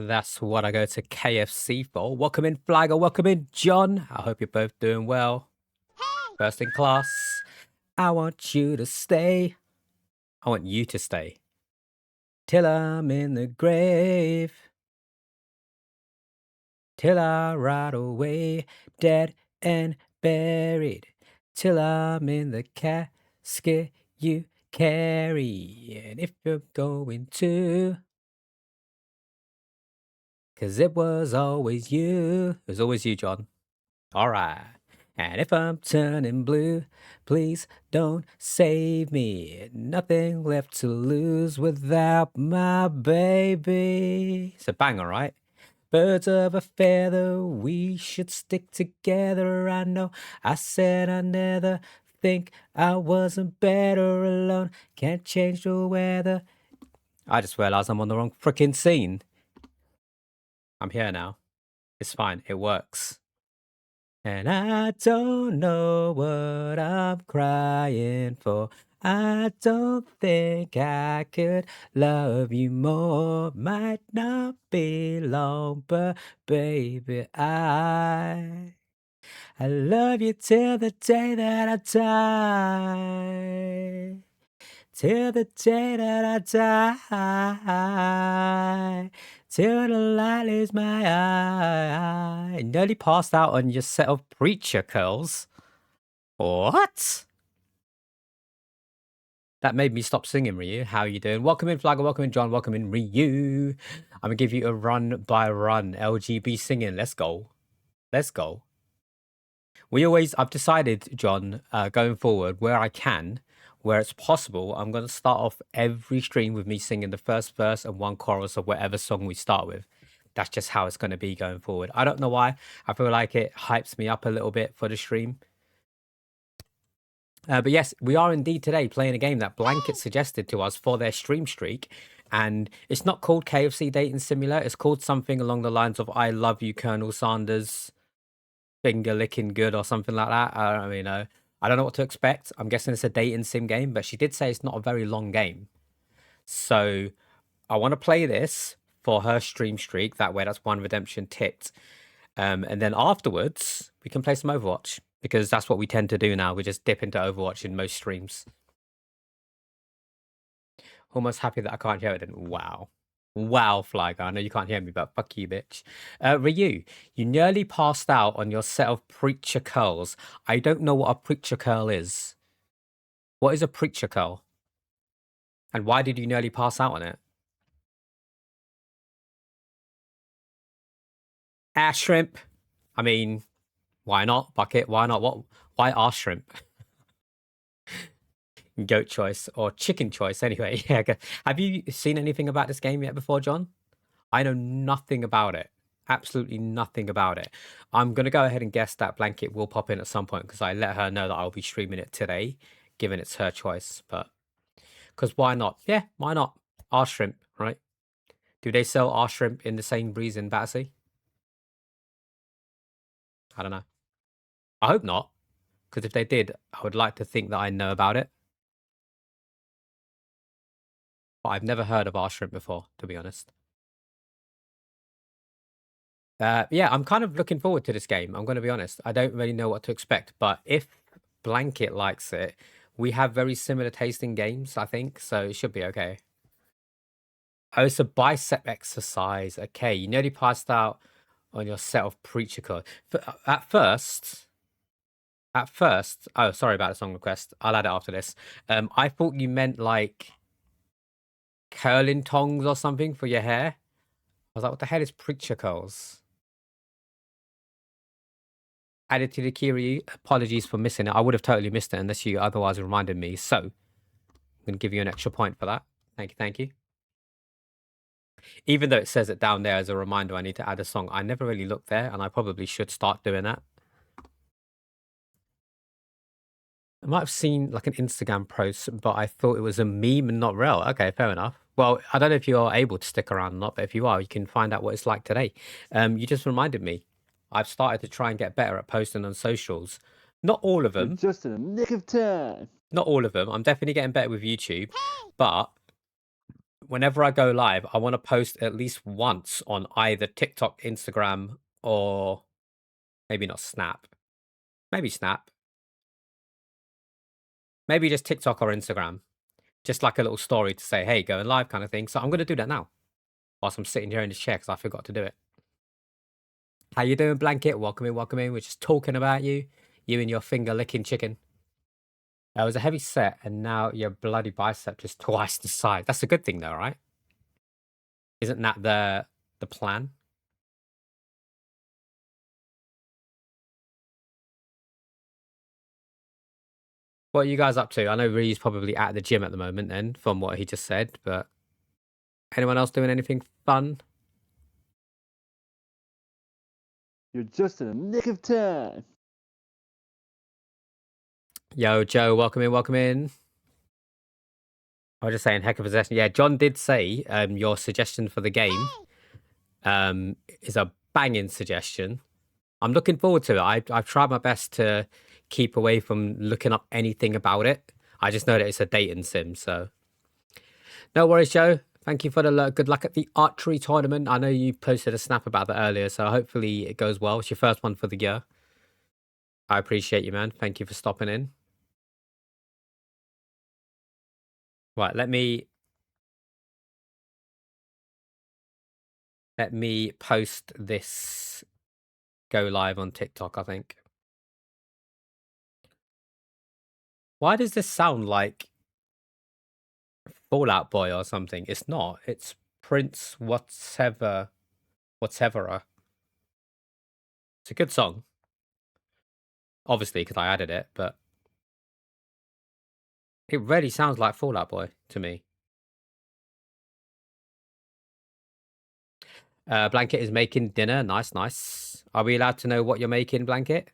That's what I go to KFC for. Welcome in, Flagger. Welcome in, John. I hope you're both doing well. First in class. I want you to stay. I want you to stay. Till I'm in the grave. Till I ride away, dead and buried. Till I'm in the casket you carry. And if you're going to, 'cause it was always you. It was always you, John. All right. And if I'm turning blue, please don't save me. Nothing left to lose without my baby. It's a banger, right? Birds of a feather, we should stick together. I know I said I never think I wasn't better alone. Can't change the weather. I just realized I'm on the wrong freaking scene. I'm here now. It's fine. It works. And I don't know what I'm crying for. I don't think I could love you more. Might not be long, but baby, I love you till the day that I die. Till the day that I die. Till the light leaves my eye. Nearly passed out on your set of preacher curls. What? That made me stop singing, Ryu. How are you doing? Welcome in, Flagger. Welcome in, John. Welcome in, Ryu. I'm going to give you a run by run. LGB singing. Let's go. Let's go. I've decided, John, going forward, where I can, where it's possible, I'm going to start off every stream with me singing the first verse and one chorus of whatever song we start with. That's just how it's going to be going forward. I don't know why. I feel like it hypes me up a little bit for the stream. But yes, we are indeed today playing a game that Blanket suggested to us for their stream streak. And it's not called KFC Dating Simulator. It's called something along the lines of I Love You, Colonel Sanders. Finger licking good or something like that. I mean, I don't know what to expect. I'm guessing it's a dating sim game, but she did say it's not a very long game. So I want to play this for her stream streak. That way, that's one redemption tipped. And then afterwards, we can play some Overwatch because that's what we tend to do now. We just dip into Overwatch in most streams. Almost happy that I can't hear it. And wow. Wow, Flyger. I know you can't hear me, but fuck you, bitch. Ryu, you nearly passed out on your set of preacher curls. I don't know what a preacher curl is. What is a preacher curl? And why did you nearly pass out on it? Ass shrimp. I mean, why not? Bucket, why not? What? Why ass shrimp? Goat choice or chicken choice, anyway. Yeah. Have you seen anything about this game yet before, John? I know nothing about it. Absolutely nothing about it. I'm going to go ahead and guess that Blanket will pop in at some point because I let her know that I'll be streaming it today, given it's her choice. But because why not? Yeah, why not? Our shrimp, right? Do they sell our shrimp in the Sainsbury's in Battersea? I don't know. I hope not, because if they did, I would like to think that I know about it. But I've never heard of our shrimp before, to be honest. Yeah, I'm kind of looking forward to this game. I'm going to be honest. I don't really know what to expect, but if Blanket likes it, we have very similar tasting games, I think, so it should be okay. Oh, it's a bicep exercise. Okay, you nearly passed out on your set of preacher code. At first, oh, sorry about the song request. I'll add it after this. I thought you meant like curling tongs or something for your hair. I was like, what the hell is preacher curls? Added to the Kiri, apologies for missing it. I would have totally missed it unless you otherwise reminded me. So I'm going to give you an extra point for that. Thank you, thank you. Even though it says it down there as a reminder, I need to add a song. I never really looked there, and I probably should start doing that. I might have seen like an Instagram post, but I thought it was a meme and not real. Okay, fair enough. Well, I don't know if you are able to stick around or not, but if you are, you can find out what it's like today. You just reminded me. I've started to try and get better at posting on socials. Not all of them. Just in the nick of time. Not all of them. I'm definitely getting better with YouTube. But whenever I go live, I want to post at least once on either TikTok, Instagram, or maybe not Snap. Maybe Snap. Maybe just TikTok or Instagram. Just like a little story to say, hey, going live kind of thing. So I'm going to do that now whilst I'm sitting here in this chair because I forgot to do it. How you doing, Blanket? Welcome in, welcome in. We're just talking about you. You and your finger-licking chicken. It was a heavy set, and now your bloody bicep is twice the size. That's a good thing, though, right? Isn't that the plan? What are you guys up to? I know Ree's probably at the gym at the moment then, from what he just said, but anyone else doing anything fun? You're just in the nick of time. Yo, Joe, welcome in, welcome in. I was just saying, heck of a possession. Yeah, John did say your suggestion for the game is a banging suggestion. I'm looking forward to it. I've tried my best to keep away from looking up anything about it. I just know that it's a dating sim, so no worries, Joe. Thank you for the good luck at the archery tournament. I know you posted a snap about that earlier, so hopefully it goes well. It's your first one for the year. I appreciate you, man. Thank you for stopping in. Right, let me post this go live on TikTok, I think. Why does this sound like Fallout Boy or something? It's not. It's Prince whatever. It's a good song. Obviously, because I added it, but it really sounds like Fallout Boy to me. Blanket is making dinner. Nice, nice. Are we allowed to know what you're making, Blanket?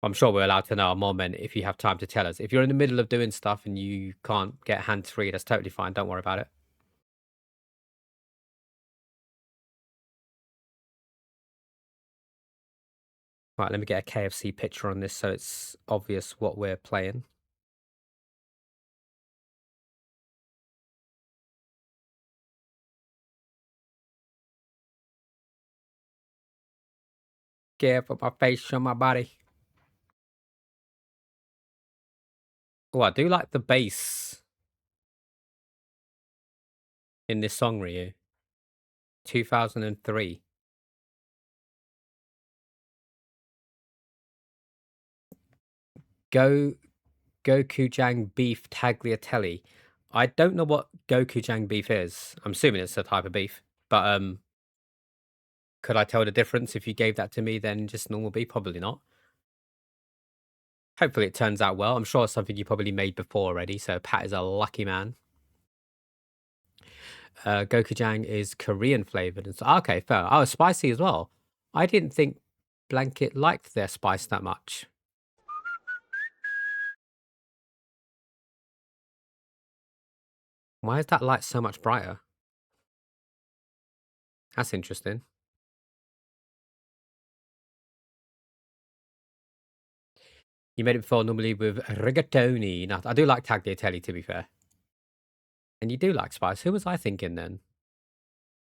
I'm sure we're allowed to know, our moment, if you have time to tell us. If you're in the middle of doing stuff and you can't get hands-free, that's totally fine. Don't worry about it. Right, let me get a KFC picture on this so it's obvious what we're playing. Get put my face on my body. Oh, I do like the bass in this song, Ryu. 2003. Gochujang beef tagliatelle. I don't know what gochujang beef is. I'm assuming it's a type of beef, but could I tell the difference if you gave that to me than just normal beef? Probably not. Hopefully it turns out well. I'm sure it's something you probably made before already, so Pat is a lucky man. Gochujang is Korean flavored. And so, okay, fair. Oh, spicy as well. I didn't think Blanket liked their spice that much. Why is that light so much brighter? That's interesting. You made it before, normally with rigatoni. Now, I do like tagliatelle, to be fair. And you do like spice. Who was I thinking then?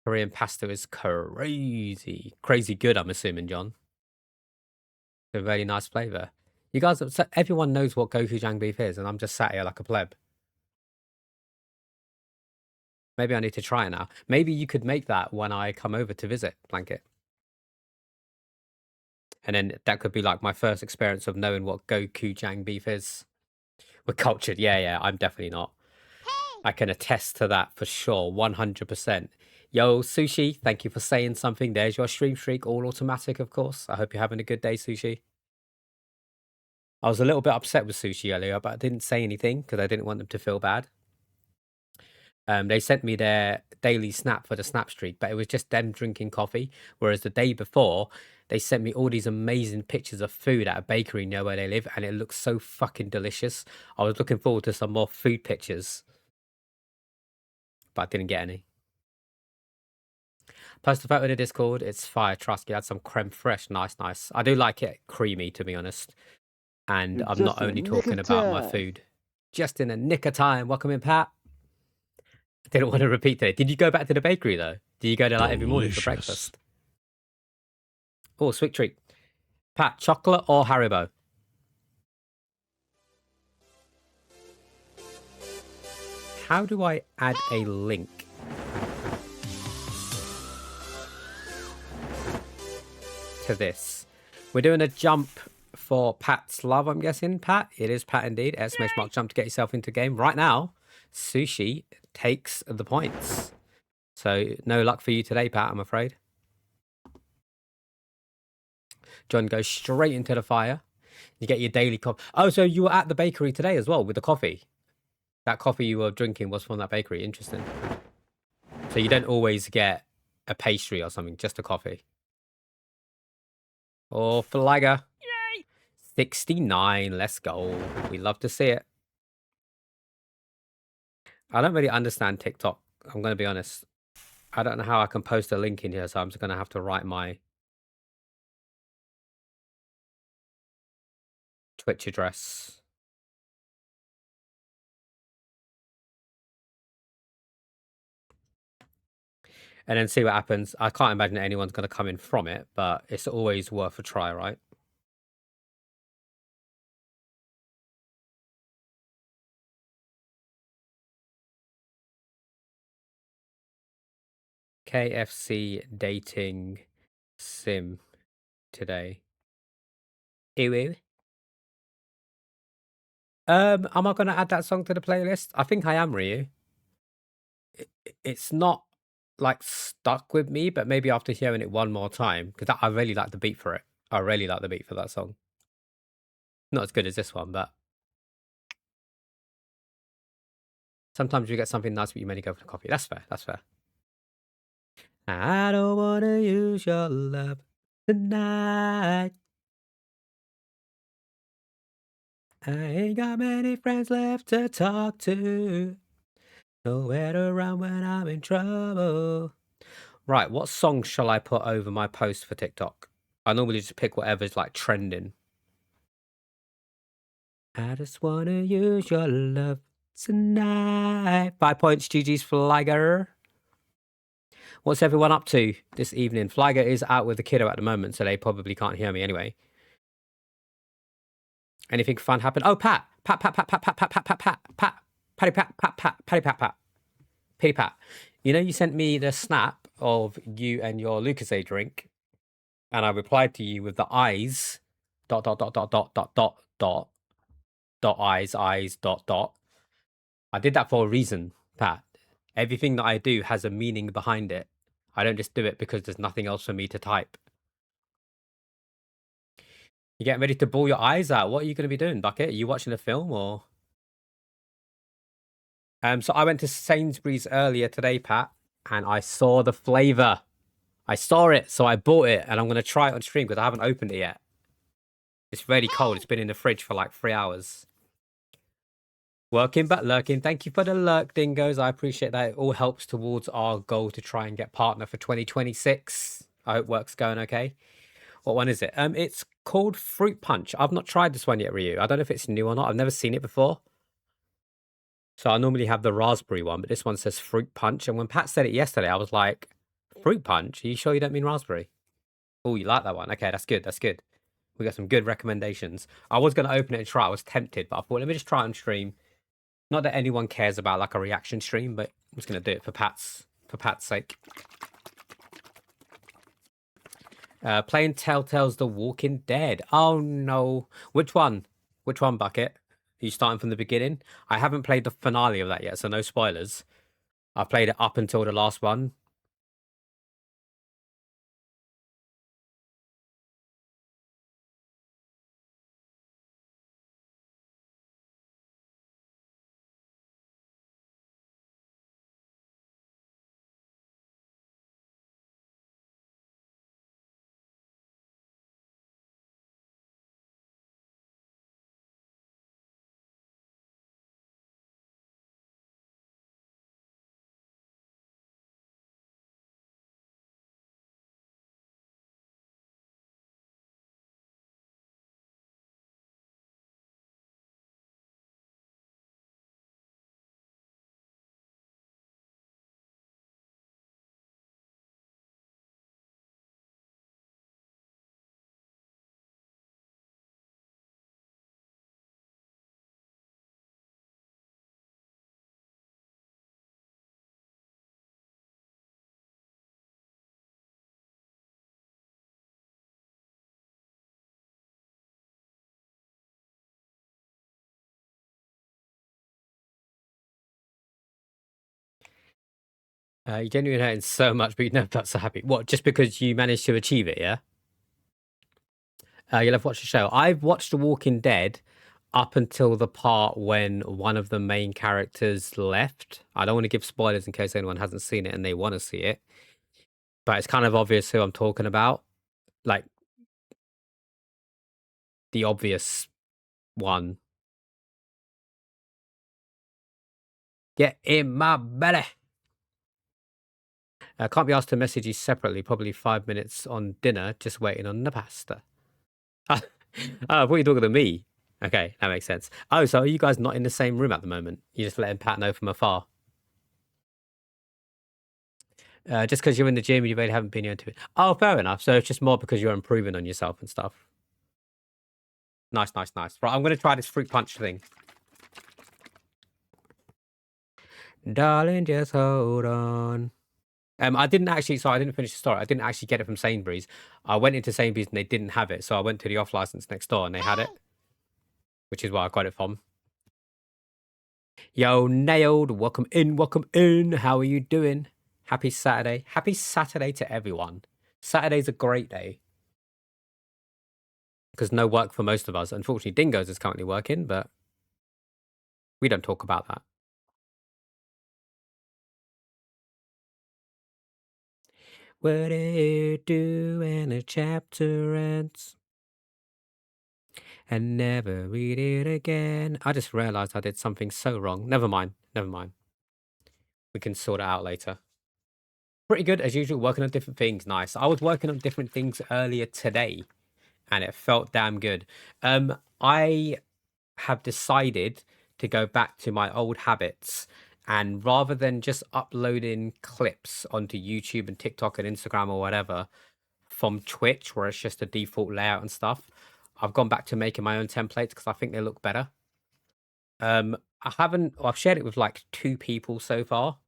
Korean pasta is crazy. Crazy good, I'm assuming, John. A very nice flavor. You guys, everyone knows what gochujang beef is, and I'm just sat here like a pleb. Maybe I need to try it now. Maybe you could make that when I come over to visit, Blanket. And then that could be like my first experience of knowing what gochujang beef is. We're cultured. Yeah, I'm definitely not. I can attest to that for sure, 100%. Yo, Sushi, thank you for saying something. There's your stream streak, all automatic, of course. I hope you're having a good day, Sushi. I was a little bit upset with Sushi earlier, but I didn't say anything because I didn't want them to feel bad. They sent me their daily snap for the snap streak, but it was just them drinking coffee. Whereas the day before, they sent me all these amazing pictures of food at a bakery near where they live, and it looks so fucking delicious. I was looking forward to some more food pictures, but I didn't get any. Post a photo in the Discord. It's fire. Trust me. Add some creme fraiche. Nice. I do like it creamy, to be honest. And I'm not only talking about my food. Just in a nick of time. Welcome in, Pat. I didn't want to repeat today. Did you go back to the bakery, though? Do you go there like every morning for Delicious. breakfast? Oh, sweet treat. Pat, chocolate or Haribo? How do I add a link? To this. We're doing a jump for Pat's love, I'm guessing. Pat, it is Pat indeed. Exclamation mark jump to get yourself into game. Right now, Sushi takes the points. So no luck for you today, Pat, I'm afraid. John goes straight into the fire. You get your daily coffee. Oh, so you were at the bakery today as well with the coffee. That coffee you were drinking was from that bakery. Interesting. So you don't always get a pastry or something, just a coffee. Oh, Flagger. Yay! 69. Let's go. We love to see it. I don't really understand TikTok. I'm going to be honest. I don't know how I can post a link in here, so I'm just going to have to write my Twitch address. And then see what happens. I can't imagine anyone's going to come in from it, but it's always worth a try, right? KFC dating sim today. Ew. Am I going to add that song to the playlist? I think I am, Ryu. It's not like stuck with me, but maybe after hearing it one more time, because I really like the beat for it. I really like the beat for that song. Not as good as this one, but sometimes you get something nice, but you mainly go for the coffee. That's fair. That's fair. I don't want to use your love tonight. I ain't got many friends left to talk to. Nowhere to run when I'm in trouble. Right, what song shall I put over my post for TikTok? I normally just pick whatever's like trending. I just wanna use your love tonight. 5 points, GG's Flagger. What's everyone up to this evening? Flagger is out with the kiddo at the moment, so they probably can't hear me anyway. Anything fun happen? Oh, Pat. Pat, Pat, Pat, Pat, Pat, Pat, Pat, Pat, Pat, Pat, Patty, Pat, Pat, Pat, Patty, Pat, Pat. Pitty, Pat. You know, you sent me the snap of you and your Lucasade drink, and I replied to you with the eyes, dot, dot, dot, dot, dot, dot, dot, dot, dot, eyes, dot, dot. I did that for a reason, Pat. Everything that I do has a meaning behind it. I don't just do it because there's nothing else for me to type. You getting ready to bawl your eyes out? What are you going to be doing, Bucket? Are you watching a film or? So I went to Sainsbury's earlier today, Pat, and I saw the flavor. I saw it, so I bought it, and I'm going to try it on stream because I haven't opened it yet. It's really cold. It's been in the fridge for like 3 hours. Working but lurking. Thank you for the lurk, dingoes. I appreciate that. It all helps towards our goal to try and get partner for 2026. I hope work's going okay. What one is it? It's called Fruit Punch. I've not tried this one yet, Ryu. I don't know if it's new or not. I've never seen it before. So I normally have the raspberry one, but this one says Fruit Punch. And when Pat said it yesterday, I was like, Fruit Punch? Are you sure you don't mean raspberry? Oh, you like that one? Okay, that's good. That's good. We got some good recommendations. I was going to open it and try. I was tempted, but I thought, let me just try it on stream. Not that anyone cares about like a reaction stream, but I'm just going to do it for Pat's sake. Playing Telltale's The Walking Dead. Oh no. Which one? Which one, Bucket? Are you starting from the beginning? I haven't played the finale of that yet, so no spoilers. I've played it up until the last one. You genuinely hurting so much, but you never felt so happy. What? Just because you managed to achieve it? Yeah. You'll have watched the show. I've watched The Walking Dead up until the part when one of the main characters left. I don't want to give spoilers in case anyone hasn't seen it and they want to see it, but it's kind of obvious who I'm talking about. Like the obvious one. Get in my belly. Can't be asked to message you separately. Probably 5 minutes on dinner, just waiting on the pasta. Oh, I thought you were talking to me. Okay, that makes sense. Oh, so are you guys not in the same room at the moment? You just letting Pat know from afar. Just because you're in the gym and you really haven't been into it. Oh, fair enough. So it's just more because you're improving on yourself and stuff. Nice, nice, nice. Right, I'm going to try this fruit punch thing. Darling, just hold on. I didn't actually, so I didn't finish the story. I didn't actually get it from Sainsbury's. I went into Sainsbury's and they didn't have it. So I went to the off license next door and they had it, which is where I got it from. Yo, Nailed, welcome in, welcome in. How are you doing? Happy Saturday. Happy Saturday to everyone. Saturday's a great day because no work for most of us. Unfortunately, Dingoes is currently working, but we don't talk about that. What do you do when a chapter ends and never read it again? I just realized I did something so wrong. Never mind. Never mind. We can sort it out later. Pretty good as usual, working on different things. Nice. I was working on different things earlier today and it felt damn good. I have decided to go back to my old habits and rather than just uploading clips onto YouTube and TikTok and Instagram or whatever from Twitch, where it's just a default layout and stuff, I've gone back to making my own templates because I think they look better. I've shared it with like 2 people so far.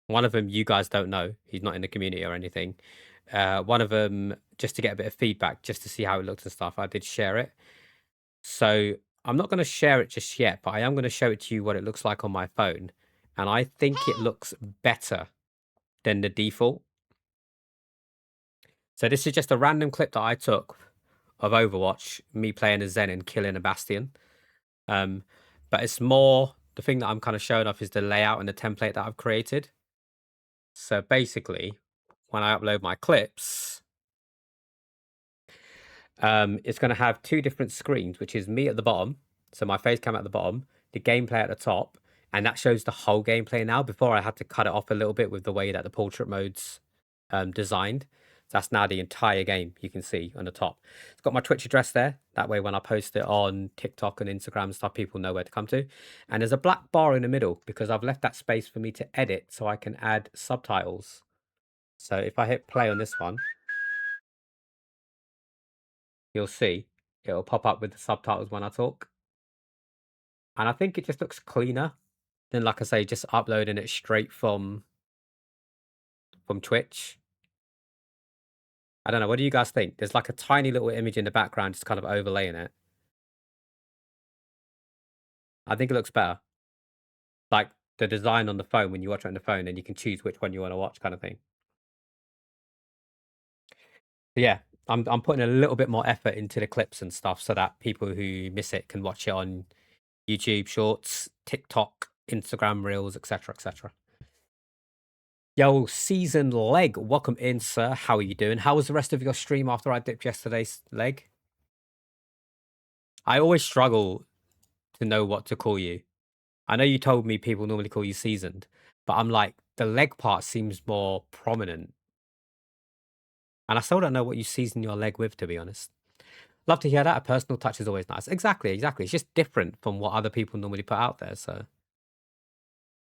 One of them you guys don't know. He's not in the community or anything. One of them, just to get a bit of feedback, just to see how it looks and stuff, I did share it. So I'm not going to share it just yet, but I am going to show it to you what it looks like on my phone. And I think it looks better than the default. So this is just a random clip that I took of Overwatch, me playing a Zen and killing a Bastion. But it's more, the thing that I'm kind of showing off is the layout and the template that I've created. So basically, when I upload my clips, it's going to have 2 different screens, which is me at the bottom, so my face cam at the bottom, the gameplay at the top, and that shows the whole gameplay now. Before I had to cut it off a little bit with the way that the portrait mode's designed. So that's now the entire game you can see on the top. It's got my Twitch address there. That way when I post it on TikTok and Instagram and stuff, people know where to come to. And there's a black bar in the middle because I've left that space for me to edit so I can add subtitles. So if I hit play on this one, you'll see it'll pop up with the subtitles when I talk. And I think it just looks cleaner than, like I say, just uploading it straight from Twitch. I don't know. What do you guys think? There's like a tiny little image in the background, just kind of overlaying it. I think it looks better. Like the design on the phone when you watch it on the phone, and you can choose which one you want to watch, kind of thing. But yeah, I'm putting a little bit more effort into the clips and stuff so that people who miss it can watch it on YouTube Shorts, TikTok, Instagram Reels, etc., etc. Yo, Season Leg, welcome in, sir. How are you doing? How was the rest of your stream after I dipped yesterday's leg? I always struggle to know what to call you. I know you told me people normally call you seasoned, but I'm like, the leg part seems more prominent. And I still don't know what you season your leg with, to be honest. Love to hear that. A personal touch is always nice. Exactly, exactly. It's just different from what other people normally put out there. So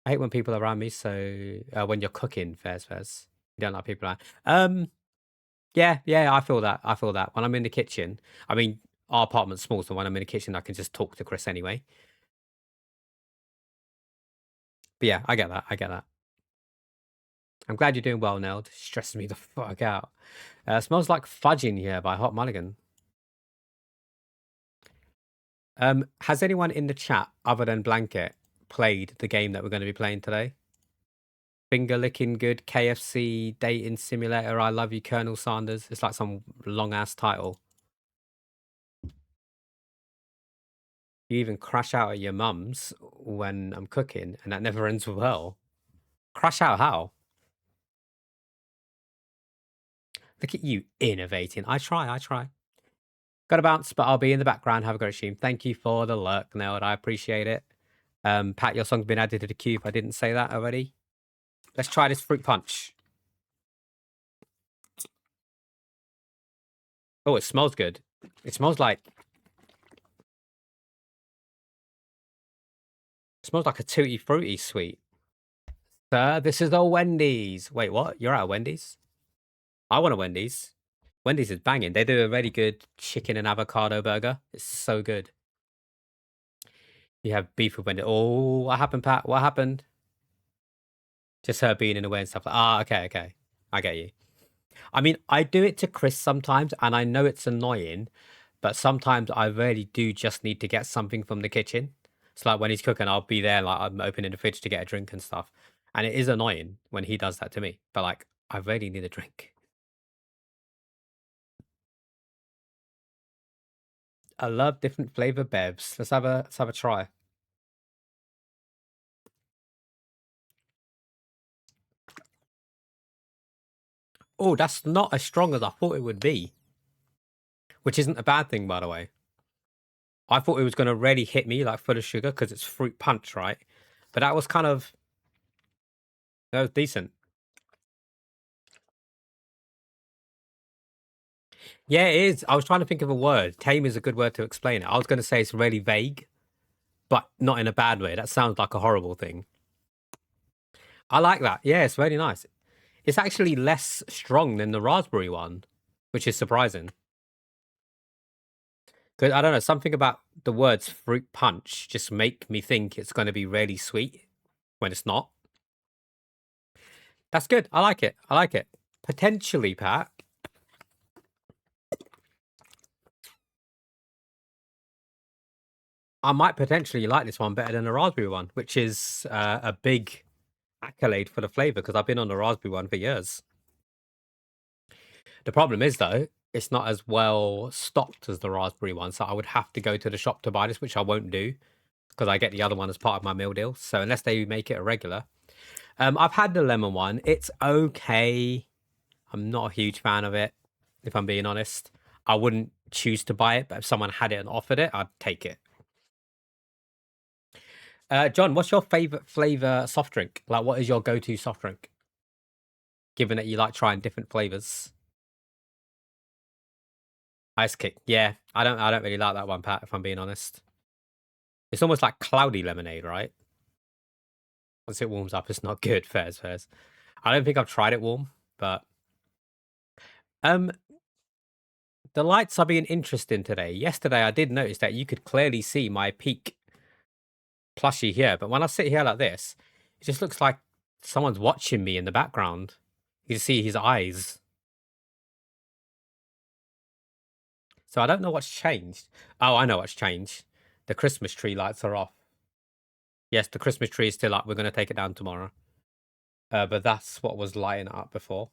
I hate when people are around me. So when you're cooking, fairs. You don't like people around. Yeah, I feel that. I feel that. When I'm in the kitchen, I mean, our apartment's small, so when I'm in the kitchen, I can just talk to Chris anyway. But yeah, I get that. I get that. I'm glad you're doing well, Neld. Stresses me the fuck out. Smells like fudge in here by Hot Mulligan. Has anyone in the chat, other than Blanket, played the game that we're going to be playing today? finger licking good KFC dating simulator. I love you, Colonel Sanders. It's like some long ass title. You even crash out at your mum's when I'm cooking, and that never ends well. Crash out how? Look at you innovating. I try. Got to bounce, but I'll be in the background. Have a great stream. Thank you for the lurk, Neld. I appreciate it. Pat, your song's been added to the queue if I didn't say that already. Let's try this fruit punch. Oh, it smells good. It smells like a tutti fruity sweet. Sir, this is a Wendy's. Wait, what? You're at a Wendy's? I want a Wendy's. Wendy's is banging. They do a really good chicken and avocado burger. It's so good. You have beef with Wendy's. Oh, what happened, Pat? What happened? Just her being in the way and stuff. Okay. I get you. I mean, I do it to Chris sometimes, and I know it's annoying, but sometimes I really do just need to get something from the kitchen. It's like when he's cooking, I'll be there, like I'm opening the fridge to get a drink and stuff. And it is annoying when he does that to me, but like, I really need a drink. I love different flavor bevs. Let's have a try. Oh, that's not as strong as I thought it would be, which isn't a bad thing, by the way. I thought it was going to really hit me like full of sugar because it's fruit punch, right? But that was decent. Yeah, it is. I was trying to think of a word. Tame is a good word to explain it. I was going to say it's really vague, but not in a bad way. That sounds like a horrible thing. I like that. Yeah, it's really nice. It's actually less strong than the raspberry one, which is surprising. Because I don't know, something about the words fruit punch just make me think it's going to be really sweet when it's not. That's good. I like it. Potentially, Pat. I might potentially like this one better than the raspberry one, which is a big accolade for the flavor because I've been on the raspberry one for years. The problem is, though, it's not as well stocked as the raspberry one, so I would have to go to the shop to buy this, which I won't do because I get the other one as part of my meal deal. So unless they make it a regular, I've had the lemon one. It's okay. I'm not a huge fan of it, if I'm being honest. I wouldn't choose to buy it, but if someone had it and offered it, I'd take it. John, what's your favorite flavor soft drink? Like, what is your go-to soft drink? Given that you like trying different flavors. Ice kick. Yeah, I don't really like that one, Pat, if I'm being honest. It's almost like cloudy lemonade, right? Once it warms up, it's not good. Fairs. I don't think I've tried it warm, but um the lights are being interesting today. Yesterday I did notice that you could clearly see my peak plushie here, but when I sit here like this, it just looks like someone's watching me in the background. You can see his eyes. So I don't know what's changed. Oh, I know what's changed. The Christmas tree lights are off. Yes, the Christmas tree is still up. We're going to take it down tomorrow. But that's what was lighting up before.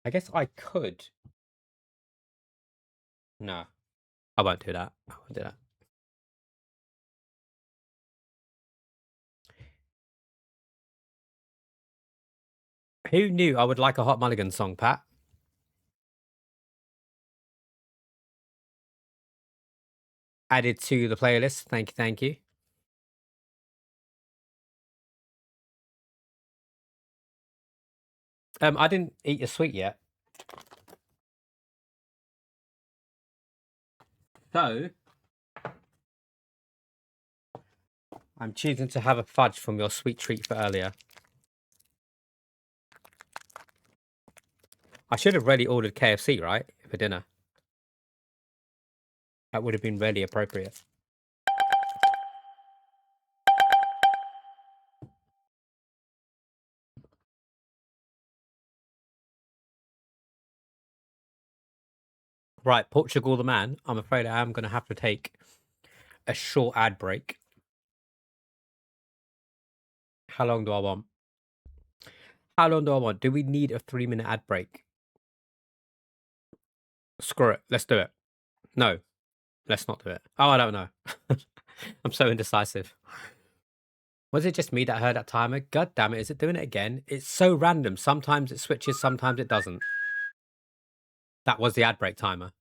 I guess I could. No, I won't do that. Who knew I would like a Hot Mulligan song, Pat? Added to the playlist. Thank you. I didn't eat a sweet yet. So, I'm choosing to have a fudge from your sweet treat for earlier. I should have really ordered KFC, right? For dinner. That would have been really appropriate. Right, Portugal the man. I'm afraid I am going to have to take a short ad break. How long do I want? How long do I want? Do we need a 3-minute ad break? Screw it. Let's do it. No, let's not do it. Oh, I don't know. I'm so indecisive. Was it just me that heard that timer? God damn it, is it doing it again? It's so random. Sometimes it switches, sometimes it doesn't. That was the ad break timer.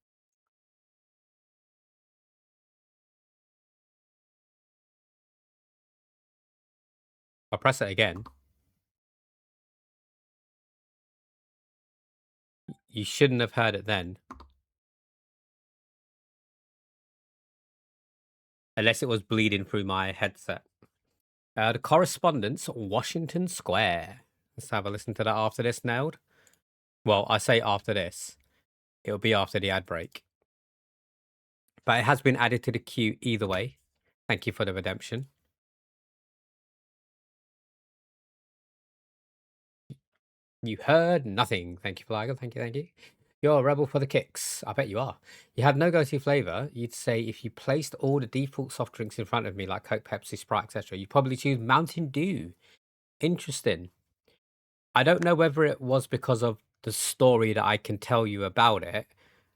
I'll press it again. You shouldn't have heard it then. Unless it was bleeding through my headset. The correspondence, Washington Square. Let's have a listen to that after this, Nailed. Well, I say after this. It'll be after the ad break. But it has been added to the queue either way. Thank you for the redemption. You heard nothing. Thank you, Flager. Thank you, thank you. You're a rebel for the kicks. I bet you are. You have no go-to flavor. You'd say if you placed all the default soft drinks in front of me, like Coke, Pepsi, Sprite, etc., you'd probably choose Mountain Dew. Interesting. I don't know whether it was because of the story that I can tell you about it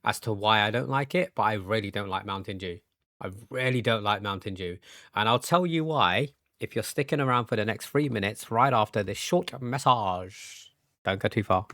as to why I don't like it, but I really don't like Mountain Dew. I really don't like Mountain Dew. And I'll tell you why if you're sticking around for the next 3 minutes right after this short message. Don't go too far.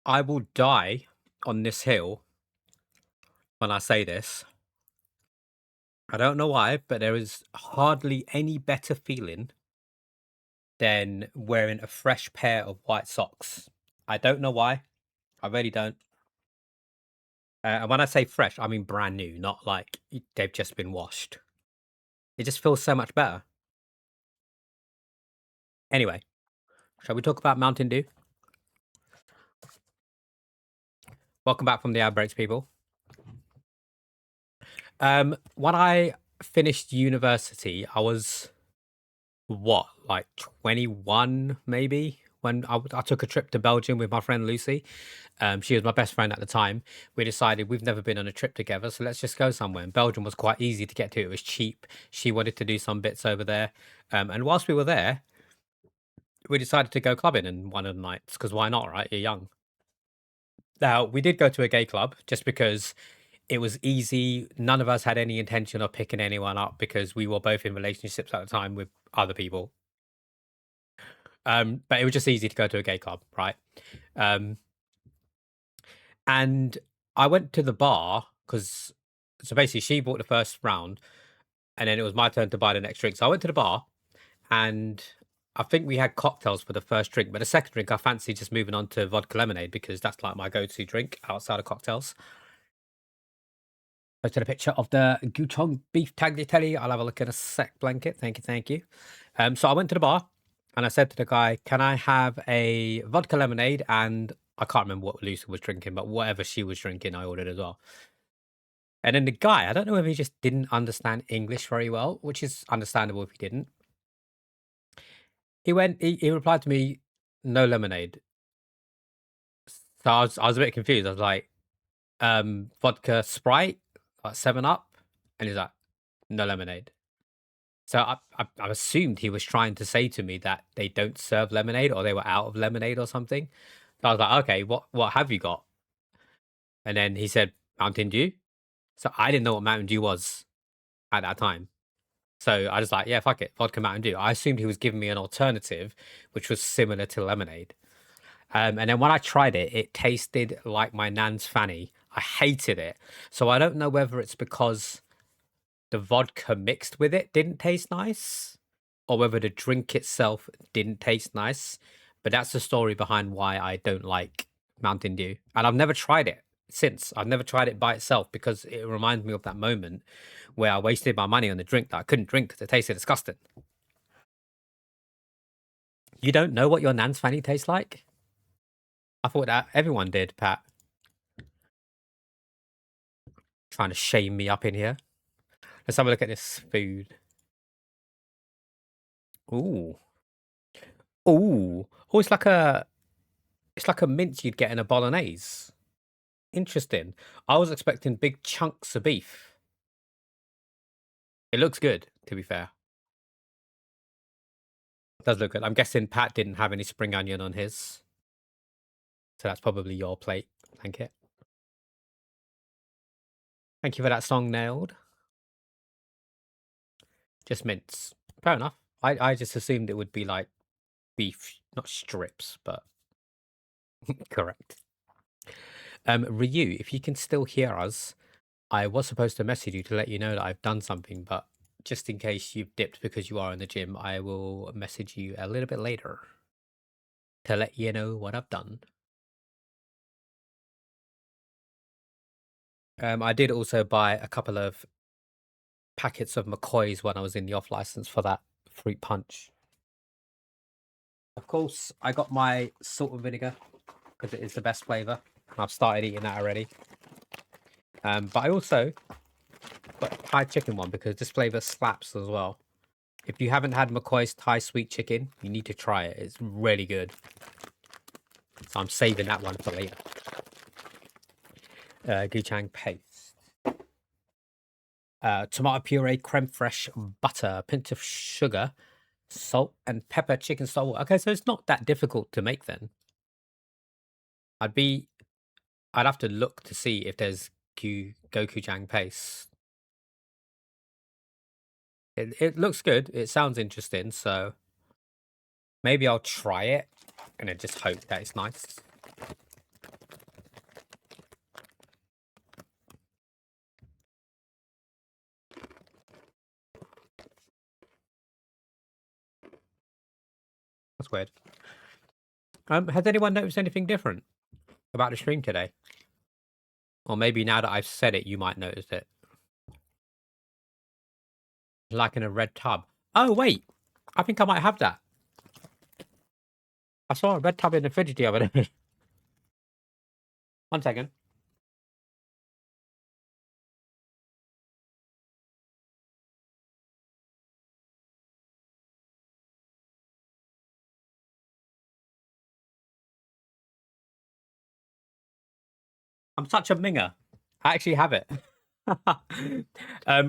I will die on this hill when I say this. I don't know why, but there is hardly any better feeling than wearing a fresh pair of white socks. I don't know why. I really don't. And when I say fresh, I mean brand new, not like they've just been washed. It just feels so much better. Anyway, shall we talk about Mountain Dew? Welcome back from the ad breaks, people. When I finished university, I was what, like 21 maybe, when I took a trip to Belgium with my friend Lucy. She was my best friend at the time. We decided we've never been on a trip together, so let's just go somewhere. And Belgium was quite easy to get to. It was cheap. She wanted to do some bits over there. And whilst we were there, we decided to go clubbing in one of the nights, because why not, right? You're young. Now, we did go to a gay club just because it was easy. None of us had any intention of picking anyone up because we were both in relationships at the time with other people. But it was just easy to go to a gay club, right? Um, and I went to the bar because, so basically, she bought the first round, and then it was my turn to buy the next drink. So I went to the bar, and I think we had cocktails for the first drink, but the second drink, I fancy just moving on to vodka lemonade because that's like my go-to drink outside of cocktails. Posted a picture of the Guchong beef tagliatelle. I'll have a look in a sec, Blanket. Thank you, thank you. So I went to the bar and I said to the guy, "Can I have a vodka lemonade?" And I can't remember what Lucy was drinking, but whatever she was drinking, I ordered as well. And then the guy, I don't know if he just didn't understand English very well, which is understandable if he didn't. He replied to me, "No lemonade." So I was a bit confused. I was like, vodka Sprite, like 7 Up, and he's like, "No lemonade." So I assumed he was trying to say to me that they don't serve lemonade or they were out of lemonade or something. So I was like, okay, what have you got? And then he said Mountain Dew. So I didn't know what Mountain Dew was at that time. So I was like, yeah, fuck it, vodka Mountain Dew. I assumed he was giving me an alternative, which was similar to lemonade. And then when I tried it, it tasted like my nan's fanny. I hated it. So I don't know whether it's because the vodka mixed with it didn't taste nice, or whether the drink itself didn't taste nice. But that's the story behind why I don't like Mountain Dew. And I've never tried it since. I've never tried it by itself because it reminds me of that moment where I wasted my money on the drink that I couldn't drink because it tasted disgusting. You don't know what your nan's fanny tastes like? I thought that everyone did, Pat. Trying to shame me up in here. Let's have a look at this food. Ooh. Ooh. Oh, it's like a mince you'd get in a bolognese. Interesting. I was expecting big chunks of beef. It looks good, to be fair. It does look good. I'm guessing Pat didn't have any spring onion on his. So that's probably your plate, Blanket. Thank you for that song, Nailed. Just mince. Fair enough. I just assumed it would be like beef, not strips, but correct. Ryu, if you can still hear us, I was supposed to message you to let you know that I've done something, but just in case you've dipped because you are in the gym, I will message you a little bit later to let you know what I've done. I did also buy a couple of packets of McCoy's when I was in the off license for that fruit punch. Of course, I got my salt and vinegar because it is the best flavor. I've started eating that already. But I also got a Thai chicken one because this flavor slaps as well. If you haven't had McCoy's Thai sweet chicken, you need to try it. It's really good. So I'm saving that one for later. Guchang paste. Tomato puree, creme fraiche, butter, pinch of sugar, salt and pepper, chicken salt. Okay, so it's not that difficult to make then. I'd have to look to see if there's gochujang paste. It looks good. It sounds interesting, so maybe I'll try it and then just hope that it's nice. That's weird. Has anyone noticed anything different about the stream today? Or maybe now that I've said it, you might notice it. Like in a red tub. Oh, wait. I think I might have that. I saw a red tub in the fridge the other day. 1 second. I'm such a minger. I actually have it.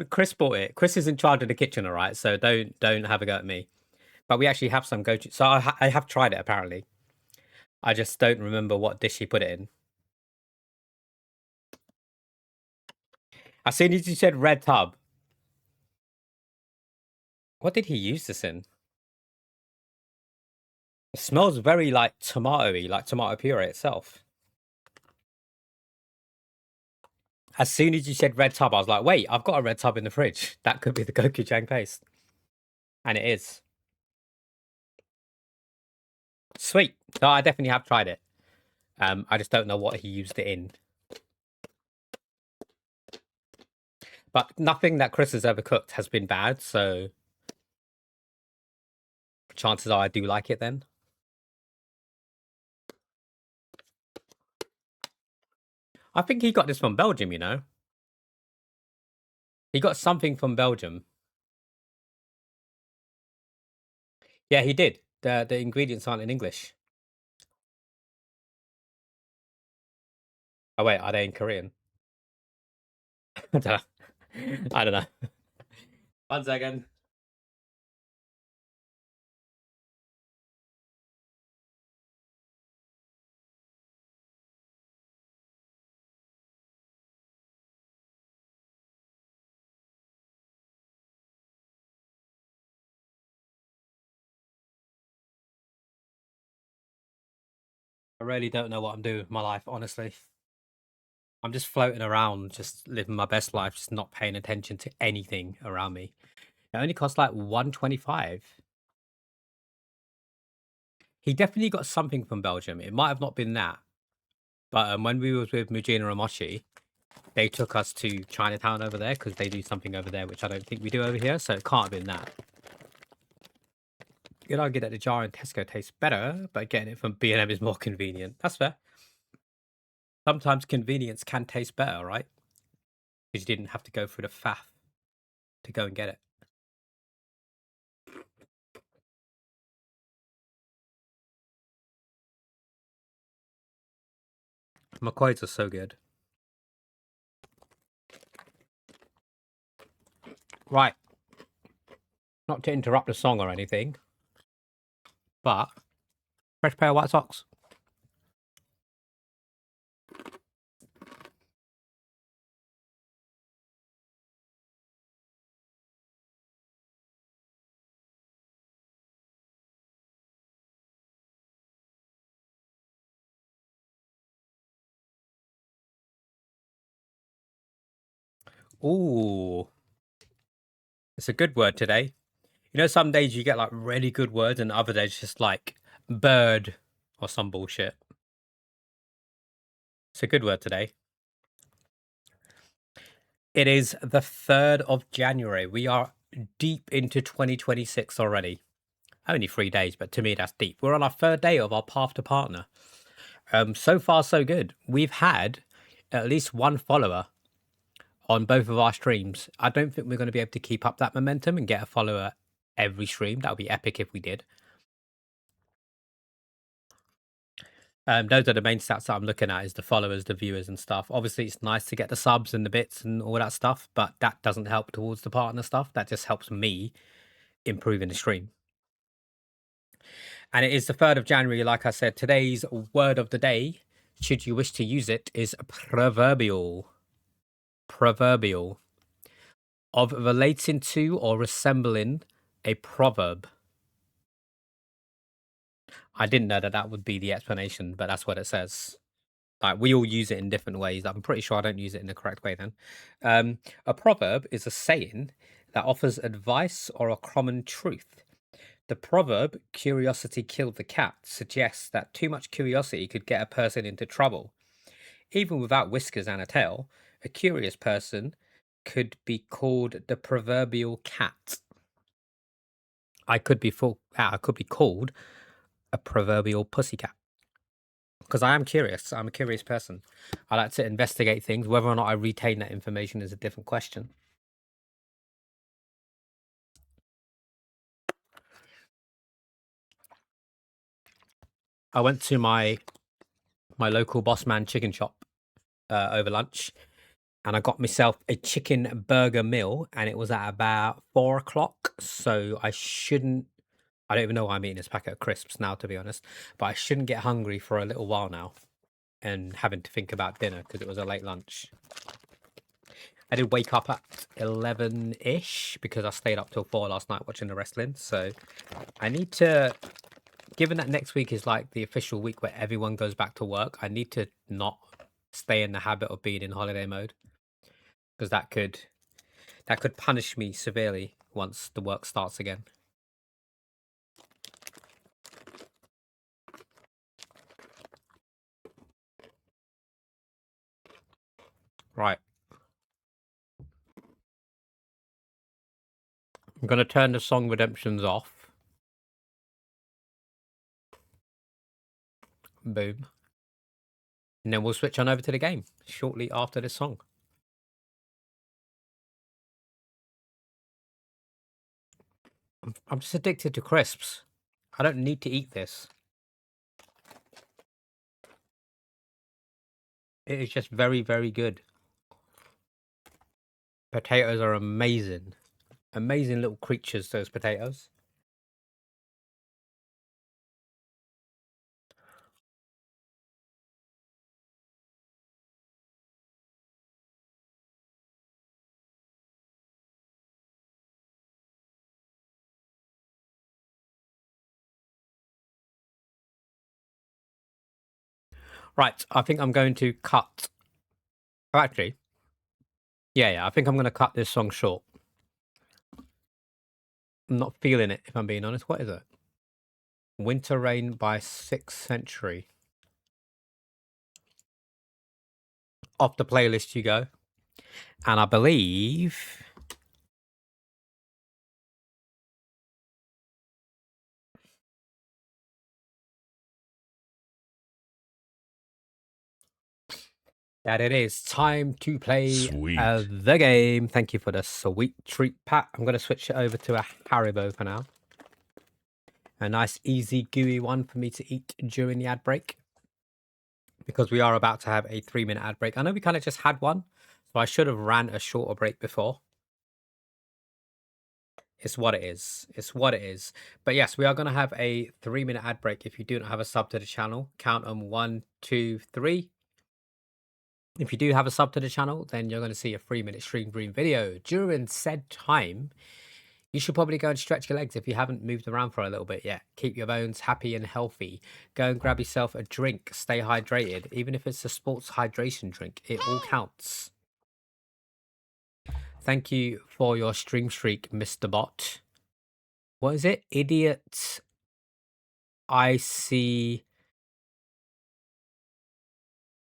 Chris bought it. Chris is in charge of the kitchen, all right? So don't have a go at me. But we actually have some gochujang. So I have tried it apparently. I just don't remember what dish he put it in. As soon as you said red tub, what did he use this in? It smells very like tomatoey, like tomato puree itself. As soon as you said red tub, I was like, wait, I've got a red tub in the fridge. That could be the gochujang paste. And it is. Sweet. No, I definitely have tried it. I just don't know what he used it in. But nothing that Chris has ever cooked has been bad, so chances are I do like it then. I think he got this from Belgium, you know? He got something from Belgium. Yeah, he did. The ingredients aren't in English. Oh wait, are they in Korean? I don't know. I don't know. 1 second. I really don't know what I'm doing with my life, honestly. I'm just floating around, just living my best life, just not paying attention to anything around me. It only costs like 125. He definitely got something from Belgium. It might have not been that. But when we was with Mujina and Mochi, they took us to Chinatown over there because they do something over there which I don't think we do over here, so it can't have been that. You'd argue that the jar in Tesco tastes better, but getting it from B&M is more convenient. That's fair. Sometimes convenience can taste better, right? Because you didn't have to go through the faff to go and get it. McCoy's are so good. Right. Not to interrupt the song or anything, but fresh pair of white socks. Ooh. It's a good word today. You know, some days you get like really good words and other days just like bird or some bullshit. It's a good word today. It is the 3rd of January. We are deep into 2026 already. Only 3 days, but to me that's deep. We're on our 3rd day of our path to partner. So far so good. We've had at least one follower on both of our streams. I don't think we're going to be able to keep up that momentum and get a follower every stream. That would be epic if we did. Those are the main stats that I'm looking at, is the followers, the viewers and stuff. Obviously, it's nice to get the subs and the bits and all that stuff, but that doesn't help towards the partner stuff. That just helps me improve in the stream. And it is the 3rd of January, like I said. Today's word of the day, should you wish to use it, is proverbial. Proverbial. Of relating to or resembling a proverb. I didn't know that that would be the explanation, but that's what it says. Like, we all use it in different ways. I'm pretty sure I don't use it in the correct way then. A proverb is a saying that offers advice or a common truth. The proverb, curiosity killed the cat, suggests that too much curiosity could get a person into trouble. Even without whiskers and a tail, a curious person could be called the proverbial cat. I could be called a proverbial pussycat. Because I am curious. I'm a curious person. I like to investigate things. Whether or not I retain that information is a different question. I went to my local boss man chicken shop over lunch, and I got myself a chicken burger meal, and it was at about 4 o'clock. So I don't even know why I'm eating this packet of crisps now, to be honest, but I shouldn't get hungry for a little while now and having to think about dinner because it was a late lunch. I did wake up at 11-ish because I stayed up till 4 last night watching the wrestling. So I need to, given that next week is like the official week where everyone goes back to work, I need to not stay in the habit of being in holiday mode, because that could punish me severely once the work starts again. Right. I'm going to turn the song Redemptions off. Boom. And then we'll switch on over to the game shortly after this song. I'm just addicted to crisps. I don't need to eat this. It is just very, very good. Potatoes are amazing. Amazing little creatures, those potatoes. Right, I think I'm going to cut. Oh, actually, yeah, I think I'm going to cut this song short. I'm not feeling it, if I'm being honest. What is it? Winter Rain by 6th Century. Off the playlist you go. And I believe that it is time to play the game. Thank you for the sweet treat, Pat. I'm going to switch it over to a Haribo for now. A nice, easy, gooey one for me to eat during the ad break, because we are about to have a 3-minute ad break. I know we kind of just had one, so I should have ran a shorter break before. It's what it is. It's what it is. But yes, we are going to have a 3-minute ad break. If you do not have a sub to the channel, count them 1, 2, 3. If you do have a sub to the channel, then you're going to see a 3-minute stream green video. During said time, you should probably go and stretch your legs if you haven't moved around for a little bit yet. Keep your bones happy and healthy. Go and grab yourself a drink. Stay hydrated. Even if it's a sports hydration drink, it all counts. Thank you for your stream streak, Mr. Bot. What is it? Idiot. I see.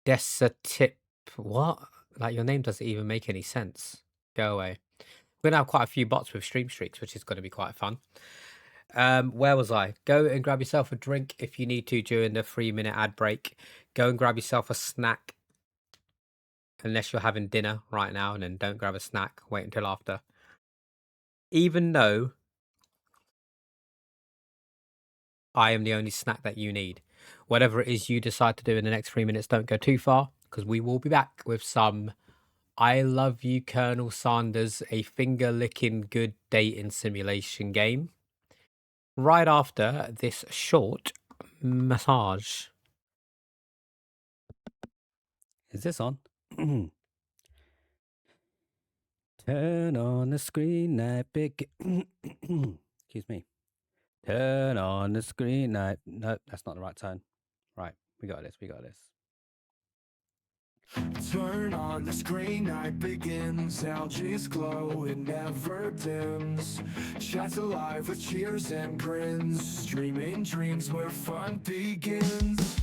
Desatip. What? Like, your name doesn't even make any sense. Go away. We're going to have quite a few bots with stream streaks, which is going to be quite fun. Where was I? Go and grab yourself a drink if you need to during the 3-minute ad break. Go and grab yourself a snack. Unless you're having dinner right now, and then don't grab a snack. Wait until after. Even though I am the only snack that you need. Whatever it is you decide to do in the next 3 minutes, don't go too far, because we will be back with some I Love You, Colonel Sanders, a finger-licking good dating simulation game, right after this short massage. Is this on? Turn on the screen, night big. Excuse me. Turn on the screen, night. No, that's not the right tone. Right, we got this. We got this. Turn on the screen, night begins. Algae's glow, it never dims. Chats alive with cheers and grins. Dreaming dreams where fun begins.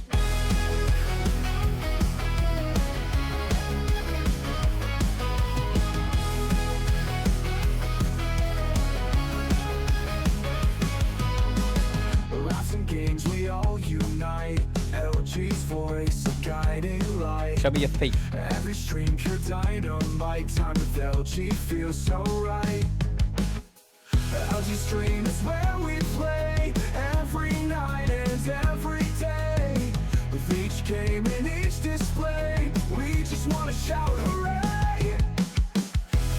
Laughs and games, we Show me your feet. Every stream pure dynamite. Time with LG feels so right. LG stream is where we play every night and every day. With each game and each display, we just wanna shout hooray!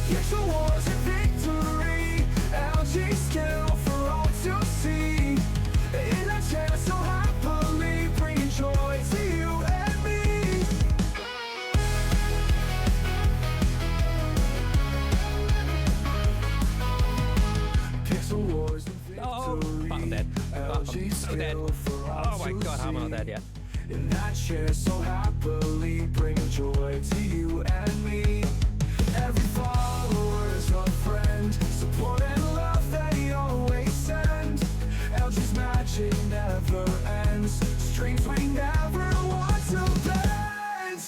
Pixel wars and victory, LG skill for all to see. In our channel so happily, bringing joy to you and me. Pixel wars and victory, Oh, fuck, I'm dead. LG I'm dead. skill for all Oh my to god, how am I not see. dead yet? In that chair so happily, bringing joy to you and me. Every follower is a friend, support and love they always send. LG's magic never ends, streams we never want to bend.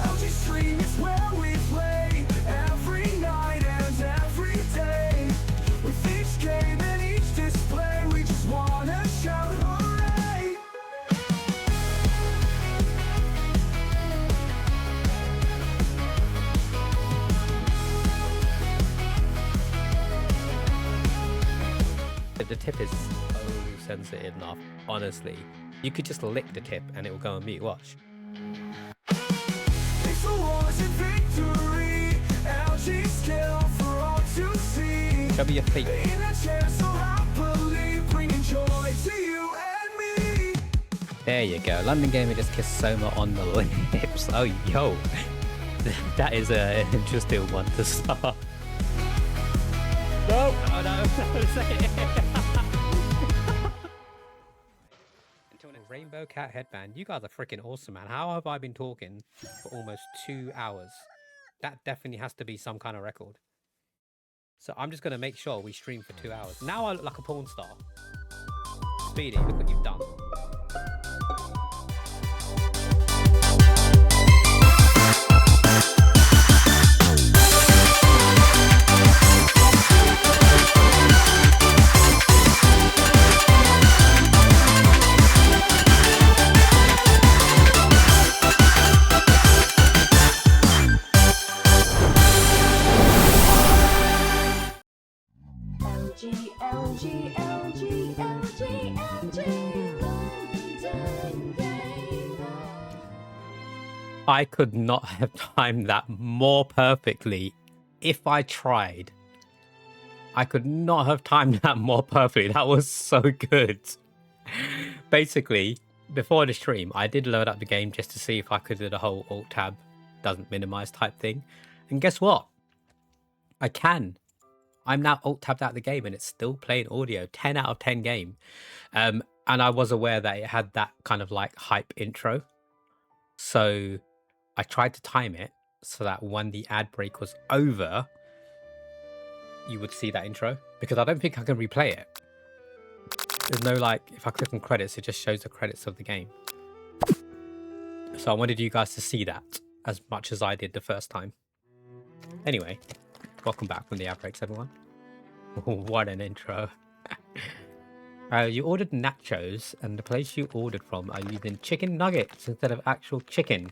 LG stream is where we play every night and every day. With each game and each display, we just wanna shout hooray! The tip is so sensitive enough, honestly. You could just lick the tip and it will go on mute. Watch. Pixel wars and victory, LG skill for all to see. Show me your feet. In a chair so happily, bringing joy to you and me. There you go. London Gamer just kissed Soma on the lips. Oh, yo. That is an interesting one to start. No! Oh, no. Rainbow Cat Headband. You guys are freaking awesome, man. How have I been talking for almost 2 hours? That definitely has to be some kind of record. So I'm just going to make sure we stream for 2 hours. Now I look like a porn star. Speedy, look what you've done. LG, LG, LG, LG, London Gamer. I could not have timed that more perfectly if I tried. I could not have timed that more perfectly. That was so good. Basically, before the stream, I did load up the game just to see if I could do the whole alt tab doesn't minimize type thing. And guess what? I can. I'm now alt tabbed out the game and it's still playing audio. 10 out of 10 game. And I was aware that it had that kind of like hype intro. So I tried to time it so that when the ad break was over, you would see that intro. Because I don't think I can replay it. There's no like, if I click on credits, it just shows the credits of the game. So I wanted you guys to see that as much as I did the first time. Anyway, welcome back from the outbreaks, everyone. What an intro. You ordered nachos, and the place you ordered from are using chicken nuggets instead of actual chicken.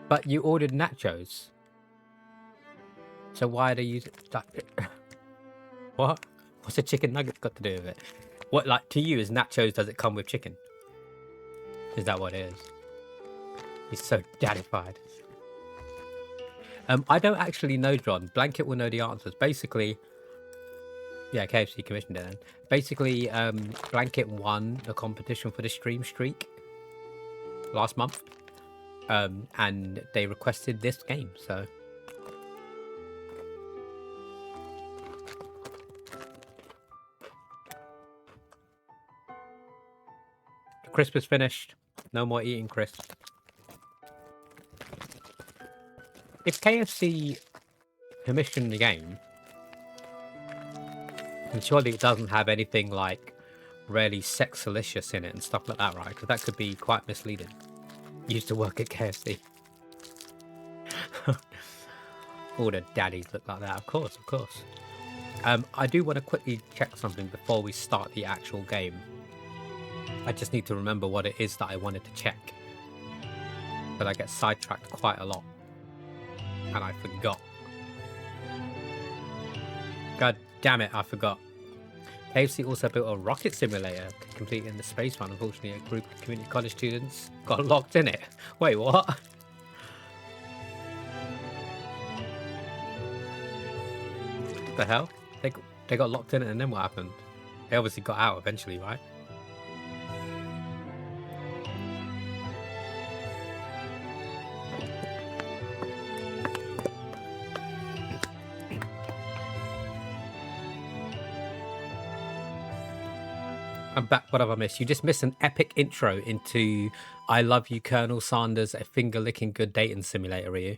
But you ordered nachos. So why are they using that? What? What's a chicken nugget got to do with it? What, like, to you, is nachos, does it come with chicken? Is that what it is? He's so daddified. I don't actually know, John. Blanket will know the answers. Basically, yeah, KFC commissioned it then. Basically, Blanket won the competition for the stream streak last month. And they requested this game, so... The crisp is finished. No more eating crisp. If KFC commissioned the game, then surely it doesn't have anything like really sexalicious in it and stuff like that, right? Because that could be quite misleading. Used to work at KFC. All the daddies look like that, of course, of course. I do want to quickly check something before we start the actual game. I just need to remember what it is that I wanted to check. But I get sidetracked quite a lot. And I forgot. God damn it, I forgot. KFC also built a rocket simulator to complete in the space run. Unfortunately, a group of community college students got locked in it. Wait, what? What the hell? They got locked in it, and then what happened? They obviously got out eventually, right? I'm back. What have I missed? You just missed an epic intro into I Love You, Colonel Sanders, a finger-licking good dating simulator, Ryu.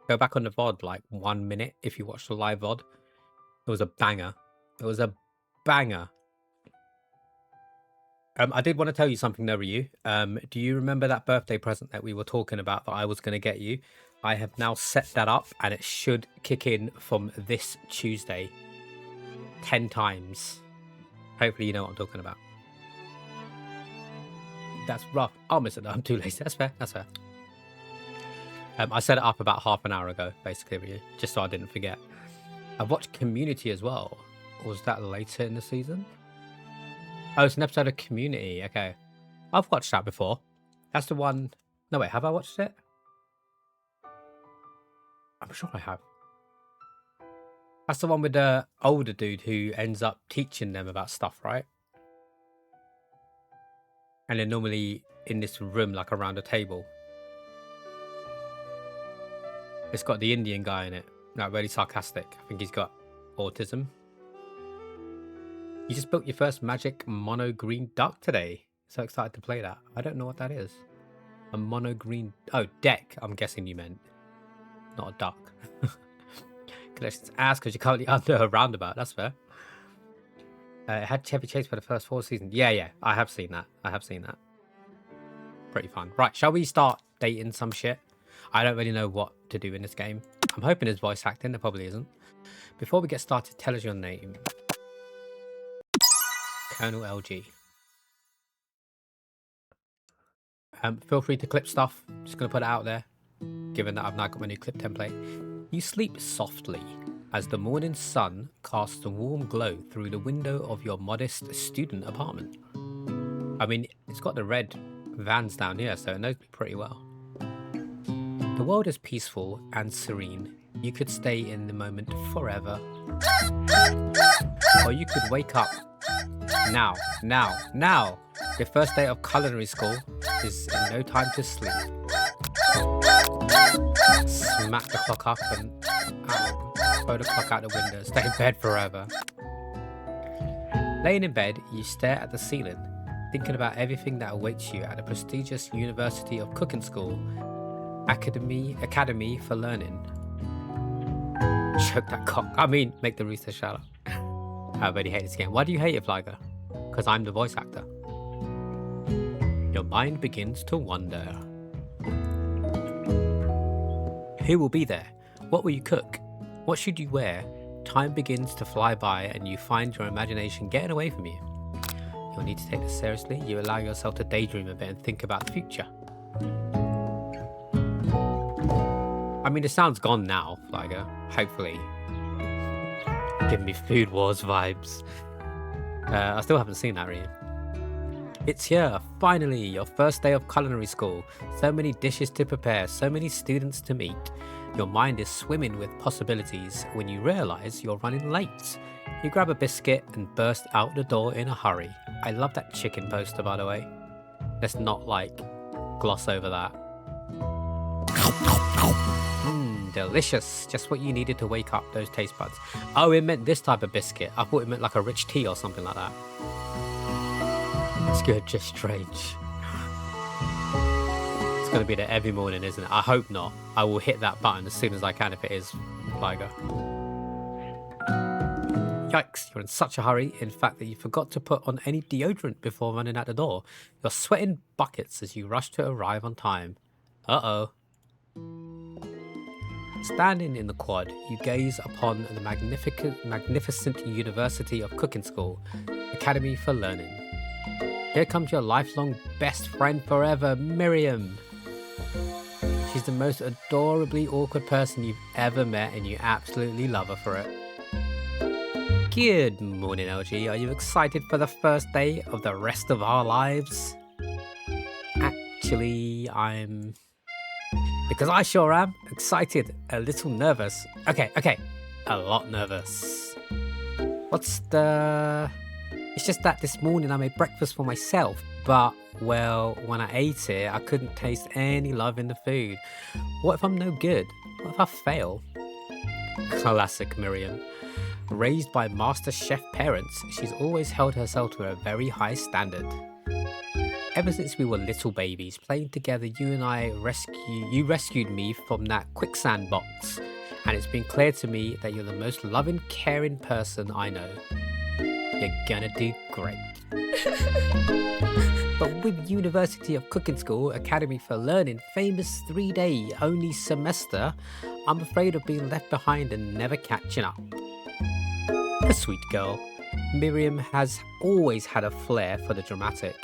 Go back on the VOD like 1 minute if you watch the live VOD. It was a banger. It was a banger. I did want to tell you something though, Ryu. Do you remember that birthday present that we were talking about that I was going to get you? I have now set that up and it should kick in from this Tuesday 10 times. Hopefully you know what I'm talking about. That's rough. I'll miss it though. I'm too lazy. That's fair. That's fair. I set it up about half an hour ago, basically, Ryu, just so I didn't forget. I've watched Community as well. Or was that later in the season? Oh, it's an episode of Community. Okay. I've watched that before. That's the one... No, wait, have I watched it? I'm sure I have. That's the one with the older dude who ends up teaching them about stuff, right? And they're normally in this room, like around a table. It's got the Indian guy in it. Like, really sarcastic. I think he's got autism. You just built your first magic mono green duck today. So excited to play that. I don't know what that is. A mono green... Oh, deck. I'm guessing you meant. Not a duck. Collections ass because you're currently under a roundabout. That's fair. It had Chevy Chase for the first 4 seasons. Yeah. I have seen that. Pretty fun. Right, shall we start dating some shit? I don't really know what to do in this game. I'm hoping it's voice acting. There probably isn't. Before we get started, tell us your name. Colonel LG. Feel free to clip stuff. Just going to put it out there. Given that I've now got my new clip template. You sleep softly as the morning sun casts a warm glow through the window of your modest student apartment. I mean, it's got the red vans down here, so it knows me pretty well. The world is peaceful and serene. You could stay in the moment forever. Or you could wake up now. Your first day of culinary school is in no time to sleep. Smack the clock up and throw the clock out the window. Stay in bed forever. Laying in bed, you stare at the ceiling, thinking about everything that awaits you at the prestigious University of Cooking School Academy for Learning. Choke that cock. I mean, make the rooster shut up. I already hate this game. Why do you hate it, Flyger? Because I'm the voice actor. Your mind begins to wander. Who will be there? What will you cook? What should you wear? Time begins to fly by and you find your imagination getting away from you. You'll need to take this seriously. You allow yourself to daydream a bit and think about the future. I mean, the sound's gone now, Flyger. Hopefully. Give me Food Wars vibes. I still haven't seen that, really. It's here, finally, your first day of culinary school. So many dishes to prepare, so many students to meet. Your mind is swimming with possibilities when you realise you're running late. You grab a biscuit and burst out the door in a hurry. I love that chicken poster, by the way. Let's not, gloss over that. Delicious. Just what you needed to wake up those taste buds. Oh, it meant this type of biscuit. I thought it meant like a rich tea or something like that. It's good, just strange. It's going to be there every morning, isn't it? I hope not. I will hit that button as soon as I can if it is, Flyger. Yikes, you're in such a hurry, in fact, that you forgot to put on any deodorant before running out the door. You're sweating buckets as you rush to arrive on time. Uh-oh. Standing in the quad, you gaze upon the magnificent University of Cooking School Academy for Learning. Here comes your lifelong best friend forever, Miriam. She's the most adorably awkward person you've ever met, and you absolutely love her for it. Good morning, LG. Are you excited for the first day of the rest of our lives? Actually, because I sure am excited, a little nervous. Okay, a lot nervous. It's just that this morning I made breakfast for myself, but, well, when I ate it, I couldn't taste any love in the food. What if I'm no good? What if I fail? Classic Miriam. Raised by master chef parents, she's always held herself to a very high standard. Ever since we were little babies, playing together, you rescued me from that quicksand box, and it's been clear to me that you're the most loving, caring person I know. You're gonna do great. But with University of Cooking School Academy for Learning famous 3-day only semester, I'm afraid of being left behind and never catching up. A sweet girl, Miriam has always had a flair for the dramatic.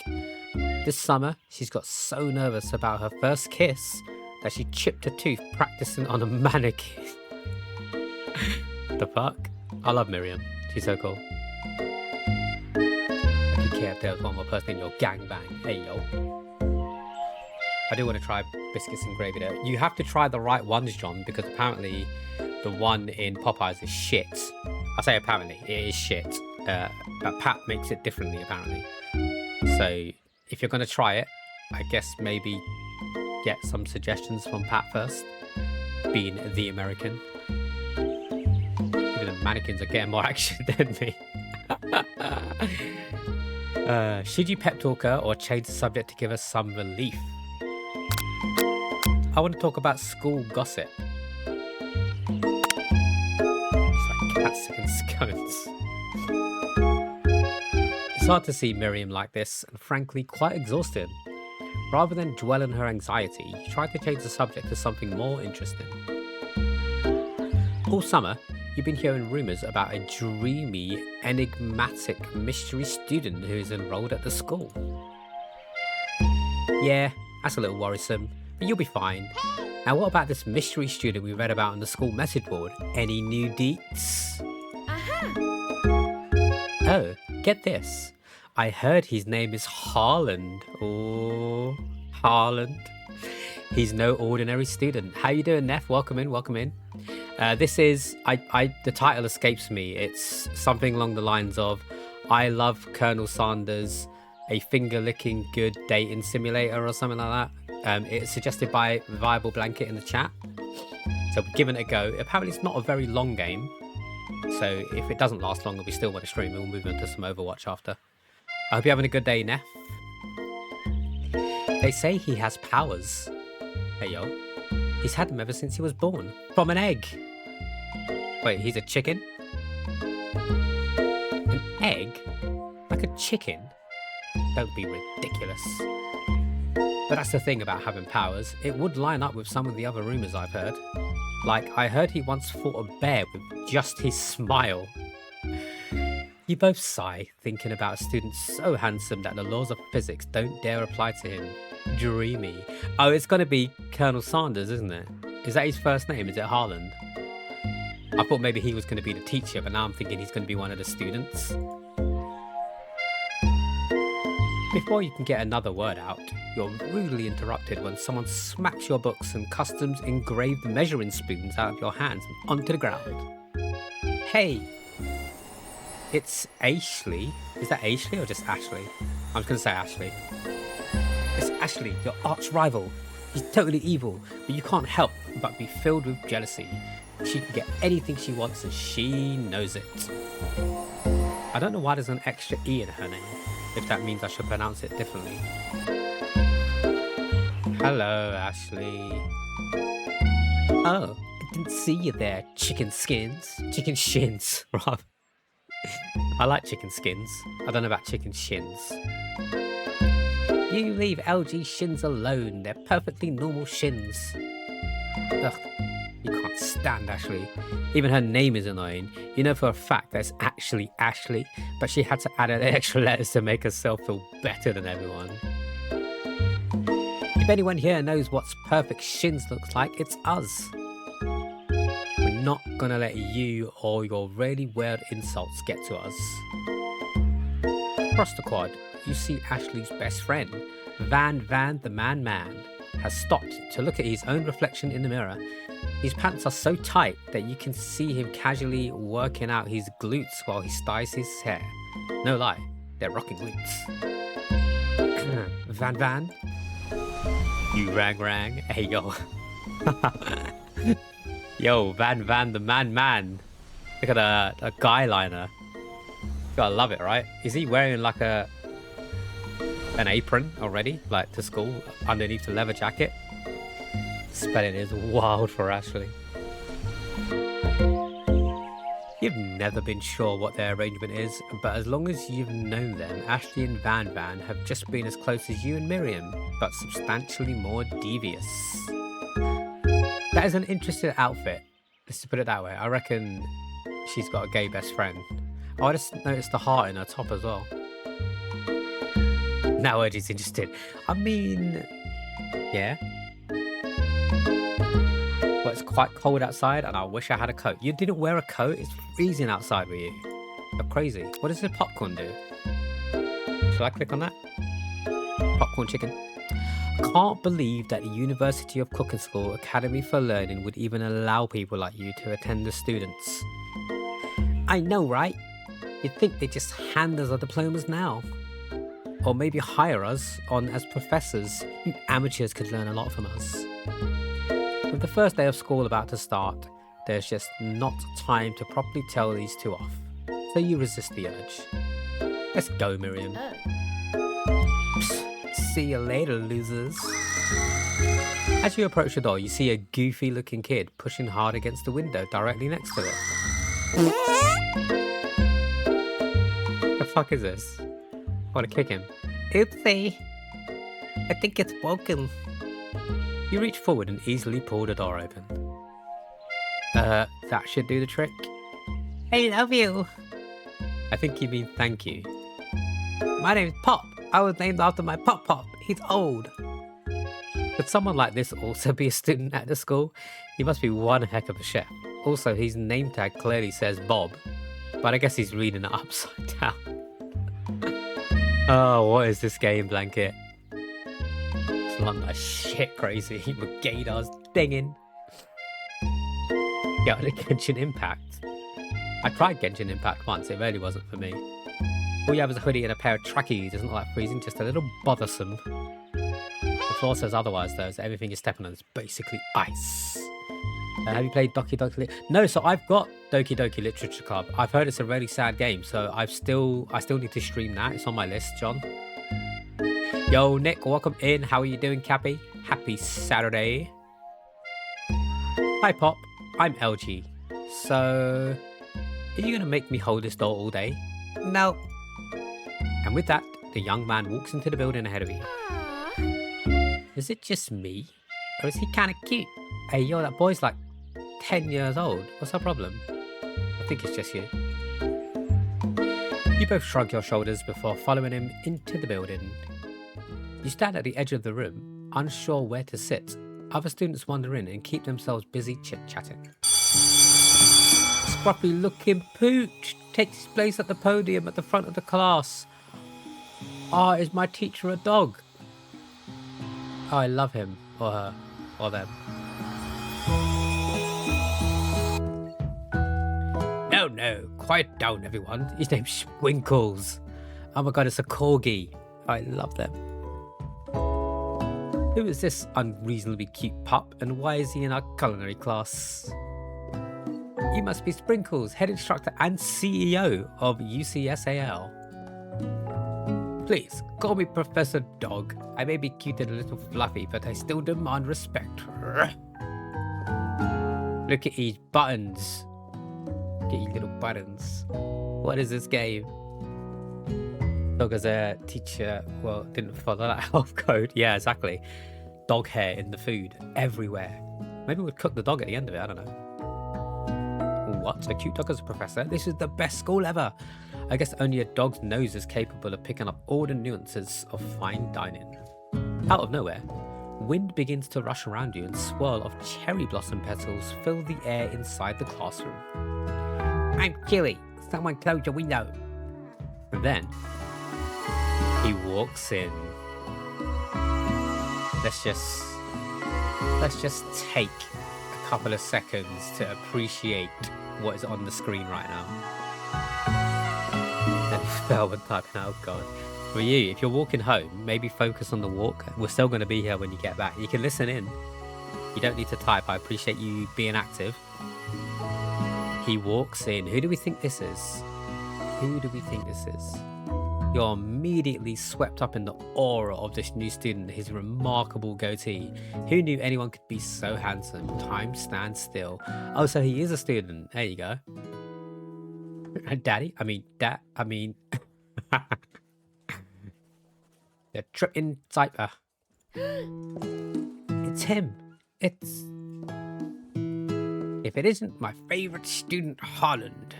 This summer, she's got so nervous about her first kiss that she chipped a tooth practicing on a mannequin. The fuck? I love Miriam. She's so cool. If you care if there was one more person in your gangbang, hey yo. I do want to try biscuits and gravy there. You have to try the right ones, John, because apparently the one in Popeyes is shit. I say apparently, it is shit. But Pat makes it differently, apparently. So if you're going to try it, I guess maybe get some suggestions from Pat first, being the American. Even the mannequins are getting more action than me. Should you pep talk her or change the subject to give us some relief? I want to talk about school gossip. It's like cats and scones. It's hard to see Miriam like this, and frankly quite exhausted. Rather than dwell on her anxiety, try to change the subject to something more interesting. All summer, you've been hearing rumours about a dreamy, enigmatic mystery student who is enrolled at the school. Yeah, that's a little worrisome, but you'll be fine. Now what about this mystery student we read about on the school message board? Any new deets? Oh, get this. I heard his name is HAAAARD. Oh, HAAAARD. He's no ordinary student. How you doing, Neff? Welcome in. This is, the title escapes me. It's something along the lines of, I love Colonel Sanders, a finger-licking good dating simulator or something like that. It's suggested by ViableBlanket in the chat. So we're giving it a go. Apparently it's not a very long game. So if it doesn't last long, we still want to stream, and we'll move on to some Overwatch after. I hope you're having a good day, Neff. They say he has powers. Hey, yo. He's had them ever since he was born. From an egg. Wait, he's a chicken? An egg? Like a chicken? Don't be ridiculous. But that's the thing about having powers. It would line up with some of the other rumours I've heard. Like, I heard he once fought a bear with just his smile. You both sigh, thinking about a student so handsome that the laws of physics don't dare apply to him. Dreamy. Oh, it's going to be Colonel Sanders, isn't it? Is that his first name? Is it Harland? I thought maybe he was going to be the teacher, but now I'm thinking he's going to be one of the students. Before you can get another word out, you're rudely interrupted when someone smacks your books and customs engraved measuring spoons out of your hands and onto the ground. Hey! It's Ashley. Is that Ashley or just Ashley? I'm just going to say Ashley. It's Ashley, your arch rival. She's totally evil, but you can't help but be filled with jealousy. She can get anything she wants and she knows it. I don't know why there's an extra E in her name, if that means I should pronounce it differently. Hello, Ashley. Oh, I didn't see you there, chicken skins. Chicken shins, rather. I like chicken skins. I don't know about chicken shins. You leave LG shins alone. They're perfectly normal shins. Ugh. You can't stand Ashley. Even her name is annoying. You know for a fact that it's actually Ashley, but she had to add an extra letters to make herself feel better than everyone. If anyone here knows what perfect shins looks like, it's us. We're not gonna let you or your really weird insults get to us. Across the quad, you see Ashley's best friend, Van the Man, has stopped to look at his own reflection in the mirror. His pants are so tight that you can see him casually working out his glutes while he styles his hair. No lie, they're rocking glutes. Van? You rang. Hey, yo. Yo, Van the Man. Look at a guy liner. You gotta love it, right? Is he wearing like an apron already, like to school, underneath the leather jacket? Spelling is wild for Ashley. You've never been sure what their arrangement is, but as long as you've known them, Ashley and Van have just been as close as you and Miriam, but substantially more devious. That is an interesting outfit. Let's put it that way. I reckon she's got a gay best friend. Oh, I just noticed the heart in her top as well. Now Edgy's interested. I mean, yeah. But it's quite cold outside and I wish I had a coat. You didn't wear a coat? It's freezing outside with you. You're crazy. What does the popcorn do? Shall I click on that? Popcorn chicken. Can't believe that the University of Cooking School Academy for Learning would even allow people like you to attend as students. I know, right? You'd think they'd just hand us our diplomas now. Or maybe hire us on as professors. You amateurs could learn a lot from us. With the first day of school about to start, there's just not time to properly tell these two off. So you resist the urge. Let's go, Miriam. Psst, see you later, losers. As you approach the door, you see a goofy looking kid pushing hard against the window directly next to it. The fuck is this? I want to kick him. Oopsie. I think it's broken. You reach forward and easily pull the door open. That should do the trick. I love you. I think you mean thank you. My name's Pop. I was named after my Pop. He's old. Could someone like this also be a student at the school? He must be one heck of a chef. Also, his name tag clearly says Bob, but I guess he's reading it upside down. Oh, what is this game, Blanket? It's like my shit crazy. With gaydars dinging. Yeah, the Genshin Impact. I tried Genshin Impact once, it really wasn't for me. All you have is a hoodie and a pair of trackies. Isn't like freezing, just a little bothersome. The floor says otherwise though, so everything you're stepping on is basically ice. Have you played Doki Doki No, so I've got Doki Doki Literature Club. I've heard it's a really sad game, so I still need to stream that. It's on my list, John. Yo, Nick, welcome in. How are you doing, Cappy? Happy Saturday. Hi, Pop. I'm LG. So, are you gonna make me hold this door all day? No. And with that, the young man walks into the building ahead of you. Is it just me? Or is he kind of cute? Hey, yo, that boy's like 10 years old. What's our problem? I think it's just you. You both shrug your shoulders before following him into the building. You stand at the edge of the room, unsure where to sit. Other students wander in and keep themselves busy chit-chatting. Scruffy looking pooch takes his place at the podium at the front of the class. Ah, is my teacher a dog? Oh, I love him, or her, or them. No, quiet down everyone. His name's Sprinkles. Oh my god, it's a corgi. I love them. Who is this unreasonably cute pup and why is he in our culinary class? You must be Sprinkles, head instructor and CEO of UCSAL. Please, call me Professor Dog. I may be cute and a little fluffy, but I still demand respect. Look at these buttons. Look at these little buttons. What is this game? Dog as a teacher, well, didn't follow that health code. Yeah, exactly. Dog hair in the food, everywhere. Maybe we'll cook the dog at the end of it. I don't know. What? A cute dog as a professor? This is the best school ever. I guess only a dog's nose is capable of picking up all the nuances of fine dining. Out of nowhere, wind begins to rush around you and swirl of cherry blossom petals fill the air inside the classroom. I'm chilly. Someone close your window. And then he walks in. Let's just take a couple of seconds to appreciate what is on the screen right now. And Velvet typing, oh god. For you, if you're walking home, maybe focus on the walk. We're still going to be here when you get back. You can listen in. You don't need to type. I appreciate you being active. He walks in. Who do we think this is? Who do we think this is? You're immediately swept up in the aura of this new student, his remarkable goatee. Who knew anyone could be so handsome? Time stands still. Oh, so he is a student. There you go. Daddy? The tripping cipher. It's him. It's... If it isn't my favourite student, Holland.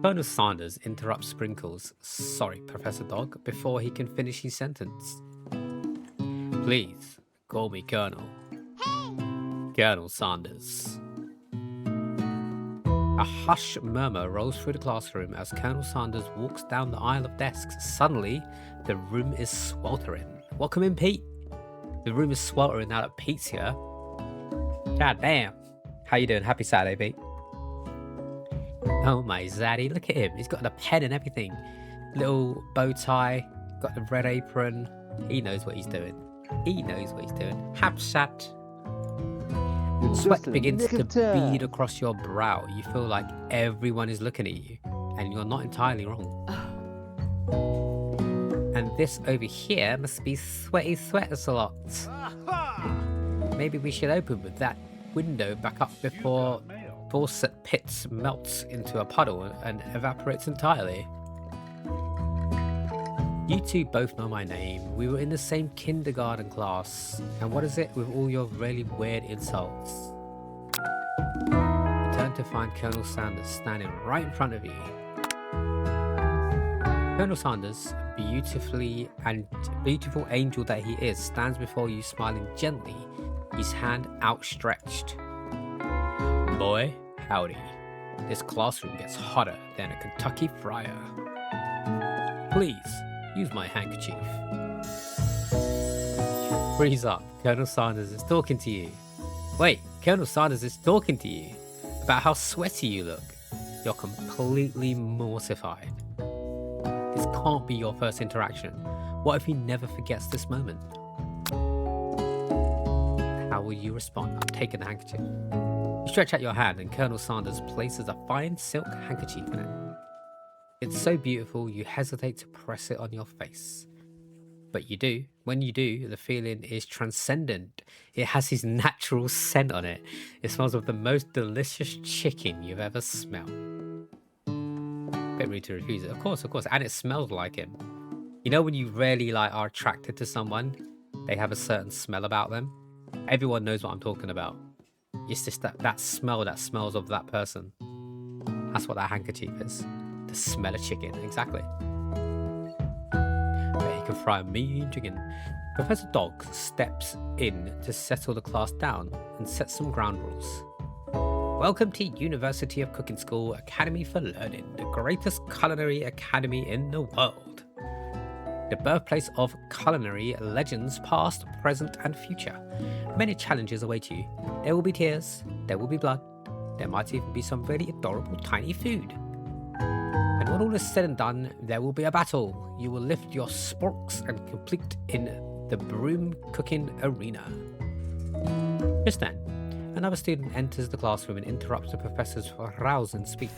Colonel Sanders interrupts Sprinkles, sorry, Professor Dog, before he can finish his sentence. Please, call me Colonel. Hey! Colonel Sanders. A hushed murmur rolls through the classroom as Colonel Sanders walks down the aisle of desks. Suddenly, the room is sweltering. Welcome in, Pete. The room is sweltering now that Pete's here. God damn. How you doing? Happy Saturday, Pete. Oh my zaddy, look at him. He's got the pen and everything. Little bow tie, got the red apron. He knows what he's doing. He knows what he's doing. Hapsat. Sweat begins to bead across your brow. You feel like everyone is looking at you, and you're not entirely wrong. And this over here must be Sweaty Sweat-a-lot. Maybe we should open with that window back up before Faucet Pitts melts into a puddle and evaporates entirely. You two both know my name. We were in the same kindergarten class. And what is it with all your really weird insults? You turn to find Colonel Sanders standing right in front of you. Colonel Sanders, beautiful angel that he is, stands before you smiling gently, his hand outstretched. Boy, howdy. This classroom gets hotter than a Kentucky fryer. Please, use my handkerchief. Freeze up. Colonel Sanders is talking to you. Wait, Colonel Sanders is talking to you about how sweaty you look. You're completely mortified. This can't be your first interaction. What if he never forgets this moment? How will you respond? I'm taking the handkerchief. You stretch out your hand and Colonel Sanders places a fine silk handkerchief in it. It's so beautiful you hesitate to press it on your face. But you do. When you do, the feeling is transcendent. It has his natural scent on it. It smells of the most delicious chicken you've ever smelled. Bit rude to refuse it. Of course. And it smells like him. You know when you really are attracted to someone, they have a certain smell about them? Everyone knows what I'm talking about. It's just that smell that smells of that person. That's what that handkerchief is. The smell of chicken, exactly. But he can fry a mean chicken. Professor Dog steps in to settle the class down and set some ground rules. Welcome to University of Cooking School Academy for Learning, the greatest culinary academy in the world. The birthplace of culinary legends past, present and future. Many challenges await you. There will be tears, there will be blood, there might even be some really adorable tiny food. And when all is said and done, there will be a battle. You will lift your sporks and complete in the broom cooking arena. Just then, another student enters the classroom and interrupts the professor's rousing speech.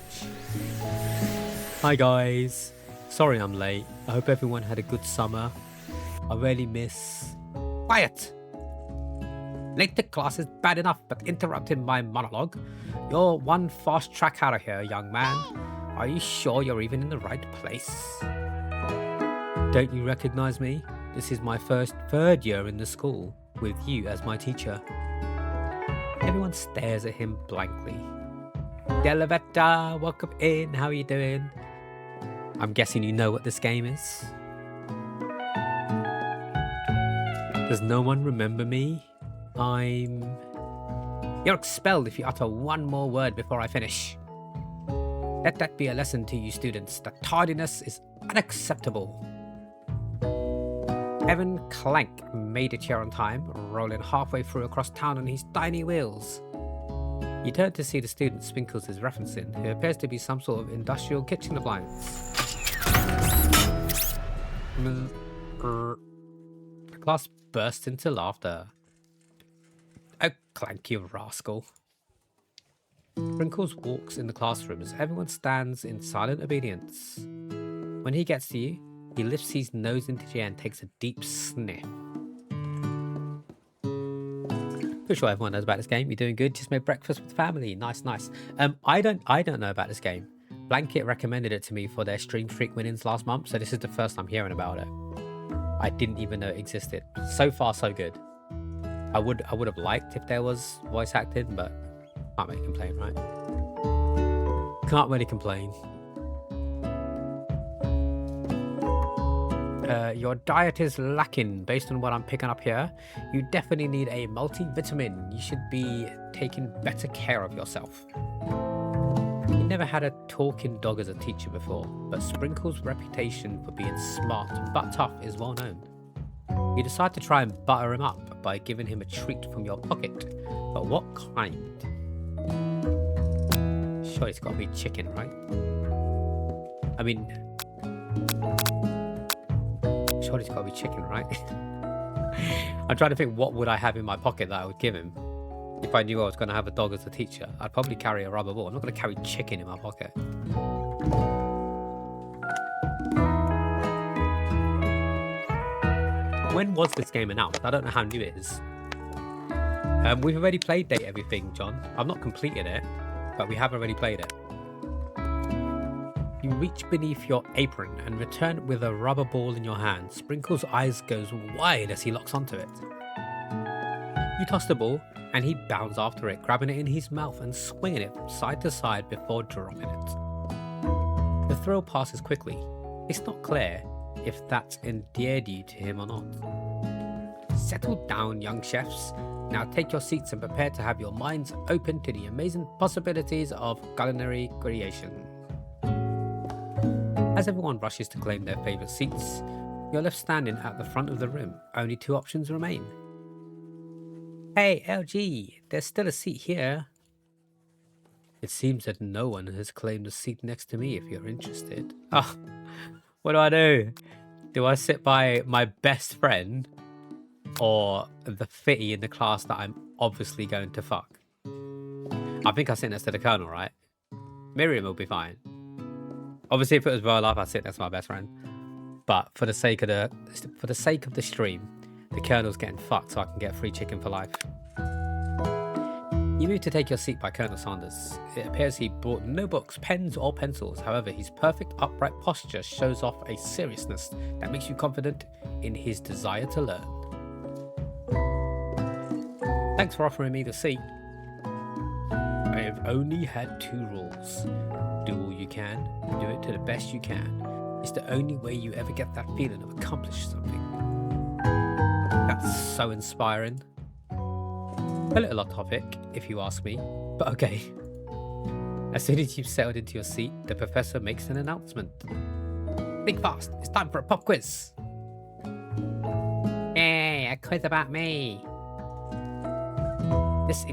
Hi guys. Sorry I'm late. I hope everyone had a good summer. I really miss... Quiet! Late to class is bad enough, but interrupting my monologue? You're one fast track out of here, young man. Are you sure you're even in the right place? Don't you recognize me? This is my third year in the school, with you as my teacher. Everyone stares at him blankly. Delavetta, welcome in. How are you doing? I'm guessing you know what this game is. Does no one remember me? You're expelled if you utter one more word before I finish. Let that be a lesson to you students that tardiness is unacceptable. Evan Clank made it here on time, rolling halfway through across town on his tiny wheels. You turn to see the student Spinkles is referencing, who appears to be some sort of industrial kitchen appliance. The class bursts into laughter. Oh, Clank, you rascal. Sprinkles walks in the classroom as everyone stands in silent obedience. When he gets to you, he lifts his nose into the air and takes a deep sniff. Pretty sure everyone knows about this game. You're doing good. Just made breakfast with family. Nice, nice. I don't know about this game. Blanket recommended it to me for their Stream Freak winnings last month, so this is the first time hearing about it. I didn't even know it existed. So far, so good. I would have liked if there was voice acting, but can't really complain, right? Can't really complain. Your diet is lacking based on what I'm picking up here. You definitely need a multivitamin. You should be taking better care of yourself. He never had a talking dog as a teacher before, but Sprinkle's reputation for being smart but tough is well known. You decide to try and butter him up by giving him a treat from your pocket, but what kind? Sure, it's got to be chicken, right? I mean, sure, it's got to be chicken, right? I'm trying to think, what would I have in my pocket that I would give him? If I knew I was going to have a dog as a teacher, I'd probably carry a rubber ball. I'm not going to carry chicken in my pocket. When was this game announced? I don't know how new it is. We've already played Date Everything, John. I've not completed it, but we have already played it. You reach beneath your apron and return with a rubber ball in your hand. Sprinkle's eyes goes wide as he locks onto it. You toss the ball, and he bounds after it, grabbing it in his mouth and swinging it from side to side before dropping it. The thrill passes quickly. It's not clear if that's endeared you to him or not. Settle down, young chefs. Now take your seats and prepare to have your minds open to the amazing possibilities of culinary creation. As everyone rushes to claim their favourite seats, you're left standing at the front of the room. Only two options remain. Hey, LG, there's still a seat here. It seems that no one has claimed a seat next to me if you're interested. Oh, what do? Do I sit by my best friend or the fitty in the class that I'm obviously going to fuck? I think I sit next to the colonel, right? Miriam will be fine. Obviously, if it was real life, I'd sit next to my best friend. But for the sake of the stream, the colonel's getting fucked so I can get free chicken for life. You move to take your seat by Colonel Sanders. It appears he brought no books, pens or pencils. However, his perfect upright posture shows off a seriousness that makes you confident in his desire to learn. Thanks for offering me the seat. I have only had 2 rules. Do all you can, do it to the best you can. It's the only way you ever get that feeling of accomplishing something. That's so inspiring. A little off topic, if you ask me, but okay. As soon as you've settled into your seat, the professor makes an announcement. Think fast, it's time for a pop quiz. Yay, a quiz about me. This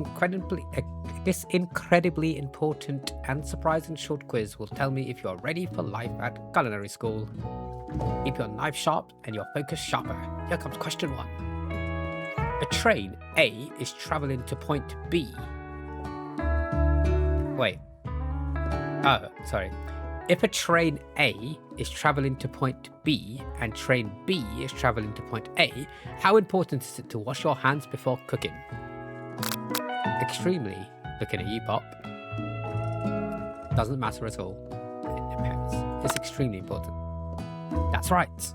incredibly important and surprising short quiz will tell me if you're ready for life at culinary school. Keep your knife sharp and your focus sharper. Here comes question 1. A train A is traveling to point B. Wait. Oh, sorry. If a train A is traveling to point B and train B is traveling to point A, how important is it to wash your hands before cooking? Extremely. Looking at you, Pop. Doesn't matter at all. It depends. It's extremely important. That's right.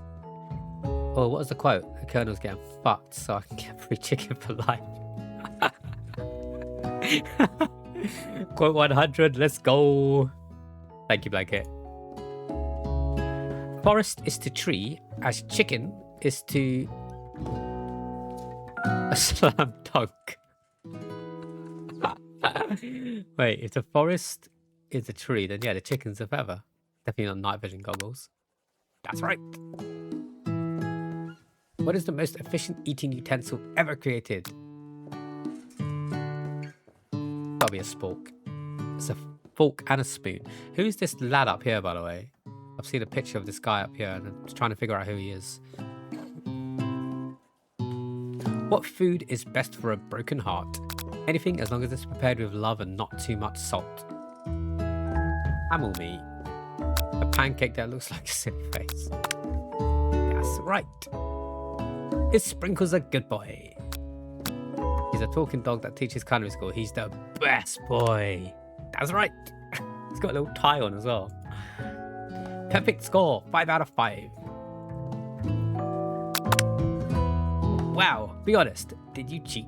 Oh, what was the quote? The colonel's getting fucked so I can get free chicken for life. Quote 100, let's go. Thank you, Blanket. Forest is to tree as chicken is to a slam dunk. Wait, if the forest is a tree, then yeah, the chicken's a feather. Definitely not night vision goggles. That's right. What is the most efficient eating utensil ever created? Gotta be a spork. It's a fork and a spoon. Who is this lad up here, by the way? I've seen a picture of this guy up here and I'm just trying to figure out who he is. What food is best for a broken heart? Anything as long as it's prepared with love and not too much salt. Camel meat. A pancake that looks like a silly face. That's right. Is Sprinkles a good boy? He's a talking dog that teaches culinary school. He's the best boy. That's right. He's got a little tie on as well. Perfect score, 5 out of 5. Wow, be honest, did you cheat?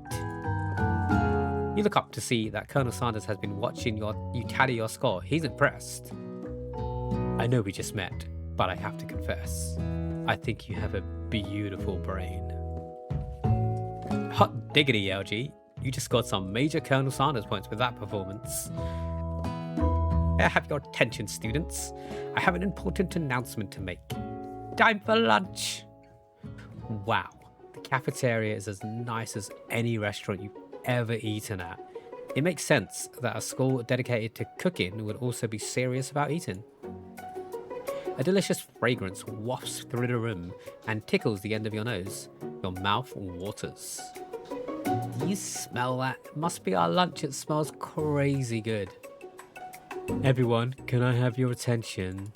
You look up to see that Colonel Sanders has been watching you tally your score. He's impressed. I know we just met, but I have to confess, I think you have a beautiful brain. Hot diggity, LG. You just got some major Colonel Sanders points with that performance. I have your attention, students. I have an important announcement to make. Time for lunch. Wow, the cafeteria is as nice as any restaurant you've ever eaten at. It makes sense that a school dedicated to cooking would also be serious about eating. A delicious fragrance wafts through the room and tickles the end of your nose. Your mouth waters. Do you smell that? It must be our lunch. It smells crazy good. Everyone, can I have your attention?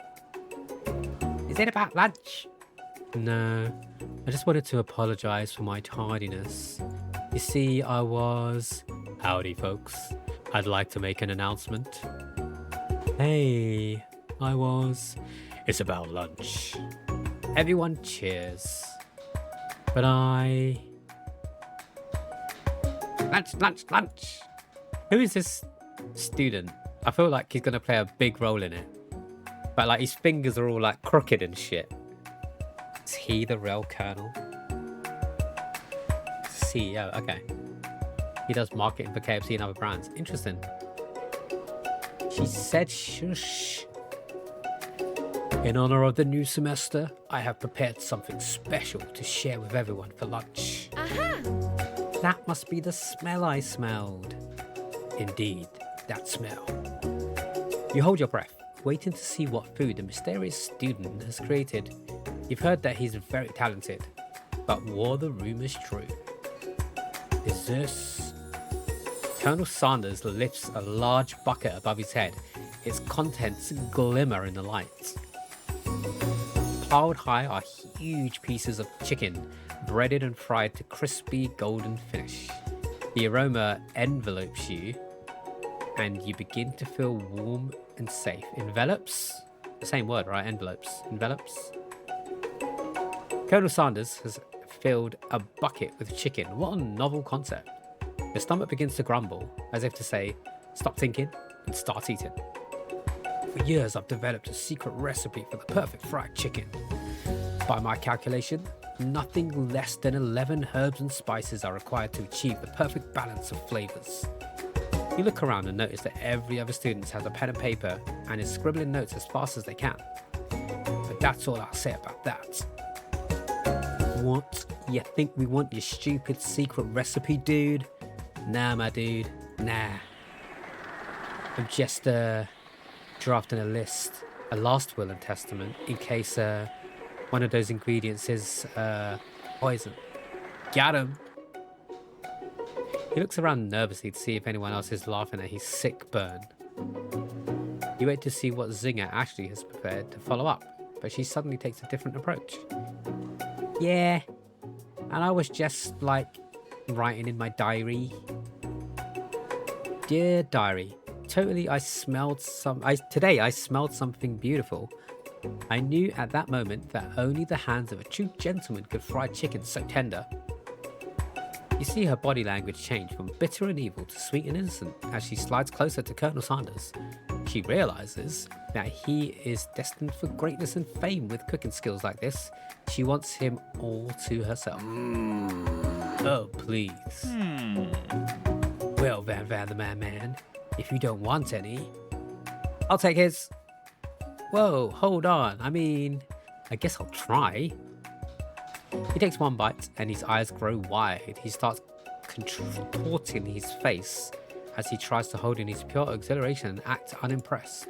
Is it about lunch? No, I just wanted to apologize for my tardiness. You see, I was... Howdy, folks. I'd like to make an announcement. Hey, I was... It's about lunch. Everyone cheers. But I... Lunch, lunch, lunch. Who is this student? I feel like he's going to play a big role in it. But like his fingers are all like crooked and shit. Is he the real colonel? CEO, okay. He does marketing for KFC and other brands. Interesting. She said shush. In honor of the new semester, I have prepared something special to share with everyone for lunch. Aha! That must be the smell I smelled. Indeed, that smell. You hold your breath, waiting to see what food the mysterious student has created. You've heard that he's very talented, but were the rumors true? Is this... Colonel Sanders lifts a large bucket above his head. Its contents glimmer in the light. Piled high are huge pieces of chicken, breaded and fried to crispy golden finish. The aroma envelopes you, and you begin to feel warm and safe. Envelops? The same word, right? Envelopes. Envelops? Colonel Sanders has filled a bucket with chicken. What a novel concept. Your stomach begins to grumble, as if to say, stop thinking and start eating. For years, I've developed a secret recipe for the perfect fried chicken. By my calculation, nothing less than 11 herbs and spices are required to achieve the perfect balance of flavors. You look around and notice that every other student has a pen and paper and is scribbling notes as fast as they can. But that's all I'll say about that. What? You think we want your stupid secret recipe, dude? Nah, my dude. Nah. I'm just drafting a list, a last will and testament, in case one of those ingredients is poison. Got him. He looks around nervously to see if anyone else is laughing at his sick burn. You wait to see what zinger Ashley has prepared to follow up, but she suddenly takes a different approach. Yeah, and I was just like writing in my diary. Dear diary, today I smelled something beautiful. I knew at that moment that only the hands of a true gentleman could fry chicken so tender. You see her body language change from bitter and evil to sweet and innocent as she slides closer to Colonel Sanders. She realizes that he is destined for greatness and fame with cooking skills like this. She wants him all to herself. Oh, please. Well, Van the Man, if you don't want any, I'll take his. Whoa, hold on. I mean, I guess I'll try. He takes one bite and his eyes grow wide. He starts contorting his face as he tries to hold in his pure exhilaration and act unimpressed.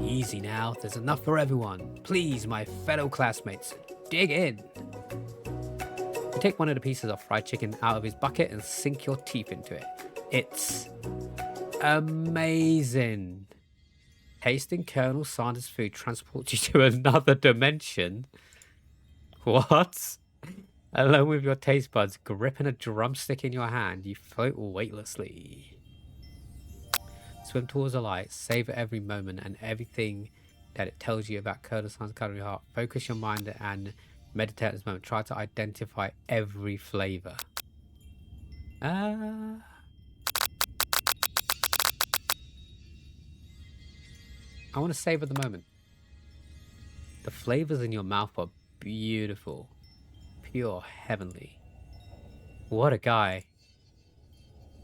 Easy now, there's enough for everyone. Please, my fellow classmates, dig in. You take one of the pieces of fried chicken out of his bucket and sink your teeth into it. It's amazing. Tasting Colonel Sanders' food transports you to another dimension. What? Alone with your taste buds gripping a drumstick in your hand, you float weightlessly. Swim towards the light, savor every moment and everything that it tells you about Colonel Sanders' culinary heart. Focus your mind and meditate at this moment. Try to identify every flavor. I want to savor the moment. The flavors in your mouth are beautiful, pure, heavenly. What a guy.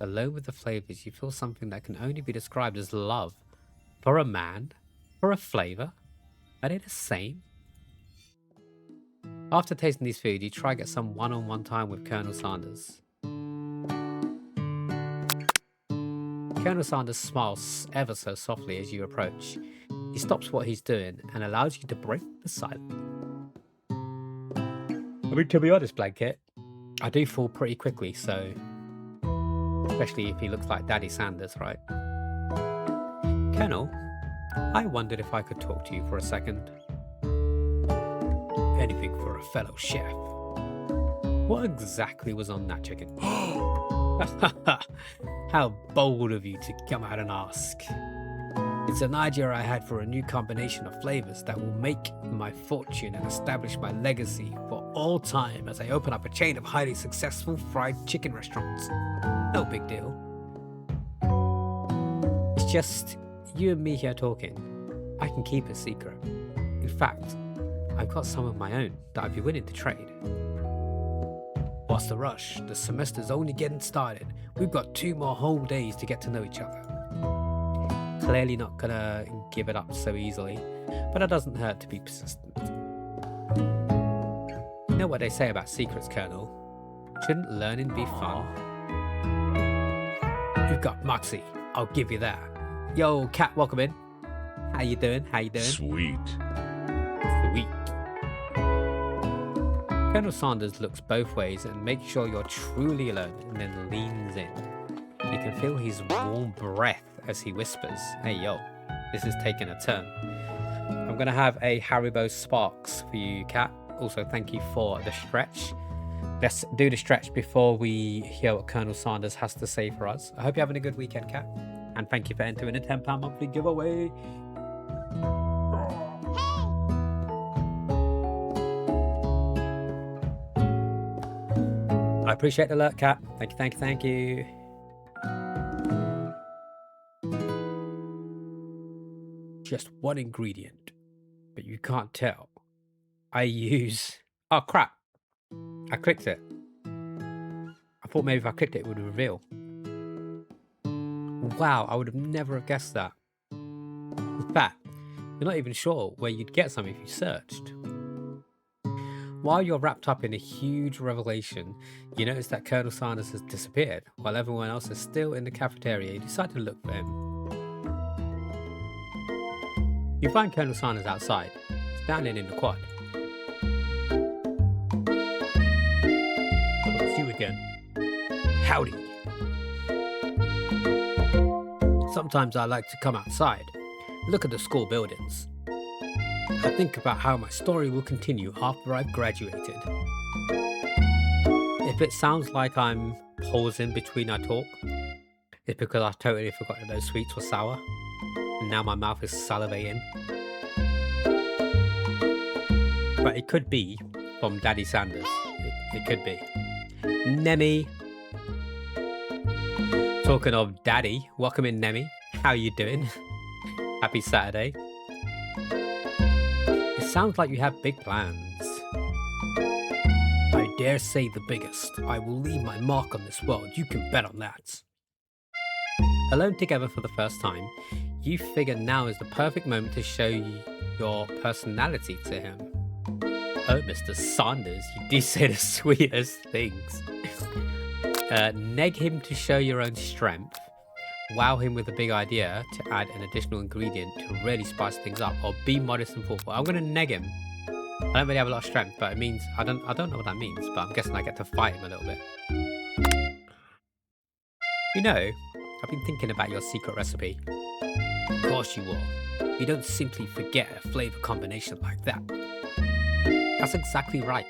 Alone with the flavors, you feel something that can only be described as love. For a man, for a flavor, are they the same? After tasting these food, you try to get some one-on-one time with Colonel Sanders. Colonel Sanders smiles ever so softly as you approach. He stops what he's doing and allows you to break the silence. I mean, to be honest, Blanket, I do fall pretty quickly, so... especially if he looks like Daddy Sanders, right? Colonel, I wondered if I could talk to you for a second. Anything for a fellow chef. What exactly was on that chicken? How bold of you to come out and ask. It's an idea I had for a new combination of flavors that will make my fortune and establish my legacy for all time as I open up a chain of highly successful fried chicken restaurants. No big deal. It's just you and me here talking. I can keep a secret. In fact, I've got some of my own that I'd be willing to trade. What's the rush? The semester's only getting started. We've got 2 more whole days to get to know each other. Clearly not gonna give it up so easily, but it doesn't hurt to be persistent. You know what they say about secrets, Colonel? Shouldn't learning be fun? You've got moxie, I'll give you that. Yo, Cat, welcome in. How you doing? How you doing? Sweet. Sweet. Colonel Sanders looks both ways and makes sure you're truly alone and then leans in. You can feel his warm breath as he whispers, hey yo, this is taking a turn. I'm going to have a Haribo Sparks for you, Kat. Also, thank you for the stretch. Let's do the stretch before we hear what Colonel Sanders has to say for us. I hope you're having a good weekend, Kat. And thank you for entering the £10 monthly giveaway. I appreciate the alert, Kat. Thank you, thank you, thank you. Just one ingredient, but you can't tell. I use... Oh, crap. I clicked it. I thought maybe if I clicked it, it would reveal. Wow, I would have never have guessed that. In fact, you're not even sure where you'd get some if you searched. While you're wrapped up in a huge revelation, you notice that Colonel Sanders has disappeared, while everyone else is still in the cafeteria. You decide to look for him. You find Colonel Sanders outside, standing in the quad. It's you again. Howdy. Sometimes I like to come outside, look at the school buildings. I think about how my story will continue after I've graduated. If it sounds like I'm pausing between I talk, it's because I totally forgot that those sweets were sour. And now my mouth is salivating. But it could be from Daddy Sanders. It could be. Nemi. Talking of daddy, welcome in, Nemi. How you doing? Happy Saturday. It sounds like you have big plans. I dare say the biggest. I will leave my mark on this world. You can bet on that. Alone together for the first time, you figure now is the perfect moment to show your personality to him. Oh, Mr. Sanders, you do say the sweetest things. Neg him to show your own strength. Wow him with a big idea to add an additional ingredient to really spice things up, or be modest and thoughtful. I'm gonna neg him. I don't really have a lot of strength, but it means I don't know what that means, but I'm guessing I get to fight him a little bit. You know, I've been thinking about your secret recipe. Of course you will. You don't simply forget a flavor combination like that. That's exactly right.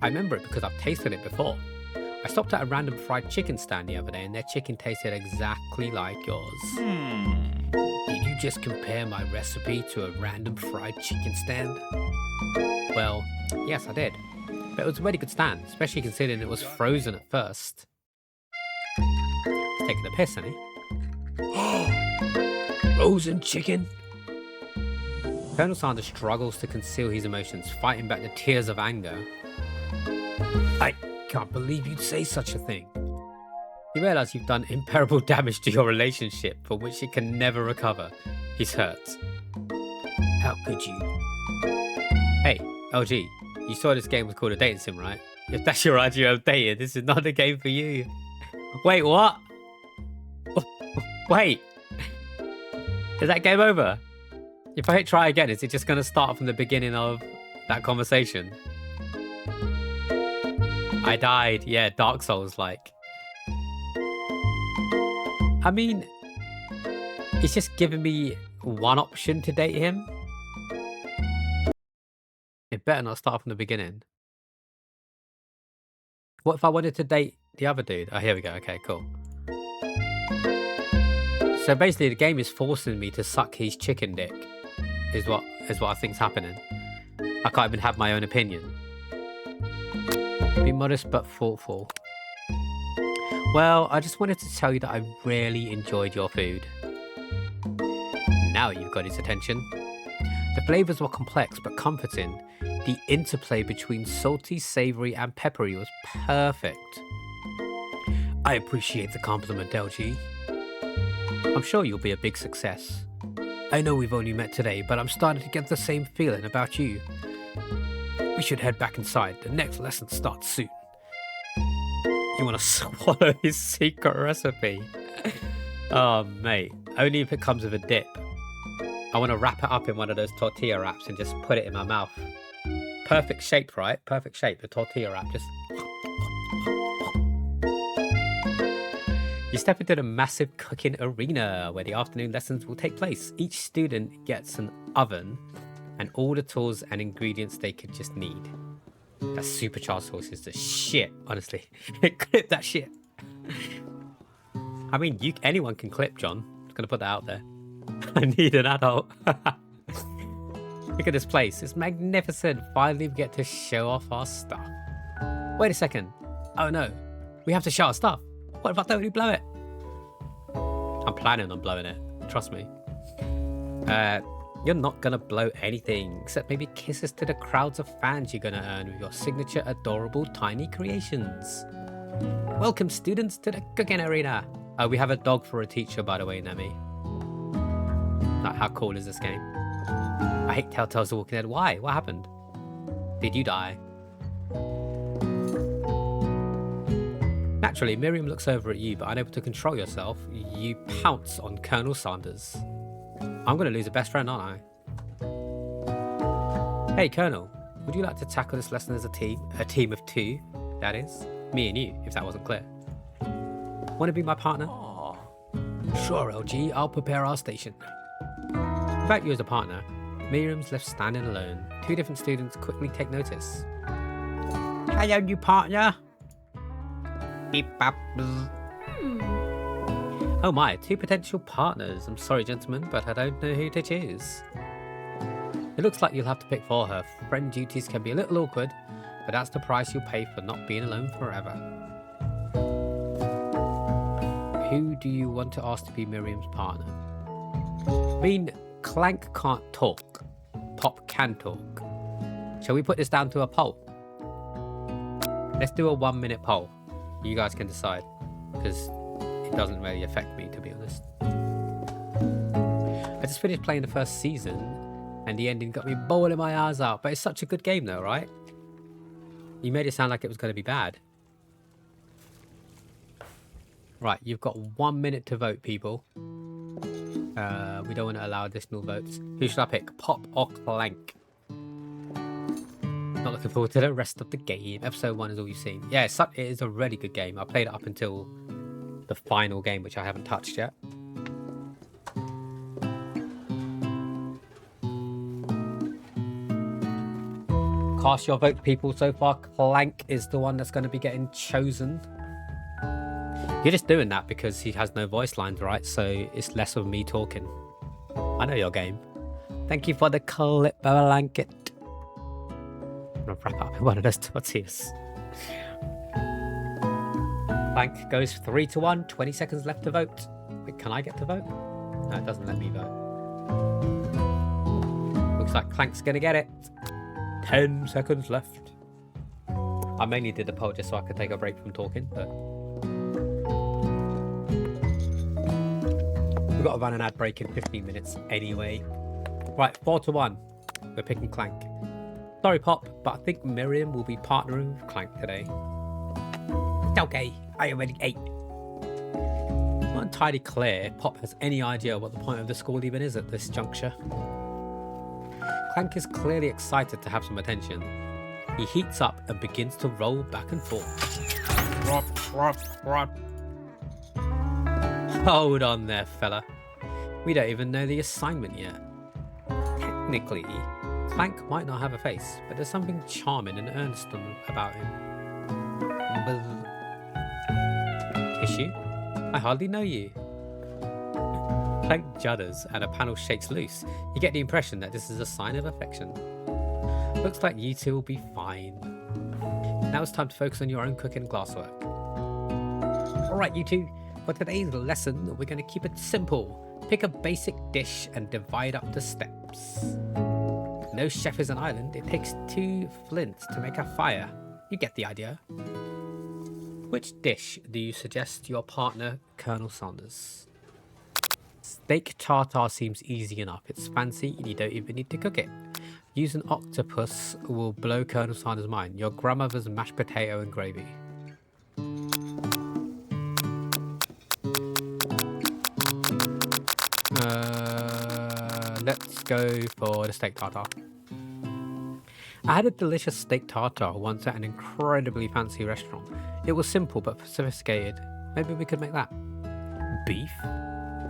I remember it because I've tasted it before. I stopped at a random fried chicken stand the other day and their chicken tasted exactly like yours. Did you just compare my recipe to a random fried chicken stand? Well, yes I did. But it was a really good stand, especially considering it was frozen at first. It's taking a piss, honey. Frozen chicken? Colonel Sanders struggles to conceal his emotions, fighting back the tears of anger. I can't believe you'd say such a thing. You realize you've done irreparable damage to your relationship, for which it can never recover. He's hurt. How could you? Hey, LG, you saw this game was called a dating sim, right? If that's your idea of dating, this is not a game for you. Wait, what? Wait. Is that game over? If I hit try again, is it just going to start from the beginning of that conversation? I died. Yeah, Dark Souls like. I mean, it's just giving me one option to date him. It better not start from the beginning. What if I wanted to date the other dude? Oh, here we go. Okay, cool. So basically, the game is forcing me to suck his chicken dick. Is what I think's happening. I can't even have my own opinion. Be modest but thoughtful. Well, I just wanted to tell you that I really enjoyed your food. Now you've got his attention. The flavors were complex but comforting. The interplay between salty, savory, and peppery was perfect. I appreciate the compliment, LG. I'm sure you'll be a big success. I know we've only met today, but I'm starting to get the same feeling about you. We should head back inside. The next lesson starts soon. You want to swallow his secret recipe? Oh, mate. Only if it comes with a dip. I want to wrap it up in one of those tortilla wraps and just put it in my mouth. Perfect shape, right? Perfect shape. The tortilla wrap. Just... You step into the massive cooking arena where the afternoon lessons will take place. Each student gets an oven and all the tools and ingredients they could just need. That supercharged sauce is the shit, honestly. Clip that shit. I mean, anyone can clip, John. I'm just gonna put that out there. I need an adult. Look at this place. It's magnificent. Finally, we get to show off our stuff. Wait a second. Oh no. We have to show our stuff. What if I totally blow it? I'm planning on blowing it. Trust me. You're not gonna blow anything, except maybe kisses to the crowds of fans you're gonna earn with your signature adorable tiny creations. Welcome students to the cooking arena. We have a dog for a teacher, by the way, Nemi. Like, how cool is this game? I hate Telltale's The Walking Dead. Why? What happened? Did you die? Naturally, Miriam looks over at you, but unable to control yourself, you pounce on Colonel Sanders. I'm going to lose a best friend, aren't I? Hey, Colonel, would you like to tackle this lesson as a team? A team of two, that is. Me and you, if that wasn't clear. Want to be my partner? Aww. Sure, LG, I'll prepare our station. Without you as a partner, Miriam's left standing alone. Two different students quickly take notice. Hello, new partner. Beep, bap, Oh my, two potential partners. I'm sorry, gentlemen, but I don't know who to choose. It looks like you'll have to pick for her. Friend duties can be a little awkward, but that's the price you'll pay for not being alone forever. Who do you want to ask to be Miriam's partner? I mean, Clank can't talk. Pop can talk. Shall we put this down to a poll? Let's do a 1 minute poll. You guys can decide, because it doesn't really affect me, to be honest. I just finished playing the first season, and the ending got me bawling my eyes out. But it's such a good game though, right? You made it sound like it was going to be bad. Right, you've got 1 minute to vote, people. We don't want to allow additional votes. Who should I pick? Pop or Clank? Not looking forward to the rest of the game. Episode 1 is all you've seen. Yeah, it is a really good game. I played it up until the final game, which I haven't touched yet. Cast your vote, people. So far, Clank is the one that's going to be getting chosen. You're just doing that because he has no voice lines, right? So it's less of me talking. I know your game. Thank you for the clip blanket. I'm going to wrap up with one of those tortillas. Clank goes 3 to 1. 20 seconds left to vote. Wait, can I get to vote? No, it doesn't let me vote. Looks like Clank's going to get it. 10 seconds left. I mainly did the poll just so I could take a break from talking, but we've got to run an ad break in 15 minutes anyway. Right, 4 to 1. We're picking Clank. Sorry, Pop, but I think Miriam will be partnering with Clank today. It's okay, I already ate. Not entirely clear if Pop has any idea what the point of the school even is at this juncture. Clank is clearly excited to have some attention. He heats up and begins to roll back and forth. Hold on there, fella. We don't even know the assignment yet. Technically, Clank might not have a face, but there's something charming and earnest about him. Issue? I hardly know you. Clank judders and a panel shakes loose. You get the impression that this is a sign of affection. Looks like you two will be fine. Now it's time to focus on your own cooking and glasswork. Alright, you two. For today's lesson, we're going to keep it simple. Pick a basic dish and divide up the steps. No chef is an island. It takes 2 flints to make a fire. You get the idea. Which dish do you suggest your partner, Colonel Saunders? Steak tartare seems easy enough. It's fancy and you don't even need to cook it. Use an octopus will blow Colonel Saunders' mind. Your grandmother's mashed potato and gravy. Let's go for the steak tartare. I had a delicious steak tartare once at an incredibly fancy restaurant. It was simple but sophisticated. Maybe we could make that. Beef?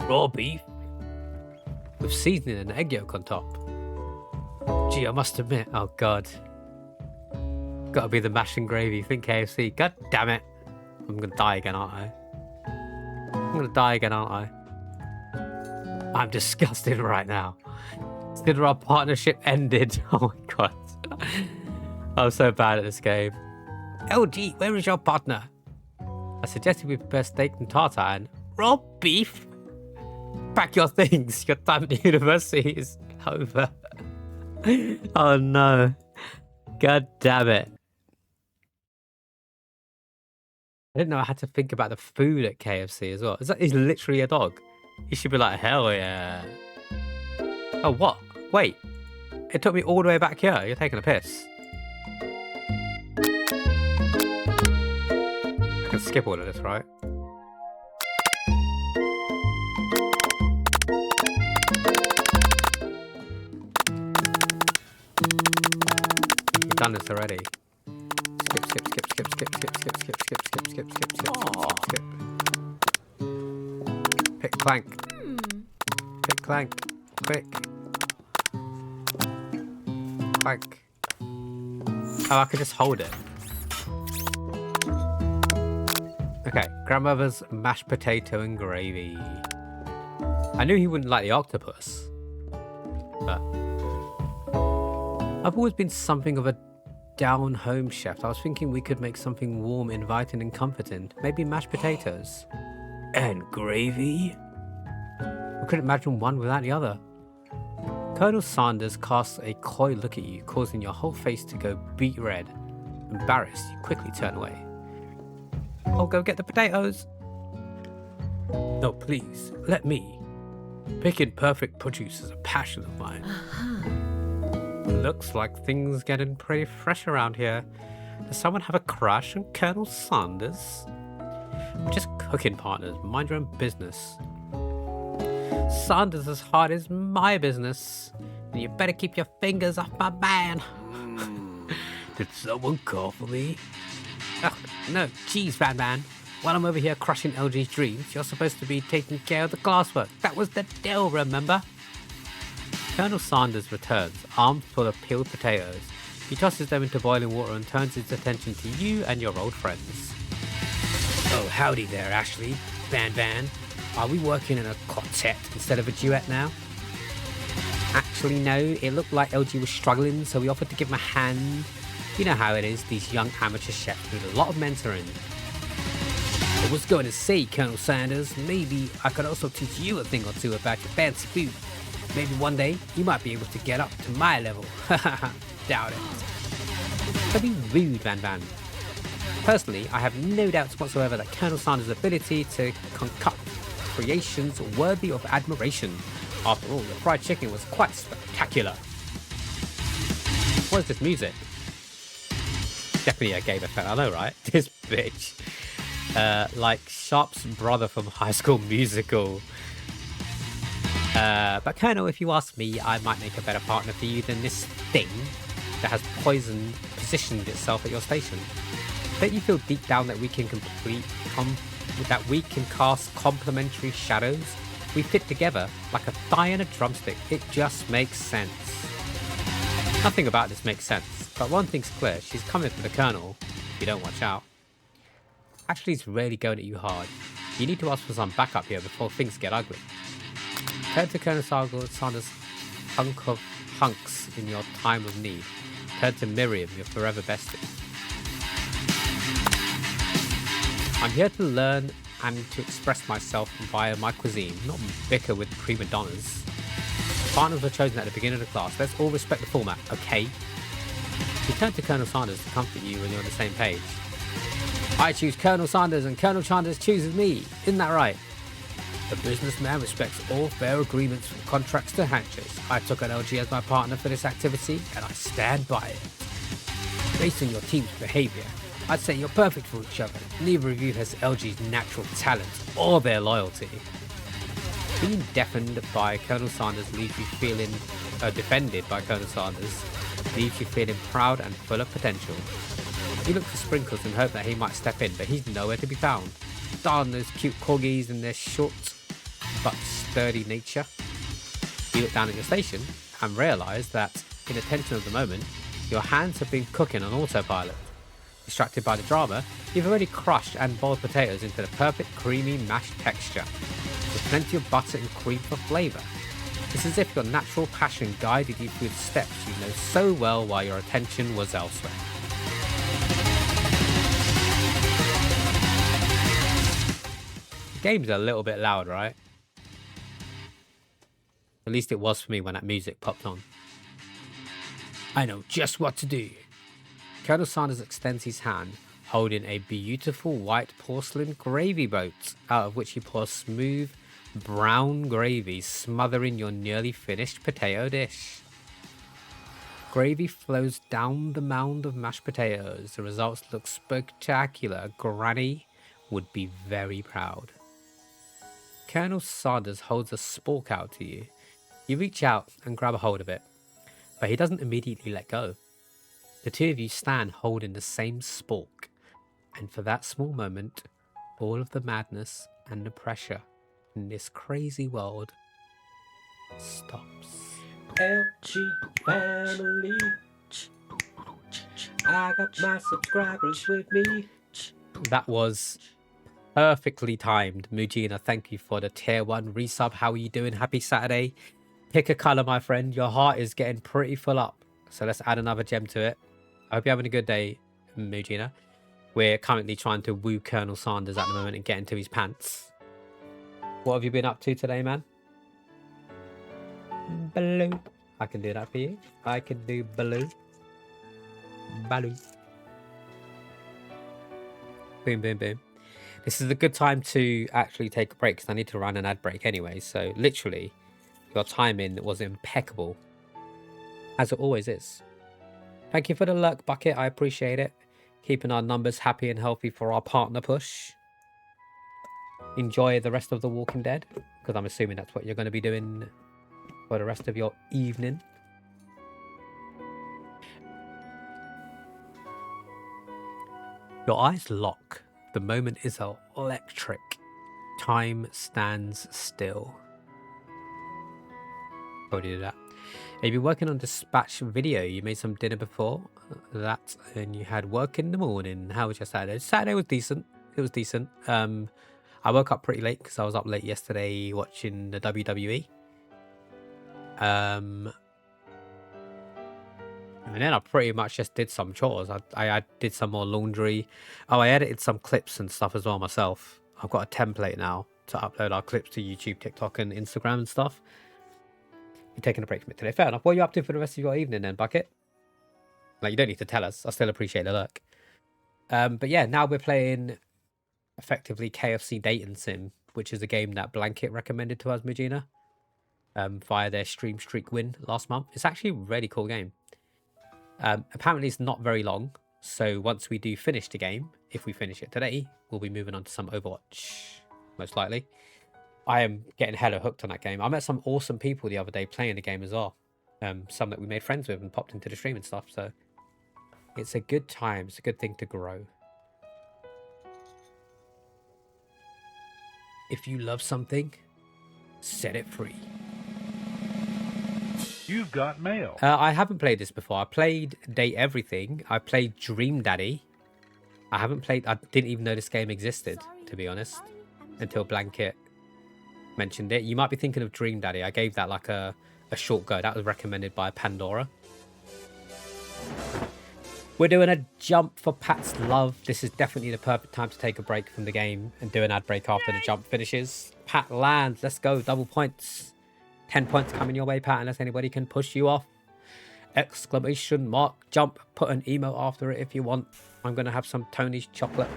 Raw beef? With seasoning and egg yolk on top. Gee, I must admit, oh god. Gotta be the mash and gravy. Think KFC. God damn it. I'm gonna die again, aren't I? I'm disgusted right now. Consider our partnership ended. Oh my god. I'm so bad at this game. LG, where is your partner? I suggested we prepare steak and tartare and raw beef. Pack your things. Your time at university is over. Oh no. God damn it. I didn't know I had to think about the food at KFC as well. He's literally a dog. You should be like, hell yeah. Oh, what? Wait. It took me all the way back here. You're taking a piss. I can skip all of this, right? We've done this already. Skip. Pick Clank. Pick Clank. Quick. Clank. Oh, I could just hold it. Okay, grandmother's mashed potato and gravy. I knew he wouldn't like the octopus, but I've always been something of a down home chef. I was thinking we could make something warm, inviting, and comforting. Maybe mashed potatoes. And gravy? We couldn't imagine one without the other. Colonel Sanders casts a coy look at you, causing your whole face to go beet red. Embarrassed, you quickly turn away. I'll go get the potatoes. No, please, let me. Picking perfect produce is a passion of mine. Looks like things getting pretty fresh around here. Does someone have a crush on Colonel Sanders? We're just cooking partners, mind your own business. Sanders' heart is my business, and you better keep your fingers off my man. Did someone call for me? Oh, no, geez, Van. While I'm over here crushing LG's dreams, you're supposed to be taking care of the classwork. That was the deal, remember? Colonel Sanders returns, armed full of peeled potatoes. He tosses them into boiling water and turns his attention to you and your old friends. Oh, howdy there, Ashley. Van. Are we working in a quartet instead of a duet now? Actually, no. It looked like LG was struggling, so we offered to give him a hand. You know how it is, these young amateur chefs need a lot of mentoring. I was going to say, Colonel Sanders, maybe I could also teach you a thing or two about your fancy food. Maybe one day you might be able to get up to my level. Doubt it. Don't be rude, Van. Personally, I have no doubts whatsoever that Colonel Sanders' ability to concoct creations worthy of admiration. After all, your fried chicken was quite spectacular. What is this music? Definitely a game effect, I know, right? This bitch. Like Sharp's brother from High School Musical. But Colonel, if you ask me, I might make a better partner for you than this thing that has positioned itself at your station. Don't you feel deep down that we can cast complementary shadows? We fit together like a thigh and a drumstick. It just makes sense. Nothing about this makes sense, but one thing's clear, she's coming for the Colonel, if you don't watch out. Ashley's really going at you hard. You need to ask for some backup here before things get ugly. Turn to Colonel Sanders' hunk of hunks in your time of need. Turn to Miriam, your forever bestie. I'm here to learn and to express myself via my cuisine, not bicker with prima donnas. Partners were chosen at the beginning of the class. Let's all respect the format, okay? You turn to Colonel Sanders to comfort you when you're on the same page. I choose Colonel Sanders and Colonel Sanders chooses me. Isn't that right? The businessman respects all fair agreements from contracts to handshakes. I took an LG as my partner for this activity and I stand by it. Based on your team's behavior, I'd say you're perfect for each other. Neither of you has LG's natural talent or their loyalty. Being deafened by Colonel Sanders leaves you feeling, defended by Colonel Sanders, leaves you feeling proud and full of potential. You look for Sprinkles and hope that he might step in, but he's nowhere to be found. Darn those cute corgis and their short but sturdy nature. You look down at your station and realise that, in the tension of the moment, your hands have been cooking on autopilot. Distracted by the drama, you've already crushed and boiled potatoes into the perfect creamy mashed texture, with plenty of butter and cream for flavour. It's as if your natural passion guided you through the steps you know so well while your attention was elsewhere. The game's a little bit loud, right? At least it was for me when that music popped on. I know just what to do. Colonel Sanders extends his hand, holding a beautiful white porcelain gravy boat, out of which he pours smooth, brown gravy, smothering your nearly finished potato dish. Gravy flows down the mound of mashed potatoes. The results look spectacular. Granny would be very proud. Colonel Sanders holds a spork out to you. You reach out and grab a hold of it, but he doesn't immediately let go. The two of you stand holding the same spork, and for that small moment, all of the madness and the pressure in this crazy world stops. LG family, I got my subscribers with me. That was perfectly timed. Mujina, thank you for the tier 1 resub. How are you doing? Happy Saturday. Pick a color, my friend. Your heart is getting pretty full up, so let's add another gem to it. I hope you're having a good day, Mujina. We're currently trying to woo Colonel Sanders at the moment and get into his pants. What have you been up to today, man? Baloo. I can do that for you. I can do Baloo. Baloo. Boom, boom, boom. This is a good time to actually take a break because I need to run an ad break anyway. So literally, your timing was impeccable, as it always is. Thank you for the luck bucket. I appreciate it. Keeping our numbers happy and healthy for our partner push. Enjoy the rest of The Walking Dead, because I'm assuming that's what you're going to be doing for the rest of your evening. Your eyes lock. The moment is electric. Time stands still. Already did that. You've been working on dispatch video. You made some dinner before that, and you had work in the morning. How was your Saturday? Saturday was decent. It was decent. I woke up pretty late because I was up late yesterday watching the WWE. And then I pretty much just did some chores. I did some more laundry. Oh, I edited some clips and stuff as well myself. I've got a template now to upload our clips to YouTube, TikTok, and Instagram and stuff. You're taking a break from it today. Fair enough. What are you up to for the rest of your evening then, Bucket? Like, you don't need to tell us. I still appreciate the look. But yeah, now we're playing effectively KFC Dating Sim, which is a game that Blanket recommended to us, Mujina, via their Stream Streak win last month. It's actually a really cool game. Apparently it's not very long, so once we do finish the game, if we finish it today, we'll be moving on to some Overwatch, most likely. I am getting hella hooked on that game. I met some awesome people the other day playing the game as well. Some that we made friends with and popped into the stream and stuff, so it's a good time. It's a good thing to grow. If you love something, set it free. You've got mail. I haven't played this before. I played Date Everything. I played Dream Daddy. I didn't even know this game existed, to be honest, until Blanket mentioned it. You might be thinking of Dream Daddy. I gave that like a short go. That was recommended by Pandora. We're doing a jump for Pat's love. This is definitely the perfect time to take a break from the game and do an ad break after the jump finishes. Pat lands. Let's go. Double points. 10 points coming your way, Pat, unless anybody can push you off. Exclamation mark. Jump. Put an emo after it if you want. I'm going to have some Tony's chocolate.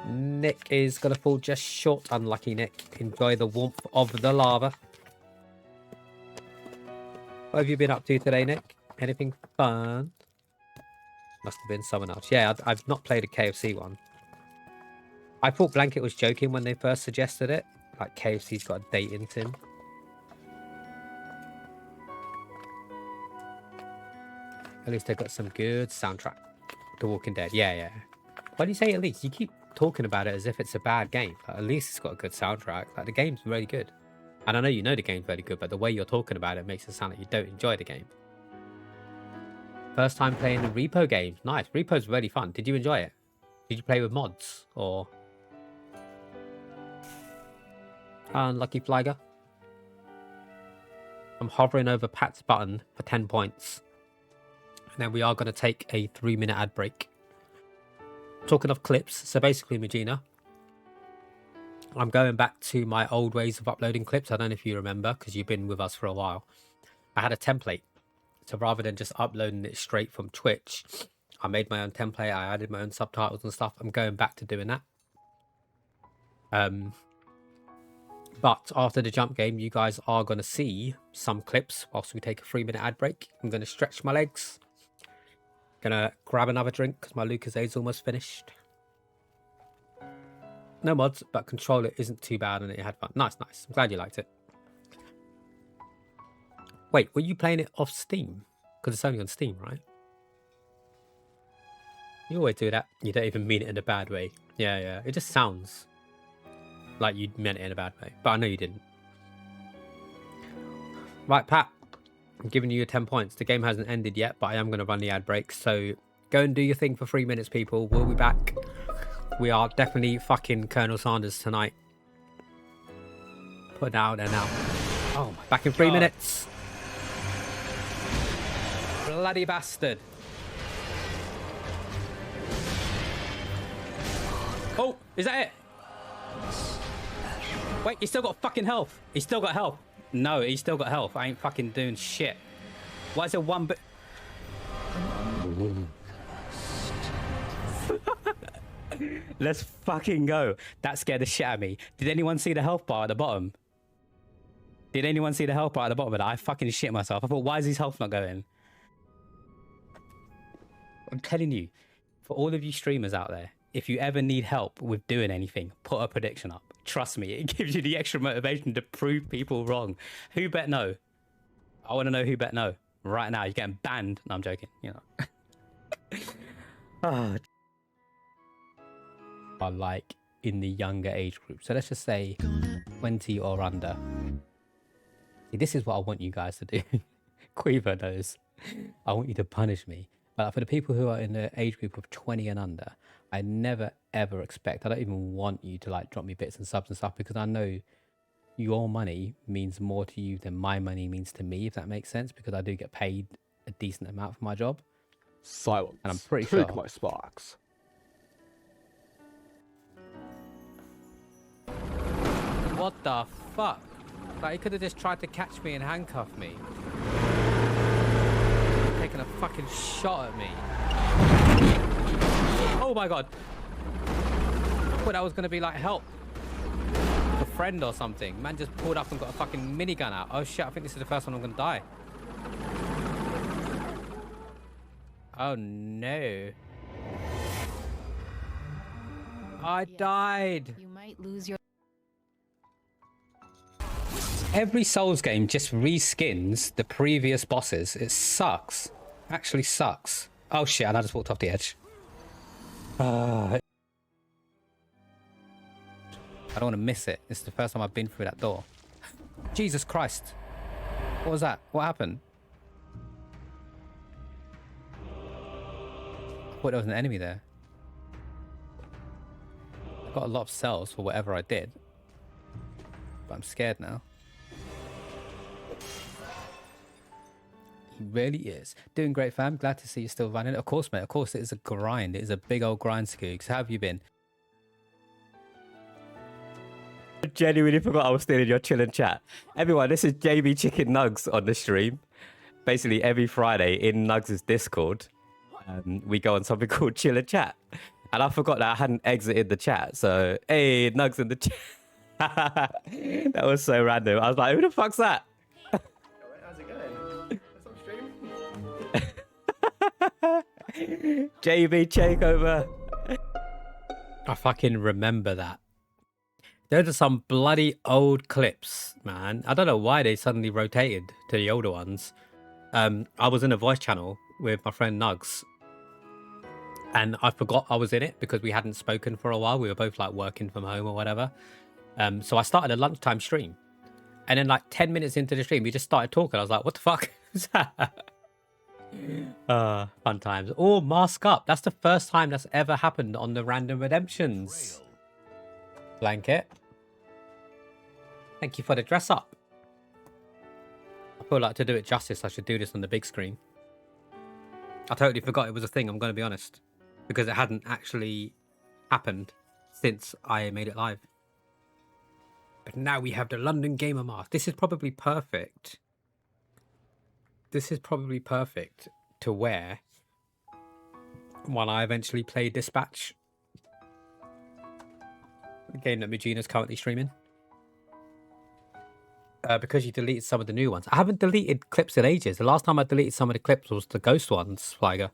Nick is going to fall just short. Unlucky Nick. Enjoy the warmth of the lava. What have you been up to today, Nick? Anything fun? Must have been someone else. Yeah, I've not played a KFC one. I thought Blanket was joking when they first suggested it. Like, KFC's got a dating sim. At least they've got some good soundtrack. The Walking Dead. Yeah. Why do you say at least? You keep talking about it as if it's a bad game. Like, at least it's got a good soundtrack. Like, the game's really good. And I know you know the game's really good, but the way you're talking about it makes it sound like you don't enjoy the game. First time playing the Repo game. Nice. Repo's really fun. Did you enjoy it? Did you play with mods? Or... Unlucky Flagger. I'm hovering over Pat's button for 10 points. And then we are going to take a 3-minute ad break. Talking of clips, so basically, Magina, I'm going back to my old ways of uploading clips. I don't know if you remember, because you've been with us for a while. I had a template. So rather than just uploading it straight from Twitch, I made my own template. I added my own subtitles and stuff. I'm going back to doing that. But after the jump game, you guys are going to see some clips whilst we take a 3-minute ad break. I'm going to stretch my legs. Going to grab another drink because my Lucozade almost finished. No mods, but controller isn't too bad and it had fun. Nice. I'm glad you liked it. Wait, were you playing it off Steam? Because it's only on Steam, right? You always do that. You don't even mean it in a bad way. Yeah. It just sounds like you meant it in a bad way. But I know you didn't. Right, Pat. I'm giving you your 10 points. The game hasn't ended yet, but I am going to run the ad break. So go and do your thing for 3 minutes, people. We'll be back. We are definitely fucking Colonel Sanders tonight. Put it out there now. Oh, my. Back in 3 minutes. bloody bastard. Oh, is that it? Wait, he's still got fucking health. He's still got health. No, he's still got health. I ain't fucking doing shit. Why is there one bit? Let's fucking go. That scared the shit out of me. Did anyone see the health bar at the bottom? Did anyone see the health bar at the bottom of that? I fucking shit myself. I thought, why is his health not going? I'm telling you, for all of you streamers out there, if you ever need help with doing anything, put a prediction up. Trust me, it gives you the extra motivation to prove people wrong. Who bet no? I want to know who bet no. Right now, you're getting banned. No, I'm joking. You know. Oh. Are like in the younger age group. So let's just say 20 or under. See, this is what I want you guys to do. Quiver knows. I want you to punish me. But for the people who are in the age group of 20 and under, I never ever expect, I don't even want you to like drop me bits and subs and stuff, because I know your money means more to you than my money means to me, if that makes sense, because I do get paid a decent amount for my job. Silence. And I'm pretty Take sure. my sparks. What the fuck? Like, he could have just tried to catch me and handcuff me. Taking a fucking shot at me. Oh my god. I thought that was gonna be like help. A friend or something. Man just pulled up and got a fucking minigun out. Oh shit, I think this is the first one I'm gonna die. Oh no. I died. You might lose your. Every Souls game just reskins the previous bosses. It sucks. Actually sucks. Oh shit, and I just walked off the edge. I don't want to miss it. This is the first time I've been through that door. Jesus Christ. What was that? What happened? I thought there was an enemy there. I got a lot of cells for whatever I did. But I'm scared now. He really is. Doing great, fam. Glad to see you still running. Of course, mate. Of course, it is a grind. It is a big old grind, Skooks. How have you been? I genuinely forgot I was still in your chilling chat. Everyone, this is JB Chicken Nugs on the stream. Basically, every Friday in Nugs' Discord, we go on something called Chill and Chat. And I forgot that I hadn't exited the chat. So, hey, Nugs in the chat. That was so random. I was like, who the fuck's that? How's it going? Stream? JB Takeover. I fucking remember that. Those are some bloody old clips, man. I don't know why they suddenly rotated to the older ones. I was in a voice channel with my friend Nugs, and I forgot I was in it because we hadn't spoken for a while. We were both like working from home or whatever. So I started a lunchtime stream, and then like 10 minutes into the stream, we just started talking. I was like, what the fuck is that? Fun times. Oh, mask up. That's the first time that's ever happened on the random redemptions. Blanket. Thank you for the dress up. I feel like to do it justice, I should do this on the big screen. I totally forgot it was a thing, I'm going to be honest. Because it hadn't actually happened since I made it live. But now we have the London Gamer Mask. This is probably perfect. This is probably perfect to wear when I eventually play Dispatch. The game that Magina's currently streaming. Because you deleted some of the new ones. I haven't deleted clips in ages. The last time I deleted some of the clips was the ghost ones, Flagger.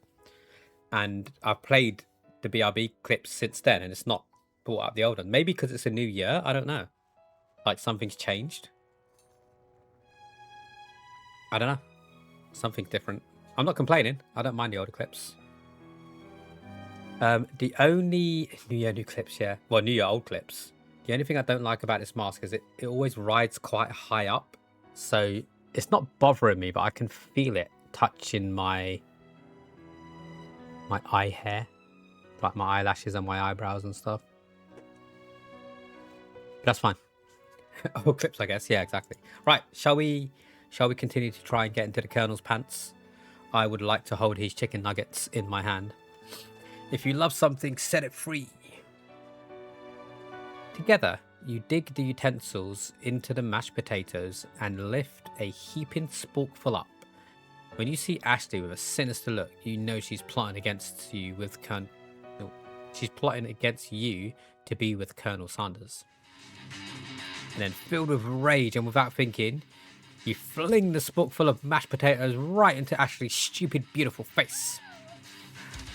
And I've played the BRB clips since then, and it's not brought up the old one. Maybe because it's a new year, I don't know. Like something's changed. I don't know. Something's different. I'm not complaining. I don't mind the older clips. The only New Year new clips, yeah. Well, New Year old clips. The only thing I don't like about this mask is it always rides quite high up. So it's not bothering me, but I can feel it touching my eye hair. Like my eyelashes and my eyebrows and stuff. But that's fine. Old clips, I guess. Yeah, exactly. Right, shall we continue to try and get into the Colonel's pants? I would like to hold his chicken nuggets in my hand. If you love something, set it free. Together, you dig the utensils into the mashed potatoes and lift a heaping sporkful up. When you see Ashley with a sinister look, you know she's plotting against you with She's plotting against you to be with Colonel Sanders. And then, filled with rage and without thinking, you fling the sporkful of mashed potatoes right into Ashley's stupid, beautiful face.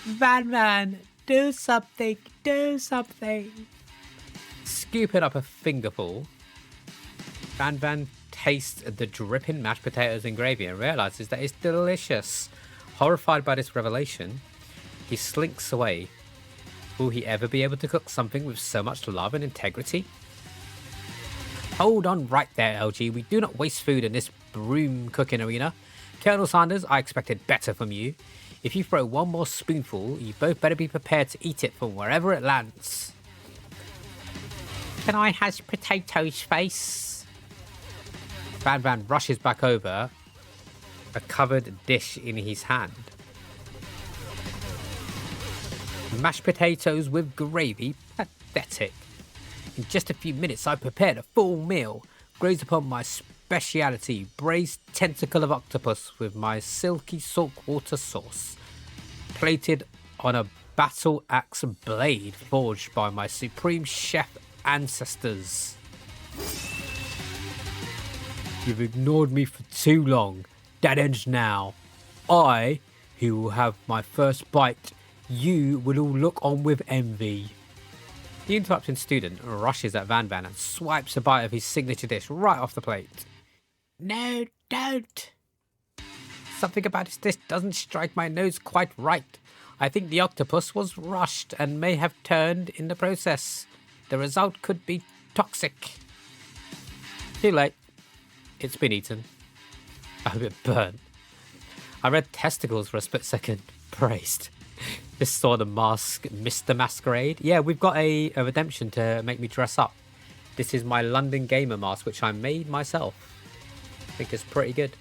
Van, do something, do something. Scooping up a fingerful, Van tastes the dripping mashed potatoes and gravy and realizes that it's delicious. Horrified by this revelation, he slinks away. Will he ever be able to cook something with so much love and integrity? Hold on right there, LG. We do not waste food in this broom cooking arena. Colonel Sanders, I expected better from you. If you throw one more spoonful, you both better be prepared to eat it from wherever it lands. Can I hash potatoes, face? Van rushes back over, a covered dish in his hand. Mashed potatoes with gravy? Pathetic. In just a few minutes, I prepared a full meal, grazed upon my speciality, braised tentacle of octopus with my silky saltwater sauce, plated on a battle axe blade forged by my supreme chef ancestors. You've ignored me for too long. That ends now. I, who will have my first bite, you will all look on with envy. The interrupting student rushes at Van and swipes a bite of his signature dish right off the plate. No, don't. Something about this dish doesn't strike my nose quite right. I think the octopus was rushed and may have turned in the process. The result could be toxic. Too late. It's been eaten. I hope it burned. I read testicles for a split second. Praised. This saw the mask, Mr. Masquerade. Yeah, we've got a redemption to make me dress up. This is my London Gamer mask, which I made myself. I think it's pretty good.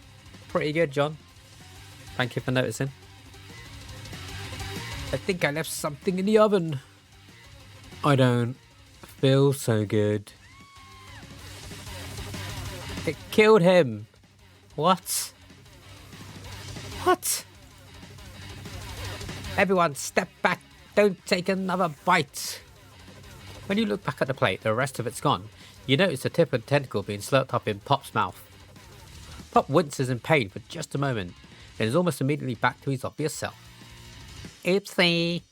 Pretty good, John. Thank you for noticing. I think I left something in the oven. I don't feel so good. It killed him. What? What? Everyone, step back. Don't take another bite. When you look back at the plate, the rest of it's gone. You notice the tip of the tentacle being slurped up in Pop's mouth. Pop winces in pain for just a moment, then is almost immediately back to his obvious self. Oopsie.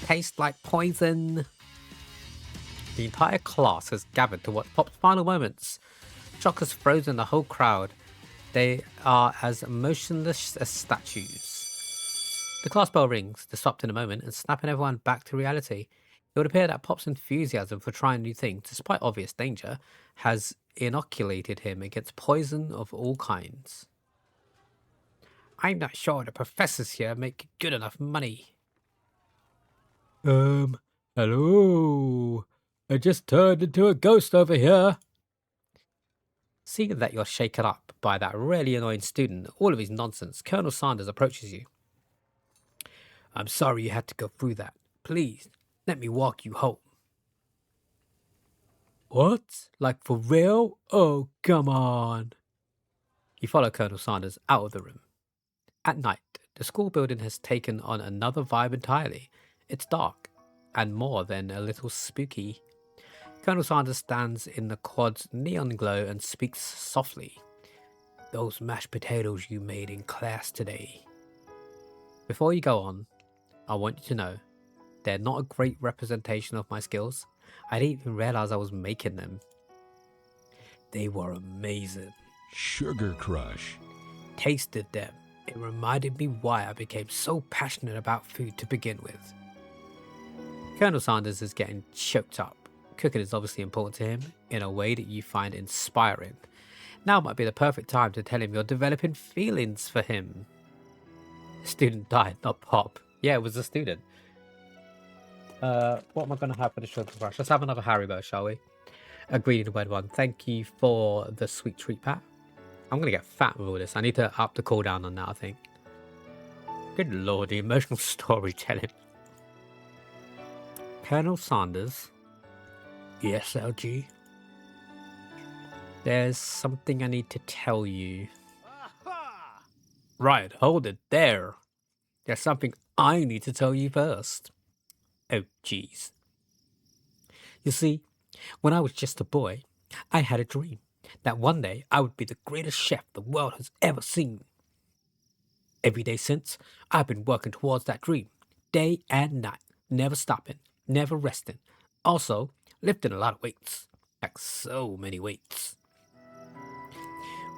Tastes like poison. The entire class has gathered to watch Pop's final moments. Shock has frozen the whole crowd. They are as motionless as statues. The class bell rings, disrupting a moment and snapping everyone back to reality. It would appear that Pop's enthusiasm for trying new things, despite obvious danger, has inoculated him against poison of all kinds. I'm not sure the professors here make good enough money. Hello? I just turned into a ghost over here. Seeing that you're shaken up by that really annoying student, all of his nonsense, Colonel Sanders approaches you. I'm sorry you had to go through that. Please, let me walk you home. What? Like for real? Oh, come on. You follow Colonel Sanders out of the room. At night, the school building has taken on another vibe entirely. It's dark, and more than a little spooky. Colonel Sanders stands in the quad's neon glow and speaks softly. Those mashed potatoes you made in class today. Before you go on, I want you to know, they're not a great representation of my skills. I didn't even realize I was making them. They were amazing. Sugar Crush. Tasted them. It reminded me why I became so passionate about food to begin with. Colonel Sanders is getting choked up. Cooking is obviously important to him in a way that you find inspiring. Now might be the perfect time to tell him you're developing feelings for him. The student died, not Pop. Yeah, it was a student. What am I going to have for the sugar crush? Let's have another Haribo, shall we? A greedy red one. Thank you for the sweet treat, Pat. I'm gonna get fat with all this. I need to up the cooldown on that, I think. Good lord, the emotional storytelling. Colonel Sanders. Yes, LG. There's something I need to tell you. Right, hold it there. There's something I need to tell you first. Oh, jeez. You see, when I was just a boy, I had a dream that one day I would be the greatest chef the world has ever seen. Every day since, I've been working towards that dream, day and night, never stopping, never resting. Also, lifting a lot of weights, like so many weights.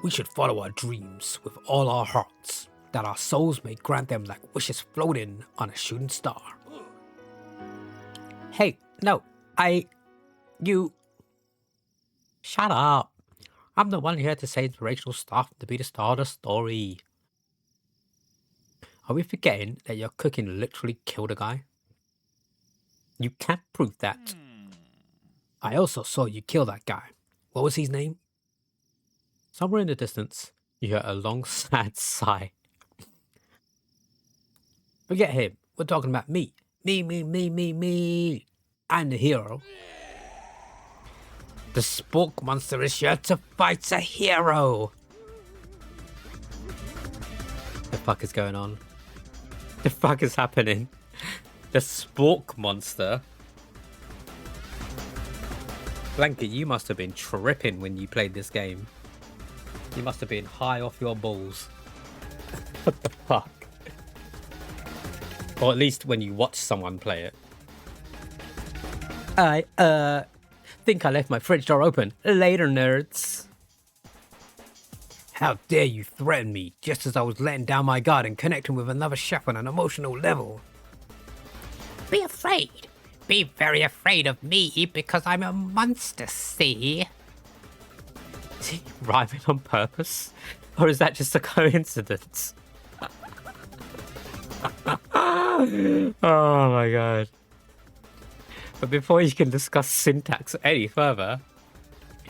We should follow our dreams with all our hearts, that our souls may grant them like wishes floating on a shooting star. Hey, no, you... Shut up. I'm the one here to say inspirational stuff to be the star of the story. Are we forgetting that your cooking literally killed a guy? You can't prove that. I also saw you kill that guy. What was his name? Somewhere in the distance, you hear a long, sad sigh. Forget him. We're talking about me. Me. I'm the hero. The Spork Monster is here to fight a hero. The fuck is going on? The fuck is happening? The Spork Monster? Blanket, you must have been tripping when you played this game. You must have been high off your balls. What the fuck? Or at least when you watch someone play it. I think I left my fridge door open. Later, nerds. How dare you threaten me just as I was letting down my guard and connecting with another chef on an emotional level? Be afraid. Be very afraid of me because I'm a monster, see? Is he rhyming on purpose? Or is that just a coincidence? Oh my god. But before you can discuss syntax any further,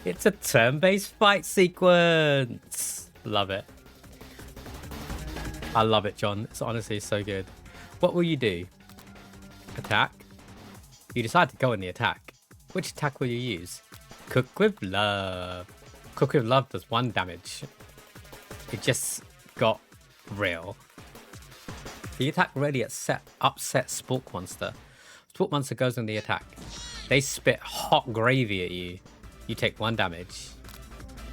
it's a turn-based fight sequence. Love it. I love it, John. It's honestly so good. What will you do? Attack? You decide to go in the attack. Which attack will you use? Cook with Love. Cook with Love does 1 damage. It just got real. The attack really upset Spork Monster. Spork Monster goes in the attack. They spit hot gravy at you. You take 1 damage.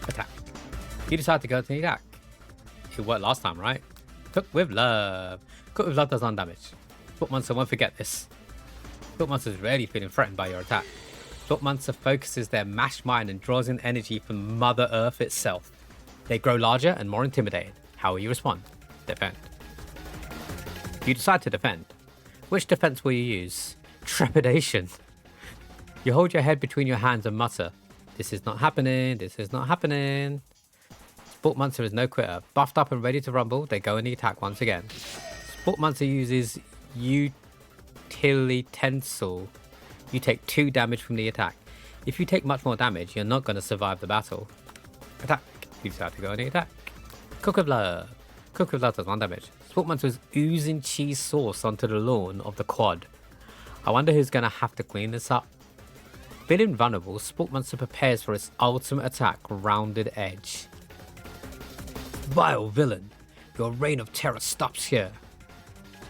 Attack. You decide to go to the attack. It worked last time, right? Cook with Love. Cook with Love does 1 damage. Spork Monster won't forget this. Spork Monster is really feeling threatened by your attack. Spork Monster focuses their mashed mind and draws in energy from Mother Earth itself. They grow larger and more intimidated. How will you respond? Defend. You decide to defend. Which defense will you use? Trepidation. You hold your head between your hands and mutter, "This is not happening, this is not happening." Spork Monster is no quitter. Buffed up and ready to rumble, they go in the attack once again. Spork Monster uses Utilitensel. You take 2 damage from the attack. If you take much more damage, you're not going to survive the battle. Attack. You decide to go in the attack. Cook with Love. Cook with Love does 1 damage. Spork Monster is oozing cheese sauce onto the lawn of the quad. I wonder who's going to have to clean this up. Feeling vulnerable, Spork Monster prepares for its ultimate attack, Rounded Edge. Vile villain, your reign of terror stops here.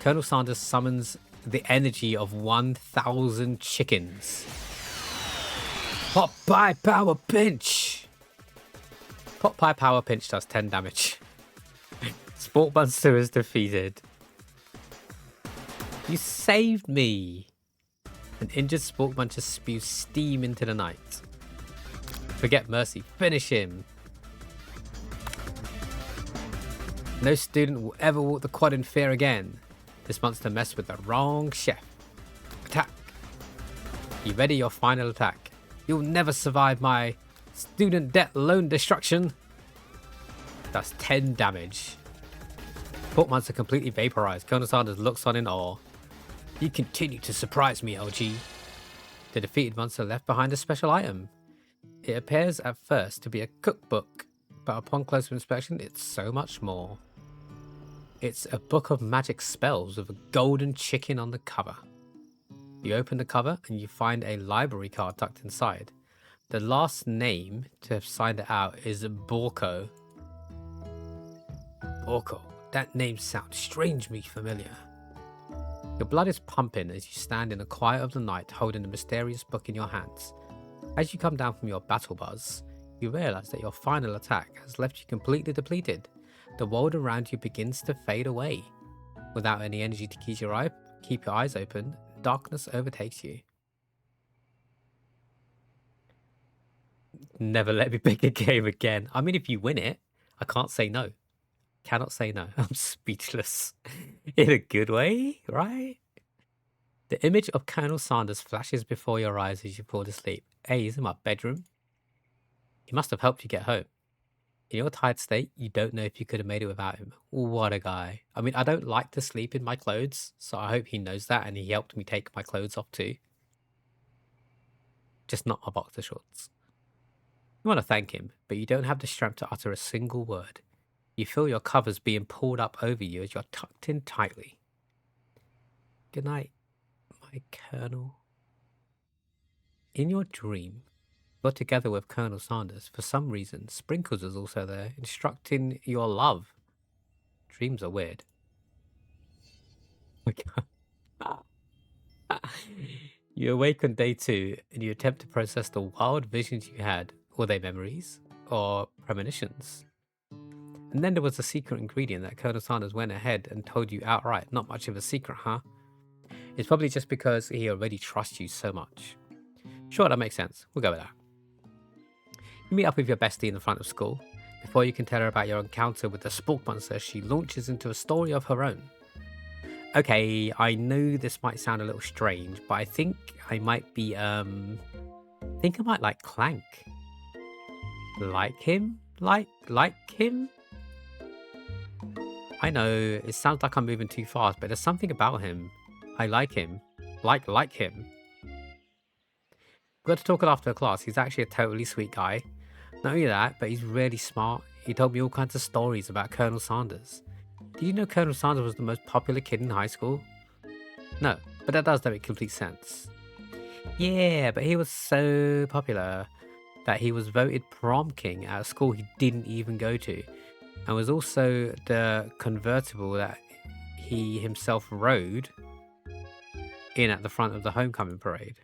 Colonel Sanders summons the energy of 1,000 chickens. Pot Pie Power Pinch! Pot Pie Power Pinch does 10 damage. Spork Monster is defeated. You saved me! An injured Spork Monster spews steam into the night. Forget mercy. Finish him! No student will ever walk the quad in fear again. This monster messed with the wrong chef. Attack! You ready your final attack? You'll never survive my student debt loan destruction. That's 10 damage. Spork Monster completely vaporized. Colonel Sanders looks on in awe. You continue to surprise me, LG. The defeated monster left behind a special item. It appears at first to be a cookbook, but upon closer inspection, it's so much more. It's a book of magic spells with a golden chicken on the cover. You open the cover and you find a library card tucked inside. The last name to have signed it out is Borko. Borko. That name sounds strangely familiar. Your blood is pumping as you stand in the quiet of the night holding the mysterious book in your hands. As you come down from your battle buzz, you realise that your final attack has left you completely depleted. The world around you begins to fade away. Without any energy to keep your eyes open, darkness overtakes you. Never let me pick a game again. I mean, if you win it, I can't say no. Cannot say no. I'm speechless. In a good way, right? The image of Colonel Sanders flashes before your eyes as you fall asleep. Hey, he's in my bedroom. He must have helped you get home. In your tired state, you don't know if you could have made it without him. What a guy. I mean, I don't like to sleep in my clothes, so I hope he knows that and he helped me take my clothes off too. Just not my boxer shorts. You want to thank him, but you don't have the strength to utter a single word. You feel your covers being pulled up over you as you're tucked in tightly. Good night, my Colonel. In your dream, you're together with Colonel Sanders. For some reason, Sprinkles is also there, instructing your love. Dreams are weird. Oh my God. You awake on day 2 and you attempt to process the wild visions you had. Were they memories or premonitions? And then there was a secret ingredient that Colonel Sanders went ahead and told you outright. Not much of a secret, huh? It's probably just because he already trusts you so much. Sure, that makes sense. We'll go with that. You meet up with your bestie in the front of school. Before you can tell her about your encounter with the Spork Monster, she launches into a story of her own. Okay, I know this might sound a little strange, but I think I might be, I might like Clank. Like him? Like him? I know, it sounds like I'm moving too fast, but there's something about him. I like him. Like him. We got to talk after class. He's actually a totally sweet guy. Not only that, but he's really smart. He told me all kinds of stories about Colonel Sanders. Did you know Colonel Sanders was the most popular kid in high school? No, but that does make complete sense. Yeah, but he was so popular that he was voted prom king at a school he didn't even go to, and was also the convertible that he himself rode in at the front of the homecoming parade.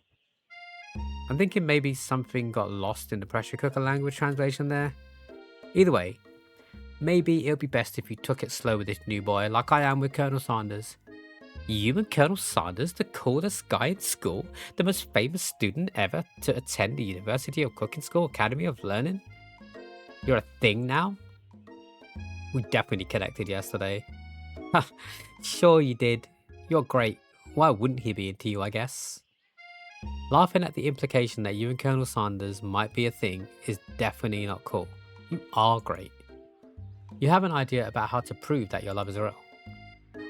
I'm thinking maybe something got lost in the pressure cooker language translation there. Either way, maybe it would be best if you took it slow with this new boy, like I am with Colonel Sanders. You and Colonel Sanders, the coolest guy in school, the most famous student ever to attend the University of Cooking School Academy of Learning? You're a thing now? We definitely connected yesterday. Sure you did. You're great. Why wouldn't he be into you, I guess? Laughing at the implication that you and Colonel Sanders might be a thing is definitely not cool. You are great. You have an idea about how to prove that your love is real.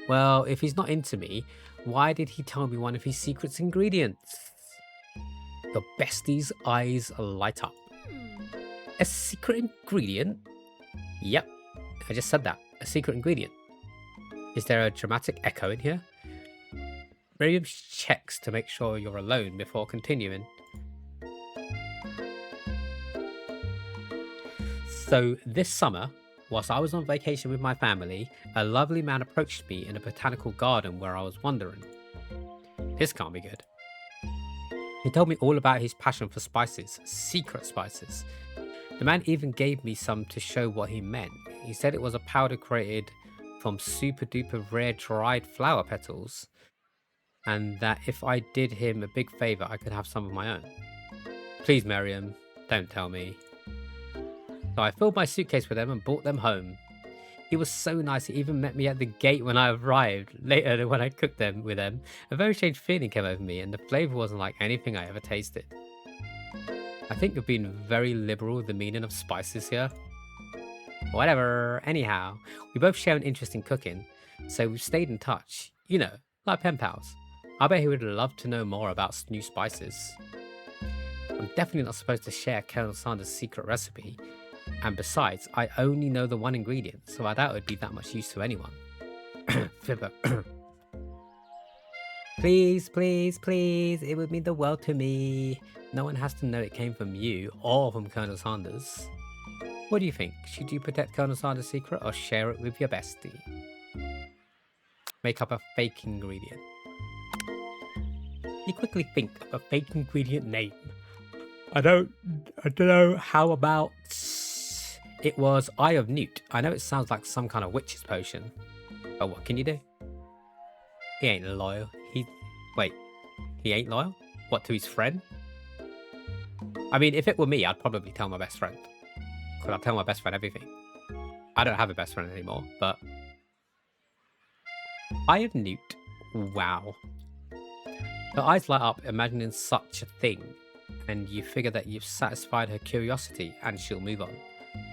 Well, if he's not into me, why did he tell me one of his secret ingredients? Your bestie's eyes light up. A secret ingredient? Yep, I just said that. A secret ingredient. Is there a dramatic echo in here? Miriam checks to make sure you're alone before continuing. So this summer, whilst I was on vacation with my family, a lovely man approached me in a botanical garden where I was wandering. This can't be good. He told me all about his passion for spices, secret spices. The man even gave me some to show what he meant. He said it was a powder created from super duper rare dried flower petals, and that if I did him a big favour, I could have some of my own. Please, Miriam, don't tell me. So I filled my suitcase with them and brought them home. He was so nice, he even met me at the gate when I arrived. Later, when I cooked them with him, a very strange feeling came over me, and the flavour wasn't like anything I ever tasted. I think you're being very liberal with the meaning of spices here. Whatever, anyhow, we both share an interest in cooking, so we've stayed in touch. You know, like pen pals. I bet he would love to know more about new spices. I'm definitely not supposed to share Colonel Sanders' secret recipe, And besides, I only know the one ingredient, so I doubt it'd be that much use to anyone. Fibber. Please, please, please, it would mean the world to me. No one has to know it came from you or from Colonel Sanders. What do you think? Should you protect Colonel Sanders' secret or share it with your bestie? Make up a fake ingredient. You quickly think of a fake ingredient name. I don't know. How about it was Eye of Newt? I know it sounds like some kind of witch's potion. But what can you do? He ain't loyal. He ain't loyal? What, to his friend? I mean, if it were me, I'd probably tell my best friend. Because I'd tell my best friend everything. I don't have a best friend anymore, but... Eye of Newt. Wow. Her eyes light up imagining such a thing, and you figure that you've satisfied her curiosity and she'll move on.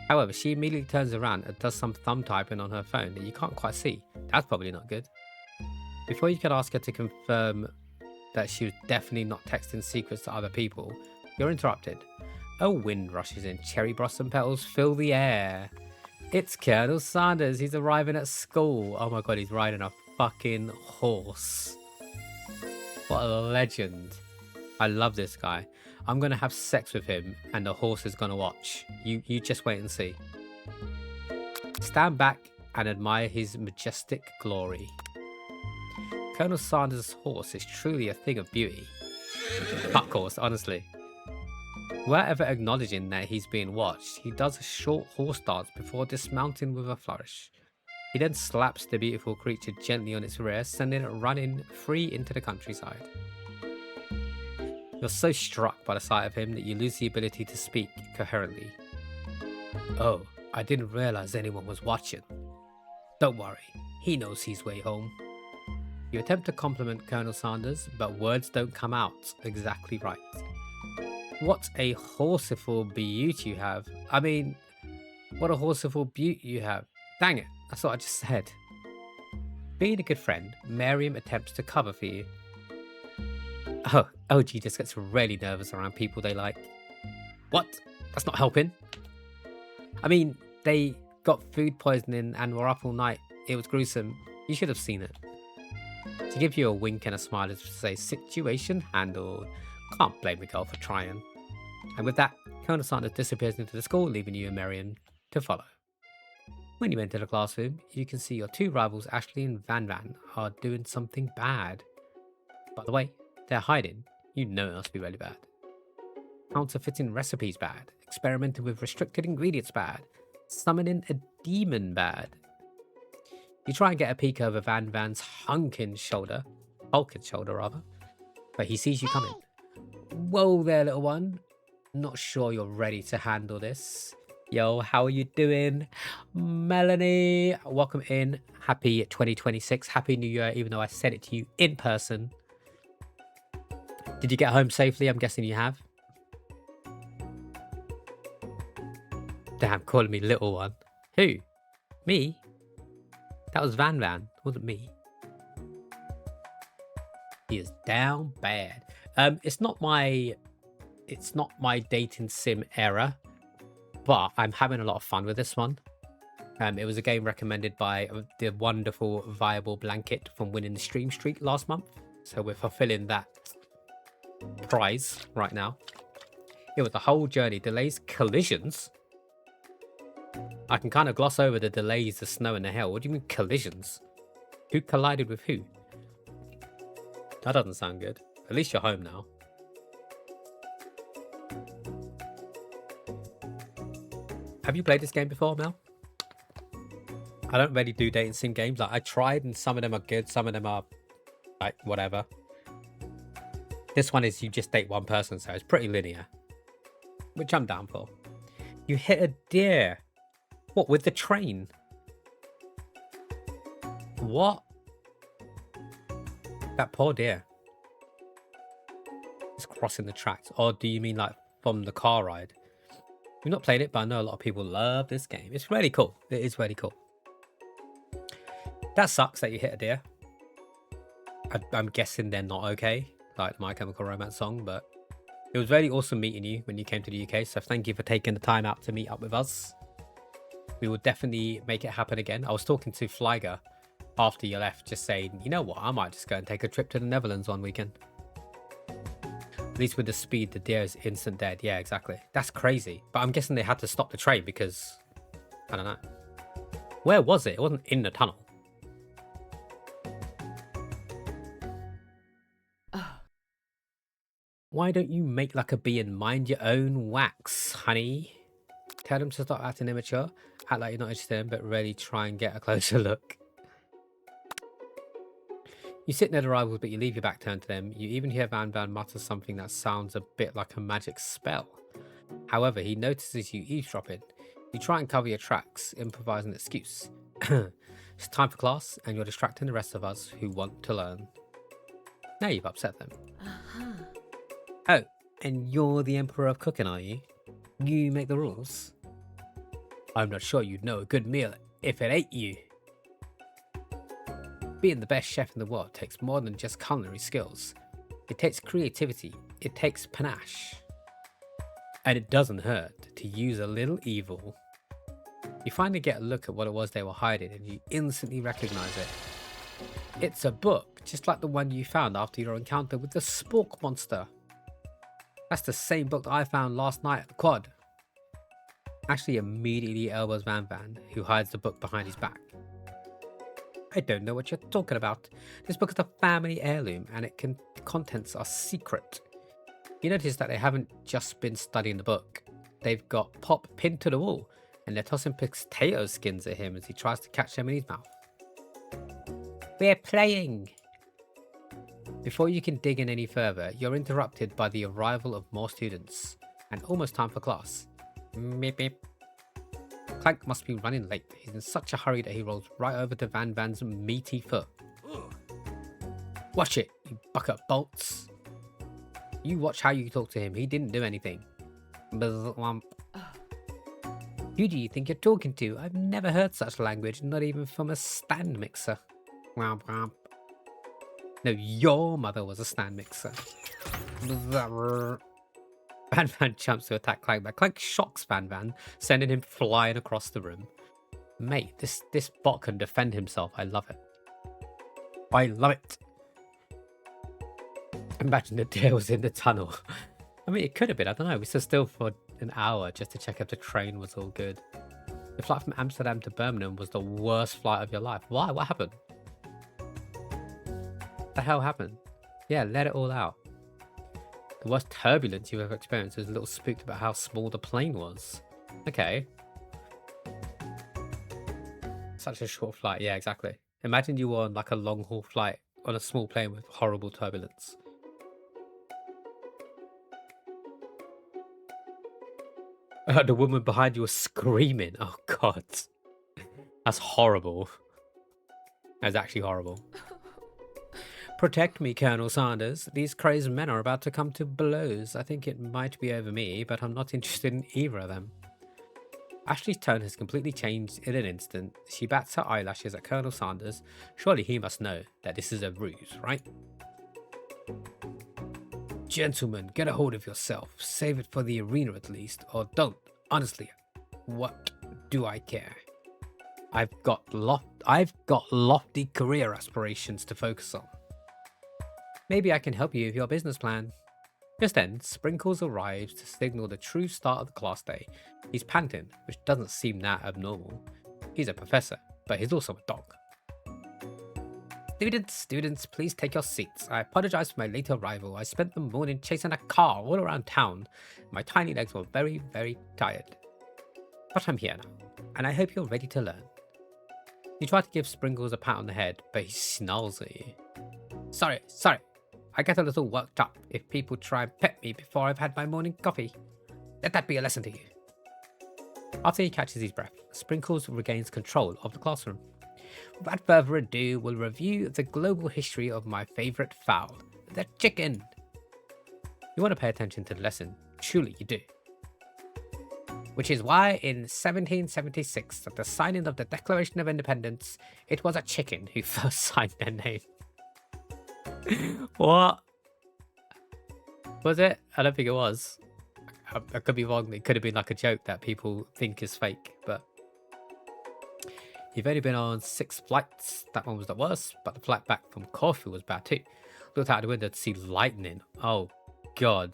However, she immediately turns around and does some thumb typing on her phone that you can't quite see. That's probably not good. Before you can ask her to confirm that she was definitely not texting secrets to other people, you're interrupted. A wind rushes in, cherry blossom petals fill the air. It's Colonel Sanders, he's arriving at school. Oh my god, he's riding a fucking horse. What a legend. I love this guy. I'm gonna have sex with him and the horse is gonna watch. You just wait and see. Stand back and admire his majestic glory. Colonel Sanders' horse is truly a thing of beauty. Fuck horse, honestly. Wherever acknowledging that he's being watched, he does a short horse dance before dismounting with a flourish. He then slaps the beautiful creature gently on its rear, sending it running free into the countryside. You're so struck by the sight of him that you lose the ability to speak coherently. Oh, I didn't realize anyone was watching. Don't worry, he knows his way home. You attempt to compliment Colonel Sanders, but words don't come out exactly right. What a horseful beaut you have. I mean, what a horseful beaut you have. Dang it, that's what I just said. Being a good friend, Miriam attempts to cover for you. Oh, OG just gets really nervous around people they like. What? That's not helping. I mean, they got food poisoning and were up all night. It was gruesome. You should have seen it. To give you a wink and a smile is to say, situation handled. Can't blame the girl for trying. And with that, Colonel Sanders disappears into the school, leaving you and Marion to follow. When you enter the classroom, you can see your two rivals, Ashley and Van Van, are doing something bad. By the way, they're hiding. You know it must be really bad. Counterfeiting recipes bad. Experimenting with restricted ingredients bad. Summoning a demon bad. You try and get a peek over Van Van's hulking shoulder, but he sees you coming. Whoa there, little one. Not sure you're ready to handle this. Yo, how are you doing? Melanie, welcome in. Happy 2026. Happy New Year, even though I said it to you in person. Did you get home safely? I'm guessing you have. Damn, calling me little one. Who? Me? That was Van Van, wasn't me. He is down bad. It's not my dating sim era, but I'm having a lot of fun with this one. It was a game recommended by the wonderful ViableBlanket from winning the stream streak last month. So we're fulfilling that prize right now. It was the whole journey, delays, collisions. I can kind of gloss over the delays, the snow and the hail. What do you mean collisions? Who collided with who? That doesn't sound good. At least you're home now. Have you played this game before, Mel? I don't really do dating sim games. Like, I tried and some of them are good, some of them are like whatever. This one is you just date one person, so it's pretty linear, which I'm down for. You hit a deer. What, with the train? What? That poor deer. It's crossing the tracks. Or do you mean like from the car ride? We've not played it, but I know a lot of people love this game. It's really cool. It is really cool. That sucks that you hit a deer. I'm guessing they're not okay, like the My Chemical Romance song, but It was very awesome meeting you when you came to the UK, so thank you for taking the time out to meet up with us. We will definitely make it happen again. I was talking to Flyger after you left, just saying, you know what, I might just go and take a trip to the Netherlands one weekend. At least with the speed, the deer is instant dead. Yeah, exactly. That's crazy. But I'm guessing they had to stop the train because, I don't know. Where was it? It wasn't in the tunnel. Why don't you make like a bee and mind your own wax, honey? Tell them to stop acting immature, act like you're not interested in, but really try and get a closer look. You sit near the rivals, but you leave your back turned to them. You even hear Van Van mutter something that sounds a bit like a magic spell. However, he notices you eavesdropping. You try and cover your tracks, improvise an excuse. It's time for class, and you're distracting the rest of us who want to learn. Now you've upset them. Oh, and you're the Emperor of Cooking, are you? You make the rules? I'm not sure you'd know a good meal if it ain't you. Being the best chef in the world takes more than just culinary skills. It takes creativity, it takes panache. And it doesn't hurt to use a little evil. You finally get a look at what it was they were hiding and you instantly recognize it. It's a book, just like the one you found after your encounter with the spork monster. That's the same book that I found last night at the quad. Ashley immediately elbows Van Van, who hides the book behind his back. I don't know what you're talking about. This book is a family heirloom and contents are secret. You notice that they haven't just been studying the book. They've got Pop pinned to the wall and they're tossing potato skins at him as he tries to catch them in his mouth. We're playing! Before you can dig in any further, you're interrupted by the arrival of more students and almost time for class. Meep meep. Clank must be running late. He's in such a hurry that he rolls right over to Van Van's meaty foot. Watch it, you bucket bolts. You watch how you talk to him. He didn't do anything. Who do you think you're talking to? I've never heard such language, not even from a stand mixer. No, your mother was a stand mixer. Van Van jumps to attack Clank, but Clank shocks Van Van, sending him flying across the room. Mate, this bot can defend himself. I love it. I love it. Imagine the deer was in the tunnel. I mean, it could have been. I don't know. We stood still for an hour just to check if the train was all good. The flight from Amsterdam to Birmingham was the worst flight of your life. Why? What happened? What the hell happened? Yeah, let it all out. The worst turbulence you've ever experienced was a little spooked about how small the plane was. Okay. Such a short flight. Yeah, exactly. Imagine you were on like a long haul flight on a small plane with horrible turbulence. The woman behind you was screaming. Oh god. That's horrible. That's actually horrible. Protect me, Colonel Sanders. These crazed men are about to come to blows. I think it might be over me, but I'm not interested in either of them. Ashley's tone has completely changed in an instant. She bats her eyelashes at Colonel Sanders. Surely he must know that this is a ruse, right? Gentlemen, get a hold of yourself. Save it for the arena at least, or don't. Honestly, what do I care? I've got lofty career aspirations to focus on. Maybe I can help you with your business plan. Just then, Sprinkles arrives to signal the true start of the class day. He's panting, which doesn't seem that abnormal. He's a professor, but he's also a dog. Students, please take your seats. I apologize for my late arrival. I spent the morning chasing a car all around town. My tiny legs were very, very tired. But I'm here now, and I hope you're ready to learn. You try to give Sprinkles a pat on the head, but he snarls at you. Sorry. I get a little worked up if people try and pet me before I've had my morning coffee. Let that be a lesson to you. After he catches his breath, Sprinkles regains control of the classroom. Without further ado, we'll review the global history of my favourite fowl, the chicken. You want to pay attention to the lesson, truly you do. Which is why in 1776, at the signing of the Declaration of Independence, it was a chicken who first signed their name. What Was it? I don't think it was. I could be wrong. It could have been like a joke that people think is fake, but you've only been on 6 flights. That one was the worst, but the flight back from Corfu was bad too. Looked out the window to see lightning. Oh, God.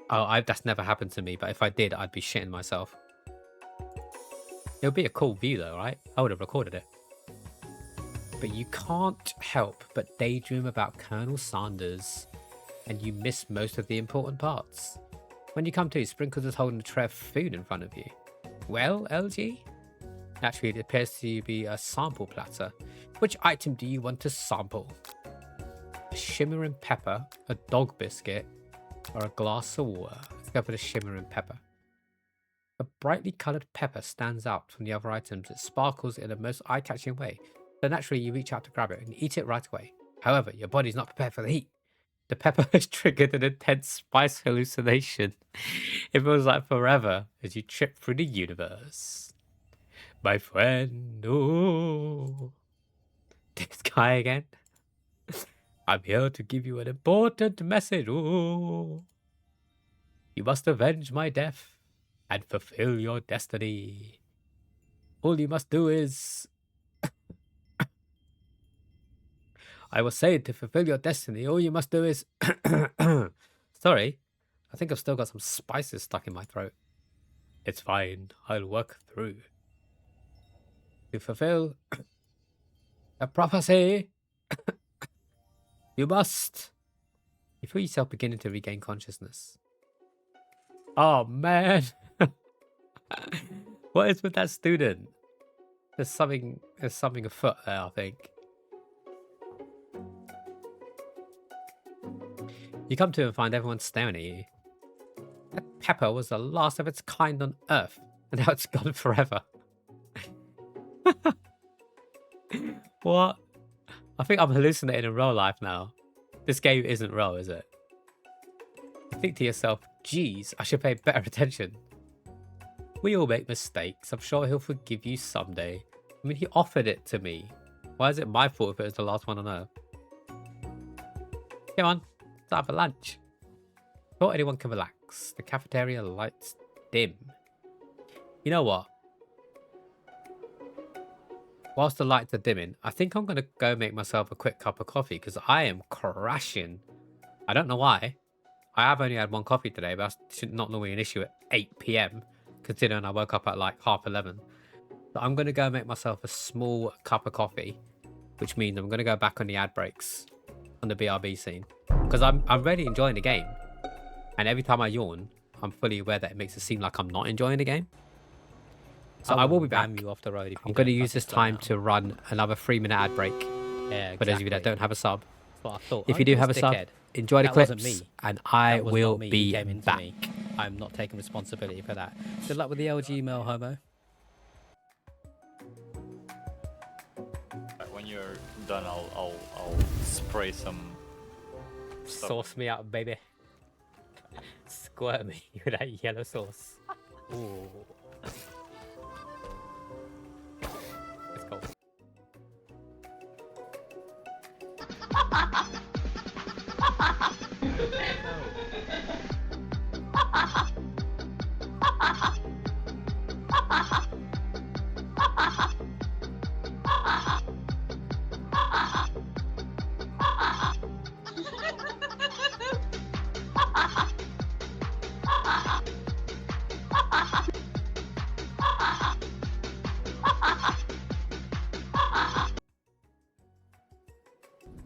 Oh, that's never happened to me, but if I did, I'd be shitting myself. It would be a cool view though, right? I would have recorded it. But you can't help but daydream about Colonel Sanders, and you miss most of the important parts. When you come to, Sprinkles is holding a tray of food in front of you. Well, LG? Naturally, it appears to be a sample platter. Which item do you want to sample? A shimmering pepper, a dog biscuit, or a glass of water? Let's go for the shimmering pepper. A brightly coloured pepper stands out from the other items. It sparkles in the most eye-catching way. So naturally, you reach out to grab it and eat it right away. However, your body's not prepared for the heat. The pepper has triggered an intense spice hallucination. It feels like forever as you trip through the universe. My friend, oh, this guy again. I'm here to give you an important message. Oh, you must avenge my death and fulfill your destiny. All you must do is... I was saying, to fulfill your destiny, all you must do is... Sorry, I think I've still got some spices stuck in my throat. It's fine, I'll work through. To fulfill a prophecy, you must... You feel yourself beginning to regain consciousness. Oh, man. What is with that student? There's something afoot there, I think. You come to and find everyone staring at you. That pepper was the last of its kind on Earth, and now it's gone forever. What? I think I'm hallucinating in real life now. This game isn't real, is it? You think to yourself, geez, I should pay better attention. We all make mistakes. I'm sure he'll forgive you someday. I mean, he offered it to me. Why is it my fault if it was the last one on Earth? Come on, time for lunch. Before anyone can relax, the cafeteria lights dim. You know what? Whilst the lights are dimming, I think I'm going to go make myself a quick cup of coffee because I am crashing. I don't know why. I have only had one coffee today, but that's not normally an issue at 8 PM, considering I woke up at like 11:30. So I'm going to go make myself a small cup of coffee, which means I'm going to go back on the ad breaks on the BRB scene. Because I'm really enjoying the game. And every time I yawn, I'm fully aware that it makes it seem like I'm not enjoying the game. So I will be back. You off the road I'm going to use this time to run another 3-minute ad break. Yeah, For those of you that don't have a sub. That's what I thought. If you do have a sub, enjoy the That wasn't clips, me. and I That was will not me. You be came into back. me. I'm not taking responsibility for that. Good luck with the LG mail, homo. When you're done, I'll spray some stuff. Sauce me up, baby. Squirt me with that yellow sauce. Ooh. Let's go.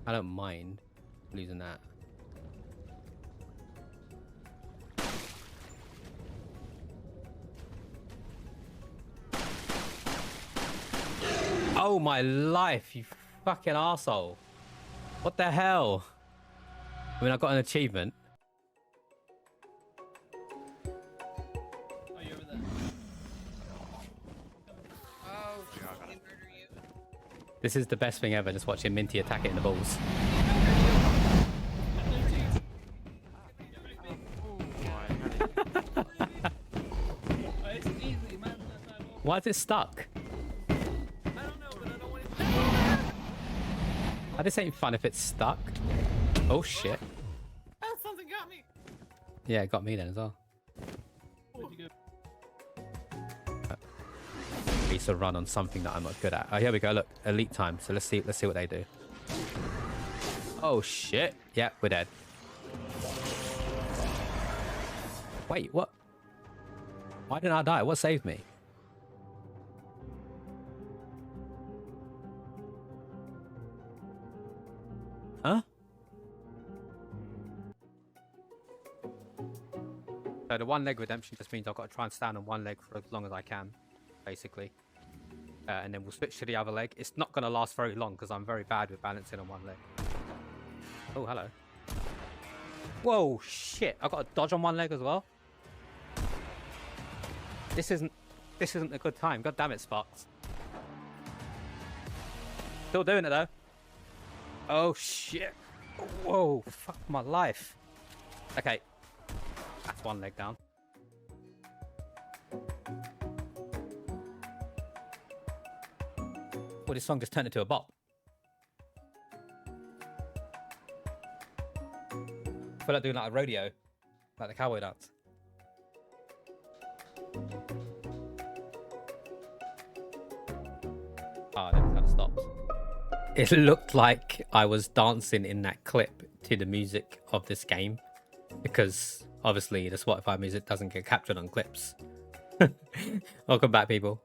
I don't mind losing that. Oh my life, you fucking arsehole. What the hell? I mean, I got an achievement. Oh, you over there? Oh, he murder you. This is the best thing ever, just watching Minty attack it in the balls. It's easy, man. Why is it stuck? I don't know, but I don't want it. This ain't fun if it's stuck. Oh shit. Oh, something got me. Yeah, it got me then as well. Where'd you go? Needs to run on something that I'm not good at. Oh, here we go. Look, elite time. So let's see what they do. Oh shit! Yeah, we're dead. Wait, what? Why didn't I die? What saved me? Huh? So the one leg redemption just means I've got to try and stand on one leg for as long as I can, basically. And then we'll switch to the other leg. It's not going to last very long because I'm very bad with balancing on one leg. Oh, hello. Whoa, shit. I've got to dodge on one leg as well. This isn't a good time. God damn it, Sparks. Still doing it though. Oh shit. Whoa, fuck my life. Okay. That's one leg down. Well, this song just turned into a bop. I feel like doing like a rodeo. Like the cowboy dance. Ah, then it kind of stops. It looked like I was dancing in that clip to the music of this game. Because obviously the Spotify music doesn't get captured on clips. Welcome back, people.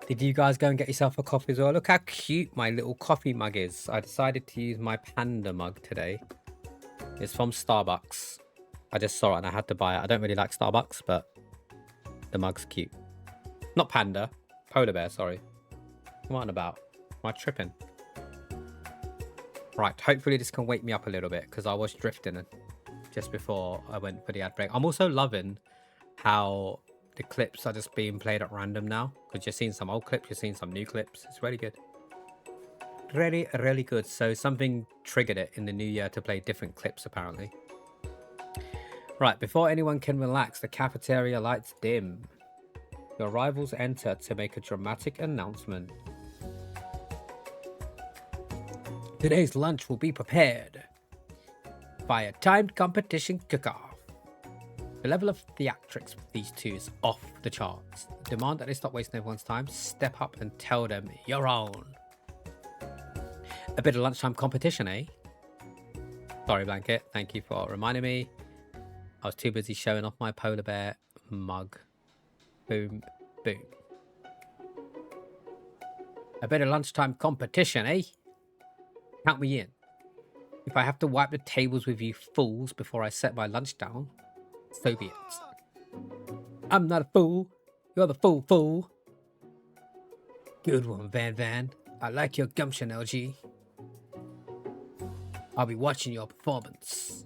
Did you guys go and get yourself a coffee as well? Look how cute my little coffee mug is. I decided to use my Panda mug today. It's from Starbucks. I just saw it and I had to buy it. I don't really like Starbucks, but the mug's cute. Not Panda. Polar bear, sorry. What am I about? Am I tripping? Right, hopefully this can wake me up a little bit because I was drifting just before I went for the ad break. I'm also loving how the clips are just being played at random now because you're seeing some old clips, you're seeing some new clips. It's really good. Really, really good. So something triggered it in the new year to play different clips apparently. Right, before anyone can relax, the cafeteria lights dim. Your rivals enter to make a dramatic announcement. Today's lunch will be prepared by a timed competition cook-off. The level of theatrics with these two is off the charts. Demand that they stop wasting everyone's time, step up and tell them you're on. A bit of lunchtime competition, eh? Sorry, Blanket. Thank you for reminding me. I was too busy showing off my polar bear mug. Boom, boom. A bit of lunchtime competition, eh? Count me in. If I have to wipe the tables with you fools before I set my lunch down, so be it. I'm not a fool. You're the fool. Good one, Van. I like your gumption, LG. I'll be watching your performance.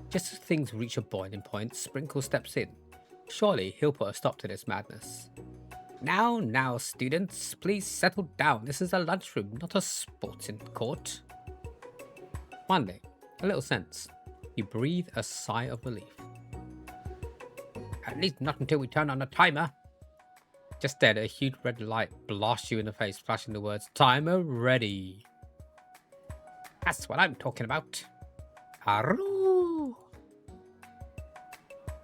Just as things reach a boiling point, Sprinkle steps in. Surely he'll put a stop to this madness. Now, students, please settle down. This is a lunchroom, not a sporting court. Finally, a little sense. You breathe a sigh of relief. At least not until we turn on the timer. Just then, a huge red light blasts you in the face, flashing the words, "Timer ready." That's what I'm talking about. Aroo!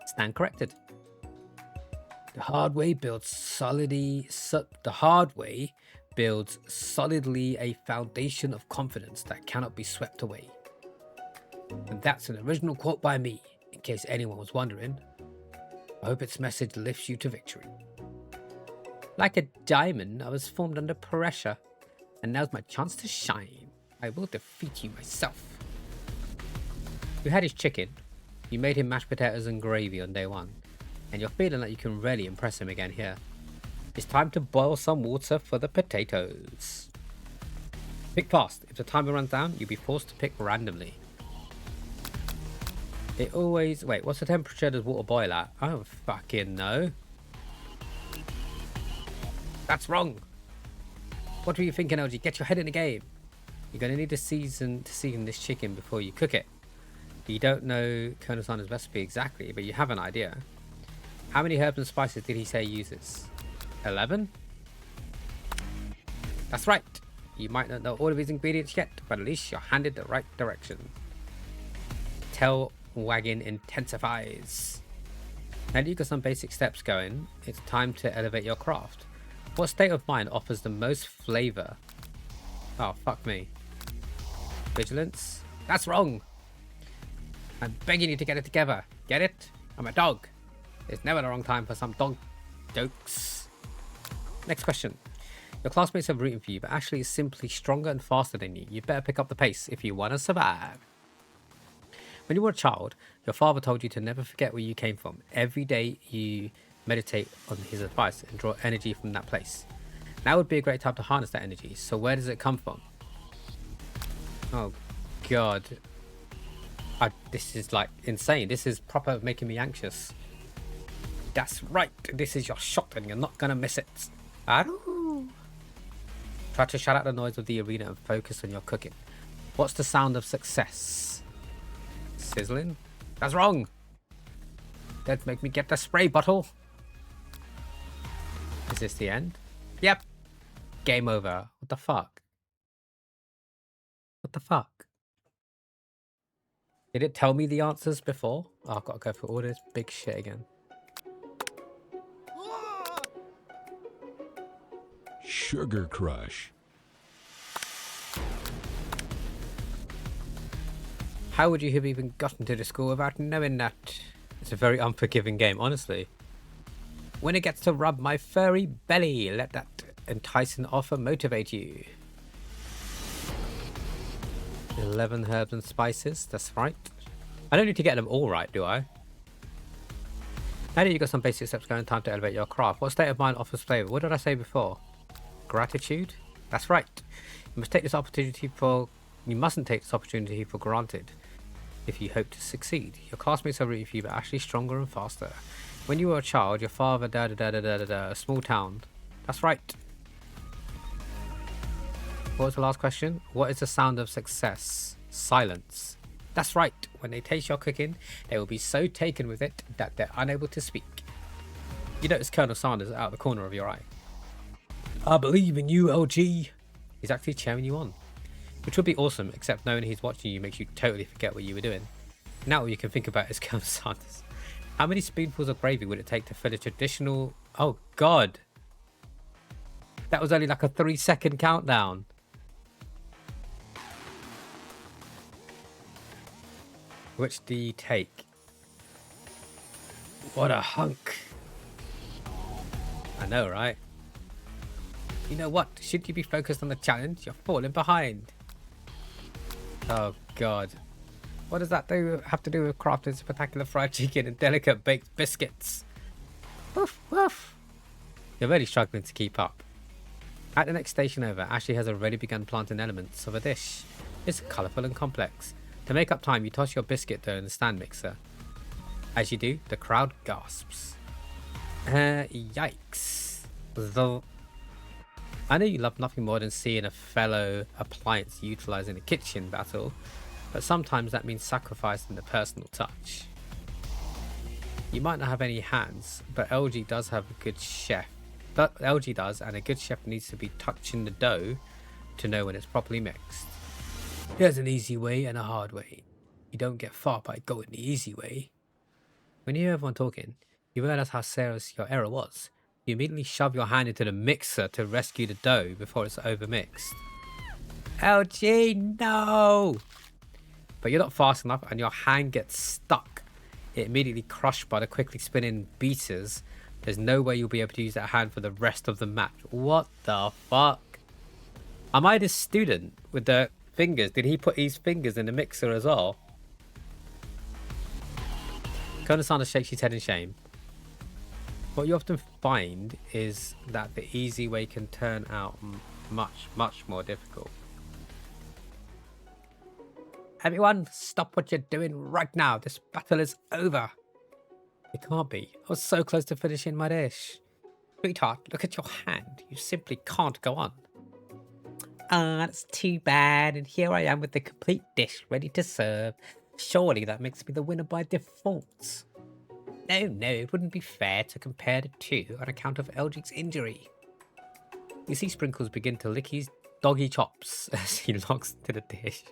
Stand corrected. The hard way builds solidly a foundation of confidence that cannot be swept away. And that's an original quote by me, in case anyone was wondering. I hope its message lifts you to victory. Like a diamond, I was formed under pressure, and now's my chance to shine. I will defeat you myself. You had his chicken. You made him mashed potatoes and gravy on day one. And you're feeling like you can really impress him again here. It's time to boil some water for the potatoes. Pick fast. If the timer runs down, you'll be forced to pick randomly. It always... Wait, what's the temperature does water boil at? I don't fucking know. That's wrong. What were you thinking, LG? Get your head in the game. You're going to need to season this chicken before you cook it. You don't know Colonel Sanders' recipe exactly, but you have an idea. How many herbs and spices did he say he uses? 11? That's right. You might not know all of his ingredients yet, but at least you're handed the right direction. Tell wagging intensifies. Now that you've got some basic steps going, it's time to elevate your craft. What state of mind offers the most flavor? Oh, fuck me. Vigilance? That's wrong! I'm begging you to get it together. Get it? I'm a dog. It's never the wrong time for some dog jokes. Next question. Your classmates are rooting for you, but actually is simply stronger and faster than you. You better pick up the pace if you want to survive. When you were a child, your father told you to never forget where you came from. Every day you meditate on his advice and draw energy from that place. Now would be a great time to harness that energy. So where does it come from? Oh, God. This is like insane. This is proper making me anxious. That's right. This is your shot and you're not going to miss it. Aru. Try to shut out the noise of the arena and focus on your cooking. What's the sound of success? Sizzling? That's wrong. Don't make me get the spray bottle. Is this the end? Yep. Game over. What the fuck? What the fuck? Did it tell me the answers before? Oh, I've got to go through all this big shit again. Sugar Crush. How would you have even gotten to the school without knowing that? It's a very unforgiving game, honestly. When it gets to rub my furry belly, let that enticing offer motivate you. 11 herbs and spices, that's right. I don't need to get them all right, do I? Now that you've got some basic steps going, time to elevate your craft. What state of mind offers flavor? What did I say before? Gratitude? That's right. You mustn't take this opportunity for granted if you hope to succeed. Your classmates are rooting for you, but actually stronger and faster. When you were a child, your father a small town. That's right. What was the last question? What is the sound of success? Silence. That's right. When they taste your cooking, they will be so taken with it that they're unable to speak. You notice Colonel Sanders out of the corner of your eye. I believe in you, LG. He's actually cheering you on. Which would be awesome, except knowing he's watching you makes you totally forget what you were doing. Now all you can think about is Colonel Sanders. How many spoonfuls of gravy would it take to fill a traditional... Oh, God. That was only like a 3-second countdown. Which do you take? What a hunk. I know, right? You know what? Should you be focused on the challenge? You're falling behind. Oh, God. What does that have to do with crafting spectacular fried chicken and delicate baked biscuits? Woof, woof. You're really struggling to keep up. At the next station over, Ashley has already begun planting elements of a dish. It's colourful and complex. To make up time, you toss your biscuit dough in the stand mixer. As you do, the crowd gasps. Yikes. I know you love nothing more than seeing a fellow appliance utilised in a kitchen battle, but sometimes that means sacrificing the personal touch. You might not have any hands, but LG does have a good chef. But LG does, and a good chef needs to be touching the dough to know when it's properly mixed. There's an easy way and a hard way. You don't get far by going the easy way. When you hear everyone talking, you realise how serious your error was. You immediately shove your hand into the mixer to rescue the dough before it's overmixed. LG, no! But you're not fast enough and your hand gets stuck. It immediately crushed by the quickly spinning beaters. There's no way you'll be able to use that hand for the rest of the match. What the fuck? Am I this student with the fingers? Did he put his fingers in the mixer as well? Colonel Sanders shakes his head in shame. What you often find is that the easy way can turn out much more difficult. Everyone, stop what you're doing right now. This battle is over. It can't be. I was so close to finishing my dish. Sweetheart, look at your hand. You simply can't go on. That's too bad. And here I am with the complete dish ready to serve. Surely that makes me the winner by default. No, it wouldn't be fair to compare the two on account of LG's injury. You see Sprinkles begin to lick his doggy chops as he logs into the dish.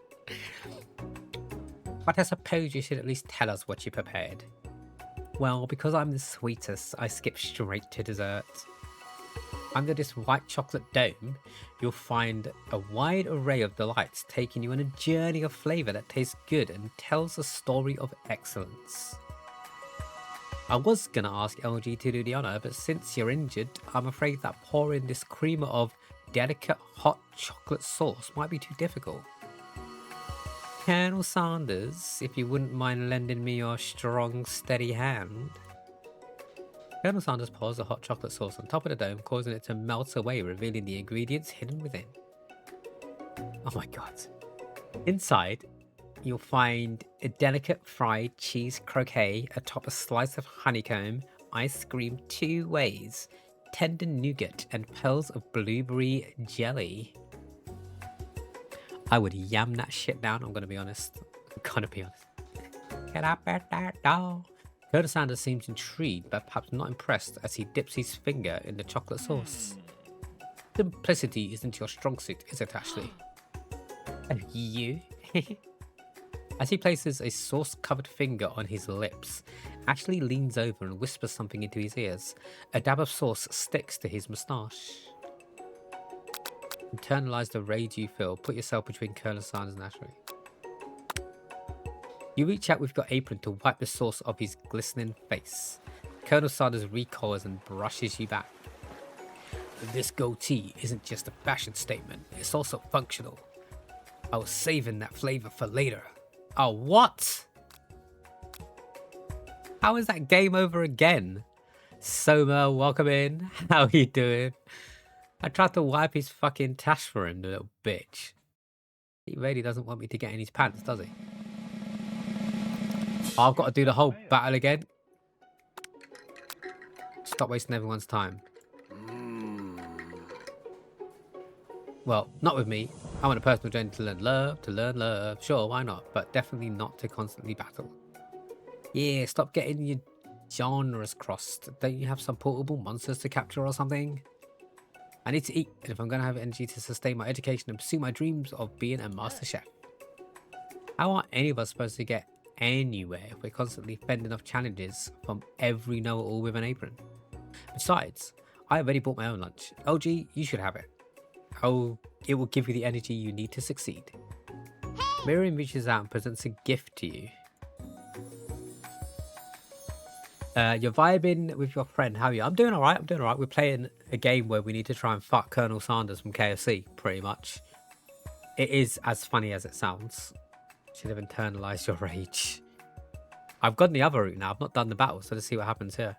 But I suppose you should at least tell us what you prepared. Well, because I'm the sweetest, I skip straight to dessert. Under this white chocolate dome, you'll find a wide array of delights taking you on a journey of flavour that tastes good and tells a story of excellence. I was gonna ask LG to do the honour, but since you're injured, I'm afraid that pouring this creamer of delicate hot chocolate sauce might be too difficult. Colonel Sanders, if you wouldn't mind lending me your strong, steady hand. Colonel Sanders pours the hot chocolate sauce on top of the dome, causing it to melt away, revealing the ingredients hidden within. Oh my god. Inside, you'll find a delicate fried cheese croquette atop a slice of honeycomb, ice cream 2 ways, tender nougat, and pearls of blueberry jelly. I would yam that shit down, I'm gonna be honest. Get up at that door. Colonel Sanders seems intrigued, but perhaps not impressed, as he dips his finger in the chocolate sauce. Simplicity isn't your strong suit, is it, Ashley? Oh, you? As he places a sauce-covered finger on his lips, Ashley leans over and whispers something into his ears. A dab of sauce sticks to his moustache. Internalize the rage you feel. Put yourself between Colonel Sanders and Ashley. You reach out with your apron to wipe the sauce off his glistening face. Colonel Sanders recoils and brushes you back. This goatee isn't just a fashion statement, it's also functional. I was saving that flavor for later. Oh, what? How is that game over again? Soma, welcome in. How are you doing? I tried to wipe his fucking tash for him, the little bitch. He really doesn't want me to get in his pants, does he? I've got to do the whole battle again. Stop wasting everyone's time. Well, not with me. I want a personal journey to learn love. Sure, why not? But definitely not to constantly battle. Yeah, stop getting your genres crossed. Don't you have some portable monsters to capture or something? I need to eat, and if I'm going to have energy to sustain my education and pursue my dreams of being a master chef. How are any of us supposed to get anywhere if we're constantly fending off challenges from every know-it-all with an apron? Besides, I already bought my own lunch. LG, you should have it. Oh, it will give you the energy you need to succeed. Miriam reaches out and presents a gift to you. You're vibing with your friend. How are you? I'm doing alright. We're playing a game where we need to try and fuck Colonel Sanders from KFC, pretty much. It is as funny as it sounds. Should have internalized your rage. I've gone the other route now. I've not done the battle, so let's see what happens here.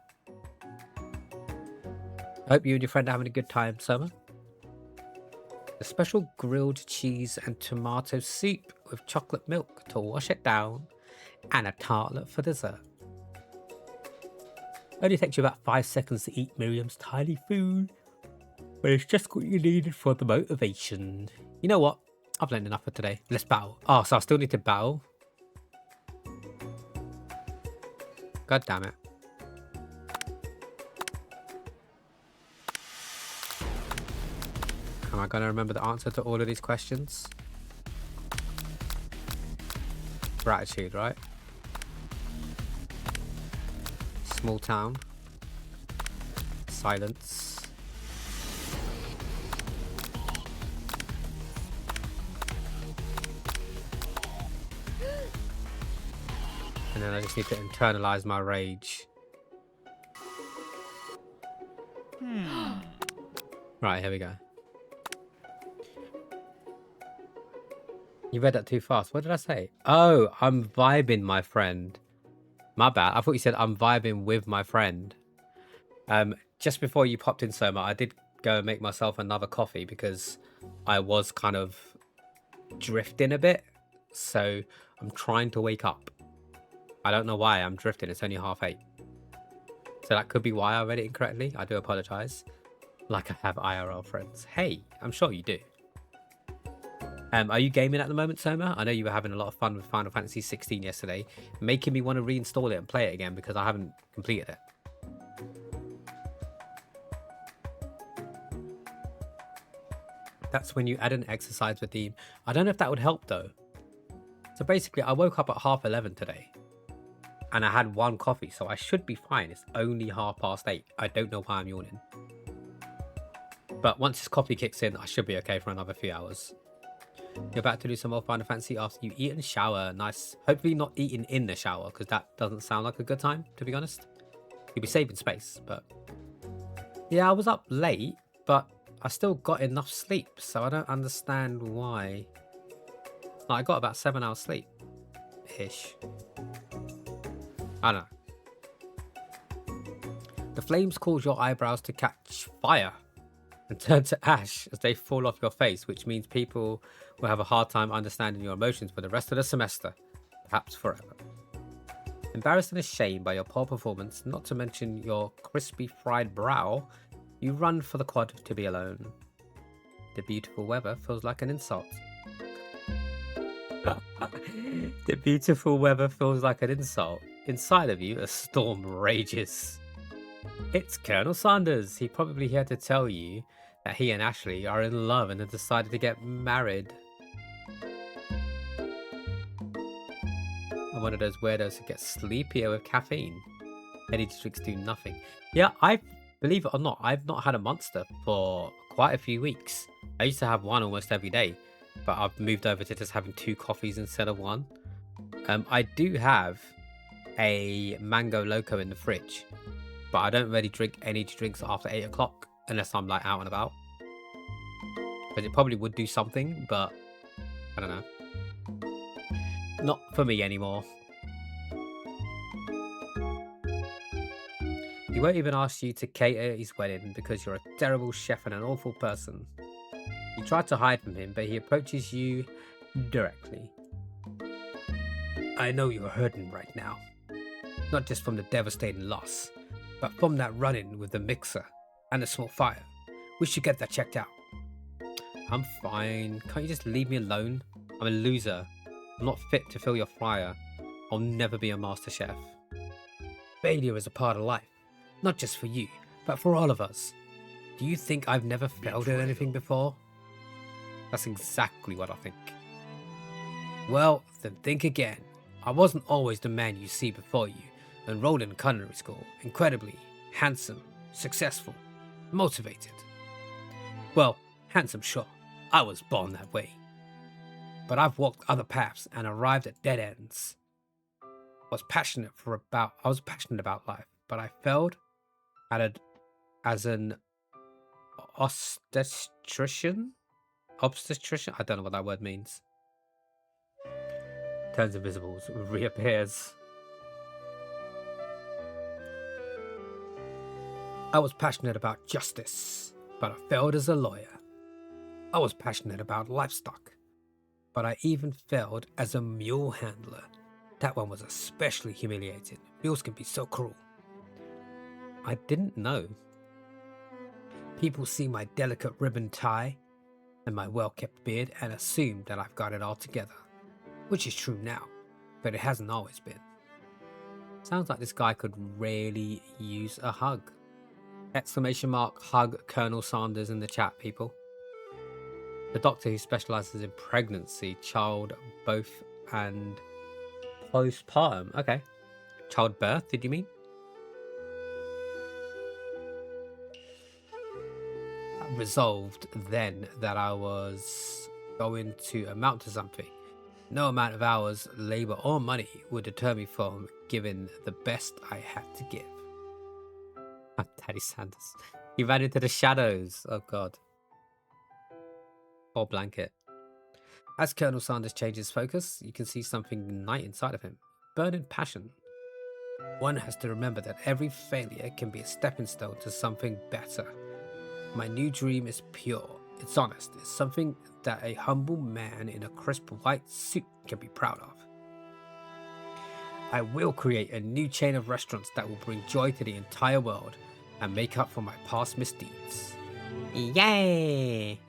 I hope you and your friend are having a good time, Soma. A special grilled cheese and tomato soup with chocolate milk to wash it down, and a tartlet for dessert. Only takes you about 5 seconds to eat Miriam's tiny food, but it's just what you needed for the motivation. You know what? I've learned enough for today. Let's battle. Oh, so I still need to battle? God damn it. Am I going to remember the answer to all of these questions? Gratitude, right? Small town. Silence. And then I just need to internalize my rage. Right, here we go. You read that too fast. What did I say? Oh, I'm vibing, my friend. My bad. I thought you said I'm vibing with my friend. Just before you popped in, Soma, I did go and make myself another coffee because I was kind of drifting a bit. So I'm trying to wake up. I don't know why I'm drifting. It's only 8:30. So that could be why I read it incorrectly. I do apologize. Like I have IRL friends. Hey, I'm sure you do. Are you gaming at the moment, Soma? I know you were having a lot of fun with Final Fantasy 16 yesterday, making me want to reinstall it and play it again because I haven't completed it. That's when you add an exercise redeem. I don't know if that would help though. So basically, I woke up at 11:30 today. And I had one coffee, so I should be fine. It's only 8:30. I don't know why I'm yawning. But once this coffee kicks in, I should be okay for another few hours. You're about to do some more Final Fantasy after you eat and shower. Nice. Hopefully not eating in the shower, because that doesn't sound like a good time, to be honest. You'll be saving space, but... Yeah, I was up late, but I still got enough sleep, so I don't understand why. Like, I got about 7 hours sleep. Ish. I don't know. The flames cause your eyebrows to catch fire and turn to ash as they fall off your face, which means people will have a hard time understanding your emotions for the rest of the semester, perhaps forever. Embarrassed and ashamed by your poor performance, not to mention your crispy fried brow, you run for the quad to be alone. The beautiful weather feels like an insult. The beautiful weather feels like an insult. Inside of you, a storm rages. It's Colonel Sanders. He probably here to tell you that he and Ashley are in love and have decided to get married. I'm one of those weirdos who gets sleepier with caffeine. Energy drinks do nothing. Yeah, believe it or not, I've not had a Monster for quite a few weeks. I used to have one almost every day, but I've moved over to just having 2 coffees instead of 1. I do have a Mango Loco in the fridge, but I don't really drink energy drinks after 8 o'clock unless I'm like out and about. Because it probably would do something, but I don't know. Not for me anymore. He won't even ask you to cater his wedding because you're a terrible chef and an awful person. You try to hide from him, but he approaches you directly. I know you're hurting right now. Not just from the devastating loss, but from that run-in with the mixer and the small fire. We should get that checked out. I'm fine. Can't you just leave me alone? I'm a loser. I'm not fit to fill your fire. I'll never be a master chef. Failure is a part of life. Not just for you, but for all of us. Do you think I've never failed at anything before? That's exactly what I think. Well, then think again. I wasn't always the man you see before you. Enrolled in culinary school, incredibly handsome, successful, motivated. Well, handsome, sure. I was born that way. But I've walked other paths and arrived at dead ends. I was passionate about life, but I failed as an obstetrician? Obstetrician? I don't know what that word means. Turns invisible, reappears. I was passionate about justice, but I failed as a lawyer. I was passionate about livestock, but I even failed as a mule handler. That one was especially humiliating. Mules can be so cruel. I didn't know. People see my delicate ribbon tie and my well-kept beard and assume that I've got it all together, which is true now, but it hasn't always been. Sounds like this guy could really use a hug. Exclamation mark hug Colonel Sanders in the chat, people. The doctor who specializes in pregnancy, child, both, and postpartum. Okay. Childbirth, did you mean? Resolved then that I was going to amount to something. No amount of hours, labor, or money would deter me from giving the best I had to give. Daddy Sanders. He ran into the shadows. Oh god. Or blanket. As Colonel Sanders changes focus, you can see something ignite inside of him. Burning passion. One has to remember that every failure can be a stepping stone to something better. My new dream is pure. It's honest. It's something that a humble man in a crisp white suit can be proud of. I will create a new chain of restaurants that will bring joy to the entire world and make up for my past misdeeds. Yay!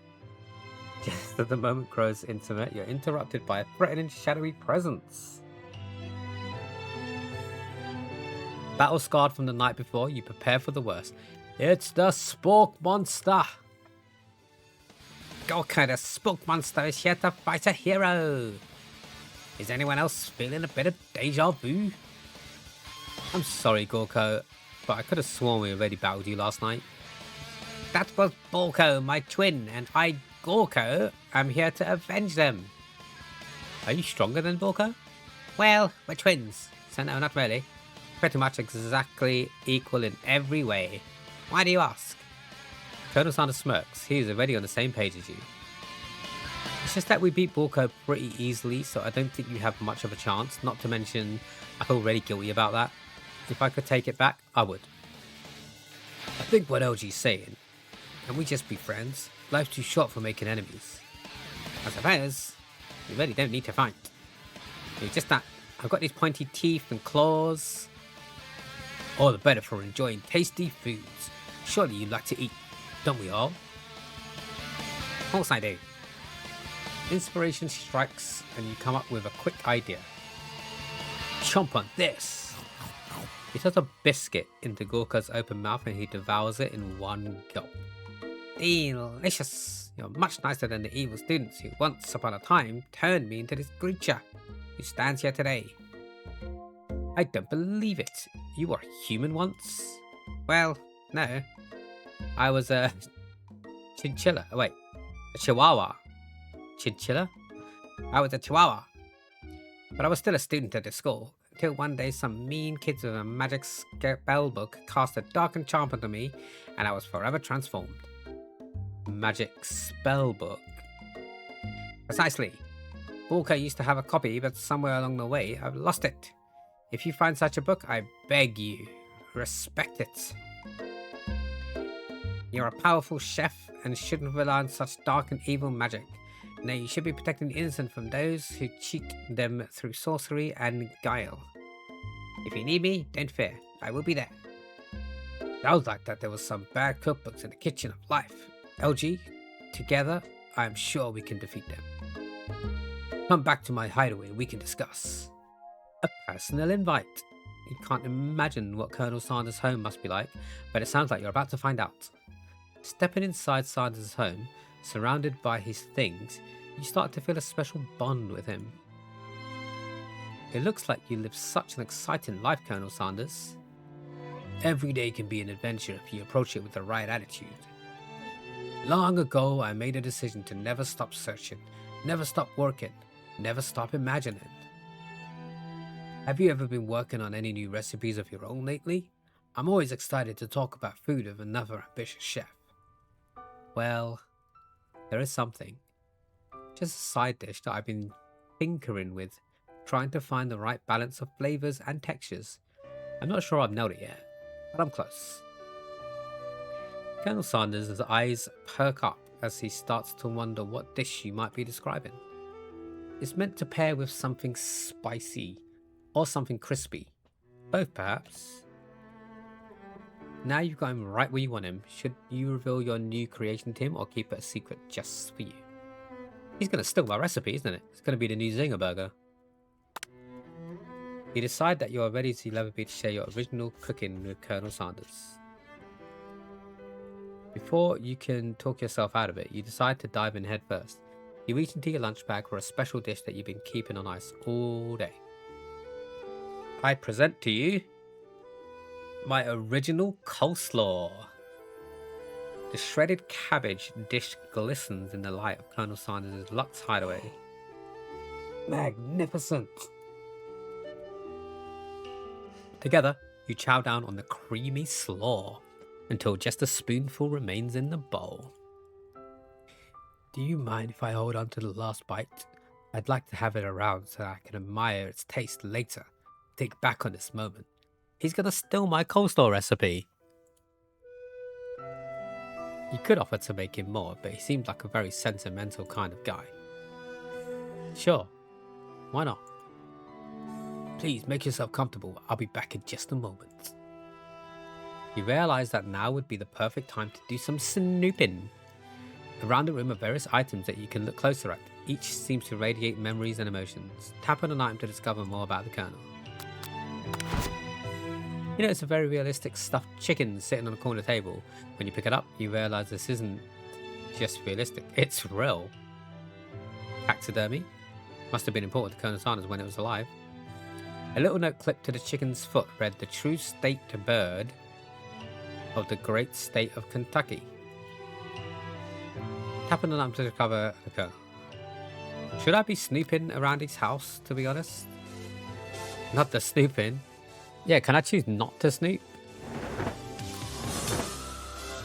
Just as the moment grows intimate, you're interrupted by a threatening, shadowy presence. Battle scarred from the night before, you prepare for the worst. It's the Spook Monster! What kind of Spook Monster is here to fight a hero? Is anyone else feeling a bit of deja vu? I'm sorry, Gorko, but I could have sworn we already battled you last night. That was Borko, my twin, and I, Gorko, am here to avenge them. Are you stronger than Borko? Well, we're twins, so no, not really. Pretty much exactly equal in every way. Why do you ask? Colonel Sanders smirks. He is already on the same page as you. It's just that we beat Borko pretty easily, so I don't think you have much of a chance. Not to mention, I feel really guilty about that. If I could take it back, I would. I think what LG's saying, can we just be friends? Life's too short for making enemies. I suppose, you really don't need to fight. It's just that I've got these pointy teeth and claws. All the better for enjoying tasty foods. Surely you like to eat, don't we all? Of course I do. Inspiration strikes and you come up with a quick idea. Chomp on this. He throws a biscuit into Gorka's open mouth and he devours it in one gulp. Delicious! You're much nicer than the evil students who once upon a time turned me into this creature who stands here today. I don't believe it. You were human once? Well, no. I was a chinchilla. Oh, wait, a chihuahua. Chinchilla? I was a chihuahua. But I was still a student at the school, until one day some mean kids with a magic spell book cast a dark enchantment on me, and I was forever transformed. Magic spell book? Precisely. Borka used to have a copy, but somewhere along the way I've lost it. If you find such a book, I beg you, respect it. You're a powerful chef and shouldn't rely on such dark and evil magic. No, you should be protecting the innocent from those who cheat them through sorcery and guile. If you need me, don't fear, I will be there. Sounds like that there was some bad cookbooks in the kitchen of life. LG, together, I am sure we can defeat them. Come back to my hideaway, we can discuss. A personal invite. You can't imagine what Colonel Sanders' home must be like, but it sounds like you're about to find out. Stepping inside Sanders' home, surrounded by his things, you start to feel a special bond with him. It looks like you live such an exciting life, Colonel Sanders. Every day can be an adventure if you approach it with the right attitude. Long ago, I made a decision to never stop searching, never stop working, never stop imagining. Have you ever been working on any new recipes of your own lately? I'm always excited to talk about food with another ambitious chef. Well, there is something. Just a side dish that I've been tinkering with, trying to find the right balance of flavors and textures. I'm not sure I've nailed it yet, but I'm close. Colonel Sanders' eyes perk up as he starts to wonder what dish you might be describing. It's meant to pair with something spicy or something crispy. Both, perhaps. Now you've got him right where you want him. Should you reveal your new creation to him or keep it a secret just for you? He's going to steal my recipe, isn't it? It's going to be the new Zinger Burger. You decide that you are ready to level to share your original cooking with Colonel Sanders. Before you can talk yourself out of it, you decide to dive in head first. You reach into your lunch bag for a special dish that you've been keeping on ice all day. I present to you my original coleslaw. The shredded cabbage dish glistens in the light of Colonel Sanders' Lux hideaway. Magnificent! Together, you chow down on the creamy slaw until just a spoonful remains in the bowl. Do you mind if I hold on to the last bite? I'd like to have it around so I can admire its taste later. Think back on this moment. He's gonna steal my coleslaw recipe. You could offer to make him more, but he seemed like a very sentimental kind of guy. Sure, why not? Please make yourself comfortable. I'll be back in just a moment. You realize that now would be the perfect time to do some snooping. Around the room are various items that you can look closer at. Each seems to radiate memories and emotions. Tap on an item to discover more about the Colonel. You know, it's a very realistic stuffed chicken sitting on a corner table. When you pick it up, you realize this isn't just realistic, it's real. Taxidermy, Must have been important to Colonel Sanders when it was alive. A little note clipped to the chicken's foot read, "The true state bird of the great state of Kentucky." Tapping the lamp to discover the colonel. Should I be snooping around his house, to be honest? Not the snooping. Yeah, can I choose not to snoop?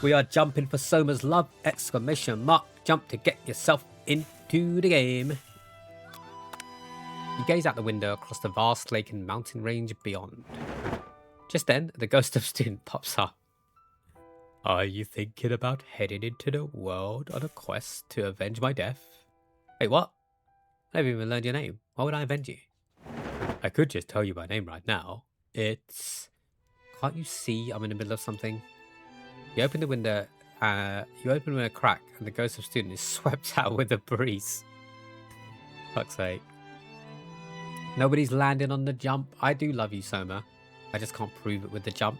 We are jumping for Soma's love! Exclamation mark. Jump to get yourself into the game. You gaze out the window across the vast lake and mountain range beyond. Just then, the ghost of student pops up. Are you thinking about heading into the world on a quest to avenge my death? Wait, what? I haven't even learned your name. Why would I avenge you? I could just tell you my name right now. It's... Can't you see I'm in the middle of something? You open the window, with a crack, and the ghost of student is swept out with a breeze. Fuck's sake. Nobody's landing on the jump. I do love you, Soma. I just can't prove it with the jump.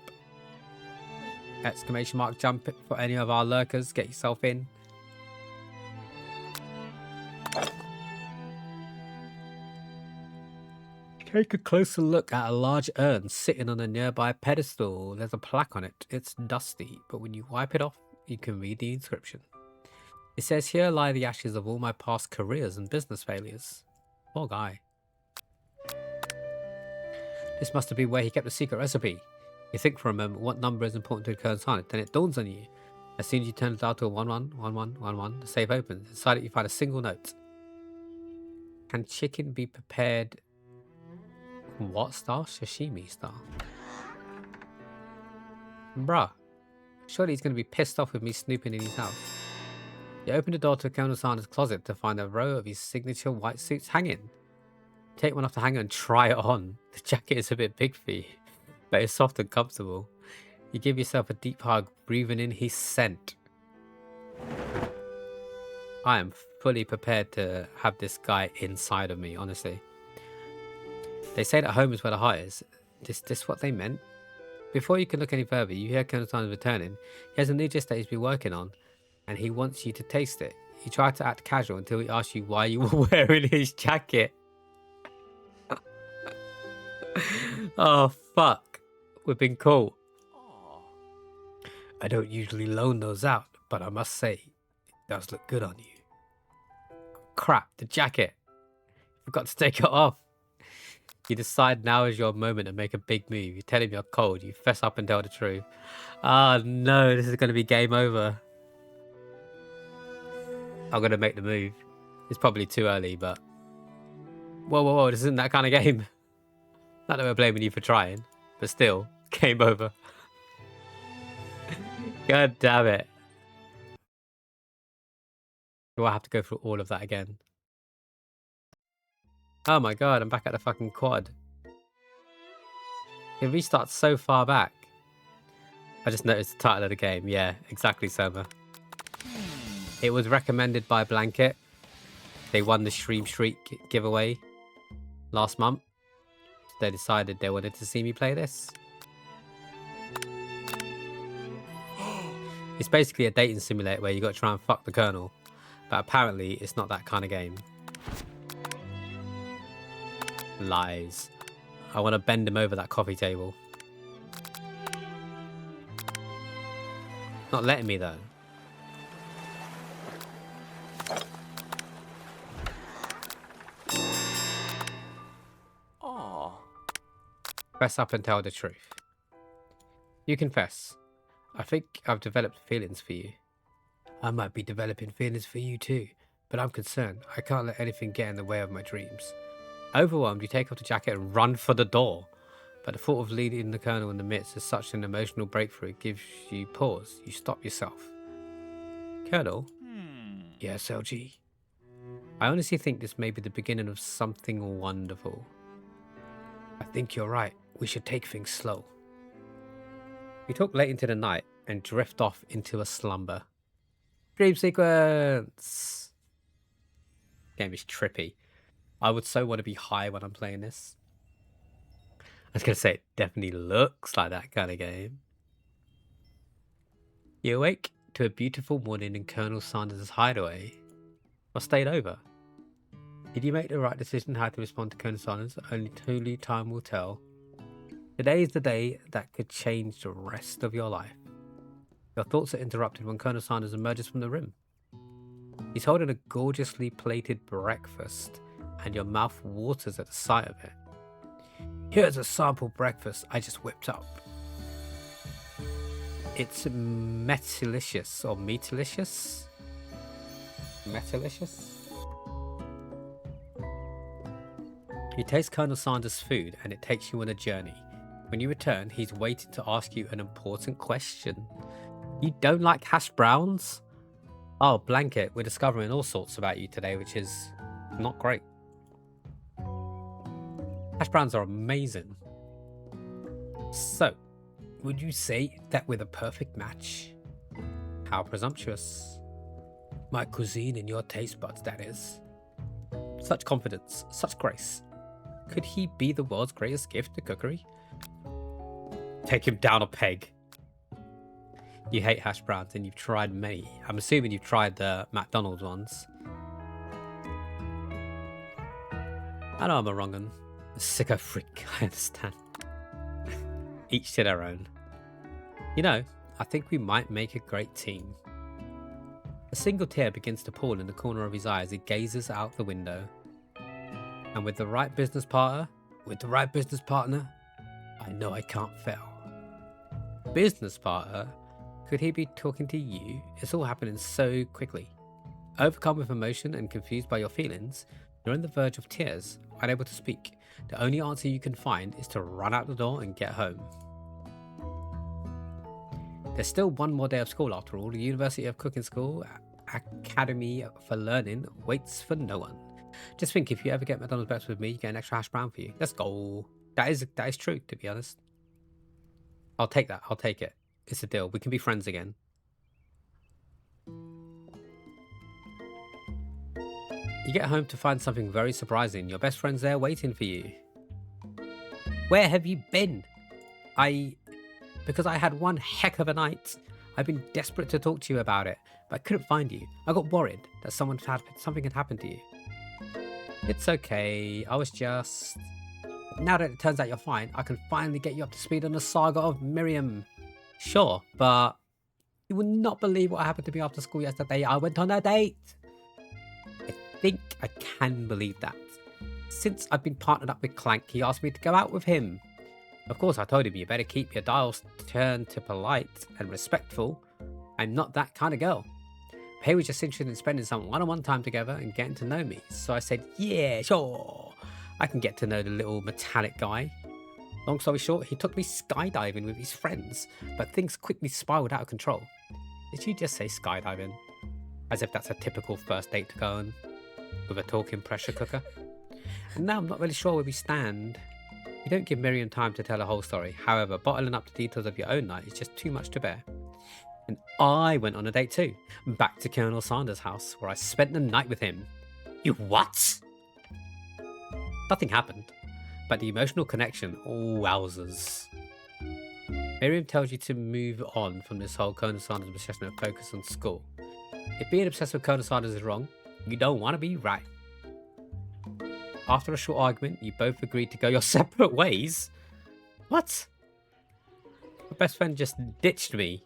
Exclamation mark jump for any of our lurkers. Get yourself in. Take a closer look at a large urn sitting on a nearby pedestal. There's a plaque on it. It's dusty, but when you wipe it off, you can read the inscription. It says, "Here lie the ashes of all my past careers and business failures." Poor guy. This must have been where he kept the secret recipe. You think for a moment what number is important to Colonel Sanders, then it dawns on you. As soon as you turn the dial to a 111111, the safe opens. Inside it you find a single note. Can chicken be prepared... What style? Sashimi style. Bruh. Surely he's going to be pissed off with me snooping in his house. You open the door to Colonel Sanders' closet to find a row of his signature white suits hanging. Take one off the hanger and try it on. The jacket is a bit big for you, but it's soft and comfortable. You give yourself a deep hug, breathing in his scent. I am fully prepared to have this guy inside of me, honestly. They say that home is where the heart is. Is this what they meant? Before you can look any further, you hear Colonel Sanders returning. He has a new dish that he's been working on, and he wants you to taste it. You try to act casual until he asks you why you were wearing his jacket. Oh, fuck. We've been caught. I don't usually loan those out, but I must say, it does look good on you. Crap, the jacket. Forgot to take it off. You decide now is your moment to make a big move. You tell him you're cold. You fess up and tell the truth. Ah, no, this is going to be game over. I'm going to make the move. It's probably too early, but... Whoa, this isn't that kind of game. Not that we're blaming you for trying, but still, game over. God damn it. Do I have to go through all of that again? Oh my god, I'm back at the fucking quad. It restarts so far back. I just noticed the title of the game. Yeah, exactly, Soma. It was recommended by Blanket. They won the Stream Streak giveaway last month. They decided they wanted to see me play this. It's basically a dating simulator where you got to try and fuck the Colonel. But apparently it's not that kind of game. Lies. I want to bend him over that coffee table. Not letting me though. Fess up and tell the truth. You confess. I think I've developed feelings for you. I might be developing feelings for you too, but I'm concerned. I can't let anything get in the way of my dreams. Overwhelmed, you take off the jacket and run for the door. But the thought of leading the Colonel in the midst of such an emotional breakthrough gives you pause. You stop yourself. Colonel? Yes, LG. I honestly think this may be the beginning of something wonderful. I think you're right. We should take things slow. We talk late into the night and drift off into a slumber. Dream sequence! Game is trippy. I would so want to be high when I'm playing this. I was going to say, it definitely looks like that kind of game. You awake to a beautiful morning in Colonel Sanders' hideaway. Or stayed over. Did you make the right decision how to respond to Colonel Sanders? Only truly time will tell. Today is the day that could change the rest of your life. Your thoughts are interrupted when Colonel Sanders emerges from the room. He's holding a gorgeously plated breakfast, and your mouth waters at the sight of it. Here's a sample breakfast I just whipped up. It's metalicious or meatalicious? Metalicious? You taste Colonel Sanders' food and it takes you on a journey. When you return, he's waiting to ask you an important question. You don't like hash browns? Oh, Blanket, we're discovering all sorts about you today, which is not great. Hash browns are amazing. So, would you say that we're the perfect match? How presumptuous. My cuisine and your taste buds, that is. Such confidence, such grace. Could he be the world's greatest gift to cookery? Take him down a peg. You hate hash browns and you've tried many. I'm assuming you've tried the McDonald's ones. I know I'm a wrong un. A sicko freak, I understand. Each to their own. You know, I think we might make a great team. A single tear begins to pool in the corner of his eye as he gazes out the window. And with the right business partner, I know I can't fail. Business partner? Could he be talking to you? It's all happening so quickly. Overcome with emotion and confused by your feelings, you're on the verge of tears, unable to speak. The only answer you can find is to run out the door and get home. There's still one more day of school after all. The University of Cooking School Academy for Learning waits for no one. Just think, if you ever get McDonald's breakfast with me, you get an extra hash brown for you. Let's go. That is true, to be honest. I'll take that. I'll take it. It's a deal. We can be friends again. You get home to find something very surprising. Your best friend's there waiting for you. Where have you been? Because I had one heck of a night. I've been desperate to talk to you about it, but I couldn't find you. I got worried that something had happened to you. It's okay. I was just... Now that it turns out you're fine, I can finally get you up to speed on the saga of Miriam. Sure, but you would not believe what happened to me after school yesterday. I went on a date. I think I can believe that. Since I've been partnered up with Clank, he asked me to go out with him. Of course, I told him you better keep your dials turned to polite and respectful. I'm not that kind of girl. He was just interested in spending some one-on-one time together and getting to know me. So I said, yeah, sure. I can get to know the little metallic guy. Long story short, he took me skydiving with his friends, but things quickly spiraled out of control. Did you just say skydiving? As if that's a typical first date to go on with a talking pressure cooker. And now I'm not really sure where we stand. You don't give Miriam time to tell the whole story. However, bottling up the details of your own night is just too much to bear. And I went on a date too, back to Colonel Sanders' house, where I spent the night with him. You what? Nothing happened, but the emotional connection, oh wowzers. Miriam tells you to move on from this whole Colonel Sanders obsession and focus on school. If being obsessed with Colonel Sanders is wrong, you don't want to be right. After a short argument, you both agreed to go your separate ways. What? My best friend just ditched me.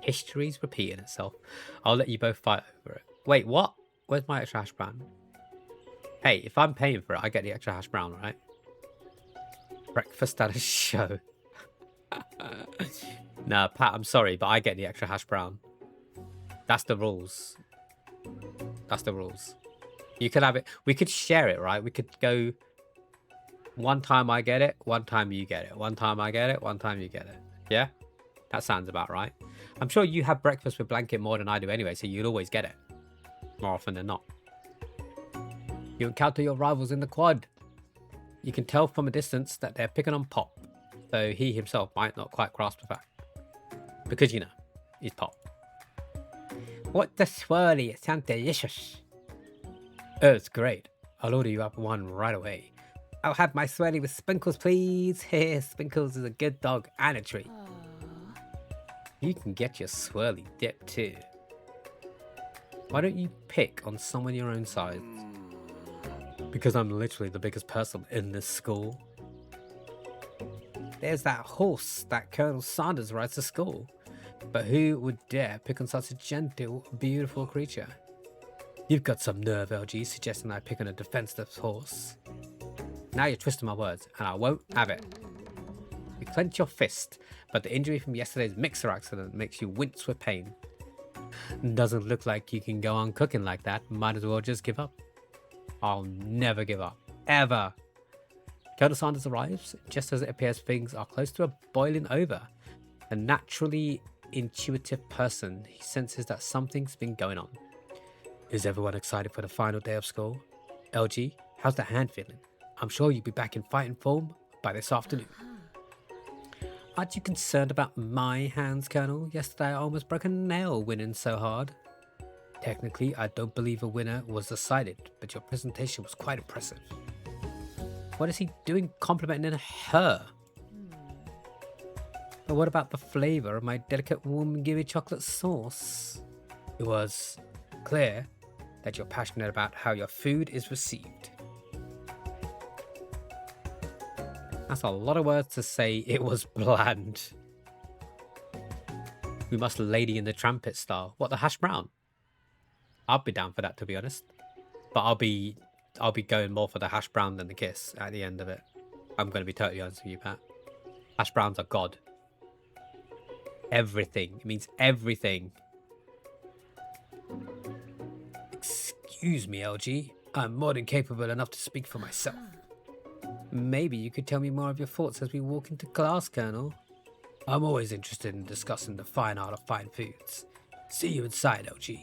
History's repeating itself. I'll let you both fight over it. Wait, what? Where's my extra hash brown? Hey, if I'm paying for it, I get the extra hash brown, right? Breakfast at a show. Nah, Pat, I'm sorry, but I get the extra hash brown. That's the rules. That's the rules. You could have it. We could share it, right? We could go... One time I get it, one time you get it. One time I get it, one time you get it. Yeah? That sounds about right. I'm sure you have breakfast with Blanket more than I do anyway, so you'll always get it. More often than not. You encounter your rivals in the quad. You can tell from a distance that they're picking on Pop, though he himself might not quite grasp the fact. Because, you know, he's Pop. What the swirly? It sounds delicious. Oh, it's great. I'll order you up one right away. I'll have my swirly with sprinkles, please. Here, Sprinkles is a good dog and a treat. You can get your swirly dip too. Why don't you pick on someone your own size? Because I'm literally the biggest person in this school. There's that horse that Colonel Sanders rides to school. But who would dare pick on such a gentle, beautiful creature? You've got some nerve, LG, suggesting I pick on a defenseless horse. Now you're twisting my words, and I won't have it. You clench your fist, but the injury from yesterday's mixer accident makes you wince with pain. Doesn't look like you can go on cooking like that. Might as well just give up. I'll never give up. Ever. Colonel Sanders arrives just as it appears things are close to a boiling over. A naturally intuitive person, he senses that something's been going on. Is everyone excited for the final day of school? LG, how's the hand feeling? I'm sure you'll be back in fighting form by this afternoon. Aren't you concerned about my hands, Colonel? Yesterday I almost broke a nail winning so hard. Technically, I don't believe a winner was decided, but your presentation was quite impressive. What is he doing complimenting her? But what about the flavour of my delicate warm gooey chocolate sauce? It was clear that you're passionate about how your food is received. That's a lot of words to say it was bland. We must Lady in the Trumpet style. What, the hash brown? I'd be down for that, to be honest. But I'll be going more for the hash brown than the kiss at the end of it. I'm going to be totally honest with you, Pat. Hash browns are God. Everything. It means everything. Excuse me, LG. I'm more than capable enough to speak for myself. Maybe you could tell me more of your thoughts as we walk into class, Colonel. I'm always interested in discussing the fine art of fine foods. See you inside, LG.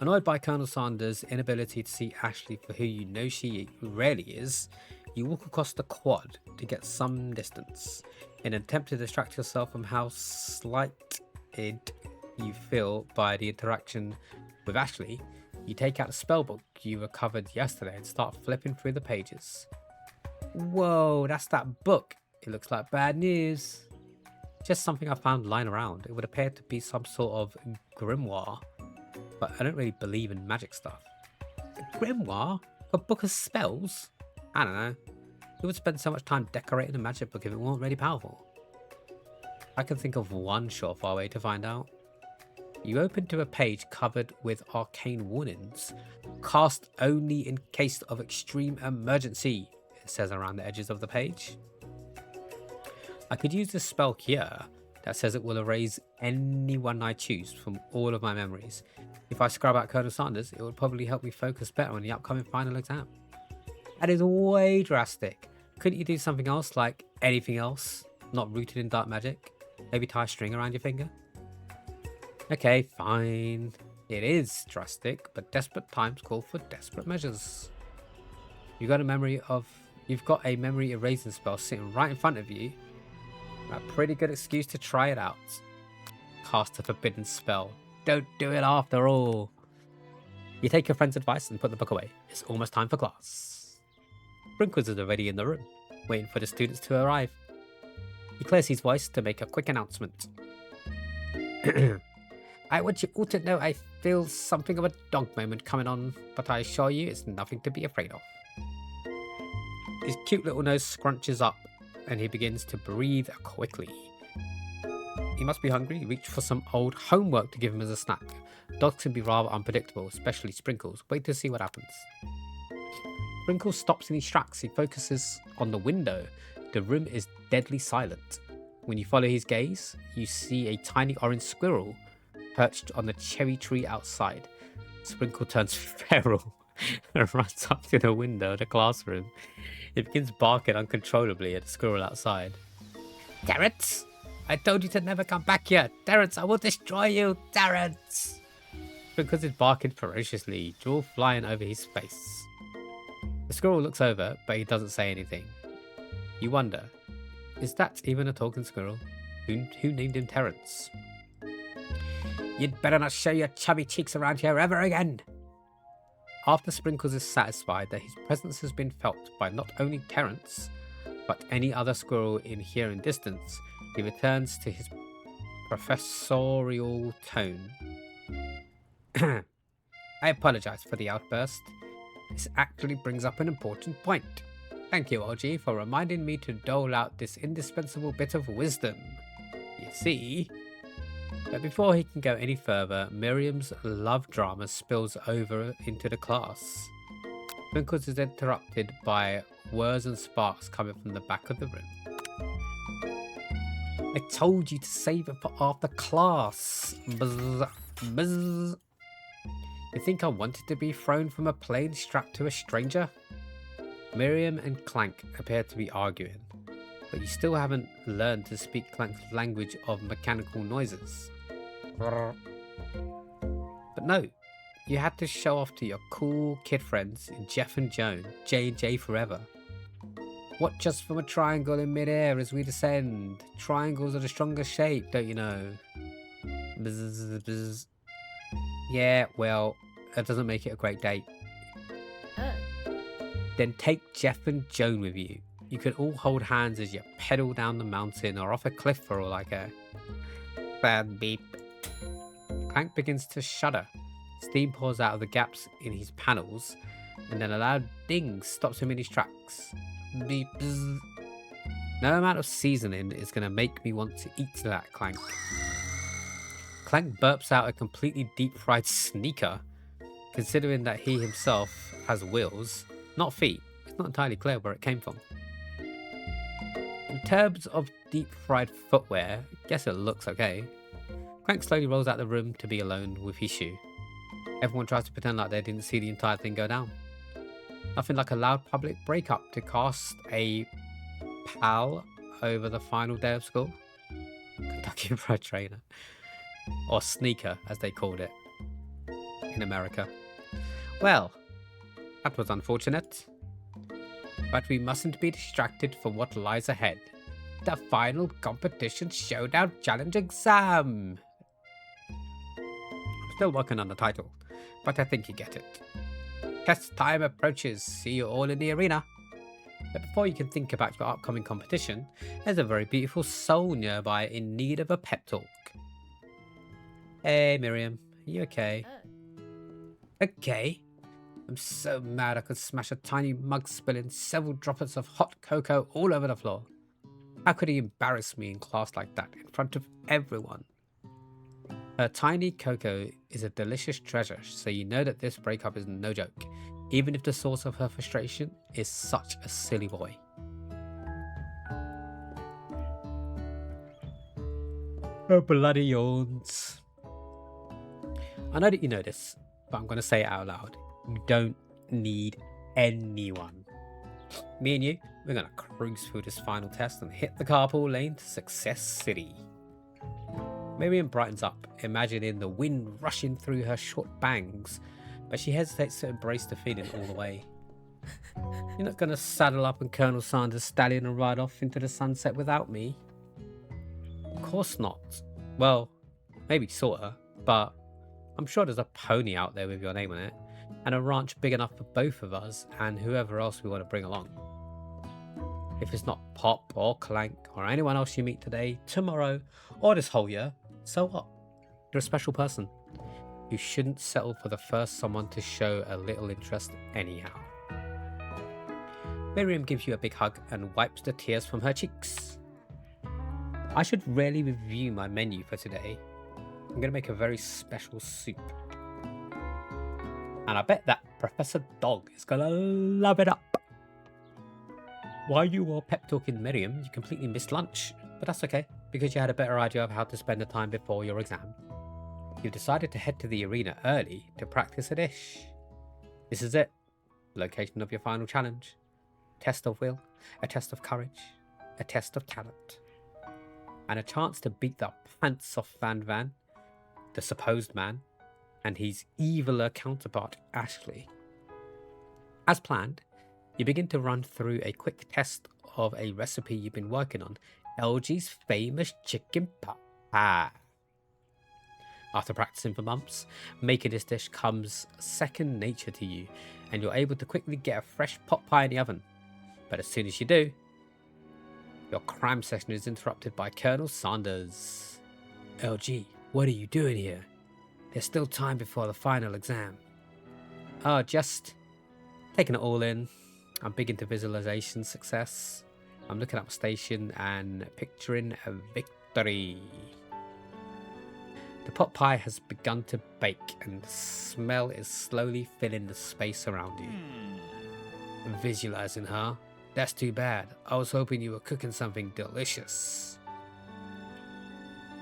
Annoyed by Colonel Sanders' inability to see Ashley for who you know she rarely is, you walk across the quad to get some distance. In an attempt to distract yourself from how slighted you feel by the interaction with Ashley, you take out a spellbook you recovered yesterday and start flipping through the pages. Whoa, that's that book. It looks like bad news. Just something I found lying around. It would appear to be some sort of grimoire, but I don't really believe in magic stuff. A grimoire? A book of spells? I don't know. Who would spend so much time decorating a magic book if it weren't really powerful? I can think of one surefire way to find out. You open to a page covered with arcane warnings. Cast only in case of extreme emergency, it says around the edges of the page. I could use this spell here that says it will erase anyone I choose from all of my memories. If I scrub out Colonel Sanders, it would probably help me focus better on the upcoming final exam. That is way drastic. Couldn't you do something else, like anything else, not rooted in dark magic? Maybe tie a string around your finger? Okay, fine. It is drastic, but desperate times call for desperate measures. You've got a memory erasing spell sitting right in front of you. A pretty good excuse to try it out. Cast a forbidden spell. Don't do it after all. You take your friend's advice and put the book away. It's almost time for class. Sprinkles is already in the room, waiting for the students to arrive. He clears his voice to make a quick announcement. I want you all to know I feel something of a dog moment coming on, but I assure you it's nothing to be afraid of. His cute little nose scrunches up and he begins to breathe quickly. He must be hungry. Reach for some old homework to give him as a snack. Dogs can be rather unpredictable, especially Sprinkles. Wait to see what happens. Sprinkles stops in his tracks. He focuses on the window. The room is deadly silent. When you follow his gaze, you see a tiny orange squirrel perched on the cherry tree outside. Sprinkle turns feral and runs up to the window of the classroom. It begins barking uncontrollably at the squirrel outside. Terrence! I told you to never come back here! Terrence, I will destroy you! Terrence! Sprinkles is barking ferociously, jaw flying over his face. The squirrel looks over, but he doesn't say anything. You wonder, is that even a talking squirrel? Who named him Terrence? You'd better not show your chubby cheeks around here ever again! After Sprinkles is satisfied that his presence has been felt by not only Terrence, but any other squirrel in hearing distance, he returns to his professorial tone. I apologize for the outburst. This actually brings up an important point. Thank you, LG, for reminding me to dole out this indispensable bit of wisdom. You see? But before he can go any further, Miriam's love drama spills over into the class. Twinkles is interrupted by whirs and sparks coming from the back of the room. I told you to save it for after class. Buzz, buzz. You think I wanted to be thrown from a plane strapped to a stranger? Miriam and Clank appear to be arguing, but you still haven't learned to speak Clank's language of mechanical noises. But no, you had to show off to your cool kid friends Jeff and Joan, J&J forever. Watch us from a triangle in midair as we descend. Triangles are the strongest shape, don't you know? Bzz, bzz. Yeah, well, that doesn't make it a great date. Then take Jeff and Joan with you. You can all hold hands as you pedal down the mountain or off a cliff for all I care. Bad beep. Clank begins to shudder. Steam pours out of the gaps in his panels, and then a loud ding stops him in his tracks. Beep. Bzz. No amount of seasoning is going to make me want to eat that, Clank. Clank burps out a completely deep-fried sneaker. Considering that he himself has wheels, not feet, it's not entirely clear where it came from. In terms of deep-fried footwear, I guess it looks okay. Clank slowly rolls out the room to be alone with his shoe. Everyone tries to pretend like they didn't see the entire thing go down. Nothing like a loud public breakup to cast a pal over the final day of school. Kentucky Fried Trainer. Or sneaker, as they called it in America. Well, that was unfortunate. But we mustn't be distracted from what lies ahead. The final competition showdown challenge exam. I'm still working on the title, but I think you get it. Test time approaches. See you all in the arena. But before you can think about your upcoming competition, there's a very beautiful soul nearby in need of a pep talk. Hey Miriam, are you okay? Okay. I'm so mad I could smash a tiny mug, spilling several droplets of hot cocoa all over the floor. How could he embarrass me in class like that in front of everyone? Her tiny cocoa is a delicious treasure, so you know that this breakup is no joke, even if the source of her frustration is such a silly boy. Oh, bloody yawns. I know that you know this, but I'm going to say it out loud. You don't need anyone. Me and you, we're going to cruise through this final test and hit the carpool lane to Success City. Miriam brightens up, imagining the wind rushing through her short bangs, but she hesitates to embrace the feeling all the way. You're not going to saddle up and Colonel Sanders stallion and ride off into the sunset without me? Of course not. Well, maybe sorta, but I'm sure there's a pony out there with your name on it, and a ranch big enough for both of us and whoever else we want to bring along. If it's not Pop or Clank or anyone else you meet today, tomorrow, or this whole year, so what? You're a special person. You shouldn't settle for the first someone to show a little interest anyhow. Miriam gives you a big hug and wipes the tears from her cheeks. I should really review my menu for today. I'm going to make a very special soup. And I bet that Professor Dog is going to love it up. While you were pep talking Miriam, you completely missed lunch. But that's okay, because you had a better idea of how to spend the time before your exam. You decided to head to the arena early to practice a dish. This is it. Location of your final challenge. Test of will, a test of courage, a test of talent. And a chance to beat the pants off Van Van, the supposed man, and his eviler counterpart, Ashley. As planned, you begin to run through a quick test of a recipe you've been working on, LG's famous chicken pot pie. After practicing for months, making this dish comes second nature to you, and you're able to quickly get a fresh pot pie in the oven. But as soon as you do, your cram session is interrupted by Colonel Sanders. LG, what are you doing here? There's still time before the final exam. Oh, just taking it all in. I'm big into visualization success. I'm looking at my station and picturing a victory. The pot pie has begun to bake and the smell is slowly filling the space around you. Visualizing, huh? That's too bad. I was hoping you were cooking something delicious.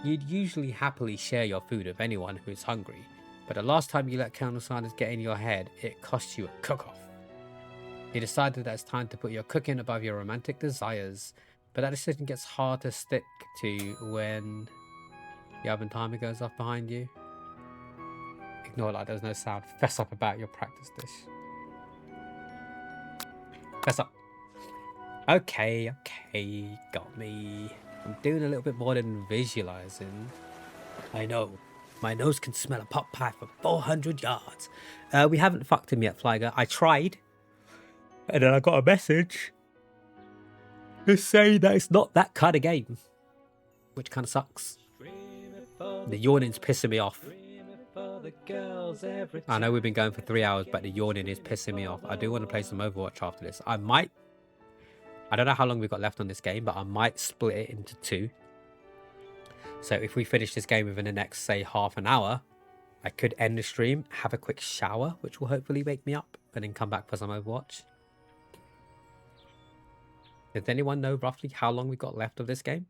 You'd usually happily share your food with anyone who is hungry, but the last time you let Colonel Sanders get in your head, it cost you a cook-off. You decided that it's time to put your cooking above your romantic desires, but that decision gets hard to stick to when the oven timer goes off behind you. Ignore like there's no sound. Fess up about your practice dish. Fess up. Okay, got me. I'm doing a little bit more than visualizing. I know. My nose can smell a pot pie from 400 yards. We haven't fucked him yet, Flyger. I tried. And then I got a message to say that it's not that kind of game. Which kind of sucks. The yawning's pissing me off. I know we've been going for 3 hours, but the yawning is pissing me off. I do want to play some Overwatch after this. I don't know how long we've got left on this game, but I might split it into 2. So if we finish this game within the next, say, half an hour, I could end the stream, have a quick shower, which will hopefully wake me up, and then come back for some Overwatch. Does anyone know roughly how long we've got left of this game?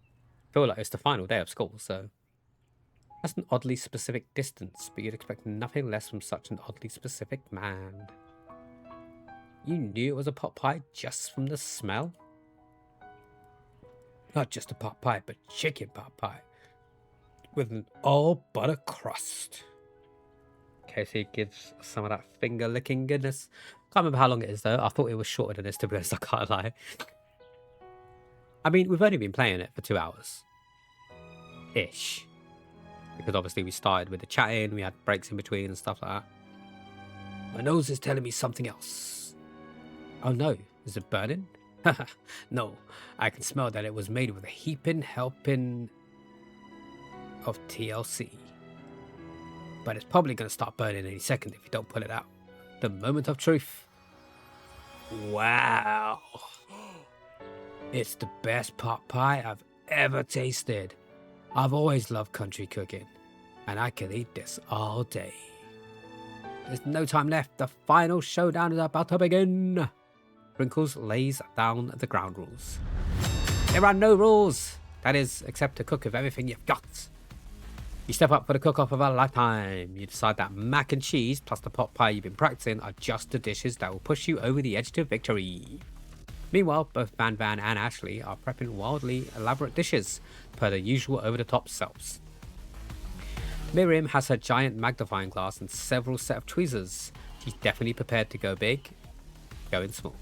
I feel like it's the final day of school, so that's an oddly specific distance, but you'd expect nothing less from such an oddly specific man. You knew it was a pot pie just from the smell? Not just a pot pie, but chicken pot pie. With an all butter crust. KFC gives some of that finger licking goodness. Can't remember how long it is though. I thought it was shorter than this, to be honest, I can't lie. I mean, we've only been playing it for 2 hours. Ish. Because obviously we started with the chatting, we had breaks in between and stuff like that. My nose is telling me something else. Oh no, is it burning? No, I can smell that it was made with a heaping helping of TLC. But it's probably going to start burning any second if you don't pull it out. The moment of truth. Wow. It's the best pot pie I've ever tasted. I've always loved country cooking, and I could eat this all day. There's no time left. The final showdown is about to begin. Wrinkles lays down the ground rules. There are no rules. That is, except to cook with everything you've got. You step up for the cook-off of a lifetime. You decide that mac and cheese plus the pot pie you've been practicing are just the dishes that will push you over the edge to victory. Meanwhile, both Van and Ashley are prepping wildly elaborate dishes, per their usual over-the-top selves. Miriam has her giant magnifying glass and several set of tweezers. She's definitely prepared to go big, going small.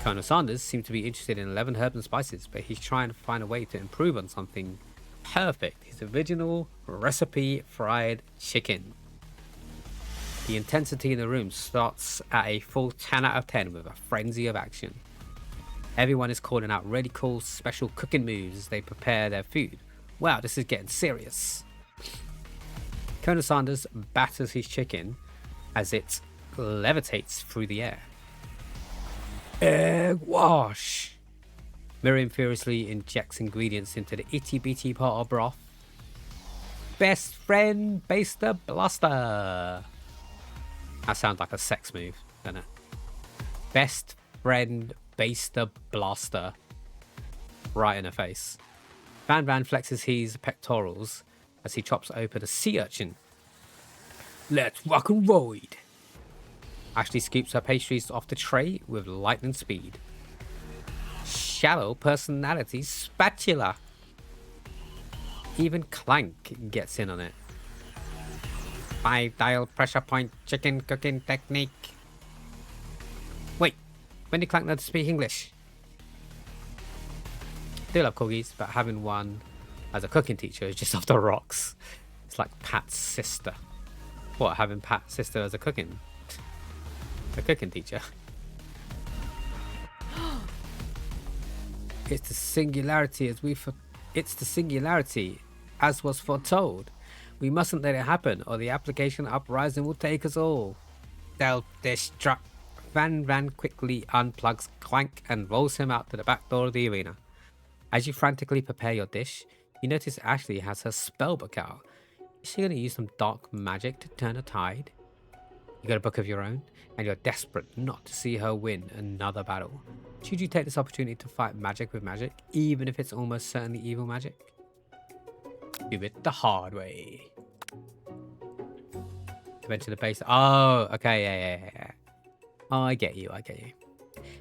Colonel Sanders seems to be interested in 11 herbs and spices, but he's trying to find a way to improve on something perfect. His original recipe fried chicken. The intensity in the room starts at a full 10 out of 10 with a frenzy of action. Everyone is calling out really cool special cooking moves as they prepare their food. Wow, this is getting serious. Colonel Sanders batters his chicken as it levitates through the air. Egg wash! Miriam furiously injects ingredients into the itty bitty pot of broth. Best friend baster blaster! That sounds like a sex move, doesn't it? Best friend baster blaster. Right in the face. Van flexes his pectorals as he chops open a sea urchin. Let's rock and roll! Ashley scoops her pastries off the tray with lightning speed. Shallow personality spatula. Even Clank gets in on it. 5-dial pressure point chicken cooking technique. Wait, when did Clank learn to speak English? I do love cookies, but having one as a cooking teacher is just off the rocks. It's like Pat's sister. What, having Pat's sister as a cooking teacher? It's the singularity as was foretold. We mustn't let it happen, or the application uprising will take us all. Self-destruct. Van quickly unplugs Clank and rolls him out to the back door of the arena. As you frantically prepare your dish, you notice Ashley has her spellbook out. Is she going to use some dark magic to turn a tide? You got a book of your own, and you're desperate not to see her win another battle. Should you take this opportunity to fight magic with magic, even if it's almost certainly evil magic? Do it the hard way. Went to the base. Oh, okay, yeah. Oh, I get you.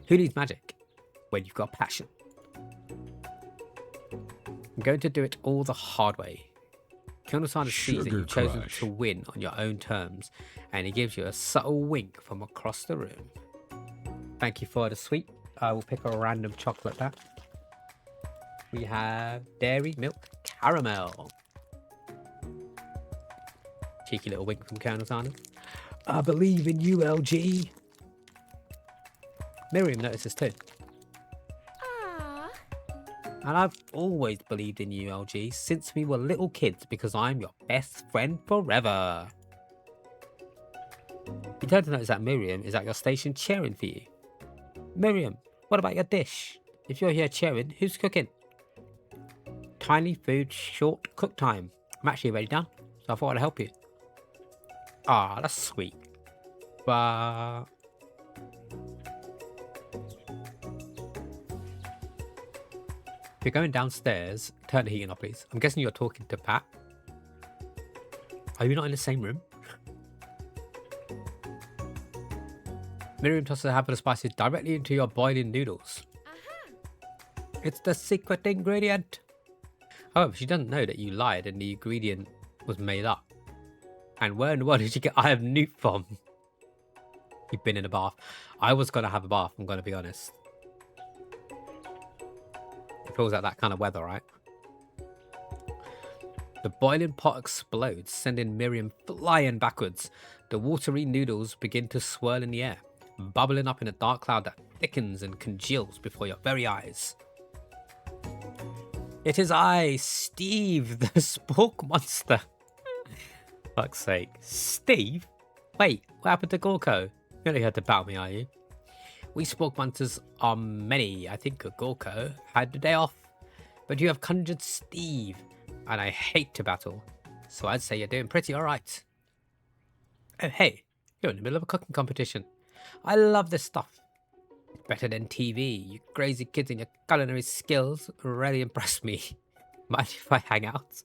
Who needs magic when you've got passion? I'm going to do it all the hard way. Colonel Sanders sees that you've chosen to win on your own terms, and he gives you a subtle wink from across the room. Thank you for the sweet. I will pick a random chocolate back. We have dairy milk caramel. Cheeky little wink from Colonel Sanders. I believe in you, LG. Miriam notices too. Aww. And I've always believed in you, LG, since we were little kids, because I'm your best friend forever. You turn to notice that Miriam is at your station cheering for you. Miriam, what about your dish? If you're here cheering, who's cooking? Tiny food, short cook time. I'm actually already done, so I thought I'd help you. Ah, that's sweet. But if you're going downstairs, turn the heating on, please. I'm guessing you're talking to Pat. Are you not in the same room? Miriam tosses a handful of spices directly into your boiling noodles. It's the secret ingredient. However, she doesn't know that you lied and the ingredient was made up. And where in the world did you get I have newt from? You've been in a bath. I was going to have a bath, I'm going to be honest. It feels like that kind of weather, right? The boiling pot explodes, sending Miriam flying backwards. The watery noodles begin to swirl in the air, bubbling up in a dark cloud that thickens and congeals before your very eyes. It is I, Steve, the spork monster. Fuck's sake. Steve? Wait, what happened to Gorko? You're not here to battle me, are you? We spork monsters are many. I think Gorko had the day off. But you have conjured Steve, and I hate to battle. So I'd say you're doing pretty alright. Oh, hey, you're in the middle of a cooking competition. I love this stuff. It's better than TV. You crazy kids and your culinary skills really impress me. Mind if I hang out?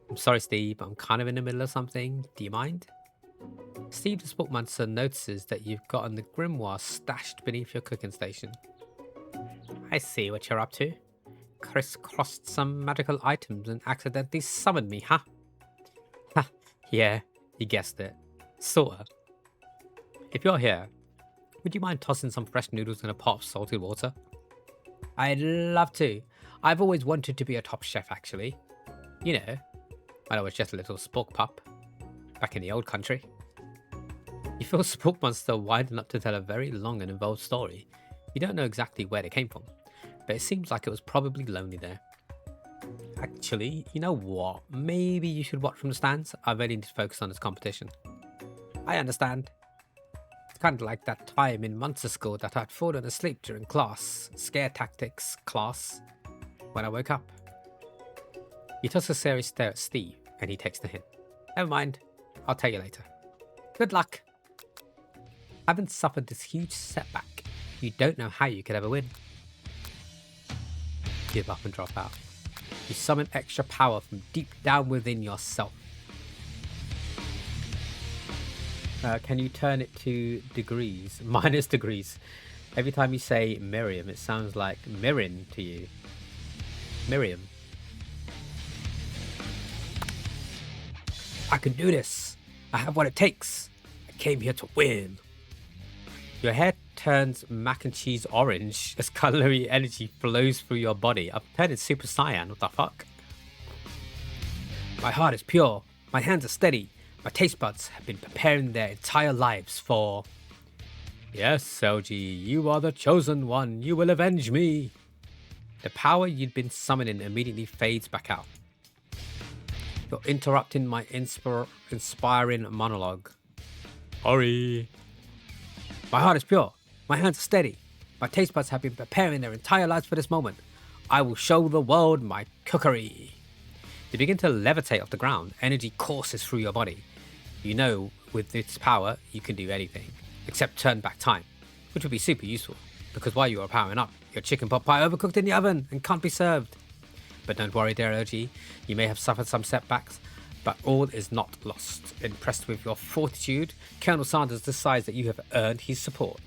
I'm sorry, Steve. I'm kind of in the middle of something. Do you mind? Steve the Spork Monster notices that you've gotten the grimoire stashed beneath your cooking station. I see what you're up to. Crisscrossed some magical items and accidentally summoned me, huh? Ha, yeah, you guessed it. Sorta. If you're here, would you mind tossing some fresh noodles in a pot of salted water? I'd love to. I've always wanted to be a top chef, actually. You know, when I was just a little spork pup, back in the old country. You feel Spork Monster winding up to tell a very long and involved story. You don't know exactly where they came from, but it seems like it was probably lonely there. Actually, you know what? Maybe you should watch from the stands. I really need to focus on this competition. I understand. It's kind of like that time in monster school that I'd fallen asleep during class, scare tactics class, when I woke up. You toss a serious stare at Steve, and he takes the hint. Never mind, I'll tell you later. Good luck. Having suffered this huge setback, you don't know how you could ever win. Give up and drop out. You summon extra power from deep down within yourself. Can you turn it to degrees? Minus degrees. Every time you say Miriam, it sounds like Mirren to you. Miriam. I can do this. I have what it takes. I came here to win. Your hair turns mac and cheese orange as culinary energy flows through your body. I'm turning super cyan. What the fuck? My heart is pure. My hands are steady. My taste buds have been preparing their entire lives for... Yes, LG, you are the chosen one. You will avenge me. The power you'd been summoning immediately fades back out. You're interrupting my inspiring monologue. Sorry. My heart is pure. My hands are steady. My taste buds have been preparing their entire lives for this moment. I will show the world my cookery. You begin to levitate off the ground. Energy courses through your body. You know, with its power, you can do anything, except turn back time, which would be super useful, because while you are powering up, your chicken pot pie overcooked in the oven and can't be served. But don't worry, dear OG, you may have suffered some setbacks, but all is not lost. Impressed with your fortitude, Colonel Sanders decides that you have earned his support.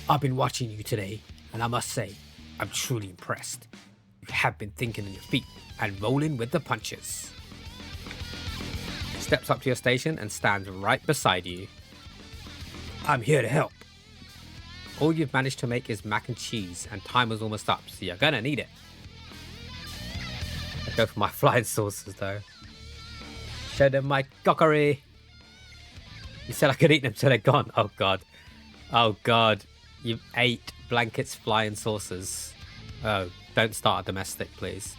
I've been watching you today, and I must say, I'm truly impressed. You have been thinking on your feet and rolling with the punches. Steps up to your station and stands right beside you. I'm here to help. All you've managed to make is mac and cheese, and time is almost up, so you're gonna need it. I go for my flying saucers though. Show them my cookery. You said I could eat them till they're gone. Oh god. Oh god. You've ate Blanket's flying saucers. Oh, don't start a domestic, please.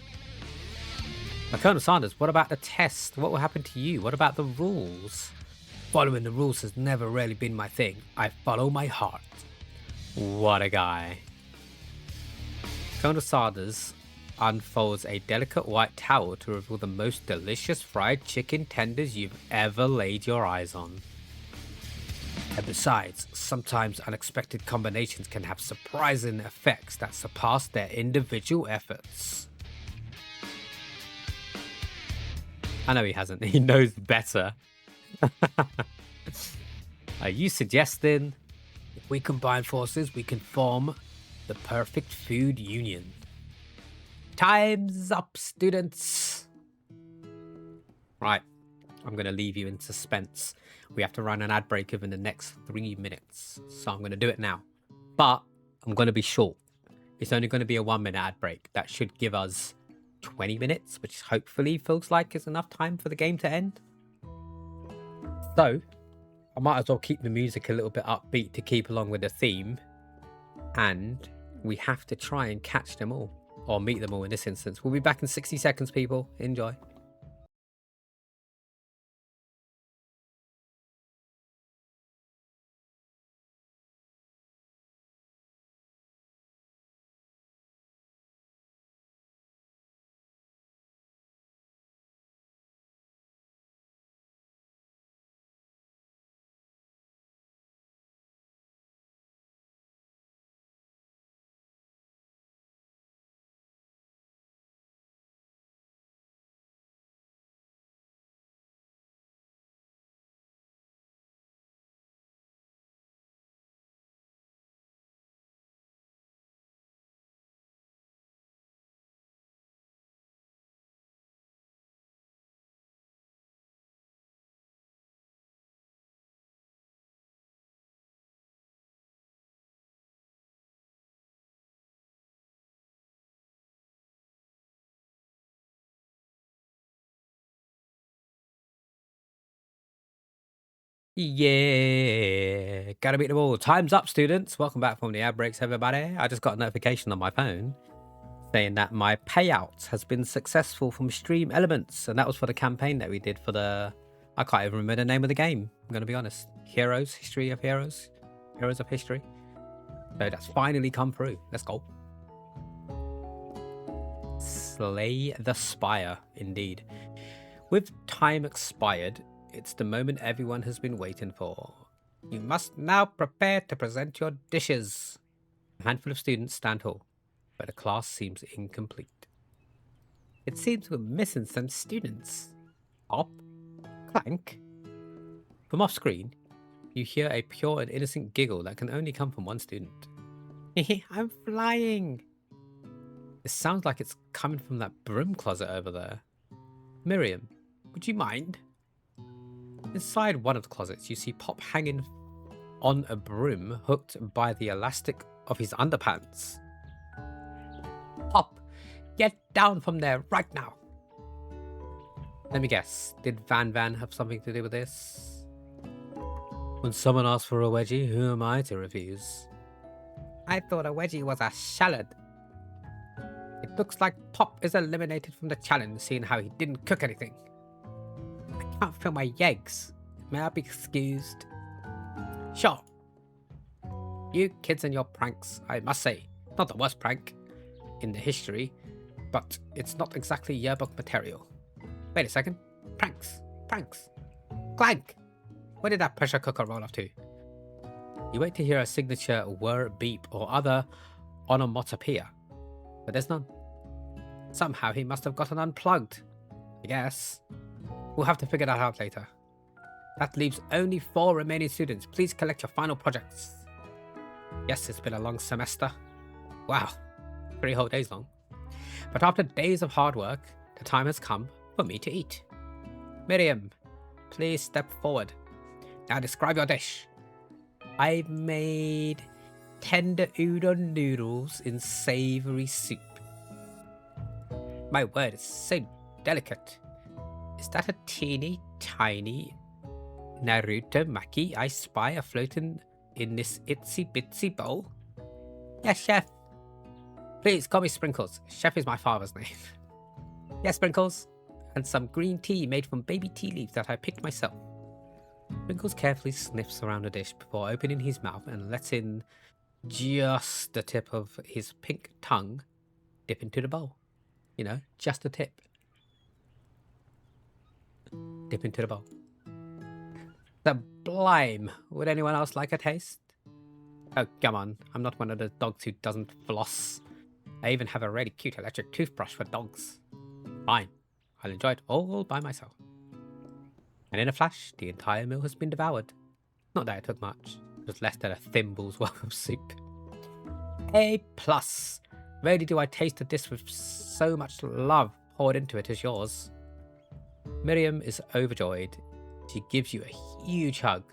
Now, Colonel Sanders, what about the test? What will happen to you? What about the rules? Following the rules has never really been my thing. I follow my heart. What a guy. Colonel Sanders unfolds a delicate white towel to reveal the most delicious fried chicken tenders you've ever laid your eyes on. And besides, sometimes unexpected combinations can have surprising effects that surpass their individual efforts. I know he hasn't. He knows better. Are you suggesting if we combine forces, we can form the perfect food union? Time's up, students. Right, I'm going to leave you in suspense. We have to run an ad break within the next 3 minutes, so I'm going to do it now. But I'm going to be short. It's only going to be a 1 minute ad break. That should give us 20 minutes, which hopefully feels like is enough time for the game to end. So I might as well keep the music a little bit upbeat to keep along with the theme. And we have to try and catch them all, or meet them all in this instance. We'll be back in 60 seconds, people. Enjoy. Yeah, gotta beat them all. Time's up, students. Welcome back from the ad breaks, everybody. I just got a notification on my phone saying that my payout has been successful from Stream Elements, and that was for the campaign that we did for the... I can't even remember the name of the game, I'm gonna be honest. Heroes, History of Heroes, Heroes of History. So that's finally come through. Let's go. Slay the Spire, indeed. With time expired, it's the moment everyone has been waiting for. You must now prepare to present your dishes. A handful of students stand tall, but the class seems incomplete. It seems we're missing some students. Pop? Clank? From off screen, you hear a pure and innocent giggle that can only come from one student. I'm flying! It sounds like it's coming from that broom closet over there. Miriam, would you mind? Inside one of the closets, you see Pop hanging on a broom hooked by the elastic of his underpants. Pop, get down from there right now. Let me guess, did Van have something to do with this? When someone asks for a wedgie, who am I to refuse? I thought a wedgie was a salad. It looks like Pop is eliminated from the challenge, seeing how he didn't cook anything. can't feel my eggs. May I be excused? Sure. You kids and your pranks, I must say, not the worst prank in the history, but it's not exactly yearbook material. Wait a second. Pranks. Clank! Where did that pressure cooker roll off to? You wait to hear a signature whir, beep, or other onomatopoeia, but there's none. Somehow he must have gotten unplugged, I guess. We'll have to figure that out later. That leaves only 4 remaining students. Please collect your final projects. Yes, it's been a long semester. Wow, 3 whole days long. But after days of hard work, the time has come for me to eat. Miriam, please step forward. Now describe your dish. I made tender udon noodles in savory soup. My word, it's so delicate. Is that a teeny tiny Naruto maki I spy afloat in this itsy bitsy bowl? Yes, chef. Please call me Sprinkles. Chef is my father's name. Yes, Sprinkles. And some green tea made from baby tea leaves that I picked myself. Sprinkles carefully sniffs around the dish before opening his mouth and lets in just the tip of his pink tongue dip into the bowl. You know, just the tip. Dip into the bowl. Sublime! Would anyone else like a taste? Oh, come on. I'm not one of those dogs who doesn't floss. I even have a really cute electric toothbrush for dogs. Fine. I'll enjoy it all by myself. And in a flash, the entire meal has been devoured. Not that it took much. It was less than a thimble's worth of soup. A+. Rarely do I taste a dish with so much love poured into it as yours. Miriam is overjoyed. She gives you a huge hug.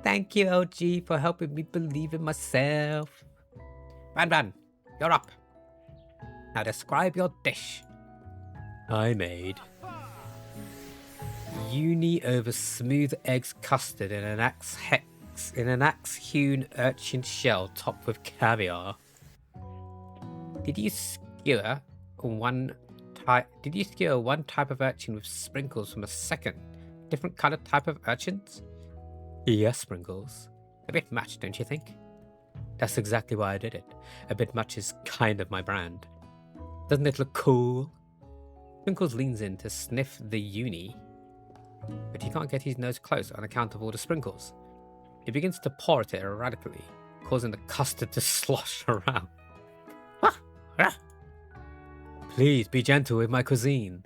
Thank you, LG, for helping me believe in myself. Van, you're up. Now describe your dish. I made uni over smooth eggs custard in an axe-hewn urchin shell topped with caviar. Did you skewer one type of urchin with sprinkles from a second, different colored type of urchins? Yes, Sprinkles. A bit much, don't you think? That's exactly why I did it. A bit much is kind of my brand. Doesn't it look cool? Sprinkles leans in to sniff the uni, but he can't get his nose close on account of all the sprinkles. He begins to pour at it erratically, causing the custard to slosh around. Please be gentle with my cuisine.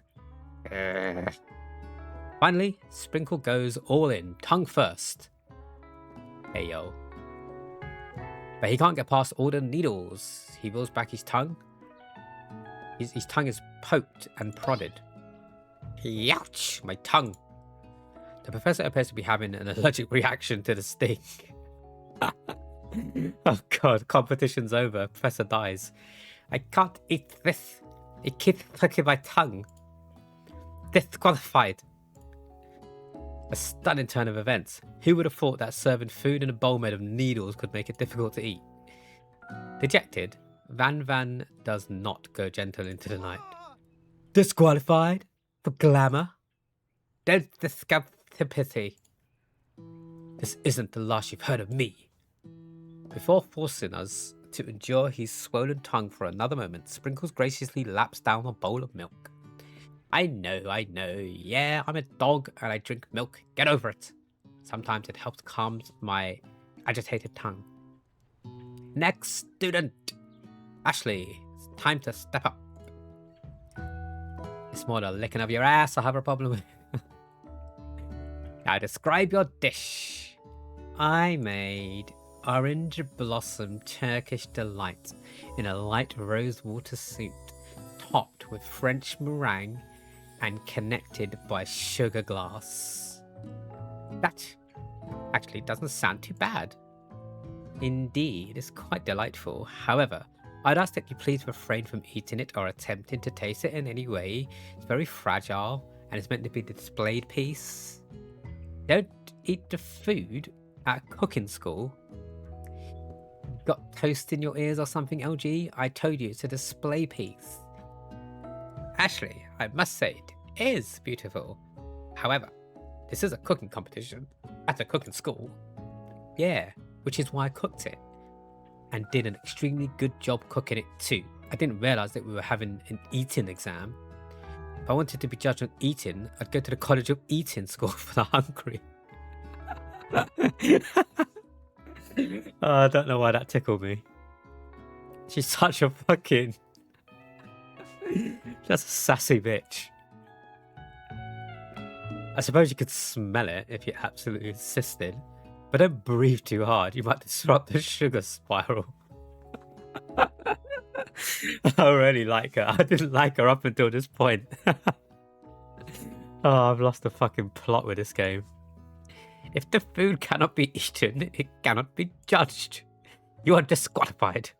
Finally, Sprinkle goes all in, tongue first. Hey yo. But he can't get past all the needles. He rolls back his tongue. His tongue is poked and prodded. Ouch! My tongue. The professor appears to be having an allergic reaction to the sting. Oh god, competition's over. Professor dies. I can't eat this. It keeps stuck in my tongue. Disqualified. A stunning turn of events. Who would have thought that serving food in a bowl made of needles could make it difficult to eat? Dejected, Van does not go gentle into the night. Disqualified? For glamour? Don't discuss sympathy. This isn't the last you've heard of me. Before forcing us to endure his swollen tongue for another moment, Sprinkles graciously laps down a bowl of milk. I know. Yeah, I'm a dog and I drink milk. Get over it. Sometimes it helps calm my agitated tongue. Next student. Ashley, it's time to step up. It's more the licking of your ass I have a problem with. Now describe your dish. I made orange blossom Turkish delight in a light rose water soup, topped with French meringue and connected by sugar glass. That actually doesn't sound too bad. Indeed, it's quite delightful. However, I'd ask that you please refrain from eating it or attempting to taste it in any way. It's very fragile and it's meant to be the displayed piece. Don't eat the food at cooking school. Got toast in your ears or something, LG? I told you it's a display piece. Ashley, I must say it is beautiful. However, This is a cooking competition at a cooking school. Yeah, which is why I cooked it. And did an extremely good job cooking it too. I didn't realise that we were having an eating exam. If I wanted to be judged on eating, I'd go to the College of Eating School for the hungry. Oh, I don't know why that tickled me. She's such a fucking... That's a sassy bitch. I suppose you could smell it if you absolutely insisted. But don't breathe too hard, you might disrupt the sugar spiral. I really like her. I didn't like her up until this point. Oh, I've lost the fucking plot with this game. If the food cannot be eaten, it cannot be judged. You are disqualified.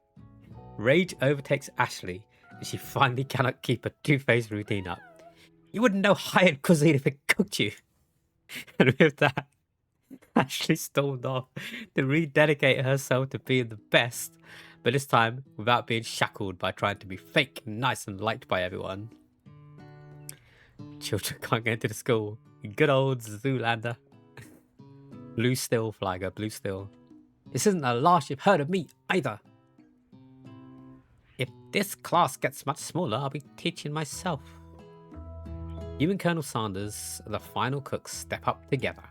Rage overtakes Ashley, and she finally cannot keep a two-faced routine up. You wouldn't know high-end cuisine if it cooked you. And with that, Ashley stormed off to rededicate herself to being the best, but this time without being shackled by trying to be fake and nice and liked by everyone. Children can't get into the school. Good old Zoolander. Blue still, Flagger, blue still. This isn't the last you've heard of me either. If this class gets much smaller, I'll be teaching myself. You and Colonel Sanders, the final cooks, step up together.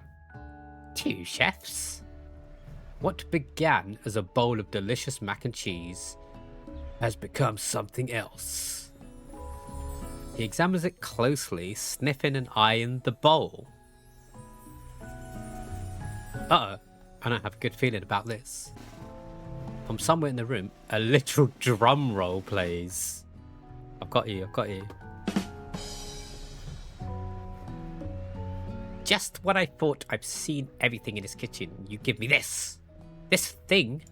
Two chefs. What began as a bowl of delicious mac and cheese has become something else. He examines it closely, sniffing and eyeing the bowl. Uh-oh, I don't have a good feeling about this. From somewhere in the room, a literal drum roll plays. I've got you, I've got you. Just when I thought I've seen everything in this kitchen, you give me this. This thing.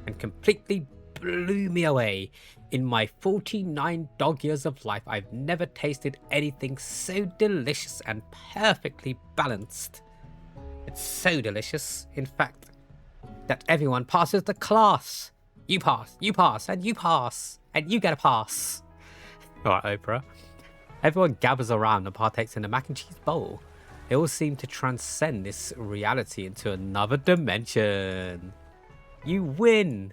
And completely blew me away. In my 49 dog years of life, I've never tasted anything so delicious and perfectly balanced. It's so delicious, in fact, that everyone passes the class. You pass, and you pass, and you get a pass. Alright, Oprah. Everyone gathers around and partakes in a mac and cheese bowl. They all seem to transcend this reality into another dimension. You win!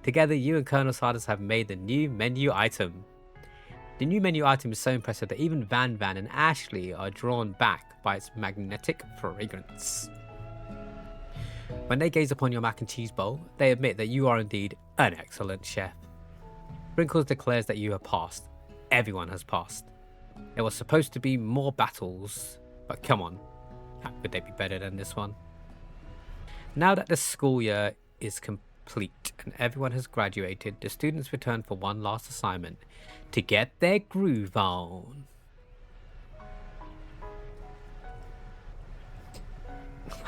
Together, you and Colonel Sanders have made the new menu item. The new menu item is so impressive that even Van and Ashley are drawn back by its magnetic fragrance. When they gaze upon your mac and cheese bowl, they admit that you are indeed an excellent chef. Sprinkles declares that you have passed. Everyone has passed. There was supposed to be more battles, but come on, how could they be better than this one? Now that the school year is complete and everyone has graduated, the students return for one last assignment to get their groove on.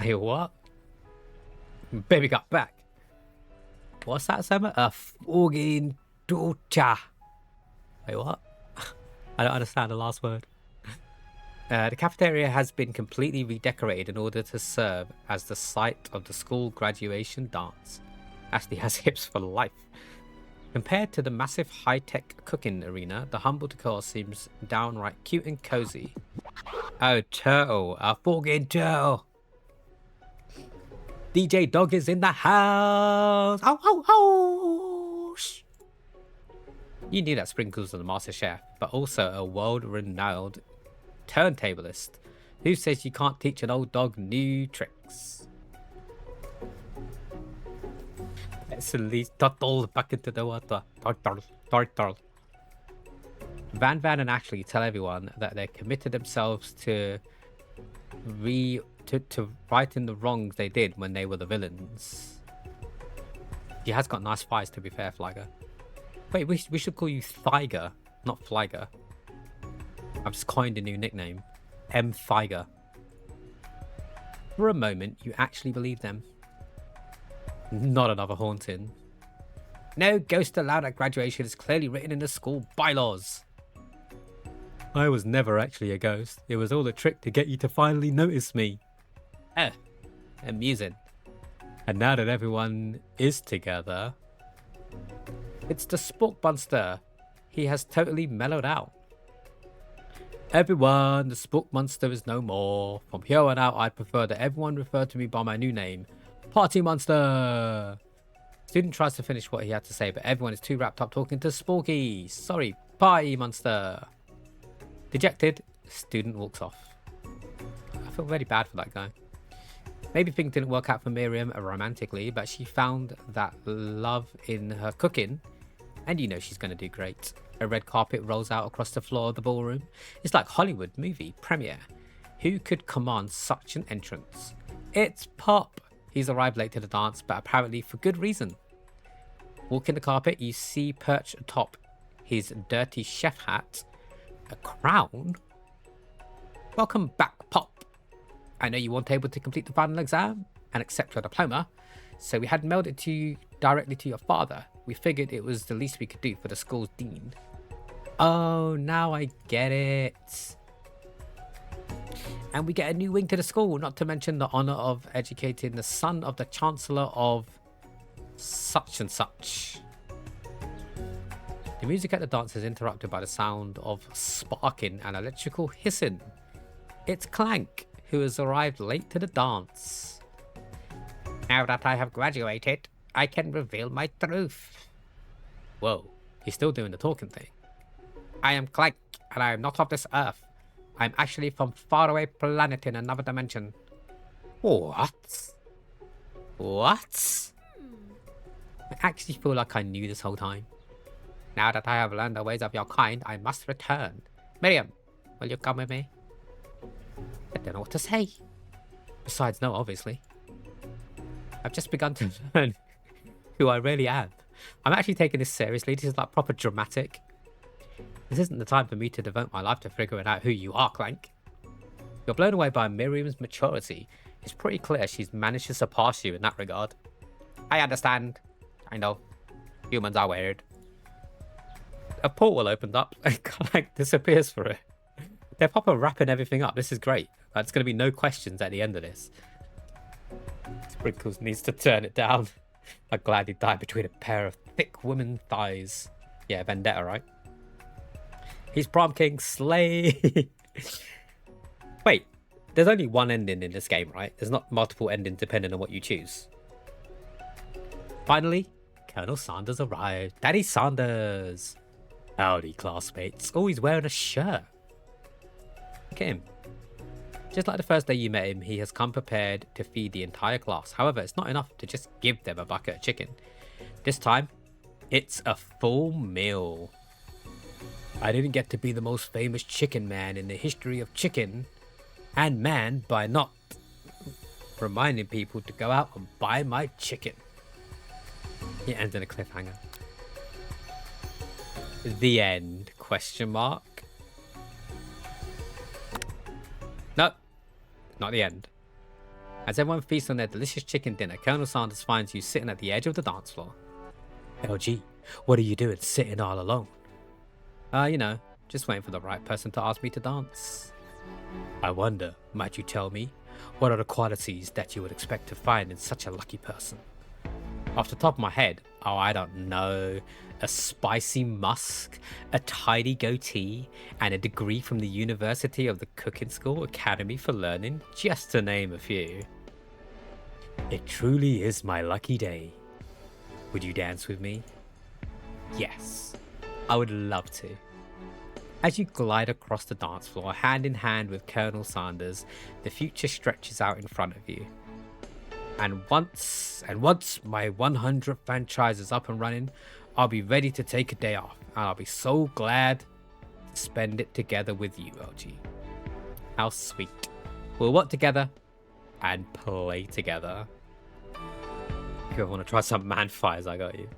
Wait, what? Baby got back. What's that assignment? A fucking ducha. Wait, what? I don't understand the last word. The cafeteria has been completely redecorated in order to serve as the site of the school graduation dance. Ashley has hips for life. Compared to the massive high-tech cooking arena, the humble decor seems downright cute and cozy. Oh, turtle. A fucking turtle. DJ Dog is in the house. Oh, oh, oh. Shh. You knew that Sprinkles was a master chef, but also a world-renowned turntablist. Who says you can't teach an old dog new tricks? Let's release Turtle back into the water. Turtle. Van and Ashley tell everyone that they committed themselves to righting the wrongs they did when they were the villains. She has got nice thighs, to be fair, Flagger. Wait, we should call you Thiger, not Flagger. I've just coined a new nickname. M. Thiger. For a moment, you actually believe them. Not another haunting. No ghost allowed at graduation is clearly written in the school bylaws. I was never actually a ghost. It was all a trick to get you to finally notice me. Oh, amusing. And now that everyone is together, it's the Spork Bunster. He has totally mellowed out. Everyone, the spook monster is no more. From here on out, I'd prefer that everyone refer to me by my new name, Party Monster. Student tries to finish what he had to say, but everyone is too wrapped up talking to Sporky. Sorry, Party Monster. Dejected, student walks off. I feel very bad for that guy. Maybe things didn't work out for Miriam romantically, but she found that love in her cooking, and you know she's going to do great. A red carpet rolls out across the floor of the ballroom. It's like Hollywood movie premiere. Who could command such an entrance? It's Pop. He's arrived late to the dance, but apparently for good reason. Walking the carpet, you see perched atop his dirty chef hat a crown. Welcome back, Pop. I know you weren't able to complete the final exam and accept your diploma, so we had mailed it to you directly to your father. We figured it was the least we could do for the school's dean. Oh, now I get it. And we get a new wing to the school, not to mention the honor of educating the son of the chancellor of such and such. The music at the dance is interrupted by the sound of sparking and electrical hissing. It's Clank, who has arrived late to the dance. Now that I have graduated, I can reveal my truth. Whoa, he's still doing the talking thing. I am Clank, and I am not of this earth. I'm actually from faraway planet in another dimension. What? What? I actually feel like I knew this whole time. Now that I have learned the ways of your kind, I must return. Miriam, will you come with me? I don't know what to say. Besides, no, obviously. I've just begun to learn who I really am. I'm actually taking this seriously. This is like proper dramatic. This isn't the time for me to devote my life to figuring out who you are, Clank. You're blown away by Miriam's maturity. It's pretty clear she's managed to surpass you in that regard. I understand. I know. Humans are weird. A portal opened up and Clank disappears for it. They're proper wrapping everything up. This is great. There's going to be no questions at the end of this. Sprinkles needs to turn it down. I'm glad he died between a pair of thick woman thighs. Yeah, vendetta, right? He's prom king, slay. Wait, there's only one ending in this game, right? There's not multiple endings depending on what you choose. Finally, Colonel Sanders arrived. Daddy Sanders. Howdy, classmates. Oh, he's wearing a shirt. Look at him. Just like the first day you met him, he has come prepared to feed the entire class. However, it's not enough to just give them a bucket of chicken. This time, it's a full meal. I didn't get to be the most famous chicken man in the history of chicken and man by not reminding people to go out and buy my chicken. It ends in a cliffhanger. The end? Question mark. No, not the end. As everyone feasts on their delicious chicken dinner, Colonel Sanders finds you sitting at the edge of the dance floor. LG, what are you doing sitting all alone? You know, just waiting for the right person to ask me to dance. I wonder, might you tell me, what are the qualities that you would expect to find in such a lucky person? Off the top of my head, oh, I don't know. A spicy musk, a tidy goatee, and a degree from the University of the Cooking School Academy for Learning, just to name a few. It truly is my lucky day. Would you dance with me? Yes, I would love to. As you glide across the dance floor, hand in hand with Colonel Sanders, the future stretches out in front of you. And once my 100th franchise is up and running, I'll be ready to take a day off, and I'll be so glad to spend it together with you, LG. How sweet. We'll work together and play together. If you want to try some man fires, I got you.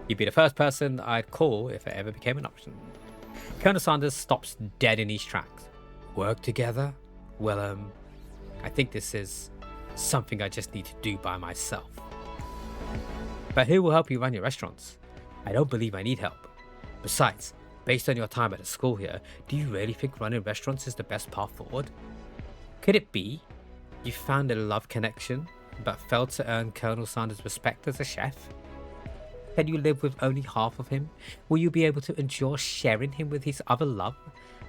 You'd be the first person I'd call if it ever became an option. Colonel Sanders stops dead in his tracks. Work together? Well, I think this is something I just need to do by myself. But who will help you run your restaurants? I don't believe I need help. Besides, based on your time at the school here, do you really think running restaurants is the best path forward? Could it be you found a love connection, but failed to earn Colonel Sanders' respect as a chef? Can you live with only half of him? Will you be able to endure sharing him with his other love?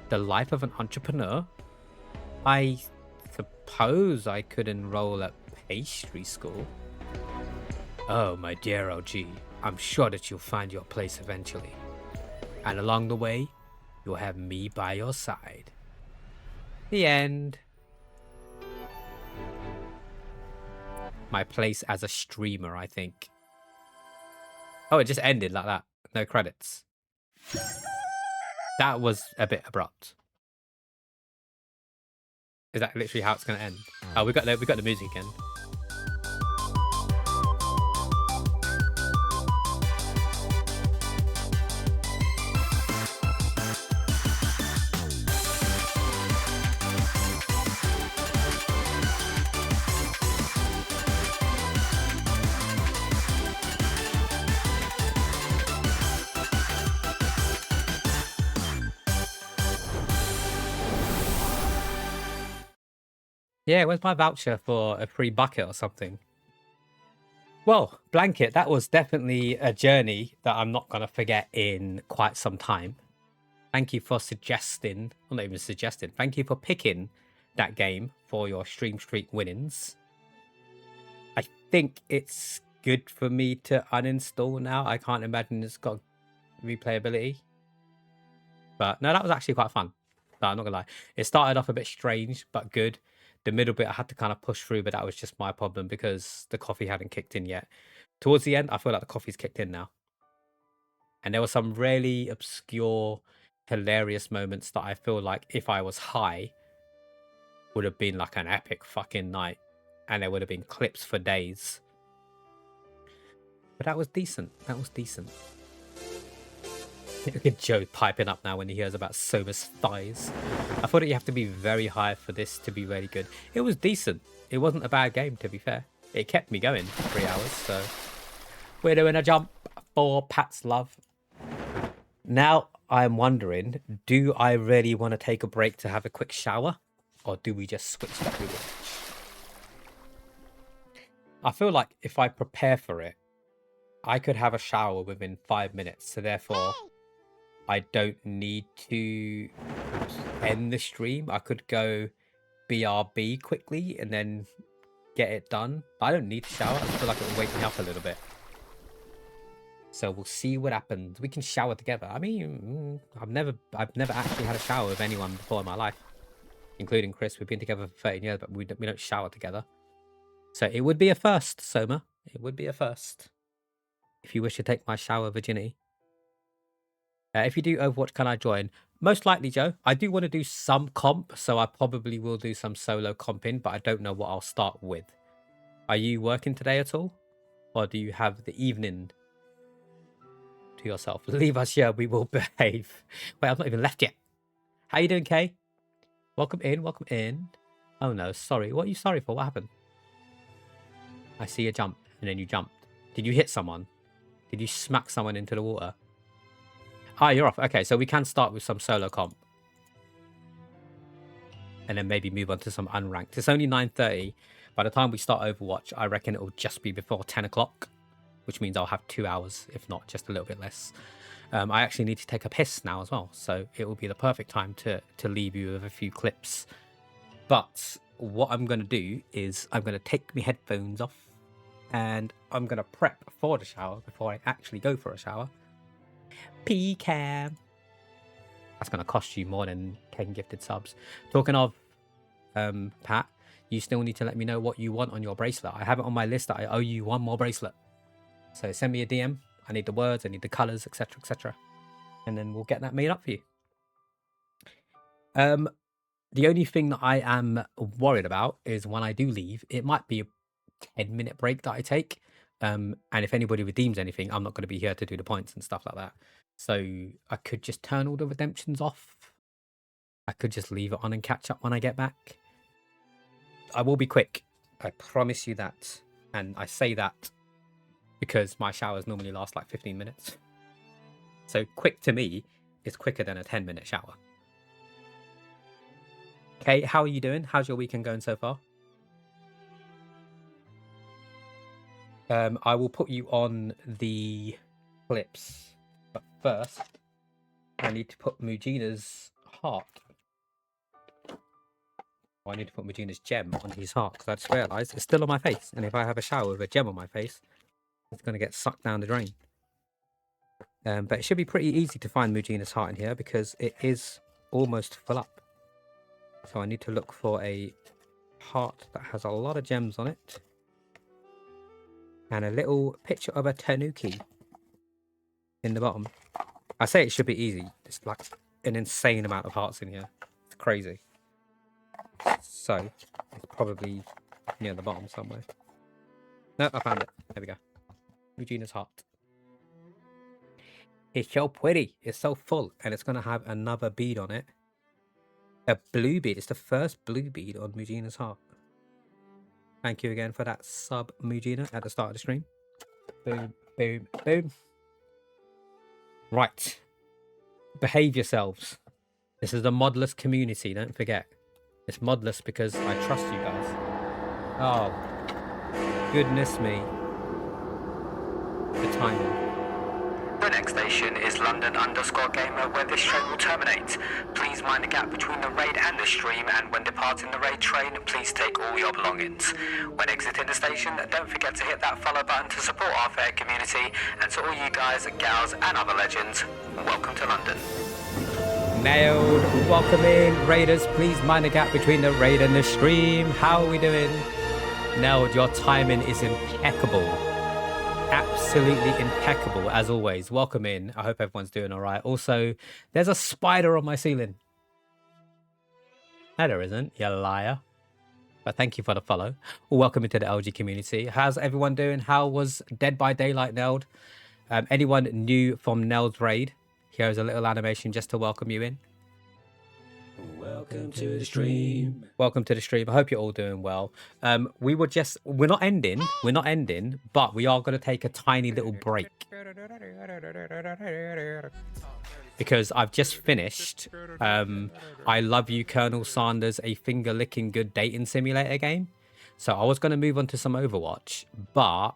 The life of an entrepreneur? I suppose I could enroll at pastry school. Oh, my dear OG, I'm sure that you'll find your place eventually. And along the way, you'll have me by your side. The end. My place as a streamer, I think. Oh, it just ended like that. No credits. That was a bit abrupt. Is that literally how it's going to end? Oh, we got the music again. Yeah, where's my voucher for a free bucket or something? Well, Blanket, that was definitely a journey that I'm not going to forget in quite some time. Thank you for suggesting, well, not even suggesting, thank you for picking that game for your stream streak winnings. I think it's good for me to uninstall now. I can't imagine it's got replayability. But no, that was actually quite fun. No, I'm not gonna lie. It started off a bit strange, but good. The middle bit I had to kind of push through, but that was just my problem because the coffee hadn't kicked in yet. Towards the end, I feel like the coffee's kicked in now. And there were some really obscure, hilarious moments that I feel like if I was high, would have been like an epic fucking night. And there would have been clips for days. But that was decent. That was decent. Look at Joe piping up now when he hears about Soma's thighs. I thought that you have to be very high for this to be really good. It was decent. It wasn't a bad game, to be fair. It kept me going for 3 hours, so... We're doing a jump for Pat's love. Now, I'm wondering, do I really want to take a break to have a quick shower? Or do we just switch to Overwatch? I feel like if I prepare for it, I could have a shower within 5 minutes, so therefore... I don't need to end the stream. I could go BRB quickly and then get it done. I don't need to shower. I feel like it will wake me up a little bit. So we'll see what happens. We can shower together. I mean, I've never actually had a shower with anyone before in my life, including Chris. We've been together for 13 years, but we don't shower together. So it would be a first, Soma. It would be a first. If you wish to take my shower virginity. If you do Overwatch, can I join? Most likely, Joe. I do want to do some comp, so I probably will do some solo comping, but I don't know what I'll start with. Are you working today at all? Or do you have the evening to yourself? Leave us here, we will behave. Wait, I've not even left yet. How you doing, Kay? Welcome in, welcome in. Oh no, sorry. What are you sorry for? What happened? I see a jump, and then you jumped. Did you hit someone? Did you smack someone into the water? Ah, you're off. Okay, so we can start with some solo comp. And then maybe move on to some unranked. It's only 9:30. By the time we start Overwatch, I reckon it will just be before 10 o'clock. Which means I'll have 2 hours, if not just a little bit less. I actually need to take a piss now as well. So it will be the perfect time to leave you with a few clips. But what I'm going to do is I'm going to take my headphones off. And I'm going to prep for the shower before I actually go for a shower. Pecan. That's going to cost you more than 10 gifted subs. Talking of, Pat, you still need to let me know what you want on your bracelet. I have it on my list that I owe you one more bracelet. So send me a DM. I need the words, I need the colours, etc, etc. And then we'll get that made up for you. The only thing that I am worried about is when I do leave, it might be a 10-minute break that I take. And if anybody redeems anything, I'm not going to be here to do the points and stuff like that. So I could just turn all the redemptions off. I could just leave it on and catch up when I get back. I will be quick. I promise you that. And I say that because my showers normally last like 15 minutes. So quick to me is quicker than a 10-minute shower. Okay, how are you doing? How's your weekend going so far? I will put you on the clips. But first, I need to put Mujina's heart. Oh, I need to put Regina's gem on his heart because I just realised it's still on my face. And if I have a shower with a gem on my face, it's going to get sucked down the drain. But it should be pretty easy to find Mujina's heart in here because it is almost full up. So I need to look for a heart that has a lot of gems on it. And a little picture of a tanuki in the bottom. I say it should be easy. It's like an insane amount of hearts in here. It's crazy. So, it's probably near the bottom somewhere. No, I found it. There we go. Regina's heart. It's so pretty. It's so full. And it's going to have another bead on it. A blue bead. It's the first blue bead on Regina's heart. Thank you again for that sub, Mujina, at the start of the stream. Boom, boom, boom. Right. Behave yourselves. This is the modless community, don't forget. It's modless because I trust you guys. Oh, goodness me. The timing. The next station is London_Gamer, where this train will terminate. Please mind the gap between the raid and the stream, and when departing the raid train, please take all your belongings. When exiting the station, don't forget to hit that follow button to support our fair community, and to all you guys, gals, and other legends, welcome to London. Nailed. Welcome in, raiders. Please mind the gap between the raid and the stream. How are we doing? Nailed. Your timing is impeccable. Absolutely impeccable, as always. Welcome in. I hope everyone's doing all right. Also, there's a spider on my ceiling. No, there isn't, you liar. But thank you for the follow. Welcome into the LG community. How's everyone doing? How was Dead by Daylight, Neld? Anyone new from Neld's raid? Here's a little animation just to welcome you in. Welcome to the stream. Welcome to the stream. I hope you're all doing well. We're not ending, but we are going to take a tiny little break. Because I've just finished I Love You, Colonel Sanders, a finger-licking good dating simulator game. So I was going to move on to some Overwatch, but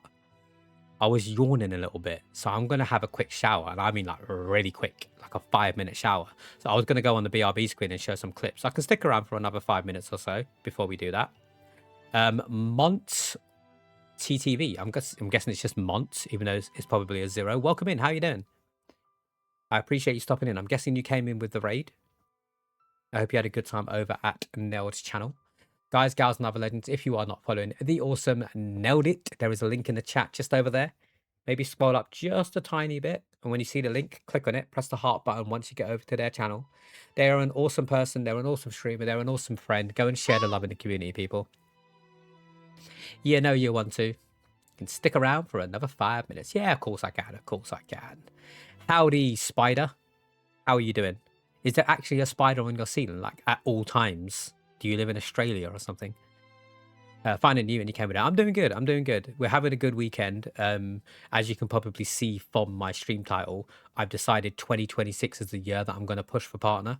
I was yawning a little bit. So I'm going to have a quick shower, and I mean like really quick, like a 5-minute shower. So I was going to go on the BRB screen and show some clips. I can stick around for another 5 minutes or so before we do that. Mont TTV. I'm guessing it's just Mont, even though it's probably a 0. Welcome in. How you doing? I appreciate you stopping in. I'm guessing you came in with the raid. I hope you had a good time over at Neld's channel. Guys, gals, and other legends, if you are not following the awesome Nailed It, there is a link in the chat just over there. Maybe scroll up just a tiny bit. And when you see the link, click on it. Press the heart button once you get over to their channel. They are an awesome person. They're an awesome streamer. They're an awesome friend. Go and share the love in the community, people. Yeah, no, you want to. You can stick around for another 5 minutes. Yeah, of course I can. Of course I can. Howdy, spider. How are you doing? Is there actually a spider on your ceiling, like at all times? Do you live in Australia or something? Finding you and you came with it. I'm doing good. I'm doing good. We're having a good weekend. As you can probably see from my stream title, I've decided 2026 is the year that I'm going to push for partner.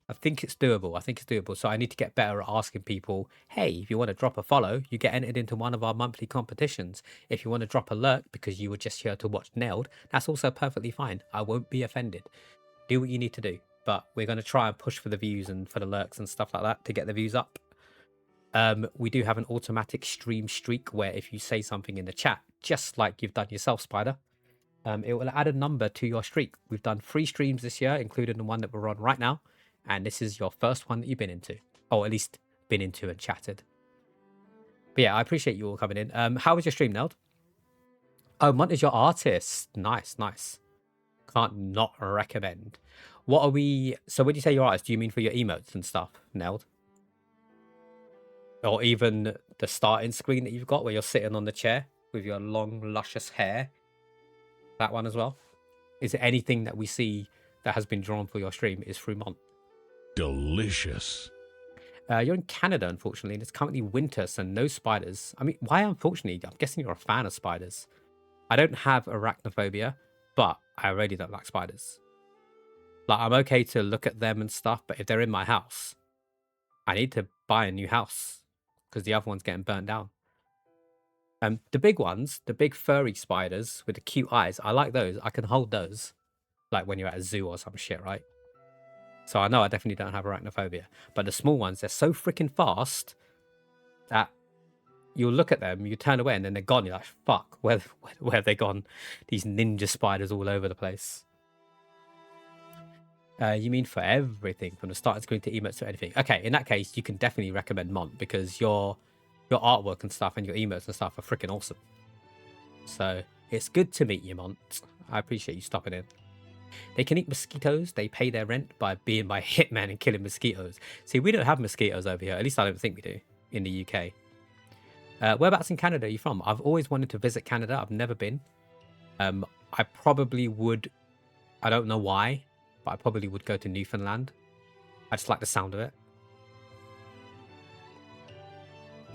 I think it's doable. I think it's doable. So I need to get better at asking people, hey, if you want to drop a follow, you get entered into one of our monthly competitions. If you want to drop a lurk because you were just here to watch Nailed, that's also perfectly fine. I won't be offended. Do what you need to do. But we're going to try and push for the views and for the lurks and stuff like that to get the views up. We do have an automatic stream streak where if you say something in the chat, just like you've done yourself, Spider, it will add a number to your streak. We've done 3 streams this year, including the one that we're on right now. And this is your first one that you've been into. Or at least been into and chatted. But yeah, I appreciate you all coming in. How was your stream, Neld? Oh, Mont is your artist. Nice, nice. Can't not recommend. What are we... So when you say your artist, do you mean for your emotes and stuff, Neld? Or even the starting screen that you've got where you're sitting on the chair with your long, luscious hair? That one as well? Is it anything that we see that has been drawn for your stream is through Mont? Delicious. You're in Canada, unfortunately, and it's currently winter, so no spiders. I mean, why unfortunately? I'm guessing you're a fan of spiders. I don't have arachnophobia, but I really don't like spiders. Like, I'm okay to look at them and stuff, but if they're in my house, I need to buy a new house because the other one's getting burnt down. The big ones, the big furry spiders with the cute eyes, I like those. I can hold those, like when you're at a zoo or some shit, right? So I know I definitely don't have arachnophobia. But the small ones, they're so freaking fast that you'll look at them, you turn away, and then they're gone. You're like, fuck, where have they gone? These ninja spiders all over the place. You mean for everything, from the starting screen to emotes to anything? Okay, in that case, you can definitely recommend Mont, because your artwork and stuff and your emotes and stuff are freaking awesome. So it's good to meet you, Mont. I appreciate you stopping in. They can eat mosquitoes. They pay their rent by being my hitman and killing mosquitoes. See, we don't have mosquitoes over here. At least I don't think we do in the UK. Whereabouts in Canada are you from? I've always wanted to visit Canada. I've never been. I probably would. I don't know why, but I probably would go to Newfoundland. I just like the sound of it.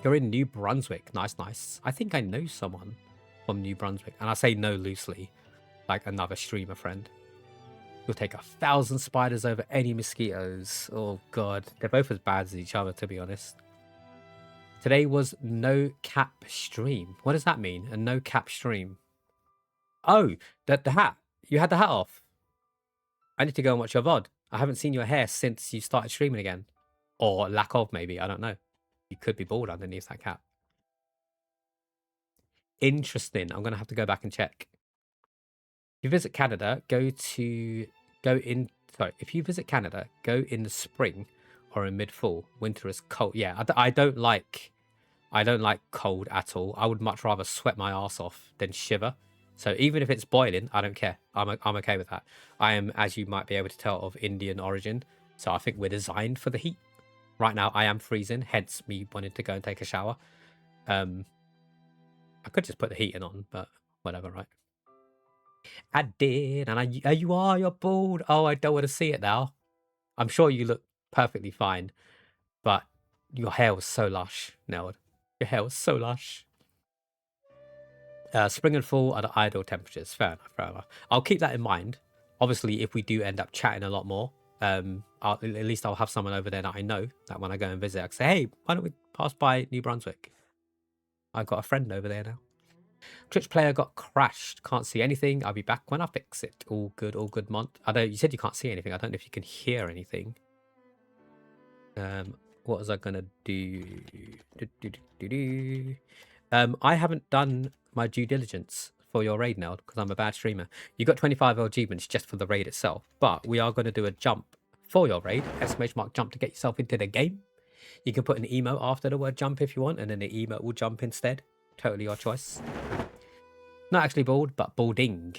You're in New Brunswick. Nice, nice. I think I know someone from New Brunswick. And I say no loosely, like another streamer friend. You'll take 1,000 spiders over any mosquitoes. Oh, God. They're both as bad as each other, to be honest. Today was no cap stream. What does that mean? A no cap stream? Oh, the hat. You had the hat off. I need to go and watch your VOD. I haven't seen your hair since you started streaming again. Or lack of, maybe. I don't know. You could be bald underneath that cap. Interesting. I'm going to have to go back and check. If you visit Canada, if you visit Canada, go in the spring or in mid-fall. Winter is cold. Yeah, I don't like cold at all. I would much rather sweat my ass off than shiver. So even if it's boiling, I don't care. I'm okay with that. I am, as you might be able to tell, of Indian origin. So I think we're designed for the heat. Right now, I am freezing, hence me wanting to go and take a shower. I could just put the heating on, but whatever, right? I did, and you're bald. Oh, I don't want to see it now. I'm sure you look perfectly fine, but your hair was so lush, Neld. Your hair was so lush. Spring and fall are the ideal temperatures. Fair enough, fair enough. I'll keep that in mind. Obviously, if we do end up chatting a lot more, at least I'll have someone over there that I know, that when I go and visit, I can say, hey, why don't we pass by New Brunswick? I've got a friend over there now. Twitch player got crashed. Can't see anything. I'll be back when I fix it. All good, Mont. I know you said you can't see anything. I don't know if you can hear anything. What was I gonna do? I haven't done my due diligence for your raid now because I'm a bad streamer. You got 25 achievements just for the raid itself, but we are going to do a jump for your raid. !jump to get yourself into the game. You can put an emote after the word jump if you want, and then the emote will jump instead. Totally your choice. Not actually bald, but balding.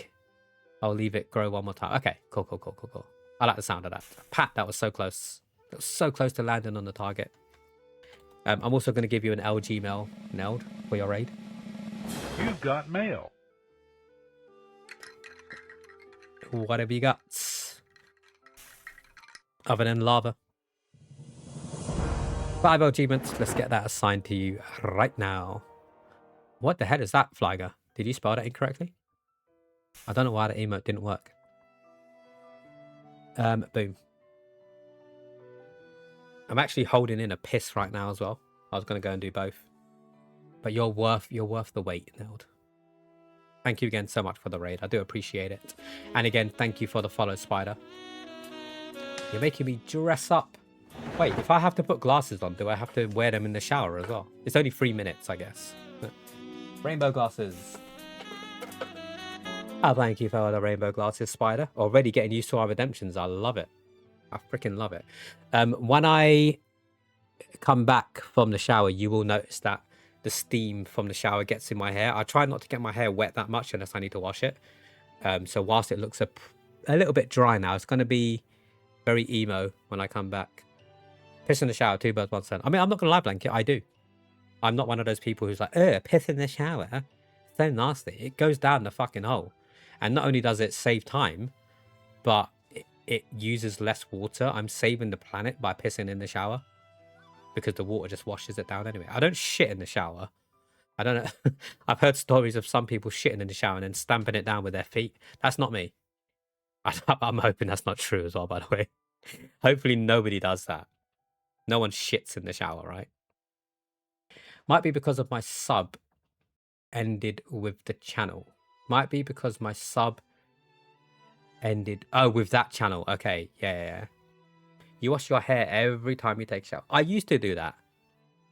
I'll leave it grow one more time. Okay, cool. I like the sound of that. Pat, that was so close. That was so close to landing on the target. I'm also going to give you an LG mail, Neld, for your raid. You've got mail. Whatever you got. Other than lava. 5 achievements. Let's get that assigned to you right now. What the hell is that, Flyger? Did you spell that incorrectly? I don't know why the emote didn't work. Boom. I'm actually holding in a piss right now as well. I was going to go and do both. But you're worth the wait, Neld. Thank you again so much for the raid. I do appreciate it. And again, thank you for the follow, Spider. You're making me dress up. Wait, if I have to put glasses on, do I have to wear them in the shower as well? It's only 3 minutes, I guess. Rainbow glasses. Oh, thank you for the rainbow glasses, Spider. Already getting used to our redemptions. I love it. I freaking love it. When I come back from the shower, you will notice that the steam from the shower gets in my hair. I try not to get my hair wet that much unless I need to wash it. So whilst it looks a little bit dry now, it's going to be very emo when I come back. Piss in the shower, 2 birds, 1 stone. I mean, I'm not going to lie, Blanket, I do. I'm not one of those people who's like, piss in the shower. So nasty. It goes down the fucking hole. And not only does it save time, but it uses less water. I'm saving the planet by pissing in the shower. Because the water just washes it down anyway. I don't shit in the shower. I don't know. I've heard stories of some people shitting in the shower and then stamping it down with their feet. That's not me. I'm hoping that's not true as well, by the way. Hopefully nobody does that. No one shits in the shower, right? Might be because of my sub ended with the channel. Might be because my sub ended... Oh, with that channel. Okay, yeah. You wash your hair every time you take a shower. I used to do that,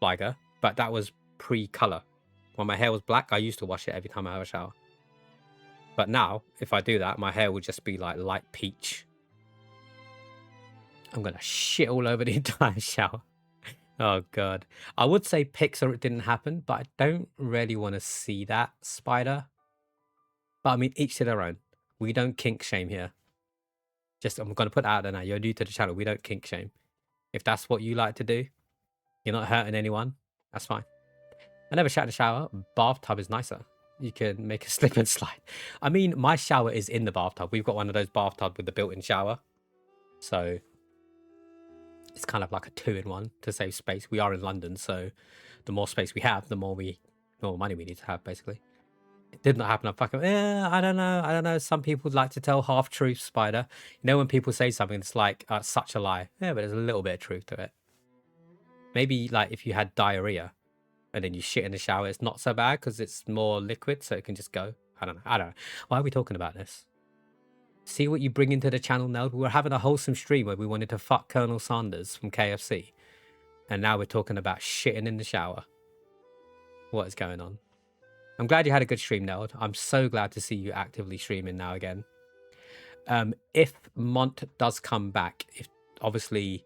Liger, but that was pre-color. When my hair was black, I used to wash it every time I have a shower. But now, if I do that, my hair will just be like light peach. I'm gonna shit all over the entire shower. Oh god. I would say Pixar it didn't happen, but I don't really want to see that, Spider. But I mean, each to their own. We don't kink shame here. Just, I'm gonna put that out there now. You're new to the channel. We don't kink shame. If that's what you like to do, you're not hurting anyone, that's fine. I never shat in the shower. Bathtub is nicer. You can make a slip and slide. I mean, my shower is in the bathtub. We've got one of those bathtubs with the built-in shower. So it's kind of like a 2-in-1 to save space. We are in London, so the more space we have, the more money we need to have, basically. It did not happen. I'm fucking, I don't know. Some people like to tell half truths, Spider. You know when people say something, it's like such a lie. Yeah, but there's a little bit of truth to it. Maybe like if you had diarrhea and then you shit in the shower, it's not so bad because it's more liquid, so it can just go. I don't know. Why are we talking about this? See what you bring into the channel, Neld. We were having a wholesome stream where we wanted to fuck Colonel Sanders from KFC. And now we're talking about shitting in the shower. What is going on? I'm glad you had a good stream, Neld. I'm so glad to see you actively streaming now again. If Mont does come back, if obviously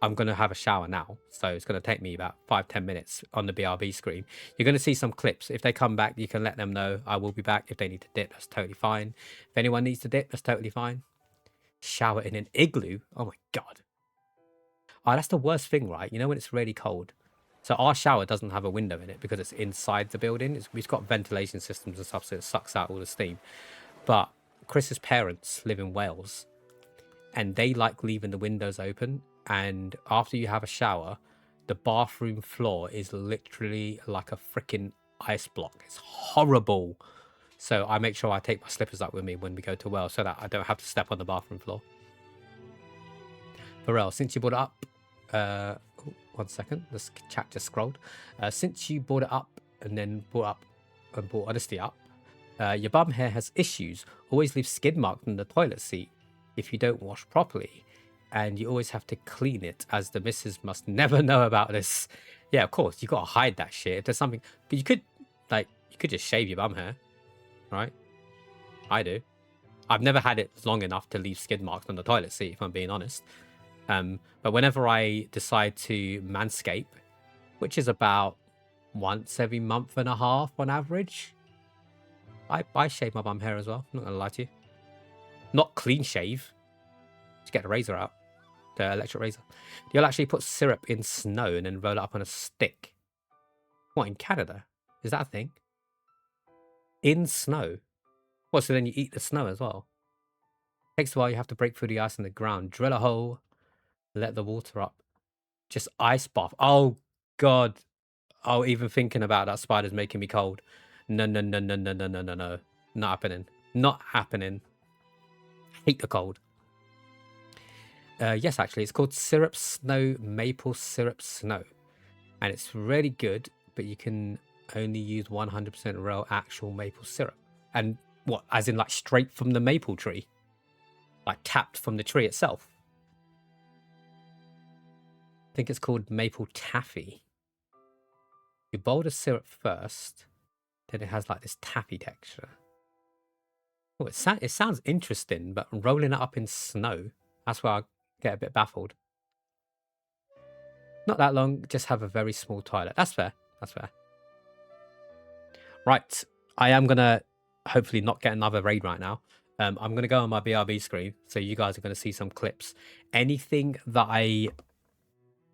I'm going to have a shower now, so it's going to take me about 5-10 minutes on the BRB screen. You're going to see some clips. If they come back, you can let them know I will be back. If they need to dip, that's totally fine. If anyone needs to dip, that's totally fine. Shower in an igloo? Oh my god. Oh, that's the worst thing, right? You know when it's really cold? So our shower doesn't have a window in it because it's inside the building. It's got ventilation systems and stuff, so it sucks out all the steam. But Chris's parents live in Wales, and they like leaving the windows open. And after you have a shower, the bathroom floor is literally like a freaking ice block. It's horrible. So I make sure I take my slippers up with me when we go to Wales so that I don't have to step on the bathroom floor. Pharrell, since you brought it up, 1 second, this chat just scrolled. Since you brought it up and then brought honesty up, your bum hair has issues. Always leave skid marks on the toilet seat if you don't wash properly. And you always have to clean it, as the missus must never know about this. Yeah, of course, you gotta hide that shit. If there's something, but you could just shave your bum hair, right? I do. I've never had it long enough to leave skid marks on the toilet seat, if I'm being honest. But whenever I decide to manscape, which is about once every month and a half on average, I shave my bum hair as well. I'm not gonna lie to you. Not clean shave. Just get the razor out. The electric razor. You'll actually put syrup in snow and then roll it up on a stick. What, in Canada? Is that a thing? In snow? What, so then you eat the snow as well? Takes a while, you have to break through the ice in the ground. Drill a hole, let the water up. Just ice bath. Oh, God. Oh, even thinking about that spider's making me cold. No. Not happening. Not happening. Hate the cold. Yes, actually, it's called Syrup Snow, Maple Syrup Snow. And it's really good, but you can only use 100% real actual maple syrup. And what, as in like straight from the maple tree? Like tapped from the tree itself? I think it's called maple taffy. You boil the syrup first, then it has like this taffy texture. Oh, it sounds interesting, but rolling it up in snow, that's where I get a bit baffled. Not that long, just have a very small toilet. That's fair. That's fair. Right. I am going to hopefully not get another raid right now. I'm going to go on my BRB screen, so you guys are going to see some clips. Anything that I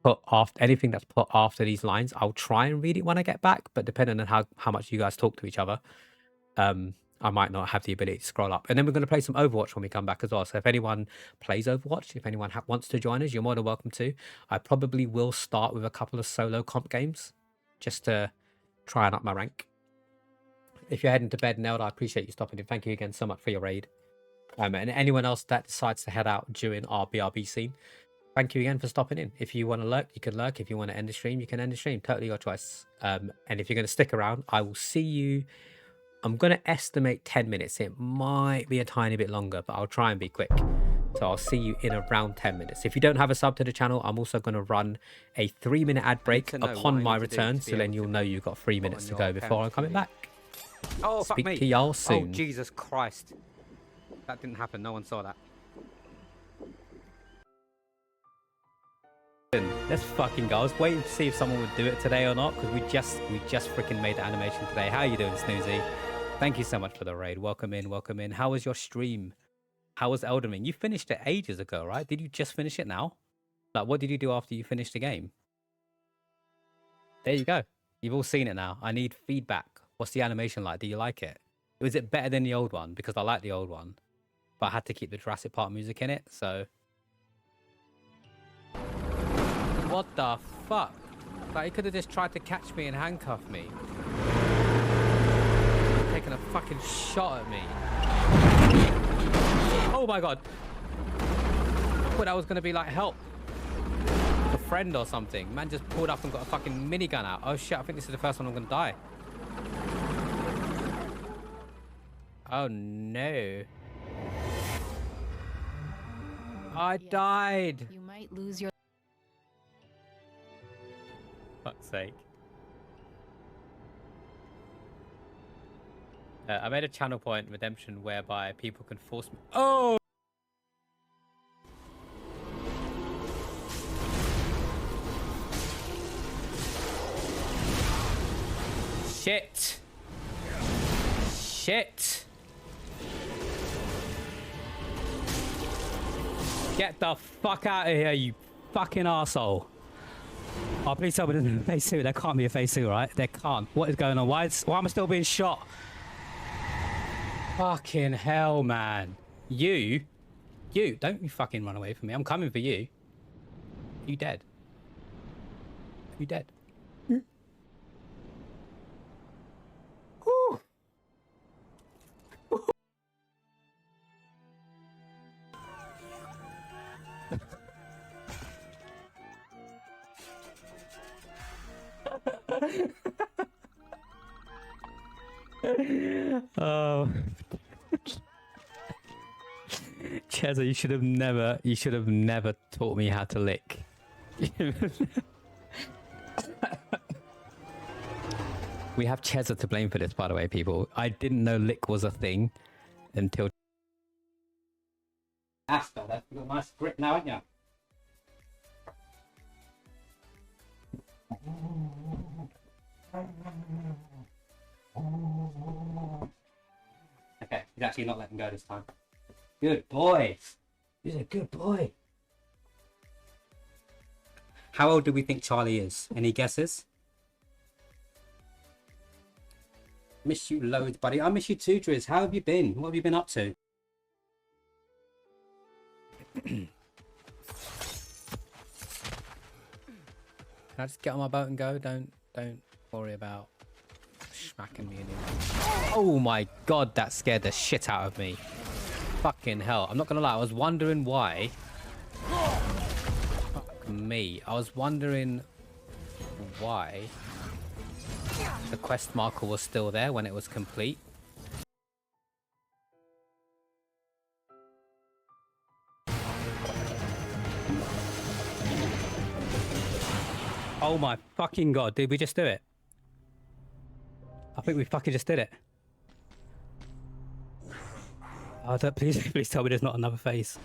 put after, anything that's put after these lines, I'll try and read it when I get back, but depending on how much you guys talk to each other, I might not have the ability to scroll up. And then we're going to play some Overwatch when we come back as well. So if anyone plays Overwatch, if anyone wants to join us, you're more than welcome to. I probably will start with a couple of solo comp games just to try and up my rank. If you're heading to bed, Neld, I appreciate you stopping in. Thank you again so much for your raid. And anyone else that decides to head out during our BRB scene, thank you again for stopping in. If you want to lurk, you can lurk. If you want to end the stream, you can end the stream. Totally your choice. And if you're going to stick around, I will see you. I'm going to estimate 10 minutes. It might be a tiny bit longer, but I'll try and be quick. So I'll see you in around 10 minutes. If you don't have a sub to the channel, I'm also going to run a 3-minute ad break upon my return. So then you'll know you've got 3 minutes to go before I'm coming back. Oh, fuck Speak me. to y'all Oh, soon. Jesus Christ. That didn't happen. No one saw that. Let's fucking go. I was waiting to see if someone would do it today or not, because we just freaking made the animation today. How you doing, Snoozy? Thank you so much for the raid. Welcome in, welcome in. How was your stream? How was Elden Ring? You finished it ages ago, right? Did you just finish it now? Like, what did you do after you finished the game? There you go. You've all seen it now. I need feedback. What's the animation like? Do you like it? Was it better than the old one? Because I like the old one, but I had to keep the Jurassic Park music in it, so... What the fuck? Like, he could have just tried to catch me and handcuff me. Taking a fucking shot at me. Oh my god. I thought that was gonna be like help. A friend or something. Man just pulled up and got a fucking minigun out. Oh shit, I think this is the first one I'm gonna die. Oh no. I died. You might lose your. Fuck's sake. I made a channel point redemption whereby people can force me. Oh! Shit! Shit! Get the fuck out of here, you fucking arsehole. Oh, please tell me there's a phase 2. There can't be a phase 2, right? There can't. What is going on? Why am I still being shot? Fucking hell, man. You, don't you fucking run away from me. I'm coming for you. You dead. You dead. Whew. Oh. Cheza, you should have never taught me how to lick. We have Cheza to blame for this, by the way, people. I didn't know lick was a thing until... Asta, that's got a nice grip now, haven't you? Okay, he's actually not letting go this time. Good boy. He's a good boy. How old do we think Charlie is? Any guesses? Miss you loads, buddy. I miss you too, Driz. How have you been? What have you been up to? Can I just get on my boat and go? Don't worry about smacking me anymore. Oh my god, that scared the shit out of me. Fucking hell. I'm not gonna lie, I was wondering why. Fuck me. I was wondering why the quest marker was still there when it was complete. Oh my fucking god, did we just do it? I think we fucking just did it. Oh, please tell me there's not another phase.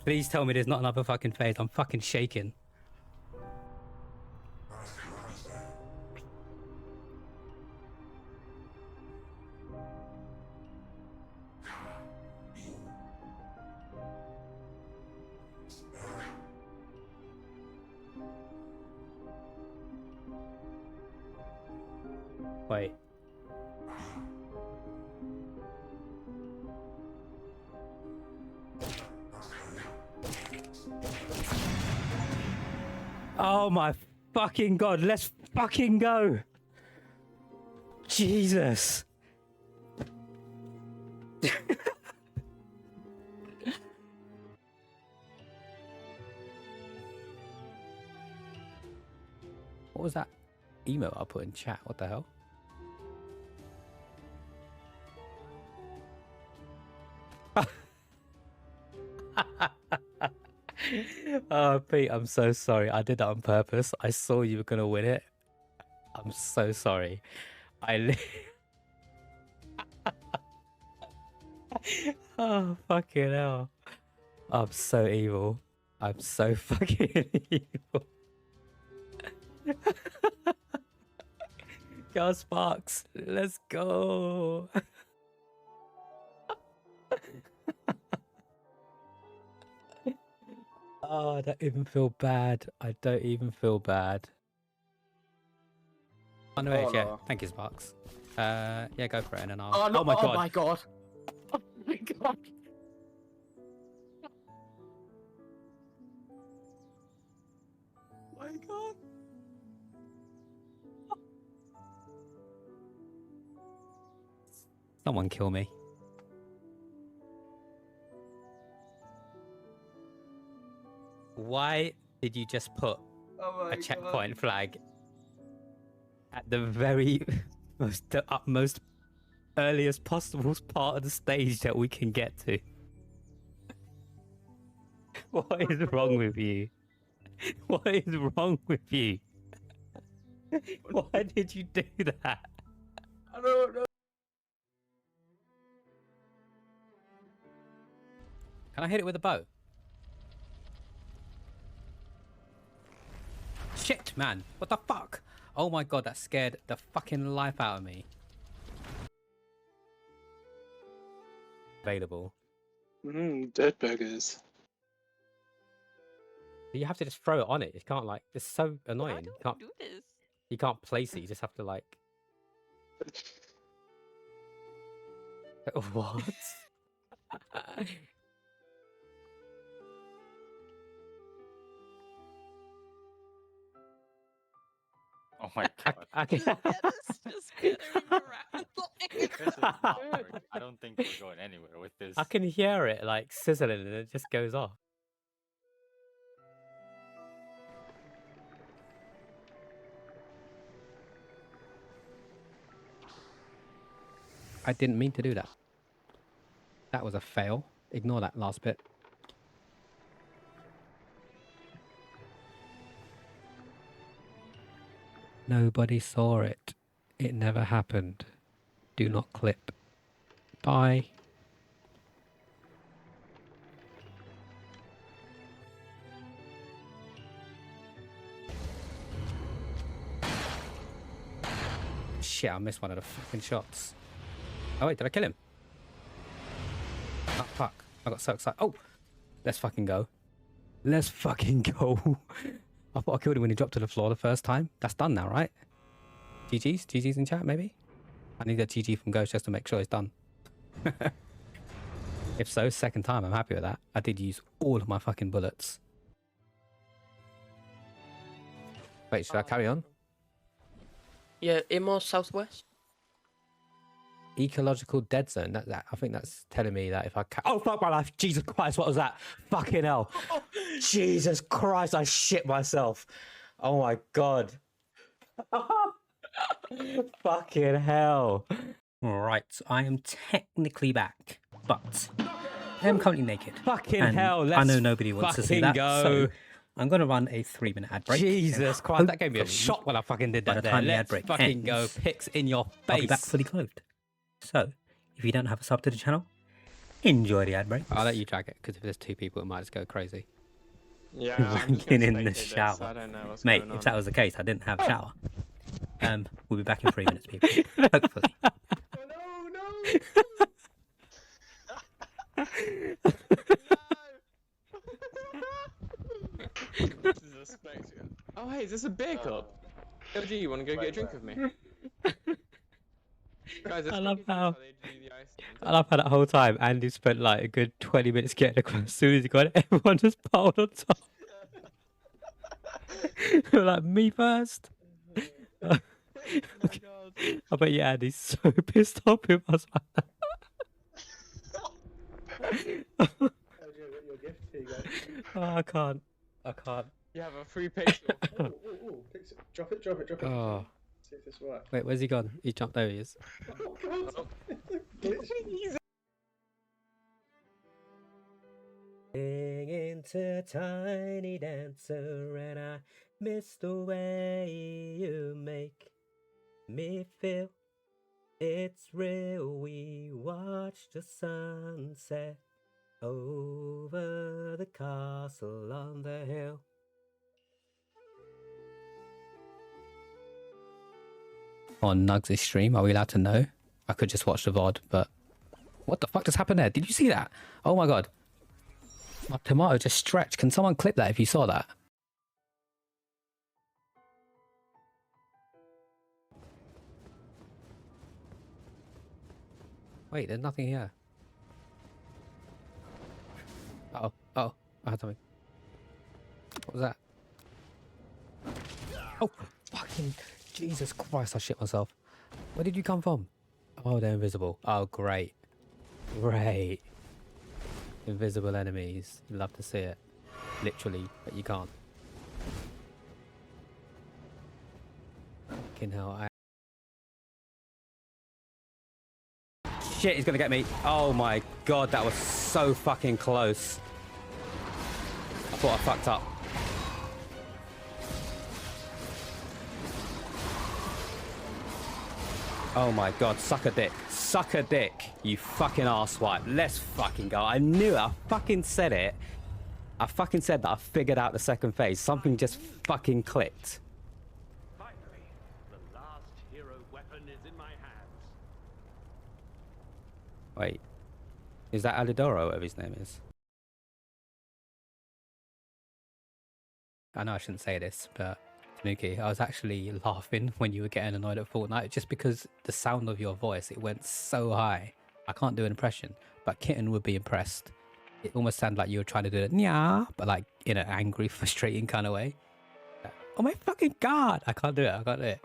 Please tell me there's not another fucking phase. I'm fucking shaking. Wait. Oh my fucking god, let's fucking go. Jesus. What was that email I put in chat? What the hell? Oh, Pete, I'm so sorry. I did that on purpose. I saw you were gonna win it. I'm so sorry. Oh, fucking hell. I'm so evil. I'm so fucking evil. Go, Sparks. Let's go. Oh, I don't even feel bad. I don't even feel bad. Oh, no, wait, yeah. Thank you, Sparks. Yeah, go for it, and then I'll... Oh, no, oh my god. Oh my god. Oh my god. My god. Someone kill me. Why did you just put a checkpoint flag at the very the utmost earliest possible part of the stage that we can get to? What is wrong with you? What is wrong with you? Why did you do that? I don't know. Can I hit it with a bow? Shit, man. What the fuck? Oh my god, that scared the fucking life out of me. Available. Dead burgers. You have to just throw it on it. You can't like. It's so annoying. You can't do this. You can't place it. You just have to like. What? Oh my god. I can... Just skittering around. This is not working. I don't think we're going anywhere with this. I can hear it like sizzling and it just goes off. I didn't mean to do that. That was a fail. Ignore that last bit. Nobody saw it. It never happened. Do not clip. Bye. Shit, I missed one of the fucking shots. Oh wait, did I kill him? Oh fuck, I got so excited. Oh, let's fucking go. Let's fucking go. I thought I killed him when he dropped to the floor the first time. That's done now, right? GG's? GG's in chat, maybe? I need a GG from Ghost just to make sure it's done. If so, second time, I'm happy with that. I did use all of my fucking bullets. Wait, should I carry on? Yeah, in more southwest. Ecological dead zone. That I think that's telling me that if I oh fuck my life, Jesus Christ, what was that? Fucking hell. Jesus Christ, I shit myself. Oh my god. Fucking hell. Right, I am technically back, but I am currently naked. Fucking hell, let's I know nobody wants to see that, go. So I'm going to run a 3-minute ad break. Jesus Christ, that gave me a shock when I fucking did that. By the time the ad break fucking ends, go, pics in your face. I'll be back fully clothed. So, if you don't have a sub to the channel, enjoy the ad break. I'll let you drag it, because if there's two people, it might just go crazy. Yeah, Wanking in the shower. I don't know what's Mate, going on. if that was the case, I didn't have a shower. We'll be back in 3 minutes, people. Hopefully. This is a spectacle. Oh, hey, is this a beer cup? LG, you want to go get a drink with me? Guys, I love how that whole time Andy spent like a good 20 minutes getting across. As soon as he got it, everyone just piled on top. Like, me first. I bet you Andy's so pissed off with us. Oh, I can't. You have a free picture. Drop it. Oh. See if this works. Wait, where's he gone? He jumped over. He is. Oh, God. into tiny dancer, and I miss the way you make me feel. It's real. We watch the sunset over the castle on the hill. On Nugs' stream, are we allowed to know? I could just watch the VOD, but what the fuck just happened there? Did you see that? Oh my god. My tomato just stretched. Can someone clip that if you saw that? Wait, there's nothing here. Uh-oh. Oh, I had something. What was that? Oh, fucking Jesus Christ, I shit myself. Where did you come from? Oh, they're invisible. Oh, great. Great. Invisible enemies. You'd love to see it. Literally, but you can't. Fucking hell. Shit, he's gonna get me. Oh my god, that was so fucking close. I thought I fucked up. Oh my god, suck a dick. Suck a dick, you fucking arsewipe. Let's fucking go. I knew it. I fucking said it. I fucking said that I figured out the second phase. Something just fucking clicked. Finally, the last hero weapon is in my hands. Wait. Is that Alidoro, whatever his name is? I know I shouldn't say this, but Tanuki, I was actually laughing when you were getting annoyed at Fortnite just because the sound of your voice, it went so high. I can't do an impression, but Kitten would be impressed. It almost sounded like you were trying to do it, yeah, but like in an angry, frustrating kind of way. Oh my fucking god! I can't do it. I can't do it.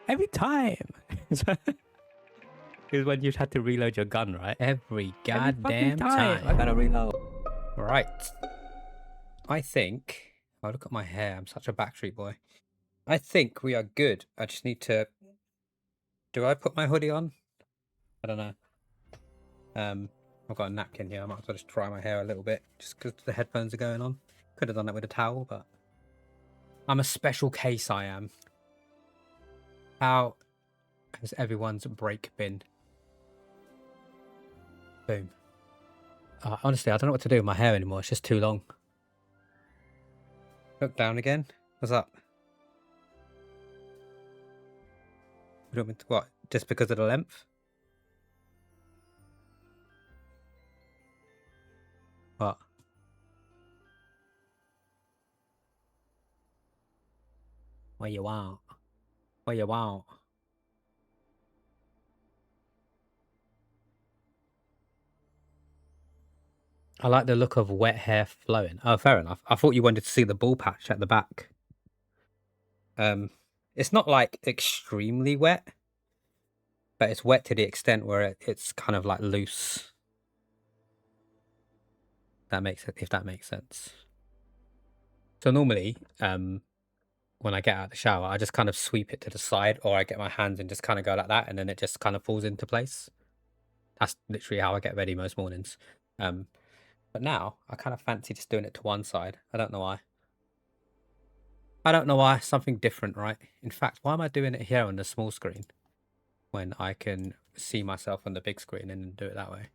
Every time. Because when you had to reload your gun, right? Every goddamn time. I gotta reload. Right. I think. Oh, look at my hair. I'm such a Backstreet Boy. I think we are good. I just need to. Do I put my hoodie on? I don't know. I've got a napkin here. I might as well just dry my hair a little bit just because the headphones are going on. Could have done that with a towel, but I'm a special case, I am. How has everyone's break been? Boom. Honestly, I don't know what to do with my hair anymore. It's just too long. Look down again. What's up? You want me to what? Just because of the length? What? What you want? What you want? I like the look of wet hair flowing. Oh, fair enough. I thought you wanted to see the ball patch at the back. It's not like extremely wet, but it's wet to the extent where it's kind of like loose. That makes it, if that makes sense. So normally, when I get out of the shower, I just kind of sweep it to the side, or I get my hands and just kind of go like that, and then it just kind of falls into place. That's literally how I get ready most mornings. But now I kind of fancy just doing it to one side. I don't know why. I don't know why. Something different, right? In fact, why am I doing it here on the small screen when I can see myself on the big screen and do it that way?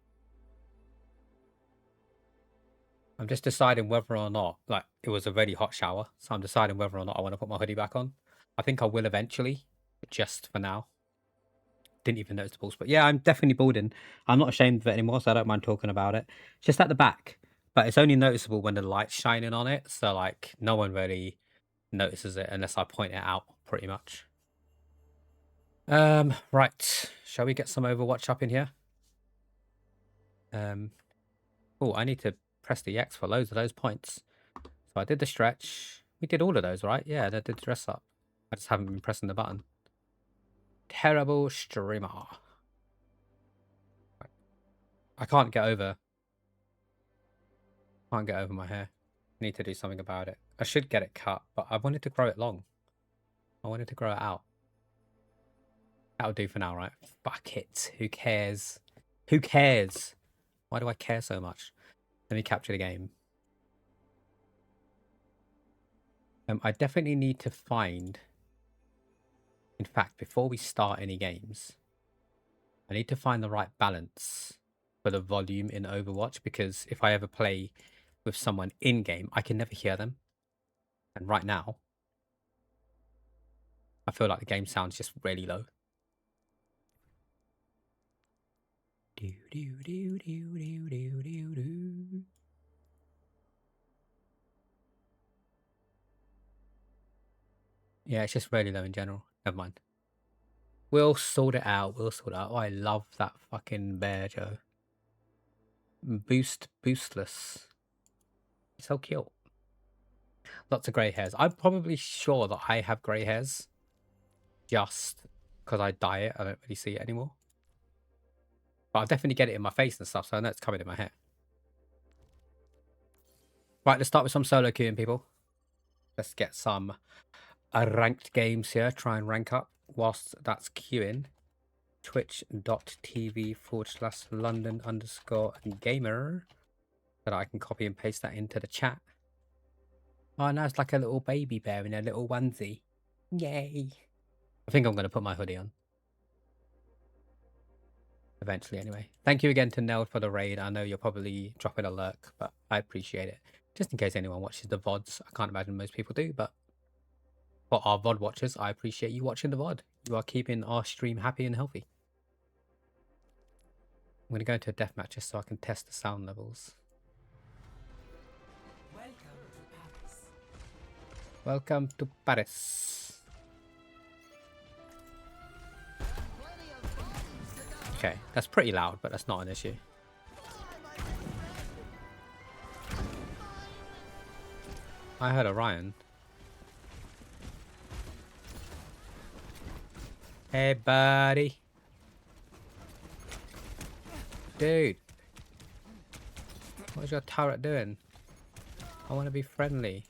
I'm just deciding whether or not, like, it was a very hot shower, so I'm deciding whether or not I want to put my hoodie back on. I think I will eventually, but just for now. Didn't even notice the balls, but yeah, I'm definitely balding. I'm not ashamed of it anymore, so I don't mind talking about it. It's just at the back, but it's only noticeable when the light's shining on it, so like no one really notices it unless I point it out, pretty much. Right, shall we get some Overwatch up in here? Oh, I need to press the X for loads of those points. So I did the stretch. We did all of those, right? Yeah, I did the dress up. I just haven't been pressing the button. Terrible streamer. I can't get over my hair. Need to do something about it. I should get it cut, but I wanted to grow it long. I wanted to grow it out. That'll do for now, right? Fuck it. Who cares? Who cares? Why do I care so much? Let me capture the game. I definitely need to find... In fact, before we start any games, I need to find the right balance for the volume in Overwatch, because if I ever play with someone in-game, I can never hear them. And right now, I feel like the game sounds just really low. Yeah, it's just really low in general. Never mind. We'll sort it out. We'll sort it out. Oh, I love that fucking bear, Joe. Boostless. So cute. Lots of grey hairs. I'm probably sure that I have grey hairs. Just because I dye it, I don't really see it anymore. But I'll definitely get it in my face and stuff, so I know it's coming in my hair. Right, let's start with some solo queuing, people. Let's get some ranked games here. Try and rank up whilst that's queuing. Twitch.tv/London_gamer. That I can copy and paste that into the chat. Oh, now it's like a little baby bear in a little onesie. Yay. I think I'm going to put my hoodie on. Eventually, anyway. Thank you again to Neld for the raid. I know you're probably dropping a lurk, but I appreciate it. Just in case anyone watches the VODs. I can't imagine most people do, but for our VOD watchers, I appreciate you watching the VOD. You are keeping our stream happy and healthy. I'm going to go into a deathmatch just so I can test the sound levels. Welcome to Paris. Okay, that's pretty loud, but that's not an issue. I heard Orion. Hey, buddy. Dude. What's your turret doing? I want to be friendly.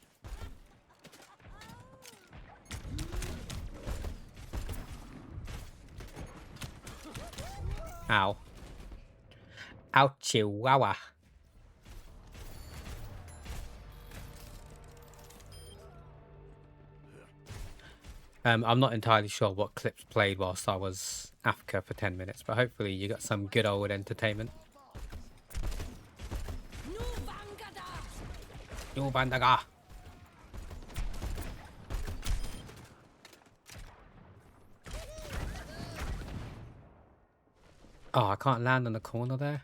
Ow. Ow, chihuahua. I'm not entirely sure what clips played whilst I was Africa for 10 minutes, but hopefully you got some good old entertainment. New Bandaga. Oh, I can't land on the corner there.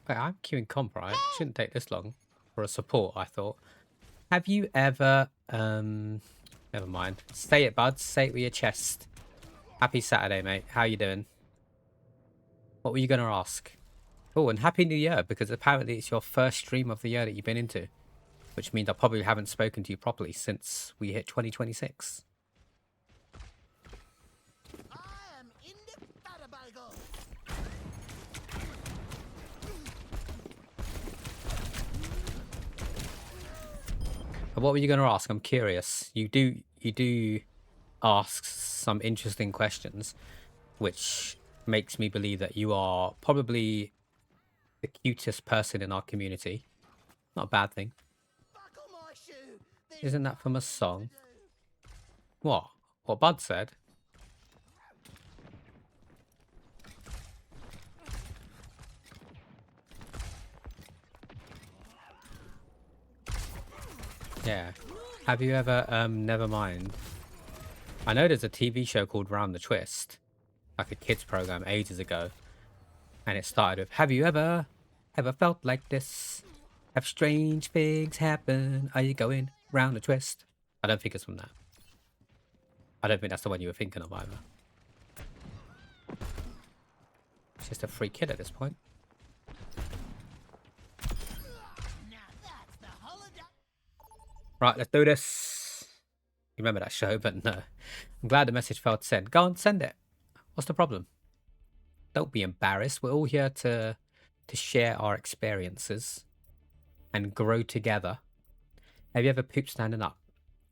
Wait, I'm queuing comp, right? Shouldn't take this long for a support, I thought. Have you ever, never mind. Say it, bud. Say it with your chest. Happy Saturday, mate. How you doing? What were you going to ask? Oh, and Happy New Year, because apparently it's your first stream of the year that you've been into. Which means I probably haven't spoken to you properly since we hit 2026. What were you going to ask? I'm curious. You do ask some interesting questions, which makes me believe that you are probably the cutest person in our community. Not a bad thing. Isn't that from a song? What? What Bud said? Yeah. Have you ever, never mind. I know there's a TV show called Round the Twist. Like a kids program ages ago. And it started with, have you ever felt like this? Have strange things happen? Are you going round the twist? I don't think it's from that. I don't think that's the one you were thinking of either. It's just a free kid at this point. Right, let's do this. You remember that show, but no. I'm glad the message failed to send. Go on, send it. What's the problem? Don't be embarrassed. We're all here to share our experiences and grow together. Have you ever pooped standing up?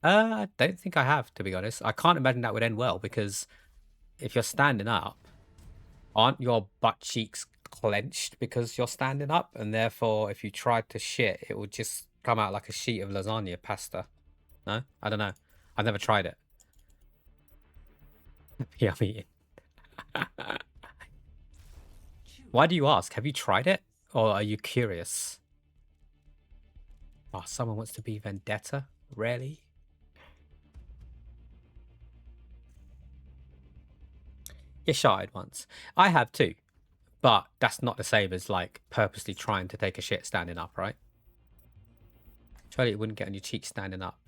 I don't think I have, to be honest. I can't imagine that would end well, because if you're standing up, Aren't your butt cheeks clenched because you're standing up? And therefore, if you tried to shit, it would just come out like a sheet of lasagna pasta. No? I don't know. I've never tried it. Yeah, I'm eating. Why do you ask? Have you tried it? Or are you curious? Oh, someone wants to be Vendetta? Really? You shotted once. I have too. But that's not the same as, like, purposely trying to take a shit standing up, right? Surely it wouldn't get on your cheek standing up.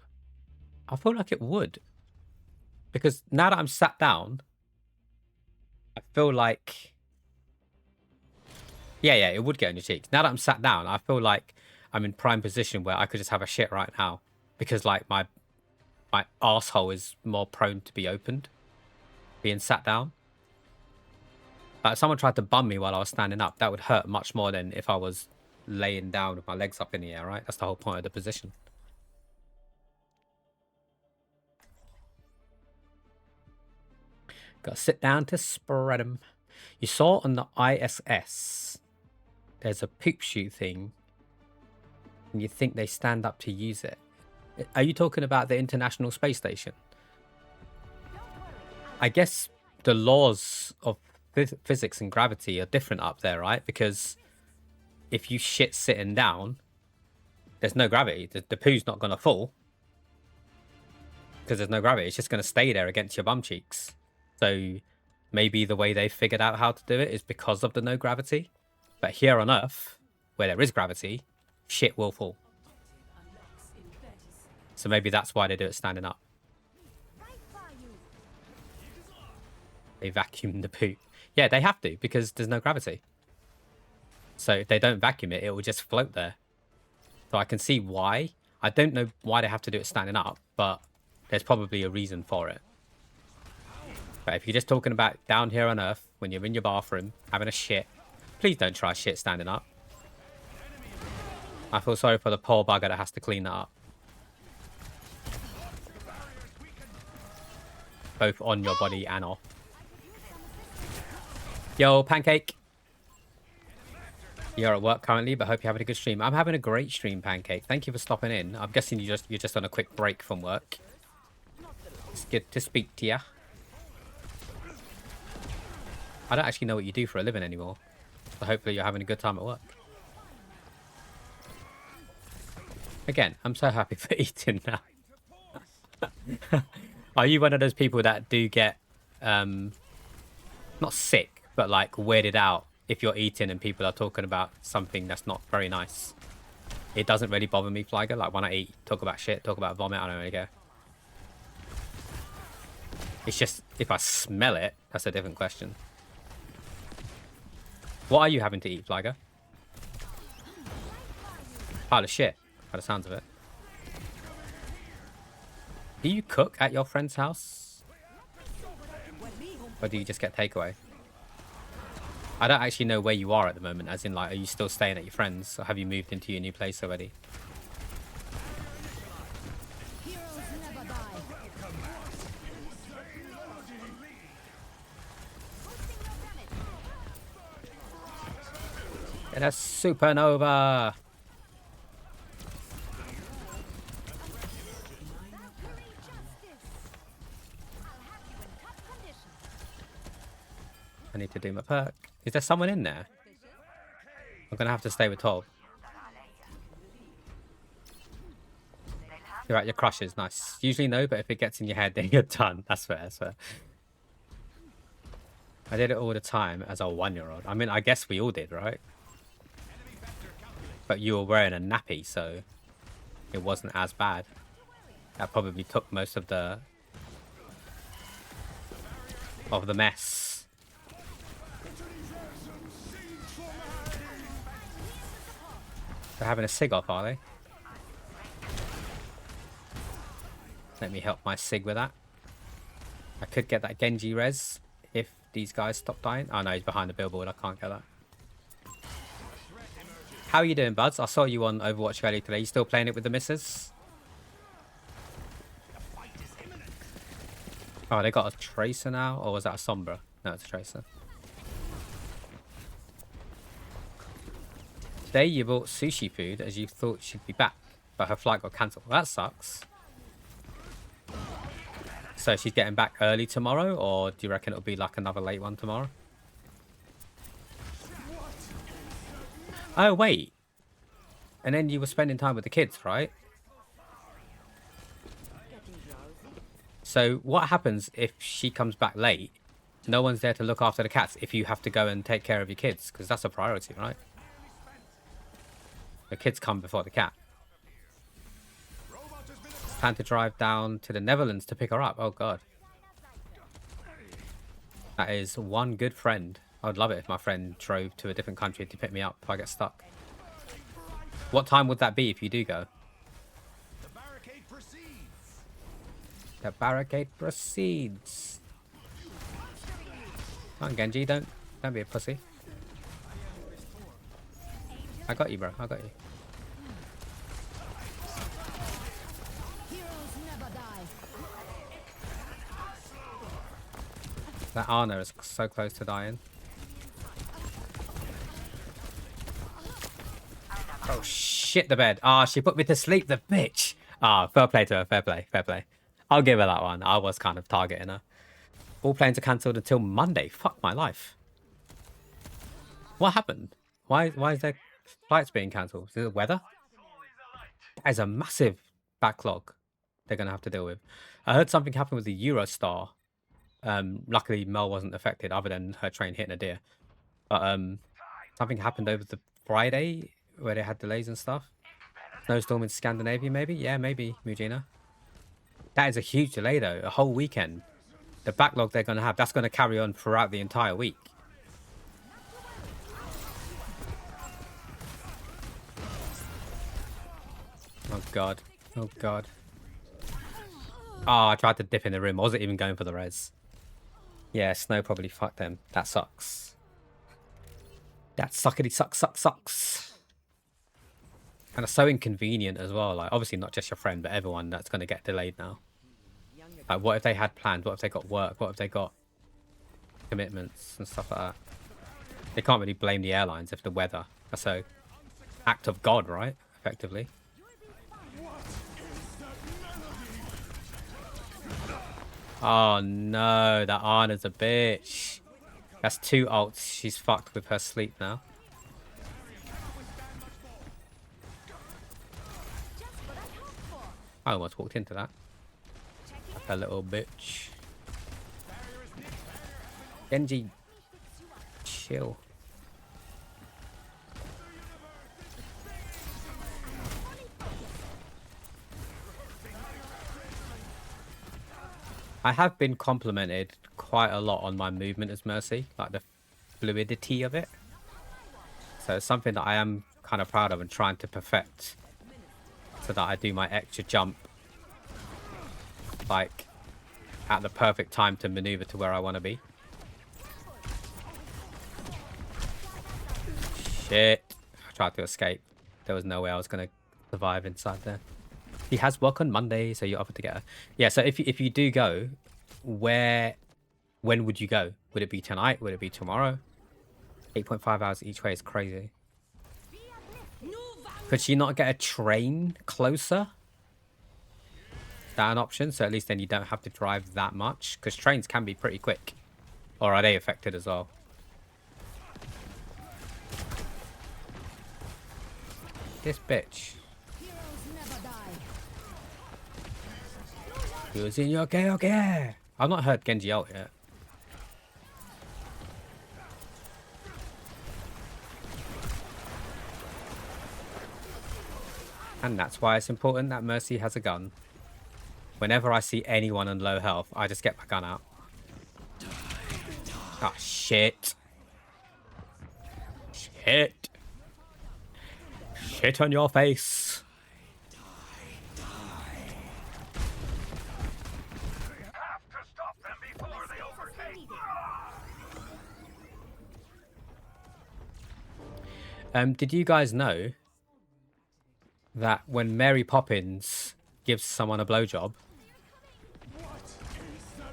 I feel like it would. Because now that I'm sat down, I feel like... Yeah, it would get on your cheeks. Now that I'm sat down, I feel like I'm in prime position where I could just have a shit right now. Because, like, my arsehole is more prone to be opened. Being sat down. Like, if someone tried to bum me while I was standing up, that would hurt much more than if I was laying down with my legs up in the air, right? That's the whole point of the position. Gotta sit down to spread them. You saw on the ISS, there's a poop shoe thing, and you think they stand up to use it. Are you talking about the International Space Station? I guess the laws of physics and gravity are different up there, right? Because if you shit sitting down, there's no gravity. The poo's not going to fall. Because there's no gravity. It's just going to stay there against your bum cheeks. So maybe the way they figured out how to do it is because of the no gravity. But here on Earth, where there is gravity, shit will fall. So maybe that's why they do it standing up. They vacuum the poop. Yeah, they have to, because there's no gravity. So if they don't vacuum it, it will just float there. So I can see why. I don't know why they have to do it standing up, but there's probably a reason for it. But if you're just talking about down here on Earth, when you're in your bathroom, having a shit, please don't try shit standing up. I feel sorry for the poor bugger that has to clean that up. Both on your body and off. Yo, Pancake. You're at work currently, but hope you're having a good stream. I'm having a great stream, Pancake. Thank you for stopping in. I'm guessing you're just on a quick break from work. It's good to speak to you. I don't actually know what you do for a living anymore. So hopefully you're having a good time at work. Again, I'm so happy for eating now. Are you one of those people that do get, not sick, but like weirded out if you're eating and people are talking about something that's not very nice? It doesn't really bother me, Flyger. Like when I eat, talk about shit, talk about vomit, I don't really care. It's just, if I smell it, that's a different question. What are you having to eat, Flyger? Pile of shit, by the sounds of it. Do you cook at your friend's house? Or do you just get takeaway? I don't actually know where you are at the moment, as in, like, are you still staying at your friend's, or have you moved into your new place already? Get a supernova! I need to do my perk. Is there someone in there? I'm gonna have to stay with Tob. You're at your crushes, nice. Usually no, but if it gets in your head, then you're done. That's fair, that's fair. I did it all the time as a 1-year-old. I mean, I guess we all did, right? But you were wearing a nappy, so it wasn't as bad. That probably took most of the mess. They're having a sig off, are they? Let me help my sig with that. I could get that Genji res if these guys stop dying. Oh no, he's behind the billboard. I can't get that. How are you doing, buds? I saw you on Overwatch earlier today. You still playing it with the missus? Oh, they got a Tracer now? Or was that a Sombra? No, it's a Tracer. day you bought sushi food as you thought she'd be back, but her flight got cancelled. Well, that sucks. So she's getting back early tomorrow, or do you reckon it'll be like another late one tomorrow? Oh, wait. And then you were spending time with the kids, right? So what happens if she comes back late? No one's there to look after the cats if you have to go and take care of your kids, because that's a priority, right? The kids come before the cat. Plan to drive down to the Netherlands to pick her up. Oh, God. That is one good friend. I would love it if my friend drove to a different country to pick me up if I get stuck. What time would that be if you do go? The barricade proceeds. Come on, Genji, don't be a pussy. I got you, bro. I got you. That Ana is so close to dying. Oh shit, the bed. Ah, she put me to sleep, the bitch. Ah, fair play to her. Fair play. Fair play. I'll give her that one. I was kind of targeting her. All planes are cancelled until Monday. Fuck my life. What happened? Why is their flights being cancelled? Is it the weather? That is a massive backlog they're going to have to deal with. I heard something happened with the Eurostar. Luckily, Mel wasn't affected other than her train hitting a deer. But something happened over the Friday where they had delays and stuff. Snowstorm in Scandinavia, maybe? Yeah, maybe, Mujina. That is a huge delay, though. A whole weekend. The backlog they're going to have, that's going to carry on throughout the entire week. Oh, God. Oh, God. Oh, I tried to dip in the room. I wasn't even going for the res. Yeah, Snow probably fucked them. That sucks. That suckity sucks. And it's so inconvenient as well. Like, obviously not just your friend, but everyone that's going to get delayed now. Like, what if they had plans? What if they got work? What if they got commitments and stuff like that? They can't really blame the airlines if the weather. That's an act of God, right? Effectively. Oh no, that Ana's a bitch. That's 2 ults. She's fucked with her sleep now. I almost walked into that. A little bitch. Genji, chill. I have been complimented quite a lot on my movement as Mercy, like the fluidity of it. So it's something that I am kind of proud of and trying to perfect, so that I do my extra jump like at the perfect time to maneuver to where I want to be. Shit. I tried to escape. There was no way I was going to survive inside there. He has work on Monday, so you're offered to get her. Yeah, so if you do go, when would you go? Would it be tonight? Would it be tomorrow? 8.5 hours each way is crazy. Could she not get a train closer? Is that an option? So at least then you don't have to drive that much. Because trains can be pretty quick. Or are they affected as well? This bitch. Who's in your okay? I've not heard Genji ult yet. And that's why it's important that Mercy has a gun. Whenever I see anyone on low health, I just get my gun out. Oh, shit. Shit. Shit on your face. Did you guys know that when Mary Poppins gives someone a blowjob,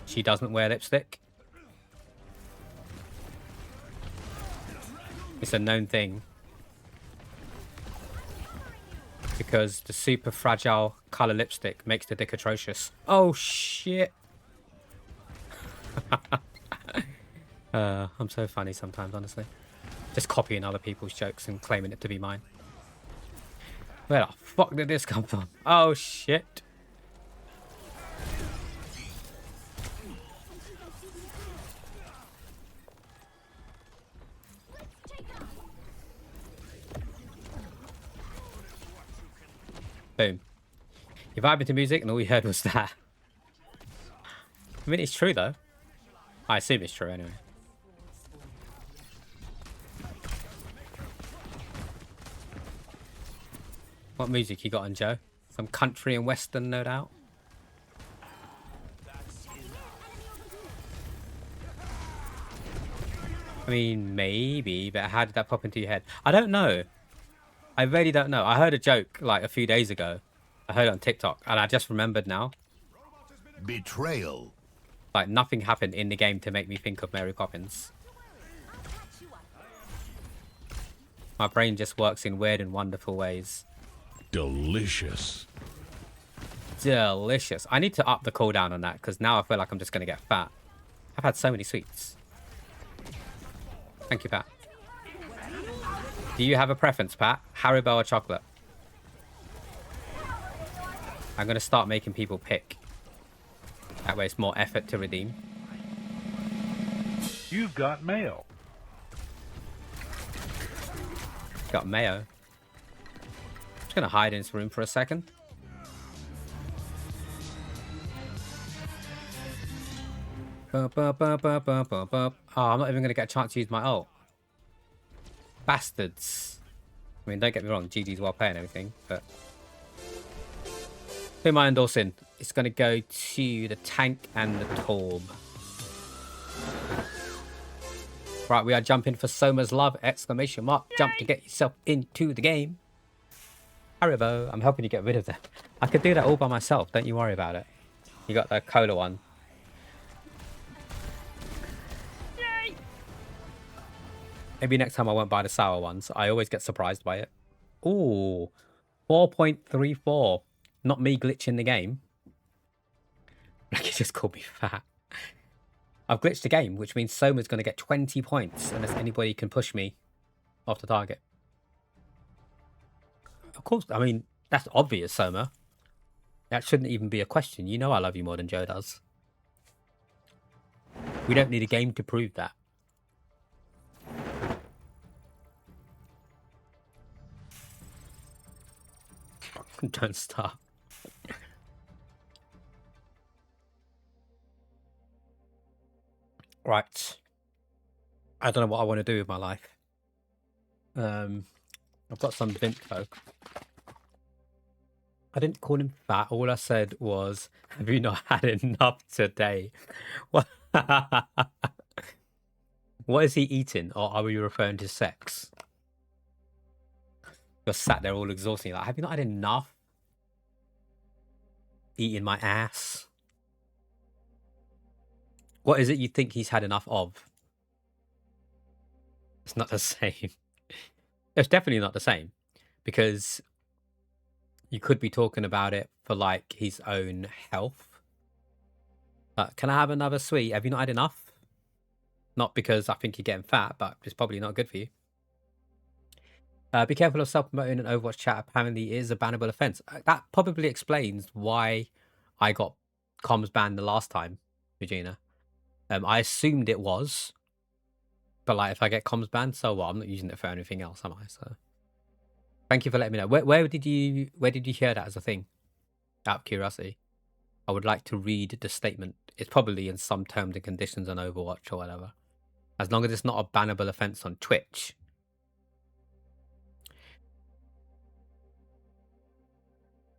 she doesn't wear lipstick? It's a known thing. because the super fragile color lipstick makes the dick atrocious. Oh shit. I'm so funny sometimes, honestly. Just copying other people's jokes and claiming it to be mine. Where the fuck did this come from? Oh shit. Boom. You vibed into music and all you heard was that. I mean, it's true though. I assume it's true anyway. What music you got on, Joe? Some country and western, no doubt. I mean, maybe, but how did that pop into your head? I don't know. I really don't know. I heard a joke like a few days ago. I heard it on TikTok, and I just remembered now. Betrayal. Like, nothing happened in the game to make me think of Mary Poppins. My brain just works in weird and wonderful ways. Delicious. Delicious. I need to up the cooldown on that, because now I feel like I'm just going to get fat. I've had so many sweets. Thank you, Pat. Do you have a preference, Pat? Haribo or chocolate? I'm going to start making people pick. That way it's more effort to redeem. You've got mail. Got mayo. Just going to hide in this room for a second. Oh, I'm not even going to get a chance to use my ult. Bastards. I mean, don't get me wrong, GG's well playing and everything, but... Who am I endorsing? It's going to go to the tank and the Torb. Right, we are jumping for Soma's love! Exclamation mark. Jump to get yourself into the game. Haribo, I'm helping you get rid of them. I could do that all by myself, don't you worry about it. You got the cola one. Yay! Maybe next time I won't buy the sour ones. I always get surprised by it. Ooh, 4.34. Not me glitching the game. Like, he just called me fat. I've glitched the game, which means Soma's going to get 20 points unless anybody can push me off the target. Of course, I mean, that's obvious, Soma. That shouldn't even be a question. You know I love you more than Joe does. We don't need a game to prove that. Don't start. Right. I don't know what I want to do with my life. I've got some Vimto. I didn't call him fat. All I said was, have you not had enough today? What? What is he eating? Or are we referring to sex? You're sat there all exhausted. Like, have you not had enough? Eating my ass. What is it you think he's had enough of? It's not the same. It's definitely not the same. Because you could be talking about it for, like, his own health. Can I have another sweet? Have you not had enough? Not because I think you're getting fat, but it's probably not good for you. Be careful of self-promoting an Overwatch chat. Apparently it is a bannable offense. That probably explains why I got comms banned the last time, Regina. I assumed it was, but like if I get comms banned, so what? I'm not using it for anything else, am I? So, thank you for letting me know. Where did you hear that as a thing? Out of curiosity, I would like to read the statement. It's probably in some terms and conditions on Overwatch or whatever. As long as it's not a bannable offense on Twitch.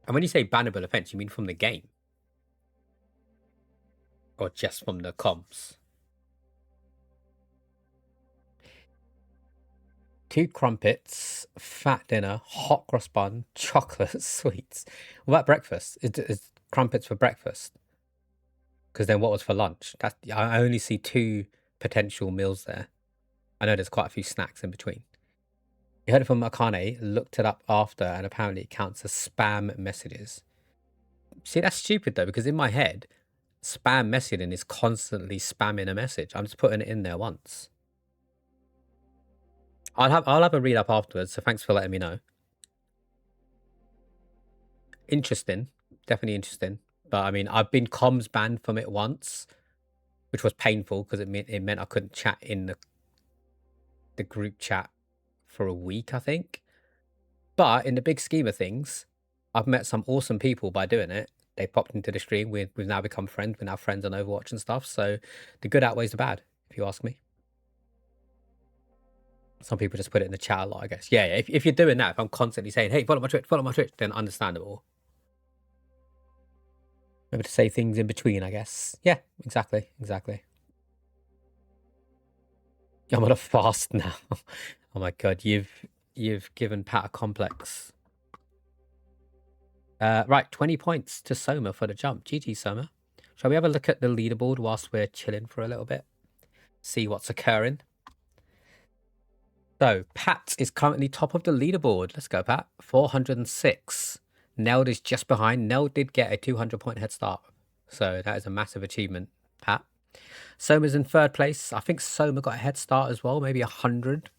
And when you say bannable offense, you mean from the game? Or just from the comms? 2 crumpets, fat dinner, hot cross bun, chocolate, sweets. What about breakfast? Is crumpets for breakfast? Because then what was for lunch? I only see 2 potential meals there. I know there's quite a few snacks in between. You heard it from Akane, looked it up after, and apparently it counts as spam messages. See, that's stupid though, because in my head, spam messaging is constantly spamming a message. I'm just putting it in there once. I'll have a read up afterwards, so thanks for letting me know. Interesting. Definitely interesting. But I mean, I've been comms banned from it once, which was painful because it meant I couldn't chat in the group chat for a week, I think. But in the big scheme of things, I've met some awesome people by doing it. They popped into the stream. We've now become friends. We're now friends on Overwatch and stuff. So the good outweighs the bad, if you ask me. Some people just put it in the chat a lot, I guess. Yeah, if you're doing that, if I'm constantly saying, hey, follow my Twitch, then understandable. Maybe to say things in between, I guess. Yeah, exactly. I'm on a fast now. Oh my god, you've given Pat a complex. Right, 20 points to Soma for the jump. GG, Soma. Shall we have a look at the leaderboard whilst we're chilling for a little bit? See what's occurring. So, Pat is currently top of the leaderboard. Let's go, Pat. 406. Neld is just behind. Neld did get a 200-point head start. So, that is a massive achievement, Pat. Soma's in third place. I think Soma got a head start as well, maybe 100.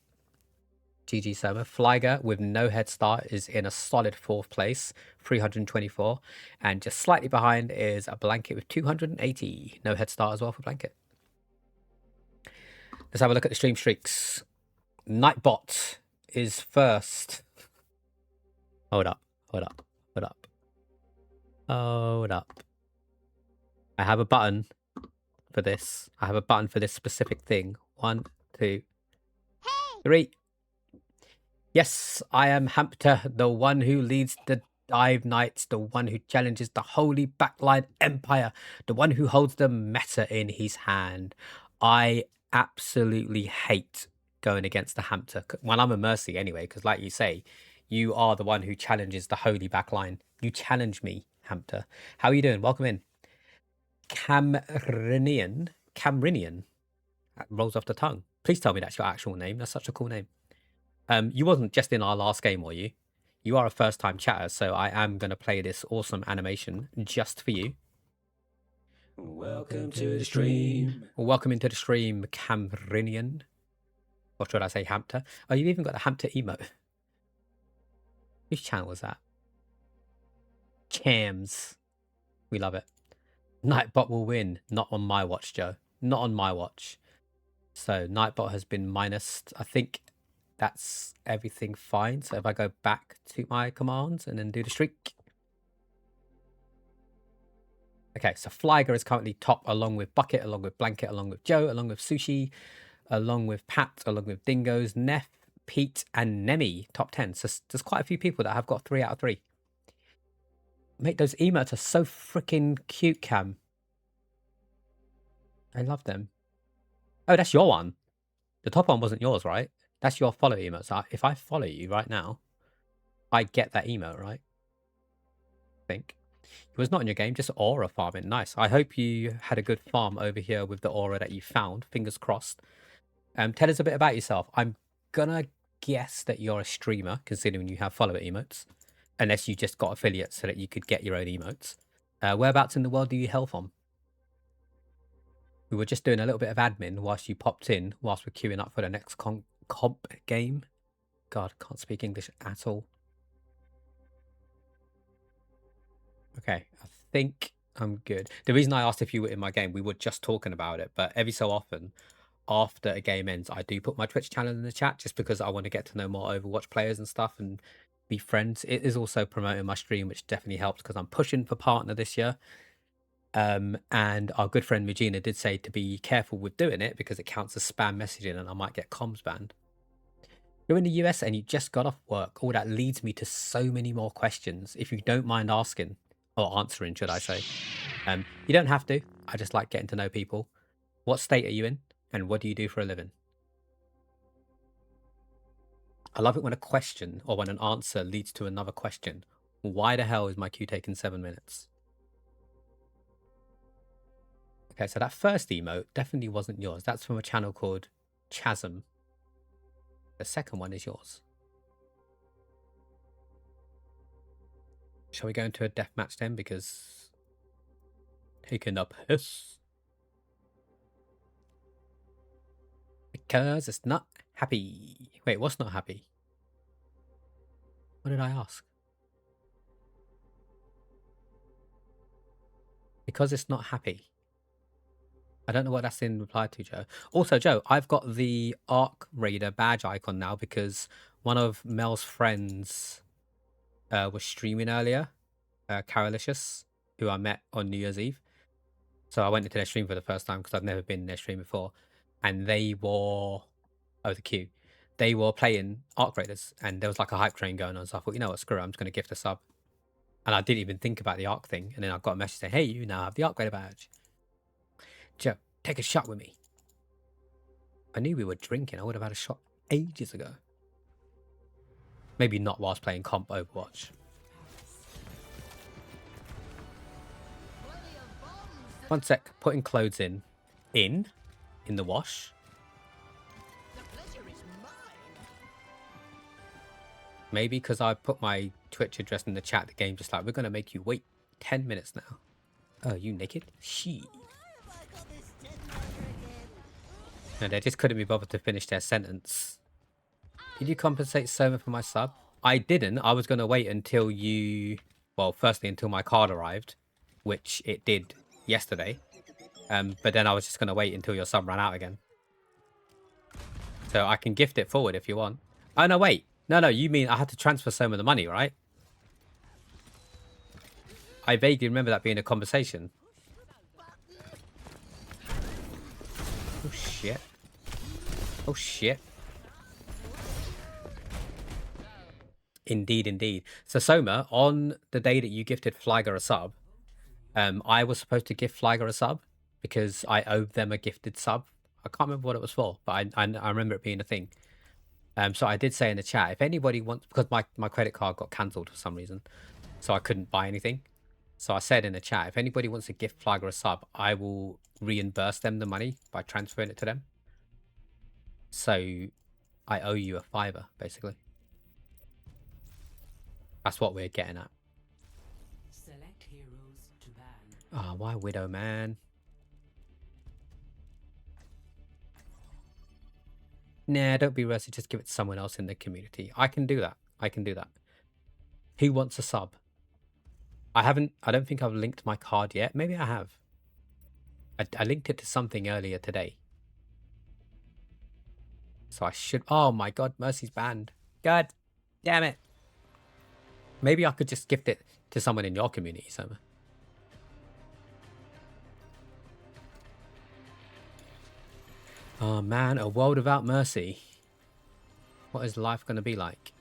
GG Soma. Flyger with no head start is in a solid fourth place, 324. And just slightly behind is a Blanket with 280. No head start as well for Blanket. Let's have a look at the stream streaks. Nightbot is first. Hold up. I have a button for this. I have a button for this specific thing. 1, 2, 3. Yes, I am Hampter, the one who leads the Dive Knights, the one who challenges the Holy Backline Empire, the one who holds the meta in his hand. I absolutely hate going against the Hampter. Well, I'm a Mercy anyway, because like you say, you are the one who challenges the Holy Backline. You challenge me, Hampter. How are you doing? Welcome in. Camrinian. That rolls off the tongue. Please tell me that's your actual name. That's such a cool name. You wasn't just in our last game, were you? You are a first-time chatter, so I am going to play this awesome animation just for you. Welcome to the stream. Welcome into the stream, Camrinian. Or should I say Hampter? Oh, you've even got the Hampter emote. Whose channel was that? Cams. We love it. Nightbot will win. Not on my watch, Joe. Not on my watch. So Nightbot has been minus. I think that's everything fine. So if I go back to my commands and then do the streak. Okay, so Flyger is currently top along with Bucket, along with Blanket, along with Joe, along with Sushi, along with Pat, along with Dingoes, Neff, Pete, and Nemi. Top 10. So there's quite a few people that have got 3 out of 3. Mate, those emotes are so freaking cute, Cam. I love them. Oh, that's your one. The top one wasn't yours, right? That's your follow emote. So if I follow you right now, I get that emote, right? I think. It was not in your game, just aura farming. Nice. I hope you had a good farm over here with the aura that you found. Fingers crossed. Tell us a bit about yourself. I'm gonna guess that you're a streamer, considering you have follower emotes. Unless you just got affiliates so that you could get your own emotes. Whereabouts in the world do you hail from? We were just doing a little bit of admin whilst you popped in, whilst we're queuing up for the next comp game. God, can't speak English at all. Okay, I think I'm good. The reason I asked if you were in my game, we were just talking about it, but every so often, after a game ends, I do put my Twitch channel in the chat just because I want to get to know more Overwatch players and stuff and be friends. It is also promoting my stream, which definitely helps because I'm pushing for partner this year. And our good friend Regina did say to be careful with doing it because it counts as spam messaging and I might get comms banned. You're in the US and you just got off work. Oh, that leads me to so many more questions. If you don't mind asking, or answering, should I say. You don't have to. I just like getting to know people. What state are you in? And what do you do for a living? I love it when a question or when an answer leads to another question. Why the hell is my queue taking 7 minutes? Okay, so that first emote definitely wasn't yours. That's from a channel called Chasm. The second one is yours. Shall we go into a death match then? Because taking a piss. Because it's not happy. Wait, what's not happy? What did I ask? Because it's not happy. I don't know what that's in reply to, Joe. Also, Joe, I've got the Arc Raider badge icon now because one of Mel's friends was streaming earlier, Carolicious, who I met on New Year's Eve. So I went into their stream for the first time because I've never been in their stream before. And they were... Oh, the queue. They were playing Arc Raiders and there was like a hype train going on. So I thought, you know what, screw it, I'm just going to gift a sub. And I didn't even think about the Arc thing. And then I got a message saying, hey, you now have the Arc Raider badge. Joe, take a shot with me. I knew we were drinking. I would have had a shot ages ago. Maybe not whilst playing comp Overwatch. One sec. Putting clothes in. In the wash. Maybe because I put my Twitch address in the chat, the game just like, we're going to make you wait 10 minutes now. Oh, you naked? She. No, they just couldn't be bothered to finish their sentence. Did you compensate Soma for my sub? I didn't. I was going to wait until you... Well, firstly, until my card arrived, which it did yesterday. But then I was just going to wait until your sub ran out again. So I can gift it forward if you want. Oh, no, wait. No, you mean I had to transfer Soma the money, right? I vaguely remember that being a conversation. Oh, shit. Oh, shit. Indeed. So, Soma, on the day that you gifted Flyger a sub, I was supposed to gift Flyger a sub because I owed them a gifted sub. I can't remember what it was for, but I remember it being a thing. So I did say in the chat, if anybody wants... Because my credit card got cancelled for some reason, so I couldn't buy anything. So I said in the chat, if anybody wants to gift Flyger a sub, I will reimburse them the money by transferring it to them. So I owe you a $5, basically. That's what we're getting at. Select heroes to ban. Ah, why Widow, man? Nah, don't be rusty. Just give it to someone else in the community. I can do that. Who wants a sub? I don't think I've linked my card yet. Maybe I have. I linked it to something earlier today. So I should... Oh my god, Mercy's banned. God damn it. Maybe I could just gift it to someone in your community, Soma. Oh man, a world without Mercy. What is life going to be like?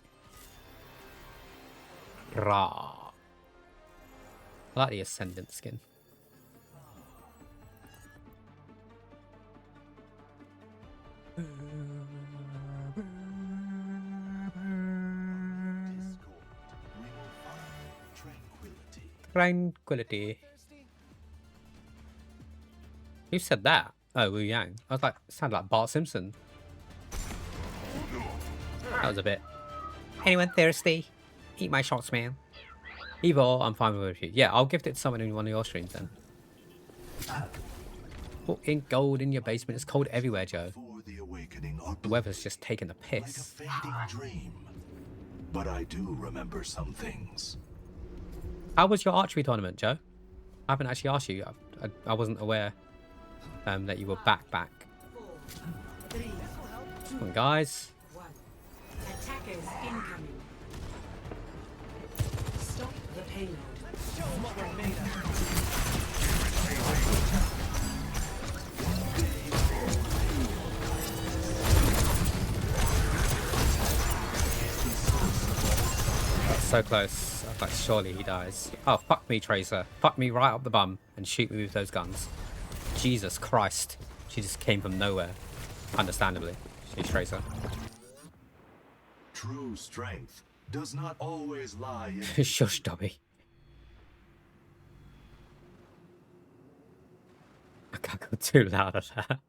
Rah. I like the Ascendant skin. Tranquility. Who said that? Oh, Wu Yang. I was like, sounded like Bart Simpson. That was a bit. Anyone thirsty? Eat my shots, man. Either or, I'm fine with you. Yeah, I'll gift it to someone in one of your streams then. Fucking gold in your basement. It's cold everywhere, Joe. The weather's just taking a piss. Like a fading dream. But I do remember some things. How was your archery tournament, Joe? I haven't actually asked you. I wasn't aware that you were back. Come on, guys. Attackers incoming. Stop the payload. So close. I was like, surely he dies. Oh, fuck me, Tracer. Fuck me right up the bum and shoot me with those guns. Jesus Christ. She just came from nowhere. Understandably. She's Tracer. True strength does not always lie in... Shush, Dobby. I can't go too loud at that.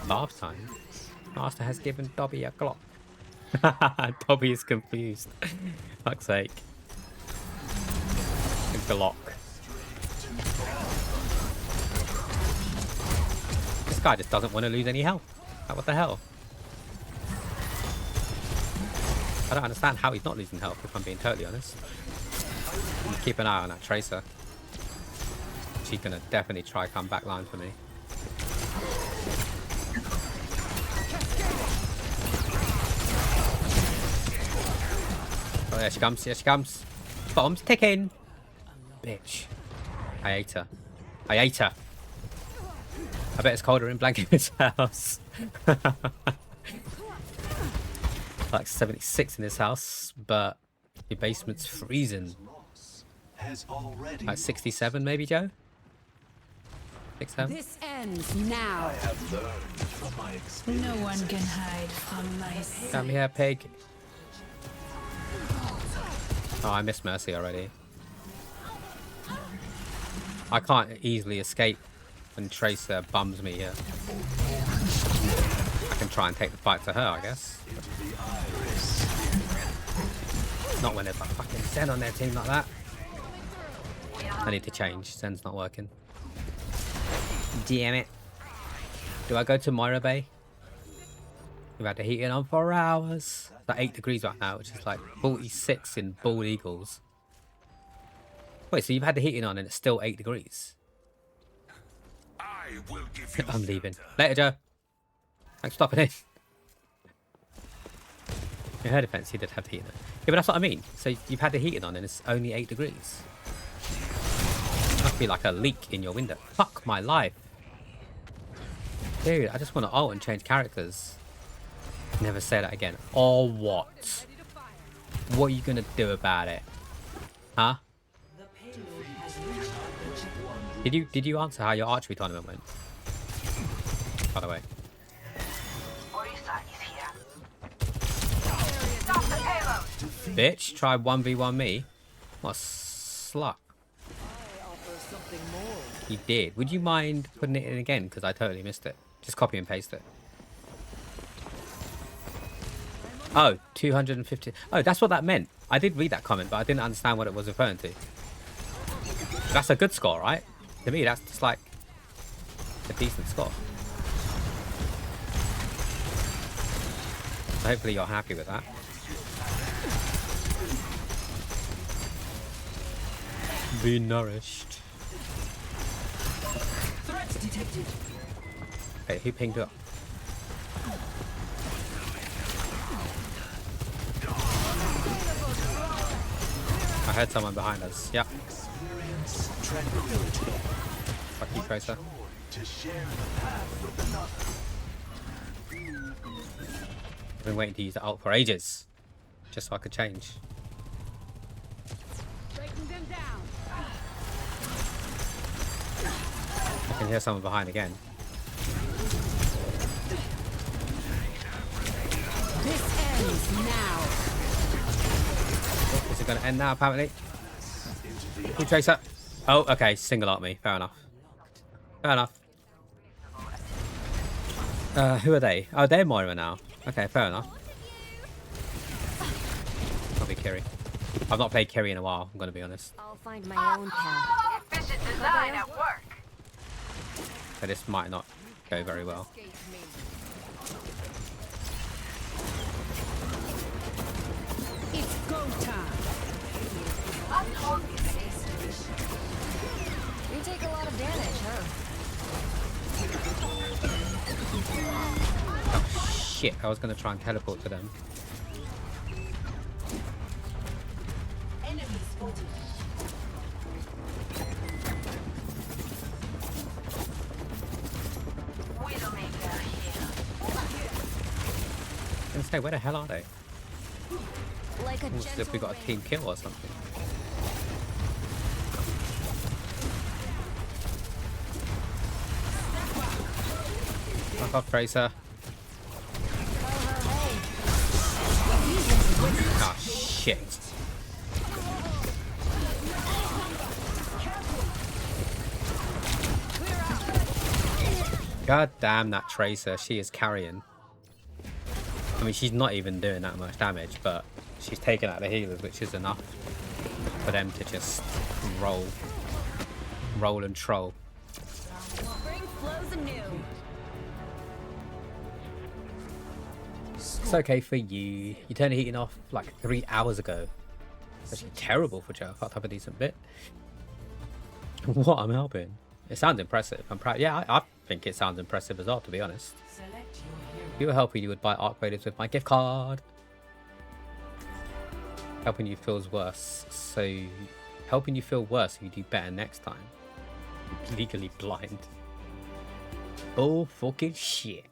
Bath time. Master has given Dobby a Glock. Dobby is confused. Fuck's sake. A Glock. This guy just doesn't want to lose any health. Like, what the hell? I don't understand how he's not losing health, if I'm being totally honest. Keep an eye on that Tracer. She's gonna definitely try come back line for me. Oh, there she comes, here she comes. Bombs ticking. Bitch. I ate her. I ate her. I bet it's colder in Blanket's house. Like 76 in this house, but your basement's freezing. Like 67 maybe, Joe? 67? This ends now. I have learned from my experience. No one can hide from my sight. Come here, pig. Oh, I missed Mercy already. I can't easily escape when Tracer bums me here. I can try and take the fight to her, I guess. Not when there's like fucking Zen on their team like that. I need to change. Zen's not working. Damn it. Do I go to Moira Bay? We've had the heating on for hours. It's like 8 degrees right now, which is like 46 in Bald Eagles. Wait, so you've had the heating on and it's still 8 degrees? I'm leaving. Later, Joe. Thanks for stopping in. In her defense, he did have the heating on. Yeah, but that's what I mean. So you've had the heating on and it's only 8 degrees. Must be like a leak in your window. Fuck my life. Dude, I just want to ult and change characters. Never say that again. Or what? What are you gonna do about it? Huh? Did you answer how your archery tournament went? By the way. Bitch, try 1v1 me. What a slut. You did. Would you mind putting it in again? Because I totally missed it. Just copy and paste it. Oh, 250. Oh, that's what that meant. I did read that comment, but I didn't understand what it was referring to. That's a good score, right? To me, that's just like a decent score. So hopefully you're happy with that. Be nourished. Threats detected. Hey, who pinged up? I heard someone behind us. Yep. Fuck you, Tracer. I've been waiting to use the ult for ages. Just so I could change. I can hear someone behind again. This ends now. Oh, is it going to end now, apparently? Who Tracer? Oh, okay. Single art me. Fair enough. Fair enough. Who are they? Oh, they're Moira now. Okay, fair enough. I'll be Kiri. I've not played Kiri in a while, I'm going to be honest. I'll find my own path. Efficient design at work. So this might not go very well. It's go time. You take a lot of damage, huh? Oh shit, I was going to try and teleport to them. I was going to say, where the hell are they? Like a Almost as if we got a team kill or something. Fuck off, Tracer. Oh shit. God damn that Tracer, she is carrying. I mean, she's not even doing that much damage, but she's taking out the healers, which is enough for them to just roll and troll. Spring flows anew. It's okay for you. You turned the heating off like 3 hours ago. It's actually terrible for Joe. I fucked up a decent bit. What? I'm helping. It sounds impressive. I'm proud. Yeah, I think it sounds impressive as well, to be honest. If you were helping, you would buy Arc Raiders with my gift card. Helping you feels worse. So, helping you feel worse so you do better next time. Legally blind. Oh, fucking shit.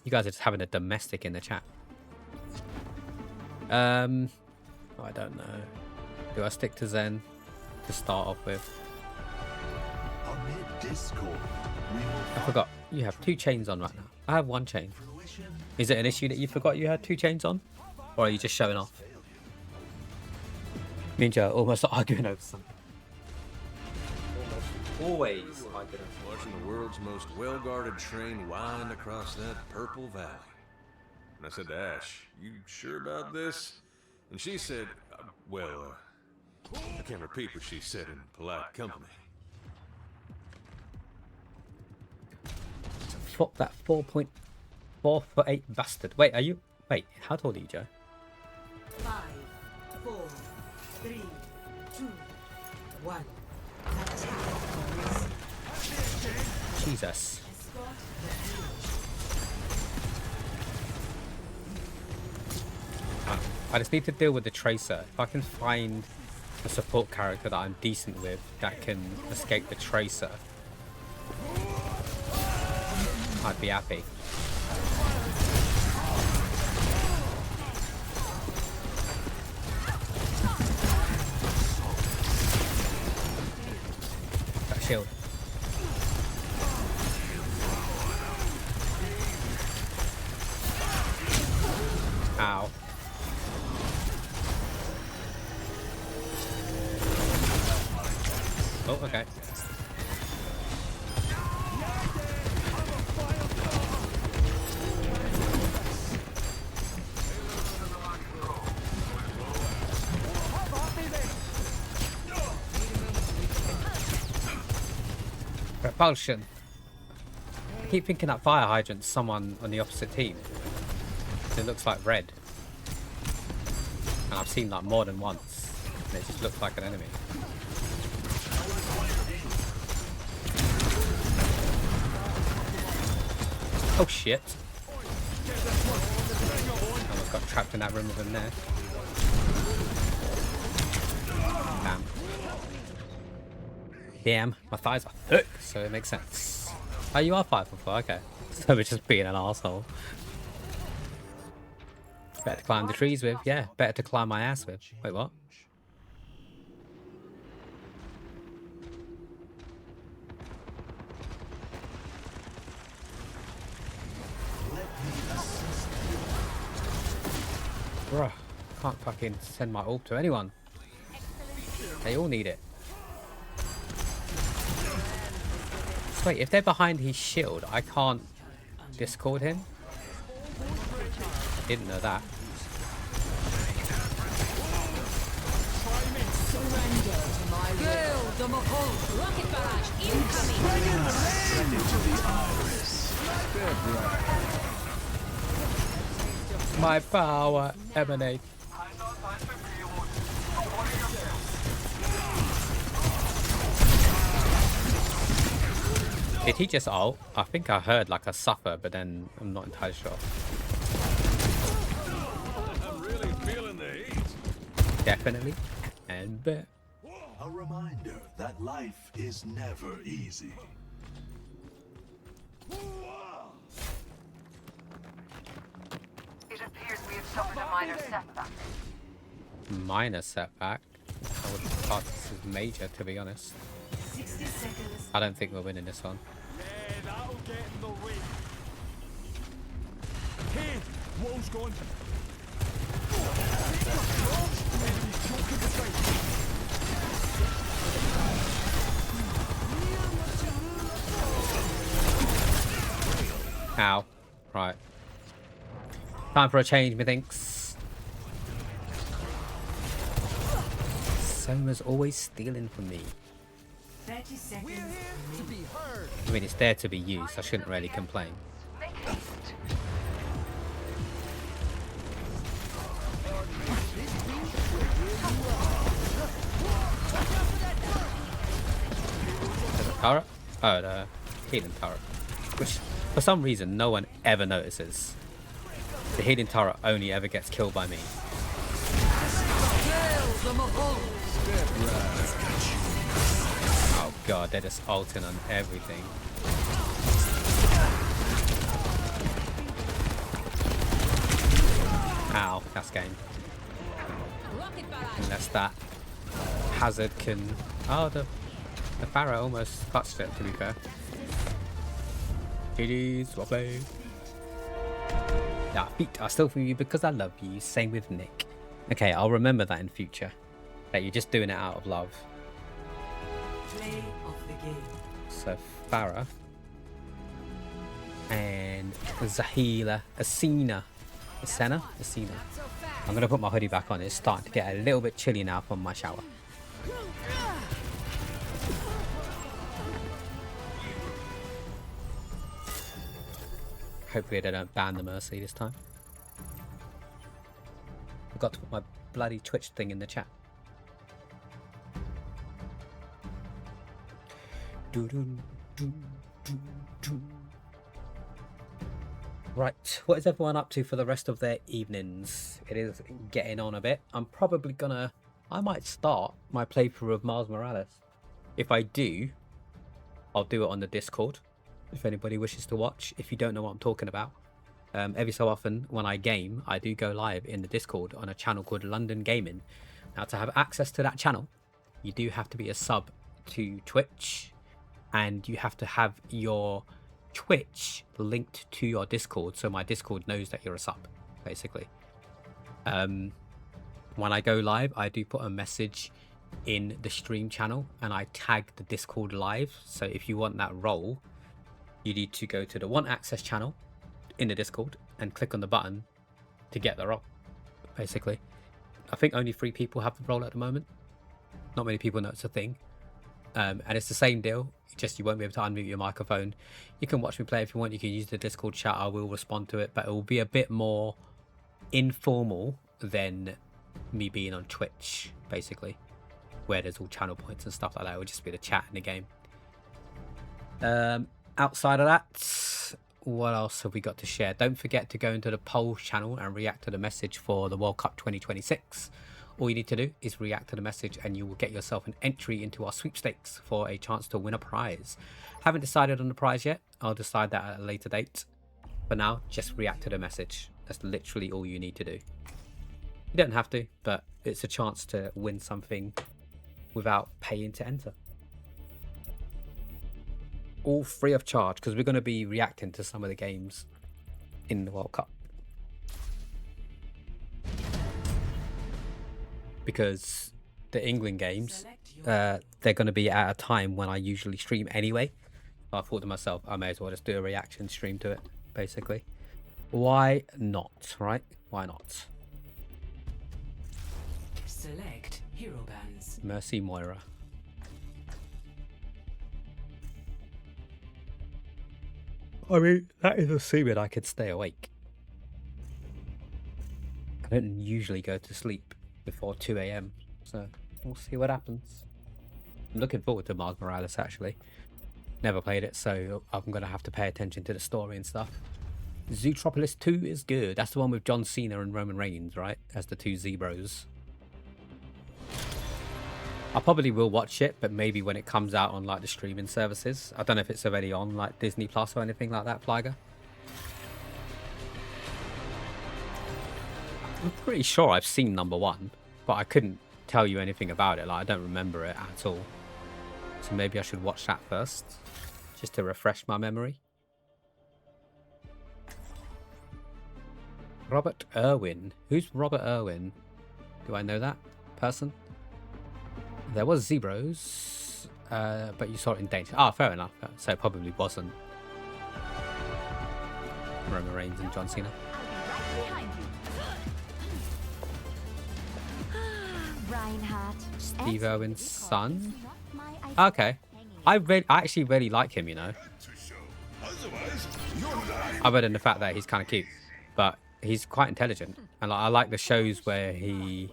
You guys are just having a domestic in the chat. I don't know. Do I stick to Zen to start off with? I forgot. You have 2 chains on right now. I have 1 chain. Is it an issue that you forgot you had 2 chains on? Or are you just showing off? Me and Joe are almost arguing over something. Always arguing. Watching the world's most well-guarded train wind across that purple valley. And I said to Ash, "You sure about this?" And she said, well, I can't repeat what she said in polite company. Fuck that 4.448 bastard. Wait, are you... Wait, how tall are you, Joe? 5, 4, 3, 2, 1. Jesus. I just need to deal with the Tracer. If I can find a support character that I'm decent with that can escape the Tracer, I'd be happy. That shield. Ow. Oh, okay. Repulsion. I keep thinking that fire hydrant's someone on the opposite team. It looks like red. And I've seen that more than once. And it just looks like an enemy. Oh shit. I almost got trapped in that room with him there. Damn. Damn, my thighs are thick, so it makes sense. Oh, you are 5'4", okay. So we're just being an arsehole. Better to climb the trees with, yeah. Better to climb my ass with. Wait, what? Bruh, can't fucking send my orb to anyone. They all need it. So wait, if they're behind his shield, I can't discord him? Didn't know that. Rocket barrage incoming. My power emanate. Did he just ult? I think I heard like a suffer, but then I'm not entirely sure. I'm really feeling the heat. Definitely. And bet. A reminder that life is never easy. It appears we have suffered a minor setback. Minor setback. I would class this as major, to be honest. 60 seconds. I don't think we're winning this one. Yeah, that'll get in the way. Hey, wall's gone. Ow. Right. Time for a change, methinks. Soma's always stealing from me. 30 seconds. To be heard. I mean, it's there to be used. I shouldn't really complain. Make haste. There's a turret? Oh, the healing turret. Which, for some reason, no one ever notices. The healing turret only ever gets killed by me. Oh god, they're just ulting on everything. Ow, that's game. Unless that hazard can... Oh, the Pharaoh almost touched it, to be fair. GG's, well played. Yeah, beat, I still feel you because I love you. Same with Nick. Okay, I'll remember that in future. That you're just doing it out of love. Play of the game. So, Farah. And Zahila. Asina. I'm going to put my hoodie back on. It's starting to get a little bit chilly now from my shower. Hopefully they don't ban the Mercy this time. Forgot to put my bloody Twitch thing in the chat. Right, what is everyone up to for the rest of their evenings? It is getting on a bit. I'm probably gonna... I might start my playthrough of Miles Morales. If I do, I'll do it on the Discord. If anybody wishes to watch, if you don't know what I'm talking about. Every so often, when I game, I do go live in the Discord on a channel called London Gaming. Now, to have access to that channel, you do have to be a sub to Twitch, and you have to have your Twitch linked to your Discord, so my Discord knows that you're a sub, basically. When I go live, I do put a message in the stream channel, and I tag the Discord live. So if you want that role, you need to go to the Want Access channel in the Discord and click on the button to get the role, basically. I think only 3 people have the role at the moment. Not many people know it's a thing. And it's the same deal, just you won't be able to unmute your microphone. You can watch me play if you want. You can use the Discord chat. I will respond to it, but it will be a bit more informal than me being on Twitch, basically, where there's all channel points and stuff like that. It will just be the chat in the game. Outside of that, what else have we got to share? Don't forget to go into the polls channel and react to the message for the World Cup 2026. All you need to do is react to the message and you will get yourself an entry into our sweepstakes for a chance to win a prize. Haven't decided on the prize yet. I'll decide that at a later date. For now, just react to the message. That's literally all you need to do. You don't have to, but it's a chance to win something without paying to enter. All free of charge, because we're going to be reacting to some of the games in the World Cup. Because the England games, they're going to be at a time when I usually stream anyway. I thought to myself, I may as well just do a reaction stream to it, basically. Why not, right? Why not? Select hero bands. Mercy Moira. I mean, that is assuming I could stay awake. I don't usually go to sleep before 2 AM, so we'll see what happens. I'm looking forward to Miles Morales, actually. Never played it, so I'm going to have to pay attention to the story and stuff. Zootropolis 2 is good. That's the one with John Cena and Roman Reigns, right? As the 2 Zebros. I probably will watch it, but maybe when it comes out on like the streaming services. I don't know if it's already on like Disney Plus or anything like that, Flyger. I'm pretty sure I've seen number 1, but I couldn't tell you anything about it. Like, I don't remember it at all. So maybe I should watch that first, just to refresh my memory. Robert Irwin. Who's Robert Irwin? Do I know that person? There was Zebros, but you saw it in danger. Ah, fair enough. So it probably wasn't Roman Reigns and John Cena. Behind you. Reinhardt. Steve Irwin's son. Okay, I actually really like him. You know, other than the fact that he's kind of cute, but he's quite intelligent, and like, I like the shows where he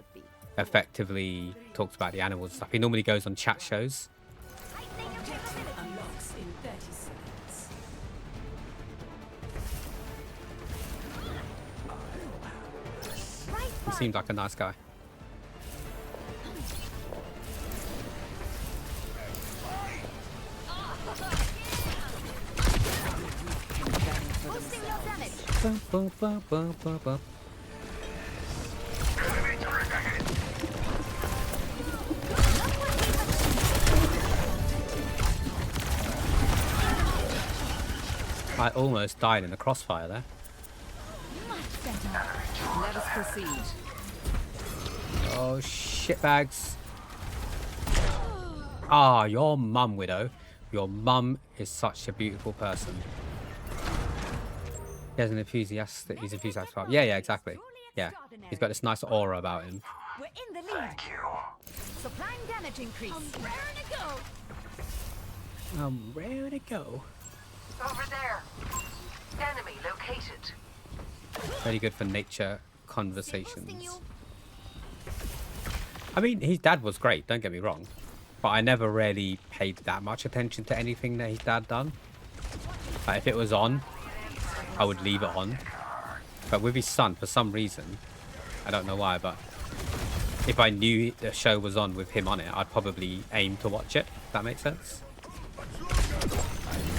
effectively talks about the animals and stuff. He normally goes on chat shows. Unlocks in 30 seconds. He seems like a nice guy. Boosting your damage. Bum, bum, bum, bum, bum, bum. I almost died in the crossfire there. Let us proceed. Oh, shitbags. Ah, your mum, Widow. Your mum is such a beautiful person. He has an enthusiastic. He's enthusiastic. Yeah, yeah, exactly. Yeah, he's got this nice aura about him. We're in the lead. Thank you. Supplying damage increase. I'm raring to go. I'm ready to go. Over there. Enemy located. Very good for nature conversations. I mean, his dad was great, don't get me wrong. But I never really paid that much attention to anything that his dad done. Like, if it was on, I would leave it on. But with his son, for some reason, I don't know why, but if I knew the show was on with him on it, I'd probably aim to watch it, if that makes sense.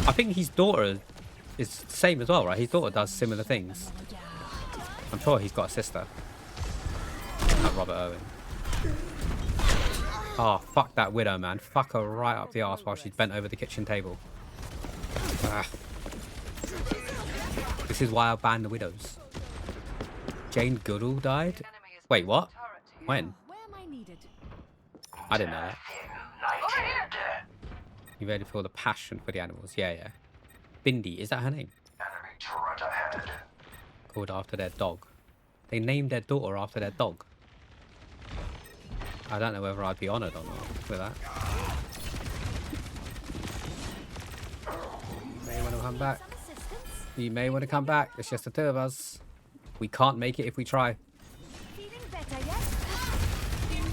I think his daughter is the same as well, right? His daughter does similar things. I'm sure he's got a sister. Not Robert Owen. Oh, fuck that Widow, man. Fuck her right up the arse while she's bent over the kitchen table. Ah. This is why I banned the Widows. Jane Goodall died? Wait, what? When? I didn't know that. You ready for the passion for the animals? Yeah, yeah. Bindi, is that her name? Called after their dog. They named their daughter after their dog. I don't know whether I'd be honoured or not with that. You may want to come back. You may want to come back. It's just the two of us. We can't make it if we try.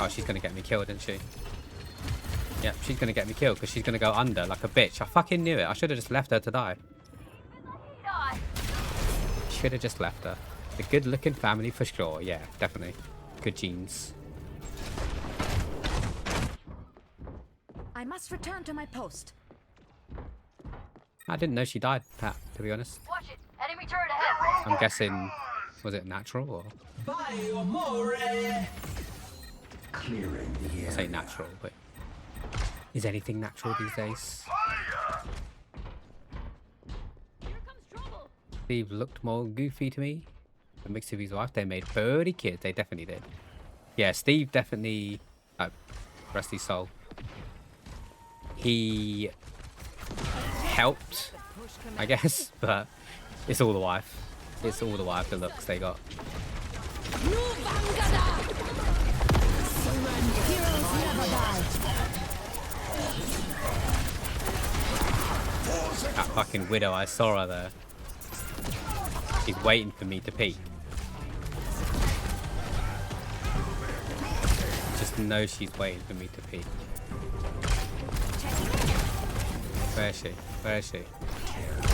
Oh, she's going to get me killed, isn't she? Yep, she's going to get me killed because she's going to go under like a bitch. I fucking knew it. I should have just left her to die. Should have just left her. A good looking family for sure. Yeah, definitely. Good genes. I must return to my post. I didn't know she died, Pat, to be honest. Watch it. Enemy turret ahead. I'm guessing, was it natural or? Clearing the I say natural, but is anything natural these days? Steve looked more goofy to me. The mix of his wife, they made 30 kids. They definitely did. Yeah, Steve definitely, rest his soul. He helped, I guess, but it's all the wife. It's all the wife, the looks they got. That fucking Widow, I saw her there. She's waiting for me to pee. Just know she's waiting for me to pee. Where is she? Where is she?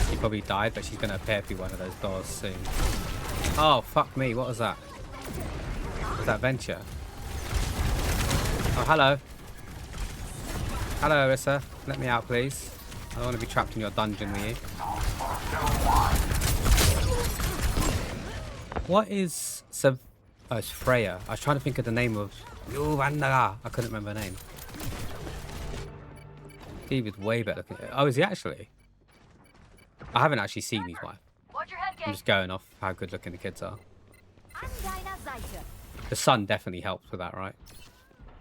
She probably died, but she's going to appear through one of those doors soon. Oh, fuck me. What was that? Was that Venture? Oh, hello. Hello, Arissa. Let me out, please. I don't want to be trapped in your dungeon with you. What is Oh, it's Freya. I was trying to think of the name of I couldn't remember her name. Steve is way better looking. Oh, is he actually? I haven't actually seen his wife. I'm just going off how good looking the kids are. The son definitely helps with that, right?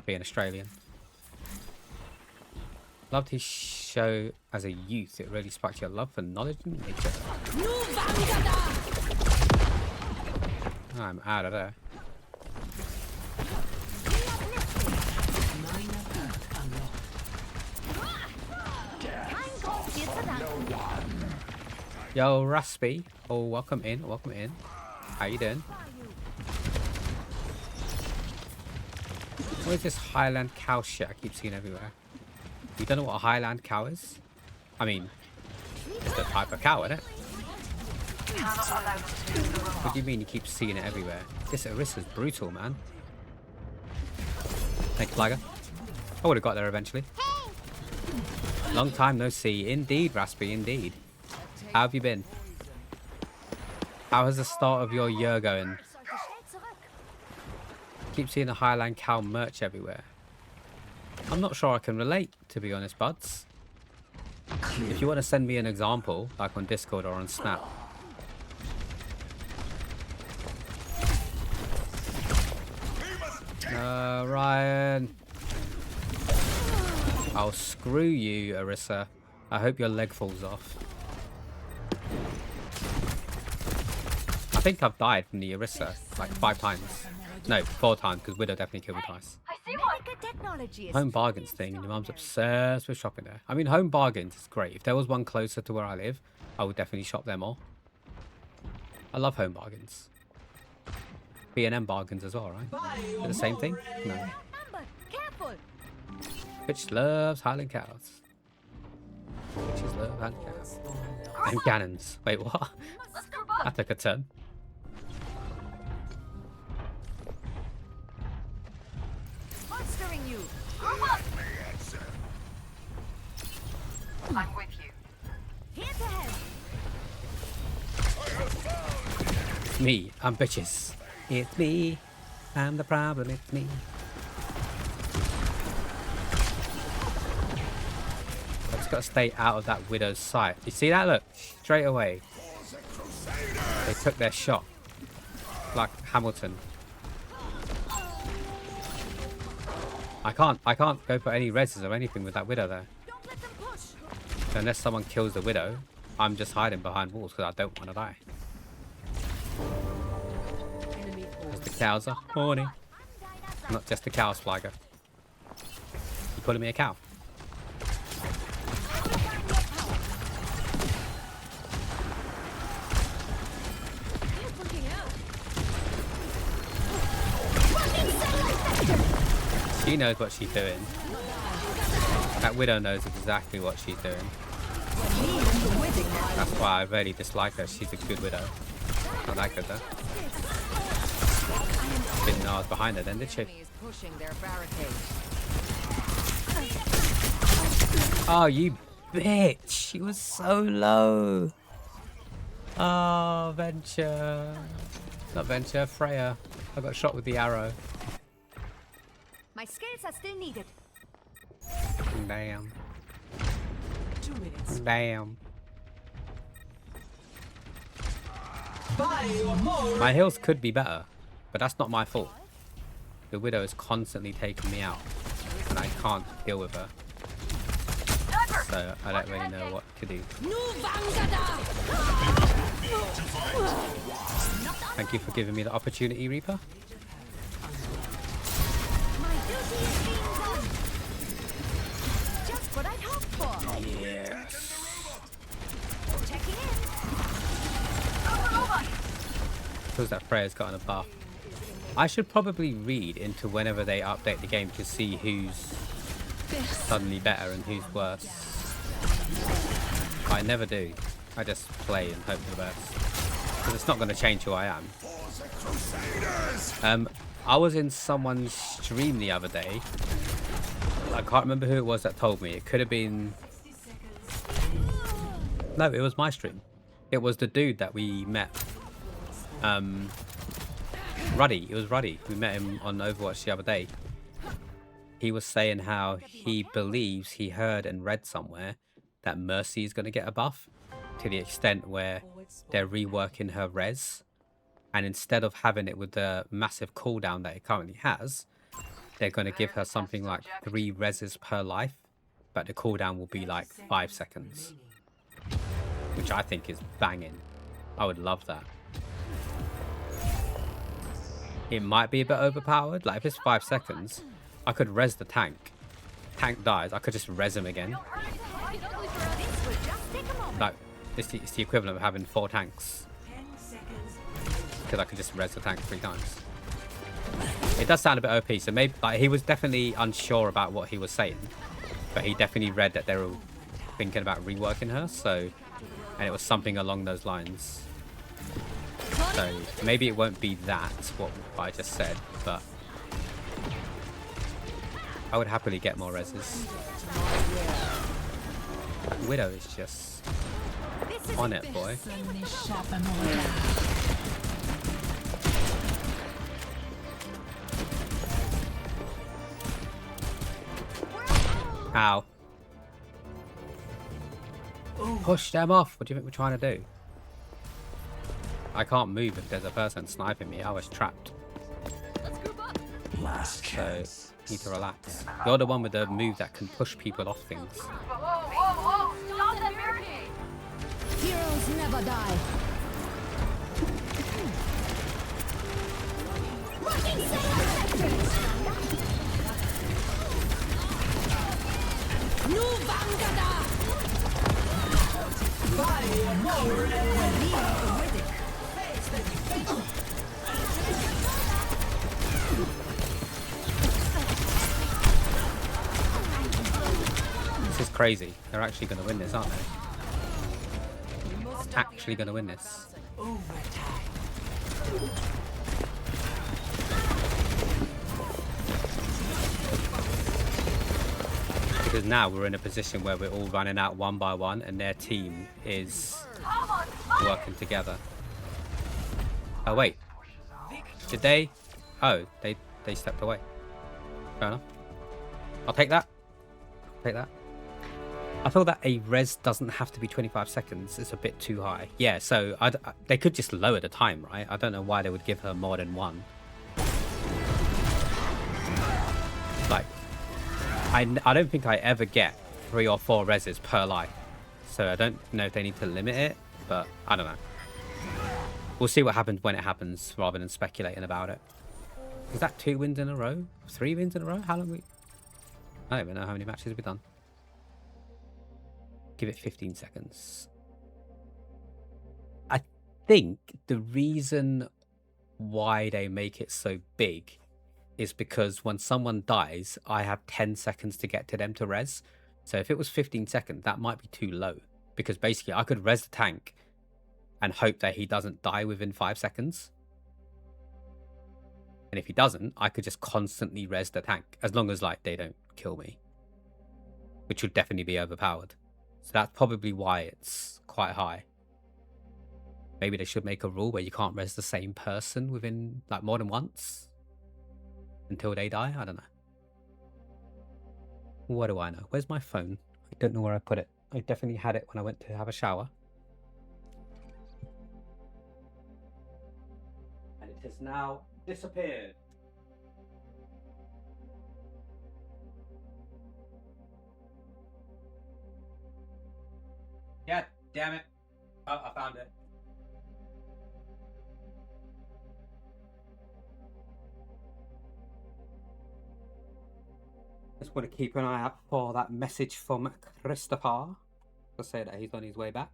Being Australian. Loved his show as a youth. It really sparked your love for knowledge and nature. I'm out of there. Yo, Raspy. Oh, welcome in. Welcome in. How you doing? What is this Highland cow shit I keep seeing everywhere? You don't know what a Highland cow is? I mean, it's the type of cow, isn't it? What do you mean you keep seeing it everywhere? This Orissa's brutal, man. Thank you, Flager. I would have got there eventually. Long time no see. Indeed, Raspy, indeed. How have you been? How has the start of your year going? Keep seeing the Highland cow merch everywhere. I'm not sure I can relate, to be honest, buds. If you want to send me an example, like on Discord or on Snap. Ryan. I'll screw you, Orissa. I hope your leg falls off. I think I've died from the Orissa like 5 times. No, 4 times, because Widow definitely killed me twice. Home Bargains thing, and your mum's obsessed with shopping there. I mean, Home Bargains is great. If there was one closer to where I live, I would definitely shop there more. I love Home Bargains. B&M Bargains as well, right? They're the same thing? No. Bitch loves Highland cows. Bitches love Highland cows. And cannons. Wait, what? That took a turn. Monstering you. I'm with you. Here's the head. It's me. I'm bitches. It's me. I'm the problem. It's me. I just gotta stay out of that Widow's sight. You see that? Look, straight away. They took their shot. Like Hamilton. I can't go for any reses or anything with that Widow there. Unless someone kills the Widow, I'm just hiding behind walls because I don't want to die. Because the cows are horny. Not just the cows, Flagger. You calling me a cow? She knows what she's doing. That Widow knows exactly what she's doing. That's why I really dislike her. She's a good Widow. I like her though. Didn't know I was behind her then, did she? Oh, you bitch! She was so low. Oh, Venture. Not Venture, Freya. I got shot with the arrow. My skills are still needed. Damn. 2 minutes. Damn. My heals could be better, but that's not my fault. The Widow is constantly taking me out, and I can't deal with her. So I don't really know what to do. Thank you for giving me the opportunity, Reaper. Just what I'd hoped for. Yes. Checking in. Because that Freya's gotten a buff. I should probably read into whenever they update the game to see who's suddenly better and who's worse. I never do. I just play and hope for the best. Because it's not going to change who I am. I was in someone's stream the other day. I can't remember who it was that told me. It could have been... No, it was my stream. It was the dude that we met. Ruddy. It was Ruddy. We met him on Overwatch the other day. He was saying how he believes he heard and read somewhere that Mercy is going to get a buff to the extent where they're reworking her res. And instead of having it with the massive cooldown that it currently has, they're going to give her something like 3 reses per life, but the cooldown will be like 5 seconds. Which I think is banging. I would love that. it might be a bit overpowered. Like if it's 5 seconds, I could res the tank. Tank dies, I could just res him again. Like it's the equivalent of having 4 tanks. Because I could just res the tank 3 times. It does sound a bit OP, so maybe like he was definitely unsure about what he was saying, but he definitely read that they were thinking about reworking her, so, and it was something along those lines. So maybe it won't be that, what I just said, but I would happily get more reses. Widow is just on it, boy. Ow. Push them off. What do you think we're trying to do? I can't move if there's a person sniping me. I was trapped. So, need to relax. You're the one with the move that can push people off things. Heroes never die. This is crazy. They're actually going to win this, aren't they? Actually going to win this. Because now we're in a position where we're all running out one by one and their team is working together. Oh wait, did they? Oh, they stepped away. Fair enough. I'll take that. Take that. I feel that a res doesn't have to be 25 seconds. It's a bit too high. Yeah, so they could just lower the time, right? I don't know why they would give her more than 1. Like, I don't think I ever get 3 or 4 reses per life. So I don't know if they need to limit it, but I don't know. We'll see what happens when it happens rather than speculating about it. Is that 2 wins in a row? 3 wins in a row? How long I don't even know how many matches we've done. Give it 15 seconds. I think the reason why they make it so big is because when someone dies, I have 10 seconds to get to them to res. So if it was 15 seconds, that might be too low. Because basically I could res the tank and hope that he doesn't die within 5 seconds. And if he doesn't, I could just constantly res the tank. As long as like they don't kill me. Which would definitely be overpowered. So that's probably why it's quite high. Maybe they should make a rule where you can't res the same person within like more than once until they die. I don't know. What do I know? Where's my phone? I don't know where I put it. I definitely had it when I went to have a shower. And it has now disappeared. Yeah, damn it. Oh, I found it. Just want to keep an eye out for that message from Christopher to say that he's on his way back.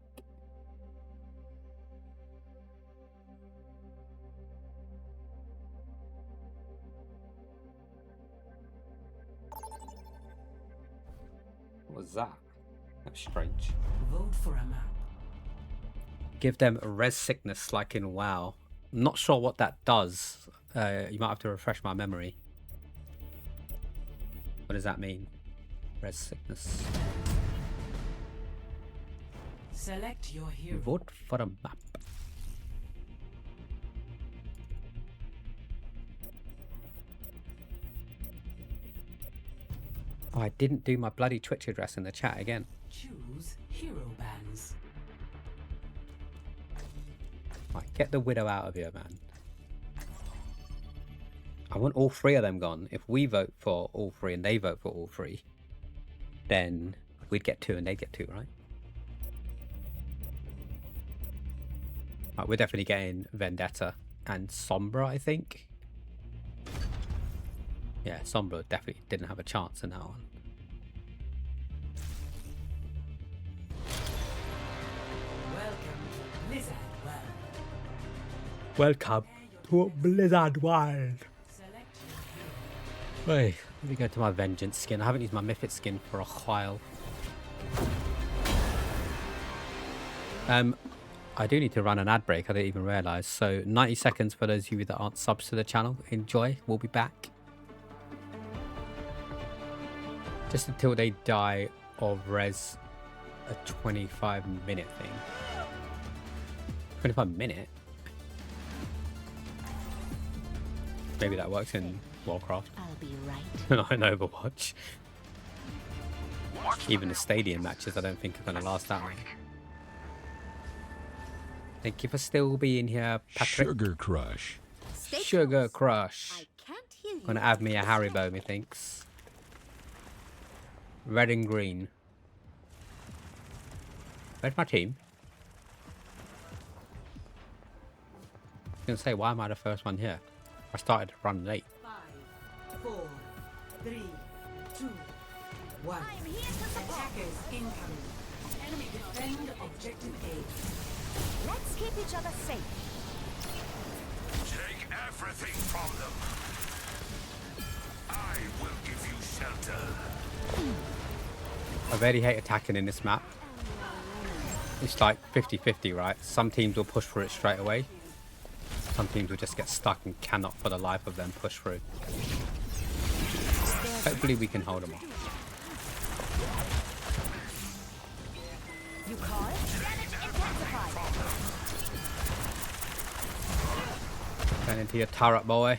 What was that? That's strange. Vote for a map. Give them res sickness like in WoW. I'm not sure what that does. You might have to refresh my memory. What does that mean? Res sickness. Select your hero. Vote for a map. Oh, I didn't do my bloody Twitch address in the chat again. Choose hero bands. Right, get the Widow out of here, man. I want all 3 of them gone. If we vote for all 3 and they vote for all 3, then we'd get 2 and they'd get 2, right? Right, we're definitely getting Vendetta and Sombra, I think. Yeah, Sombra definitely didn't have a chance in that one. Welcome to Blizzard World. Welcome to Blizzard World. Wait, let me go to my Vengeance skin. I haven't used my Mythic skin for a while. I do need to run an ad break. I didn't even realise. So 90 seconds for those of you that aren't subs to the channel. Enjoy. We'll be back. Just until they die or res a 25-minute thing. 25-minute? Maybe that works in Warcraft. I'll be right. Not in Overwatch. Even the stadium matches I don't think are going to last that long. Thank you for still being here, Patrick. Sugar Crush. Sugar Crush. I can't hear you. Gonna have me a Haribo, methinks. Red and green. Where's my team? I was gonna say, why am I the first one here? I started to run late. 5, 4, 3, 2, 1. I'm here to support. Attackers incoming. Enemy defend objective A. Let's keep each other safe. Take everything from them. I will give you shelter. I really hate attacking in this map. It's like 50-50, right? Some teams will push for it straight away. Some teams will just get stuck and cannot for the life of them push through. Hopefully we can hold them off. You call it? Damage intensified. Turn into your turret, boy.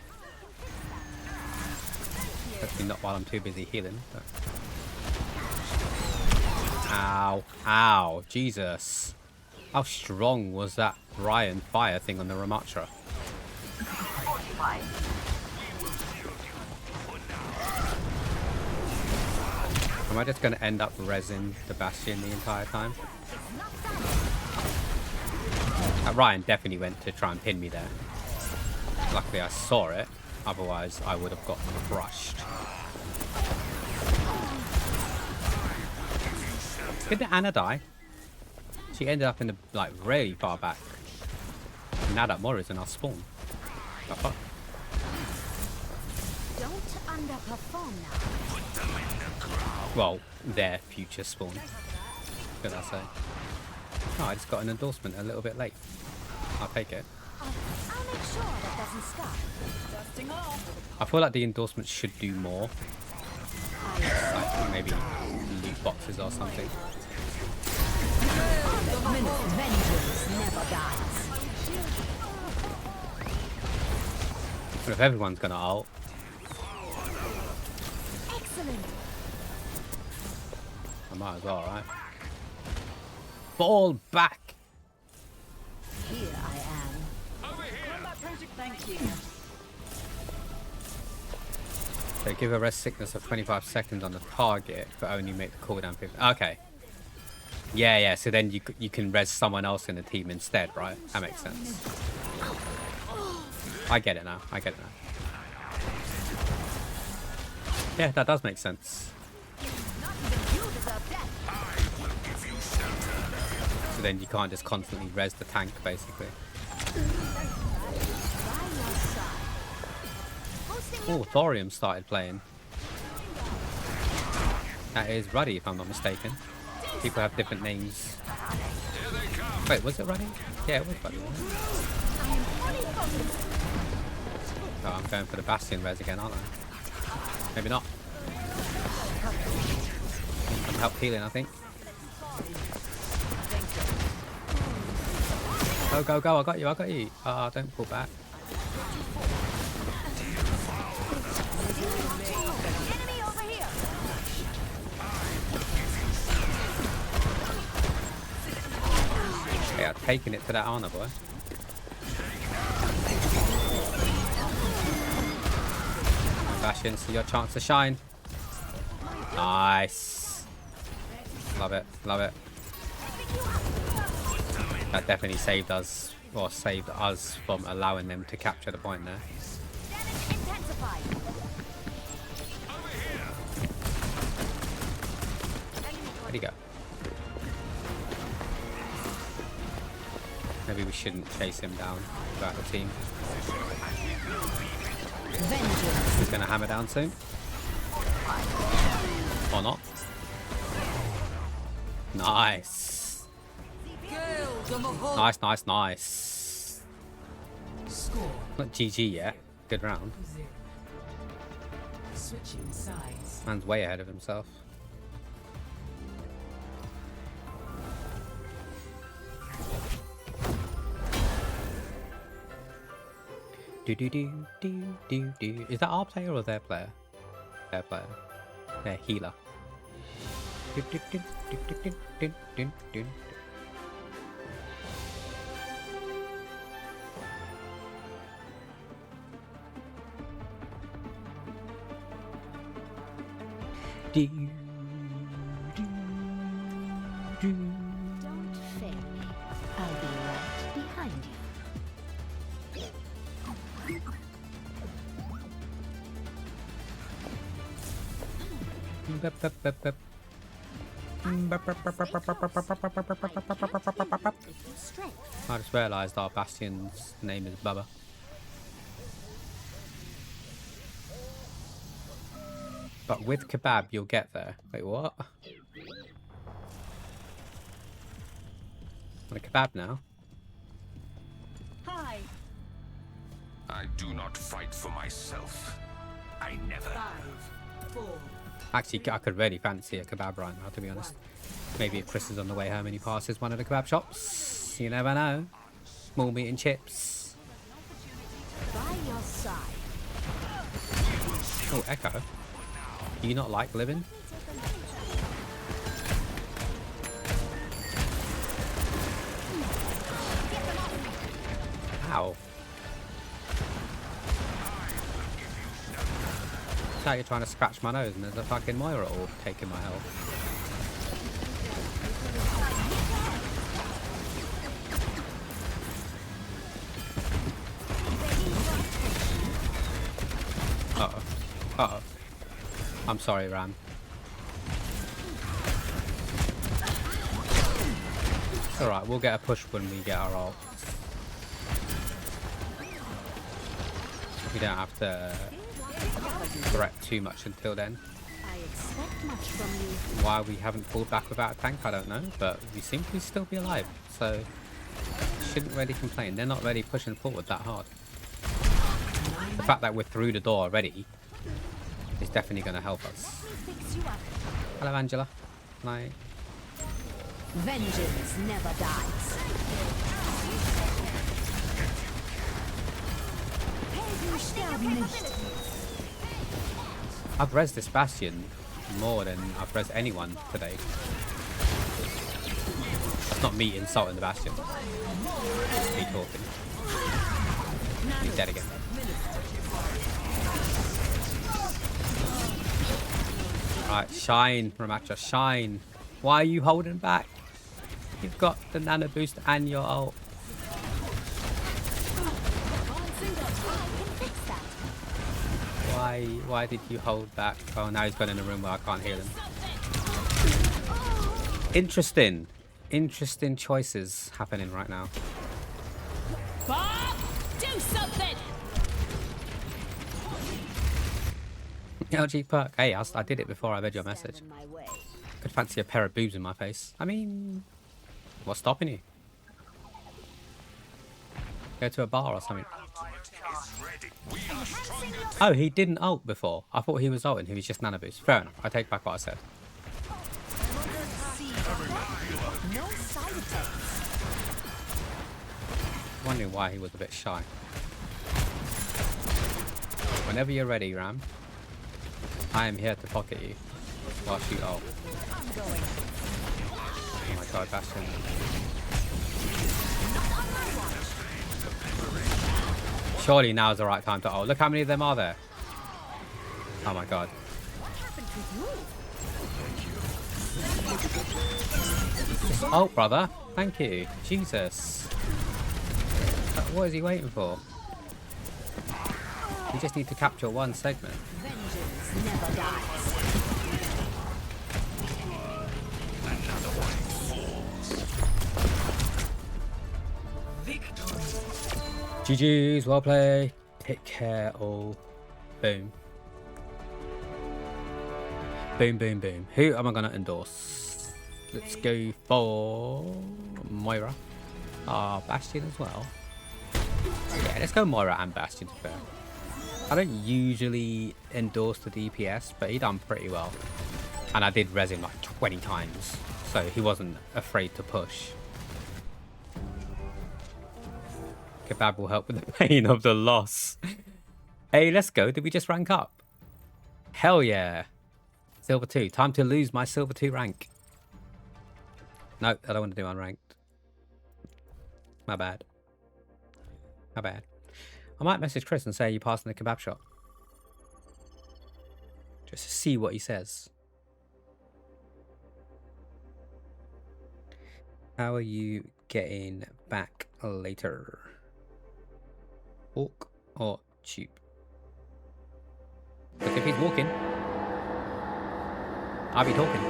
Hopefully not while I'm too busy healing. But... Ow. Ow. Jesus. How strong was that Ryan fire thing on the Ramatra? Am I just going to end up resin the Bastion the entire time? Ryan definitely went to try and pin me there. Luckily I saw it, otherwise I would have got crushed. Did Anna die? She ended up in the, like, really far back. And now that Mori's in our spawn. Oh, fuck. Don't underperform now. Well, their future spawn. Could I say? Oh, I just got an endorsement a little bit late. I'll take it. I'll make sure that doesn't stop. Dusting off. I feel like the endorsements should do more. Like maybe loot boxes or something. Vengeance never dies. But if everyone's gonna ult, Excellent. I might as well, right? Fall back! Here I am. Over here. Combat project, thank you. So give a rest sickness of 25 seconds on the target, but only make the cooldown 50. Okay. Yeah, yeah, so then you can res someone else in the team instead, right? That makes sense. I get it now. I get it now. Yeah, that does make sense. So then you can't just constantly res the tank, basically. Oh, Thorium started playing. That is Ruddy, if I'm not mistaken. People have different names. Wait, was it Ruddy? Yeah, it was Ruddy, wasn't it? Oh, I'm going for the Bastion res again, aren't I? Maybe not. Need some help healing, I think. Go, go, go, I got you, I got you. Ah, don't pull back. Enemy over here. Yeah, taking it to that honor, boy. Bastion, see your chance to shine. Nice. Love it, love it. That definitely saved us, or saved us from allowing them to capture the point there. Where'd he go? Maybe we shouldn't chase him down without the team. He's gonna hammer down soon. Or not. Nice. Nice, nice, nice. Not GG yet. Good round. Switching sides. Man's way ahead of himself. Do do do do do do. Is that our player or their player? Their player. Their healer. Do, do, do, do, do, do, do, do, do. Do, do, do. Don't fail me. I'll be right behind you. I just realised our Bastion's name is Bubba. But with kebab, you'll get there. Wait, what? Want a kebab now? Hi. I do not fight for myself. I never have. 4. Actually, I could really fancy a kebab right now, to be honest. Maybe if Chris is on the way home and he passes one of the kebab shops. You never know. Small meat and chips. By your side. Oh, Echo. Do you not like living? Ow. It's like you're trying to scratch my nose and there's a fucking Moira orb taking my health. Uh-oh. Uh-oh. I'm sorry, Ram. It's alright, we'll get a push when we get our ult. We don't have to threat too much until then. I expect much from you. Why we haven't pulled back without a tank, I don't know, but we seem to still be alive, so shouldn't really complain. They're not really pushing forward that hard. The fact that we're through the door already is definitely going to help us. Hello, Angela. Night. Vengeance never dies. I've rezzed this Bastion more than I've rezzed anyone today. It's not me insulting the Bastion. It's me talking. He's dead again. Right, shine, Ramacha, shine. Why are you holding back? You've got the nano boost and your ult. Why did you hold back? Oh, now he's gone in a room where I can't hear him. Interesting. Interesting choices happening right now. Bob, do something. LG perk. Hey, I did it before I read your message. Could fancy a pair of boobs in my face. I mean, what's stopping you? Go to a bar or something. Oh, he didn't ult before. I thought he was ulting. He was just nano boost. Fair enough. I take back what I said. No side effects. Wondering why he was a bit shy. Whenever you're ready, Ram, I am here to pocket you whilst you ult. Oh my god, Bastion. Surely now is the right time to ult. Look how many of them are there. Oh my god. Just ult, brother. Thank you. Jesus. What is he waiting for? You just need to capture one segment. Vengeance never dies. GG's, well played. Take care, all. Boom. Boom, boom, boom. Who am I going to endorse? Let's go for Moira. Bastion as well. Yeah, let's go Moira and Bastion to fair. I don't usually endorse the DPS, but he done pretty well. And I did res him like 20 times, so he wasn't afraid to push. Kebab will help with the pain of the loss. Hey, let's go. Did we just rank up? Hell yeah. Silver 2. Time to lose my Silver 2 rank. No, I don't want to do unranked. My bad. My bad. I might message Chris and say you passed in the kebab shop. Just to see what he says. How are you getting back later? Walk or tube? Look, if he's walking, I'll be talking.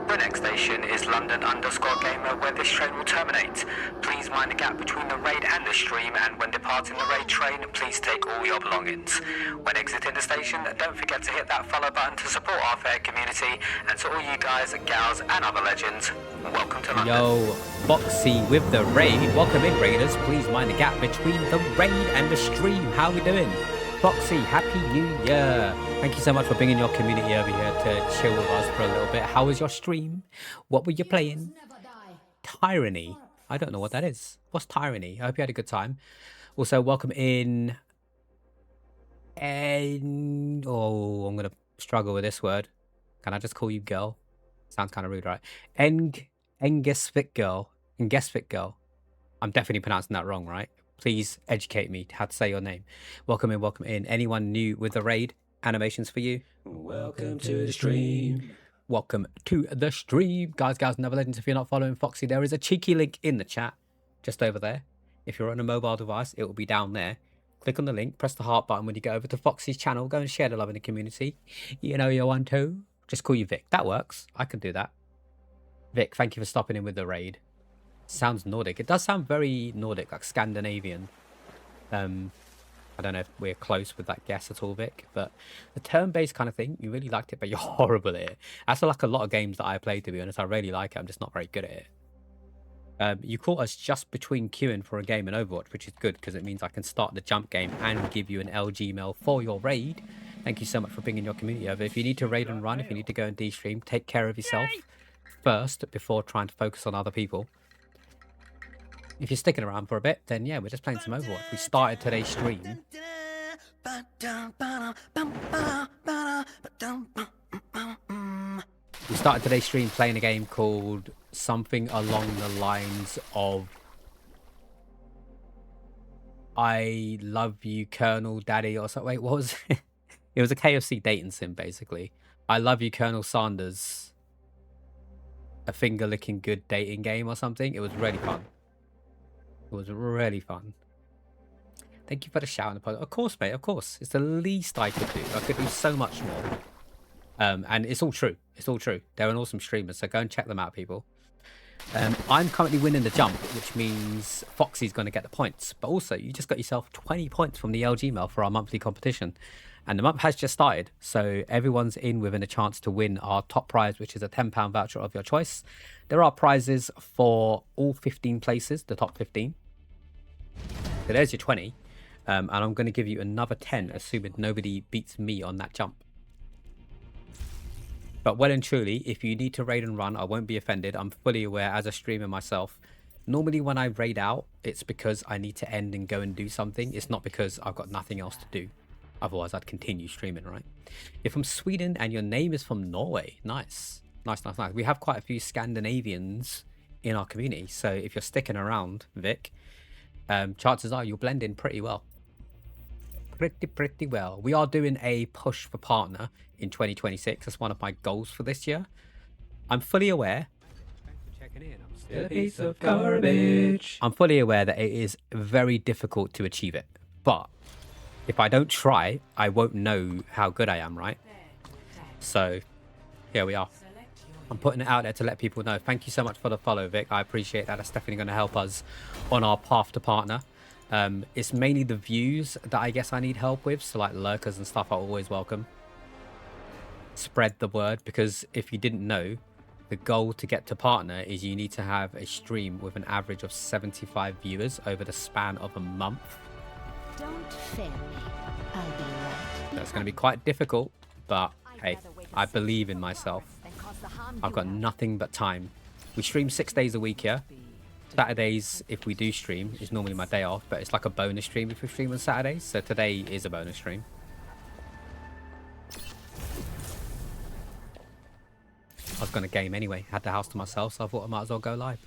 The next station is London_Gamer, where this train will terminate. Please mind the gap between the raid and the stream, and when departing the raid train, please take all your belongings. When exiting the station, don't forget to hit that follow button to support our fair community, and to all you guys, gals, and other legends, welcome to London. Yo, Foxy with the raid. Welcome in, raiders. Please mind the gap between the raid and the stream. How are we doing? Foxy, Happy New Year. Thank you so much for bringing your community over here to chill with us for a little bit. How was your stream? What were you playing? Tyranny. I don't know what that is. What's Tyranny? I hope you had a good time. Also, welcome in. And oh, I'm going to struggle with this word. Can I just call you girl? Sounds kind of rude, right? Engesvik girl. Engesvik girl. I'm definitely pronouncing that wrong, right? Please educate me how to say your name. Welcome in, welcome in. Anyone new with the raid? Animations for you. Welcome to the stream. Welcome to the stream. Guys, gals, and other legends, if you're not following Foxy, there is a cheeky link in the chat. Just over there. If you're on a mobile device, it will be down there. Click on the link, press the heart button when you go over to Foxy's channel. Go and share the love in the community. You know you want to. Just call you Vic. That works. I can do that. Vic, thank you for stopping in with the raid. Sounds Nordic. It does sound very Nordic, like Scandinavian. I don't know if we're close with that guess at all, Vic, but the turn-based kind of thing, you really liked it, but you're horrible at it. That's like a lot of games that I play, to be honest. I really like it. I'm just not very good at it. You caught us just between queuing for a game in Overwatch, which is good because it means I can start the jump game and give you an LG mail for your raid. Thank you so much for bringing your community over. If you need to raid and run, if you need to go and de-stream, take care of yourself first before trying to focus on other people. If you're sticking around for a bit, then yeah, we're just playing some Overwatch. We started today's stream. We started today's stream playing a game called something along the lines of I Love You, Colonel Daddy, or something. Wait, what was it? It was a KFC dating sim, basically. I Love You, Colonel Sanders. A finger-licking good dating game or something. It was really fun. It was really fun. Thank you for the shout in the pod. Of course, mate. Of course. It's the least I could do. I could do so much more. And it's all true. It's all true. They're an awesome streamer, so go and check them out, people. I'm currently winning the jump, which means Foxy's going to get the points. But also, you just got yourself 20 points from the LG mail for our monthly competition. And the month has just started, so everyone's in within a chance to win our top prize, which is a £10 voucher of your choice. There are prizes for all 15 places, the top 15. So there's your 20. And I'm going to give you another 10, assuming nobody beats me on that jump. But well and truly, if you need to raid and run, I won't be offended. I'm fully aware as a streamer myself. Normally when I raid out, it's because I need to end and go and do something. It's not because I've got nothing else to do. Otherwise, I'd continue streaming, right? You're from Sweden and your name is from Norway. Nice. Nice, nice, nice. We have quite a few Scandinavians in our community. So if you're sticking around, Vic, chances are you'll blend in pretty well. Pretty well. We are doing a push for partner in 2026. That's one of my goals for this year. I'm fully aware. Thanks for checking in. I'm still A piece of garbage. I'm fully aware that it is very difficult to achieve it. But if I don't try, I won't know how good I am, right? So, here we are. I'm putting it out there to let people know. Thank you so much for the follow, Vic. I appreciate that. That's definitely going to help us on our path to partner. It's mainly the views that I guess I need help with. So like lurkers and stuff are always welcome. Spread the word, because if you didn't know, the goal to get to partner is you need to have a stream with an average of 75 viewers over the span of a month. Don't fail me. I'll be right. That's going to be quite difficult, but hey, I believe in myself. I've got nothing but time. We stream 6 days a week here. Saturdays, if we do stream, is normally my day off, but it's like a bonus stream if we stream on Saturdays. So today is a bonus stream. I was going to game anyway. Had the house to myself, so I thought I might as well go live.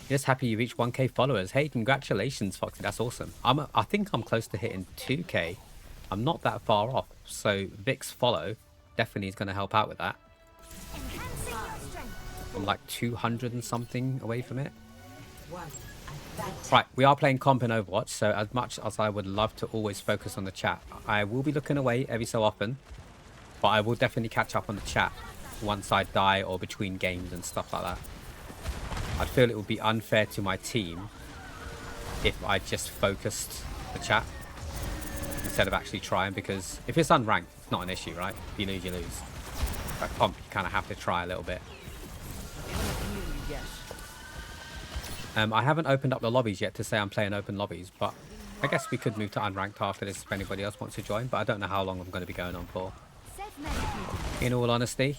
Just happy you reached 1k followers. Hey, congratulations, Foxy. That's awesome. I think I'm close to hitting 2k. I'm not that far off. So Vic's follow definitely is going to help out with that. I'm like 200 and something away from it. Right, we are playing comp in Overwatch, so as much as I would love to always focus on the chat, I will be looking away every so often, but I will definitely catch up on the chat once I die or between games and stuff like that. I feel it would be unfair to my team if I just focused the chat instead of actually trying, because if it's unranked, it's not an issue, right? If you lose, you lose. But comp, you kind of have to try a little bit. I haven't opened up the lobbies yet to say I'm playing open lobbies, but I guess we could move to unranked after this if anybody else wants to join, but I don't know how long I'm going to be going on for. In all honesty,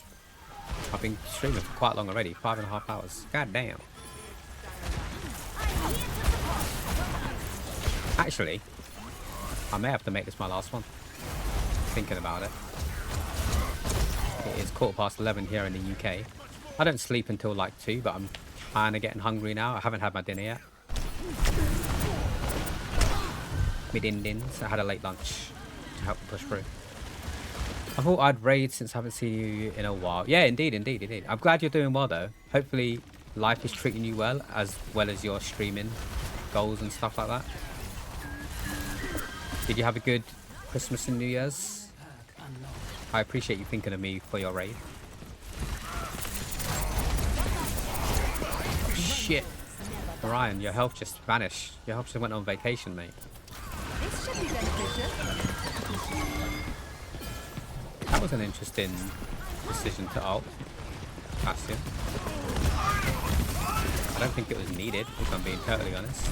I've been streaming for quite long already, 5.5 hours. God damn. Actually, I may have to make this my last one. Thinking about it. It is 11:15 here in the UK. I don't sleep until like 2, but I'm kind of getting hungry now. I haven't had my dinner yet. Mid-Indians. I had a late lunch to help me push through. I thought I'd raid since I haven't seen you in a while. Yeah, indeed. I'm glad you're doing well though. Hopefully life is treating you well as your streaming goals and stuff like that. Did you have a good Christmas and New Year's? I appreciate you thinking of me for your raid. Oh, shit. Ryan, your health just vanished. Your health just went on vacation, mate. This should be beneficial. That was an interesting decision to ult. Bastion. I don't think it was needed, if I'm being totally honest.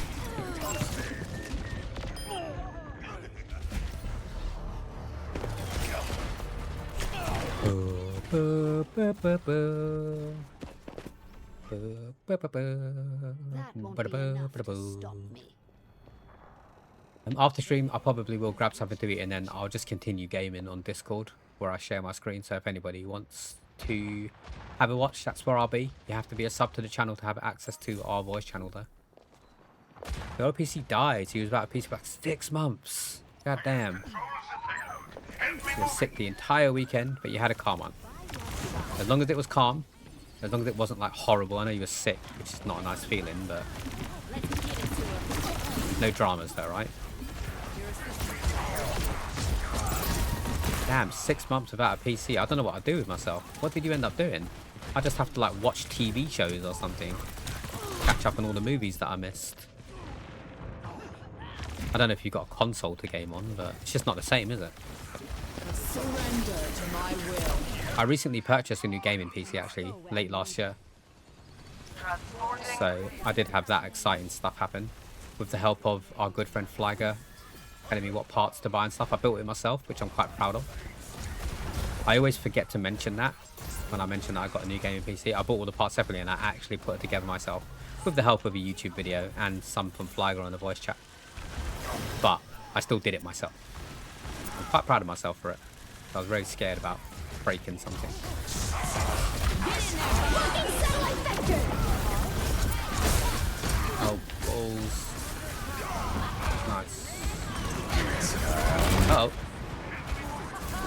After stream, I probably will grab something to eat and then I'll just continue gaming on Discord, where I share my screen. So if anybody wants to have a watch, that's where I'll be. You have to be a sub to the channel to have access to our voice channel though. The OPC died. He was without a PC for like 6 months. God damn. You were sick the entire weekend, but you had a calm one. As long as it was calm, as long as it wasn't like horrible. I know you were sick, which is not a nice feeling, but no dramas though, right? Damn, 6 months without a PC. I don't know what I'd do with myself. What did you end up doing? I just have to like watch TV shows or something. Catch up on all the movies that I missed. I don't know if you've got a console to game on, but it's just not the same, is it? Surrender to my will. I recently purchased a new gaming PC actually, late last year. So I did have that exciting stuff happen. With the help of our good friend Flagger, telling me what parts to buy and stuff. I built it myself, which I'm quite proud of. I always forget to mention that when I mention that I got a new gaming PC. I bought all the parts separately and I actually put it together myself with the help of a YouTube video and some from Flagger on the voice chat. But I still did it myself. I'm quite proud of myself for it. I was really scared about breaking something. Oh, balls. Nice. Uh-oh.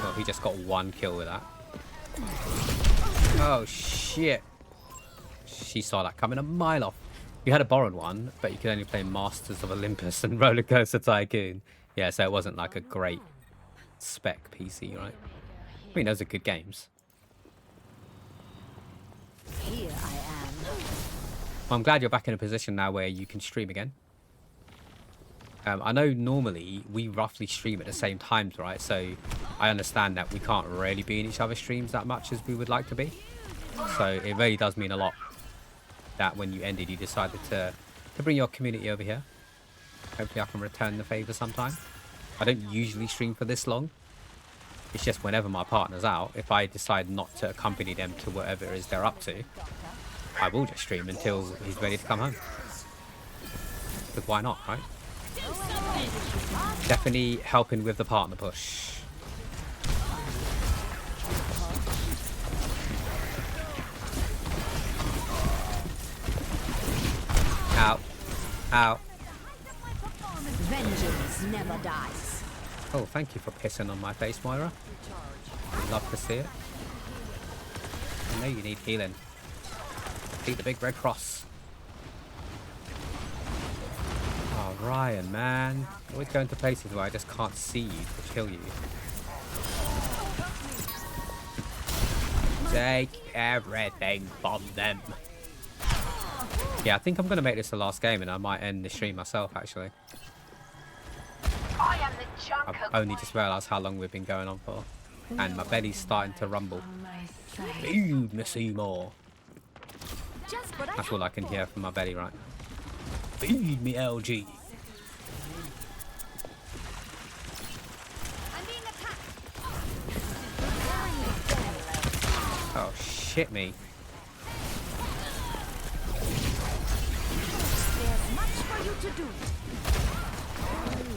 Well, he just got 1 kill with that. Oh, shit. She saw that coming a mile off. You had a borrowed one, but you could only play Masters of Olympus and Roller Coaster Tycoon. Yeah, so it wasn't like a great spec PC, right? I mean, those are good games. Well, I'm glad you're back in a position now where you can stream again. I know normally we roughly stream at the same times, right? So I understand that we can't really be in each other's streams that much as we would like to be. So it really does mean a lot that when you ended, you decided to bring your community over here. Hopefully I can return the favor sometime. I don't usually stream for this long. It's just whenever my partner's out, if I decide not to accompany them to whatever it is they're up to, I will just stream until he's ready to come home. Because why not, right? Definitely helping with the partner push. Ow. Ow. Vengeance never dies. Oh, thank you for pissing on my face, Moira. Love to see it. I know you need healing. See the big red cross. Oh, Ryan, man. Always going to places where I just can't see you to kill you. Take everything from them. Yeah, I think I'm going to make this the last game and I might end the stream myself, actually. I've only just realised how long we've been going on for. And my belly's starting to rumble. Feed me, Seymour. That's all I can hear from my belly right now. Feed me, LG. Oh, shit me.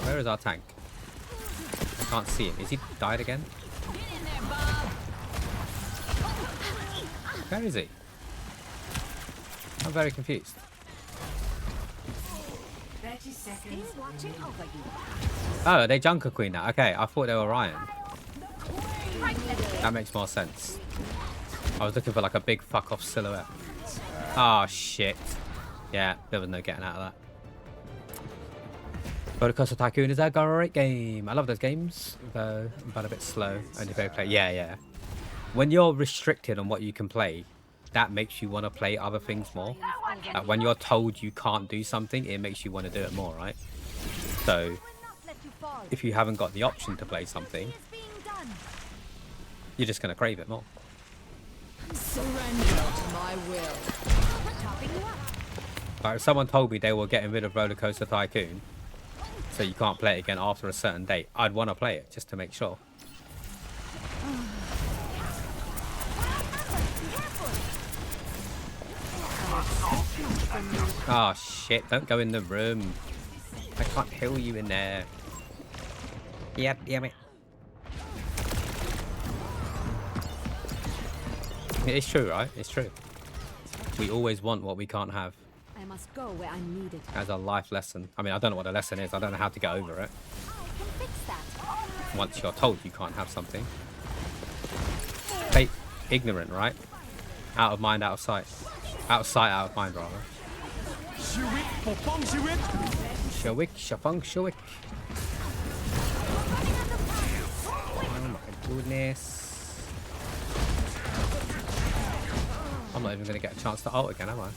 Where is our tank? I can't see him. Is he died again? Where is he? I'm very confused. 30 seconds. Oh, they Junker Queen now. Okay, I thought they were Ryan. That makes more sense. I was looking for like a big fuck off silhouette. Oh shit. Yeah, there was no getting out of that. Rollercoaster Tycoon is a great game. I love those games, though but a bit slow. Only very play. Yeah. When you're restricted on what you can play, that makes you want to play other things more. Like when you're told you can't do something, it makes you want to do it more, right? So, if you haven't got the option to play something, you're just going to crave it more. Surrender to my will. Like if someone told me they were getting rid of Rollercoaster Tycoon, so you can't play it again after a certain date, I'd want to play it just to make sure. Oh shit, don't go in the room. I can't heal you in there. Yep, damn it. It's true, right? It's true. We always want what we can't have. I must go where I'm needed. As a life lesson. I mean, I don't know what a lesson is. I don't know how to get over it. I can fix that. Once you're told you can't have something. Stay ignorant, right? Out of mind, out of sight. Out of sight, out of mind, rather. Shawik, shafung, shawik. Oh my goodness. I'm not even going to get a chance to ult again, am I?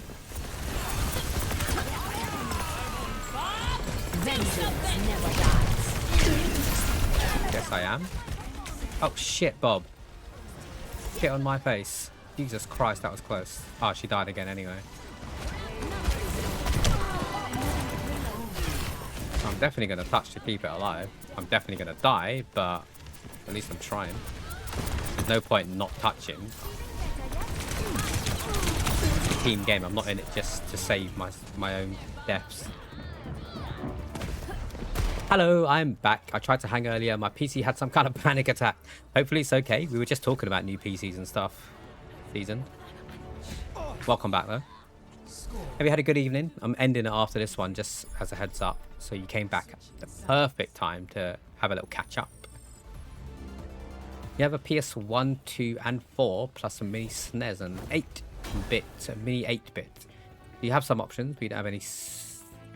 Vengeance never dies. Yes, I am. Oh shit, Bob. Get on my face. Jesus Christ, that was close. Oh, she died again anyway. I'm definitely going to touch to keep it alive. I'm definitely going to die, but at least I'm trying. There's no point not touching. It's a team game. I'm not in it just to save my own deaths. Hello, I'm back. I tried to hang earlier. My PC had some kind of panic attack. Hopefully it's okay. We were just talking about new PCs and stuff. Season. Welcome back though. Have you had a good evening? I'm ending it after this one just as a heads up. So you came back at the perfect time to have a little catch up. You have a PS1, 2 and 4 plus a mini SNES and 8-bit, a mini 8-bit. You have some options, but you don't have any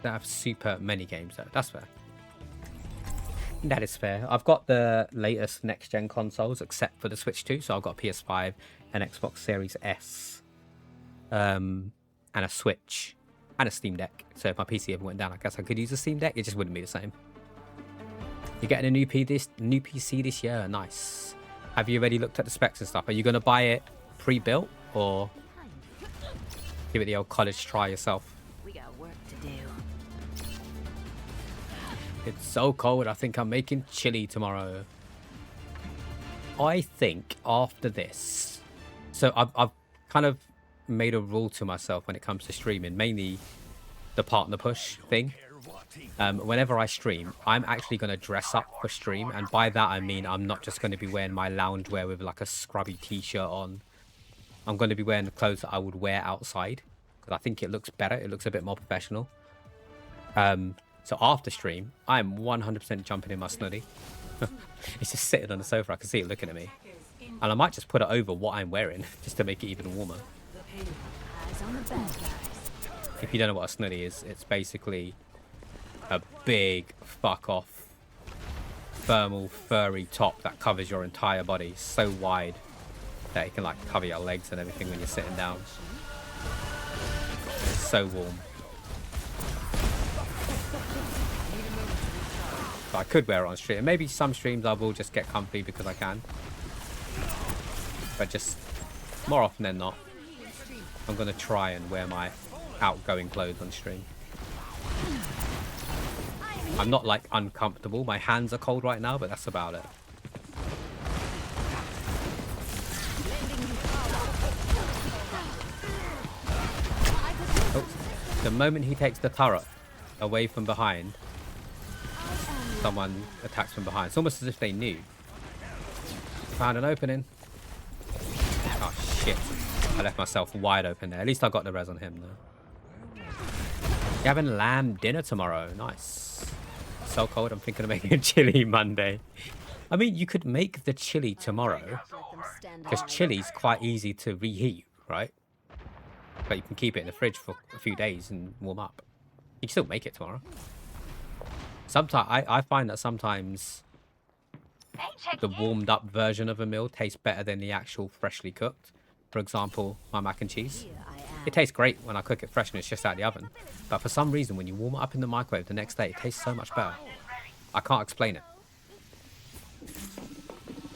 don't have super many games though. That's fair. That is fair. I've got the latest next-gen consoles except for the Switch 2, so I've got PS5 and Xbox Series S. and a Switch and a Steam Deck. So if my PC ever went down, I guess I could use a Steam Deck. It just wouldn't be the same. You're getting a new PC this year. Nice. Have you already looked at the specs and stuff? Are you going to buy it pre-built or give it the old college try yourself? We got work to do. It's so cold. I think I'm making chili tomorrow. I think after this, so I've kind of made a rule to myself when it comes to streaming, mainly the partner push thing. Whenever I stream, I'm actually going to dress up for stream, and by that I mean I'm not just going to be wearing my loungewear with like a scrubby t-shirt on. I'm going to be wearing the clothes that I would wear outside because I think it looks better. It looks a bit more professional. So after stream, I'm 100% jumping in my snuddy. It's just sitting on the sofa. I can see it looking at me. And I might just put it over what I'm wearing just to make it even warmer. If you don't know what a snuddy is, it's basically a big fuck off thermal furry top that covers your entire body so wide that it can like cover your legs and everything when you're sitting down. It's so warm. So I could wear it on stream. Maybe some streams I will just get comfy because I can. But just more often than not, I'm going to try and wear my outgoing clothes on stream. I'm not like uncomfortable. My hands are cold right now, but that's about it. Oh, the moment he takes the turret away from behind, someone attacks from behind. It's almost as if they knew. Found an opening. Oh shit. I left myself wide open there. At least I got the res on him though. You're having lamb dinner tomorrow. Nice. So cold, I'm thinking of making a chili Monday. I mean, you could make the chili tomorrow. Because chili's quite easy to reheat, right? But you can keep it in the fridge for a few days and warm up. You can still make it tomorrow. Sometimes I find that sometimes the warmed up version of a meal tastes better than the actual freshly cooked. For example, my mac and cheese. It tastes great when I cook it fresh and it's just out of the oven. But for some reason, when you warm it up in the microwave the next day, it tastes so much better. I can't explain it.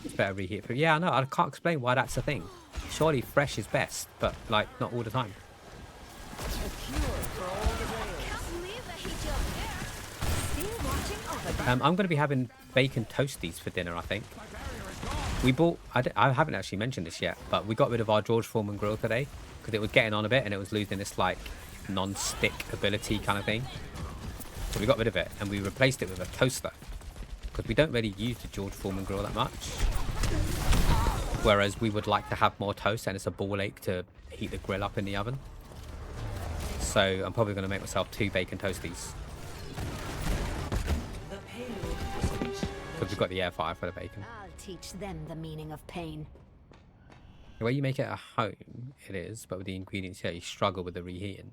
It's better reheat food. Yeah, I know. I can't explain why that's a thing. Surely fresh is best, but like not all the time. I'm going to be having bacon toasties for dinner, I think. We bought, I haven't actually mentioned this yet, but we got rid of our George Foreman grill today because it was getting on a bit and it was losing its like non-stick ability kind of thing. So we got rid of it and we replaced it with a toaster because we don't really use the George Foreman grill that much. Whereas we would like to have more toast and it's a ball ache to heat the grill up in the oven. So I'm probably going to make myself 2 bacon toasties. Because we've got the air fryer for the bacon. I'll teach them the meaning of pain. The way you make it at home, it is, but with the ingredients here, you struggle with the reheating.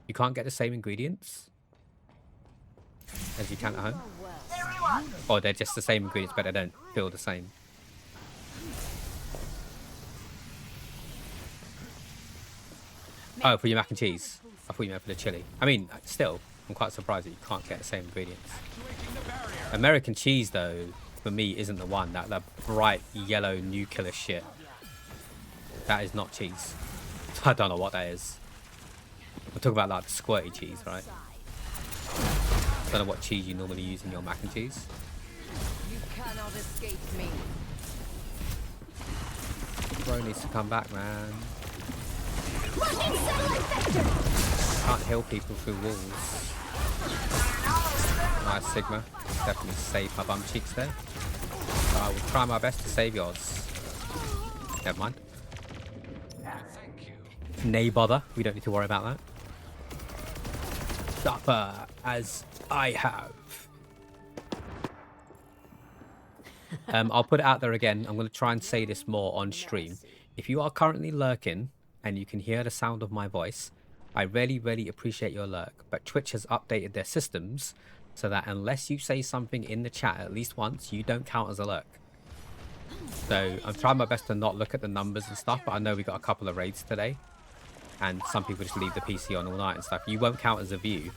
You can't get the same ingredients as you can at home. Or they're just the same ingredients, but they don't feel the same. Oh, for your mac and cheese. I thought you meant for the chili. I mean, still, I'm quite surprised that you can't get the same ingredients. American cheese, though, for me, isn't the one. That bright yellow nuclear shit. That is not cheese. I don't know what that is. We're talking about like the squirty cheese, right? I don't know what cheese you normally use in your mac and cheese. You cannot escape me. Bro needs to come back, man. Can't heal people through walls. Nice, Sigma. Definitely saved my bum cheeks there. But I will try my best to save yours. Never mind. Nay bother. We don't need to worry about that. Suffer as I have. I'll put it out there again. I'm going to try and say this more on stream. If you are currently lurking and you can hear the sound of my voice, I really appreciate your lurk. But Twitch has updated their systems so that unless you say something in the chat at least once, you don't count as a lurk. So I'm trying my best to not look at the numbers and stuff, but I know we got a couple of raids today. and some people just leave the PC on all night and stuff, you won't count as a view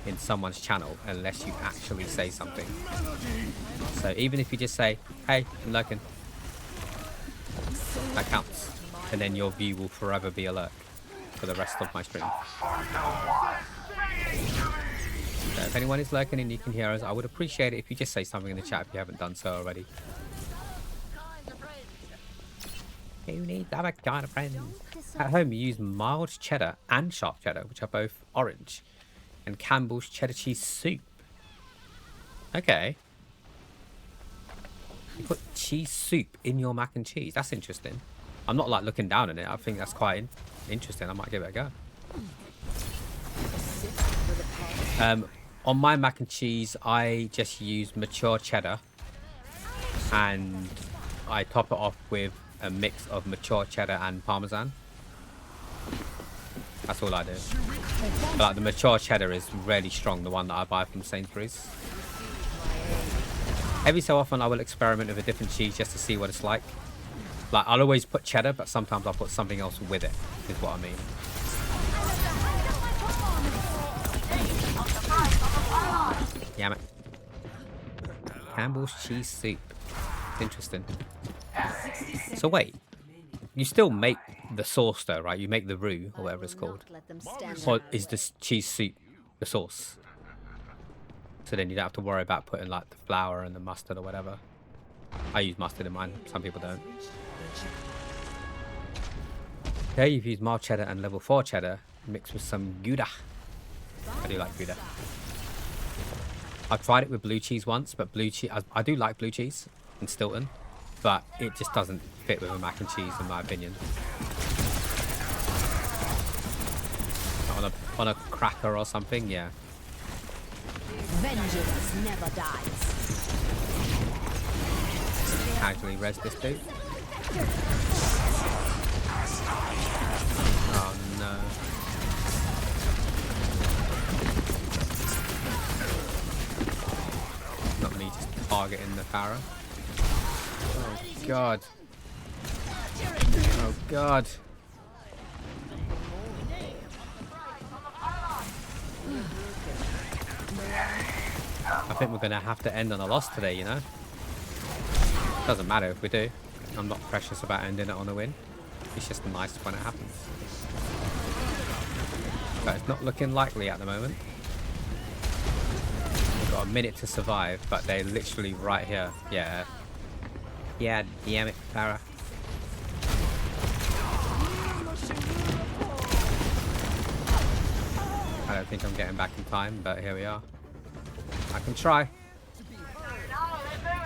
in someone's channel unless you actually say something. So even if you just say, hey, I'm lurking, that counts. And then your view will forever be a lurk for the rest of my stream. So if anyone is lurking and you can hear us, I would appreciate it if you just say something in the chat if you haven't done so already. Who needs other kind of friends? At home, you use mild cheddar and sharp cheddar, which are both orange, and Campbell's cheddar cheese soup. Okay. You put cheese soup in your mac and cheese. That's interesting. I'm not like looking down on it. I think that's quite interesting. I might give it a go. On my mac and cheese, I just use mature cheddar, and I top it off with a mix of mature cheddar and parmesan. That's all I do. But like, the mature cheddar is really strong, the one that I buy from Sainsbury's. Every so often I will experiment with a different cheese just to see what it's like. Like, I'll always put cheddar, but sometimes I'll put something else with it, is what I mean. Damn it. Campbell's cheese soup. It's interesting. So wait, you still make the sauce though, right? You make the roux, or whatever it's called. Or is this cheese soup the sauce? So then you don't have to worry about putting like the flour and the mustard or whatever. I use mustard in mine, some people don't. There you've used mild cheddar and level 4 cheddar mixed with some Gouda. I do like Gouda. I've tried it with blue cheese once, but blue cheese, I do like blue cheese in Stilton, but it just doesn't fit with a mac and cheese in my opinion. On a cracker or something, yeah. Vengeance never dies. Casually res this dude. Oh no. Not me just targeting the Pharaoh. Oh god. Oh god. I think we're gonna have to end on a loss today, you know? Doesn't matter if we do. I'm not precious about ending it on a win. It's just nice when it happens. But it's not looking likely at the moment. We've got a minute to survive, but they're literally right here. Yeah. Yeah, damn it, Farah. I don't think I'm getting back in time, but here we are. I can try.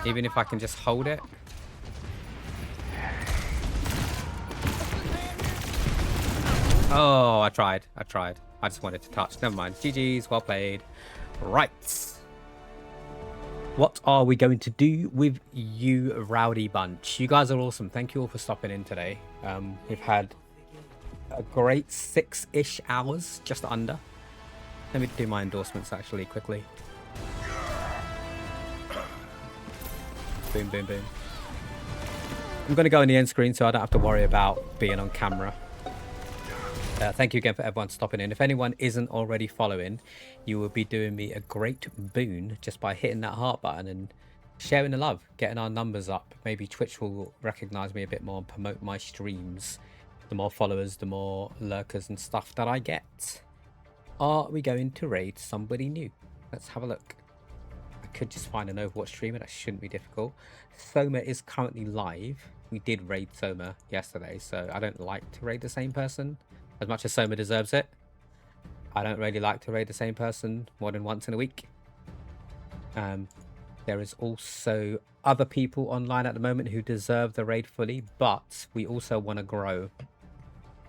Even if I can just hold it. Oh, I tried. I just wanted to touch. Never mind. GG's, well played. Right. What are we going to do with you, rowdy bunch? You guys are awesome. Thank you all for stopping in today. We've had a great 6-ish hours, just under. Let me do my endorsements actually quickly. Boom, boom, boom. I'm going to go on the end screen so I don't have to worry about being on camera. Thank you again for everyone stopping in. If anyone isn't already following, you will be doing me a great boon just by hitting that heart button and sharing the love, getting our numbers up. Maybe Twitch will recognize me a bit more and promote my streams. The more followers, the more lurkers and stuff that I get. Are we going to raid somebody new? Let's have a look. I could just find an Overwatch streamer. That shouldn't be difficult. Soma is currently live. We did raid Soma yesterday, so I don't like to raid the same person. As much as Soma deserves it, I don't really like to raid the same person more than once in a week. There is also other people online at the moment who deserve the raid fully, but we also want to grow.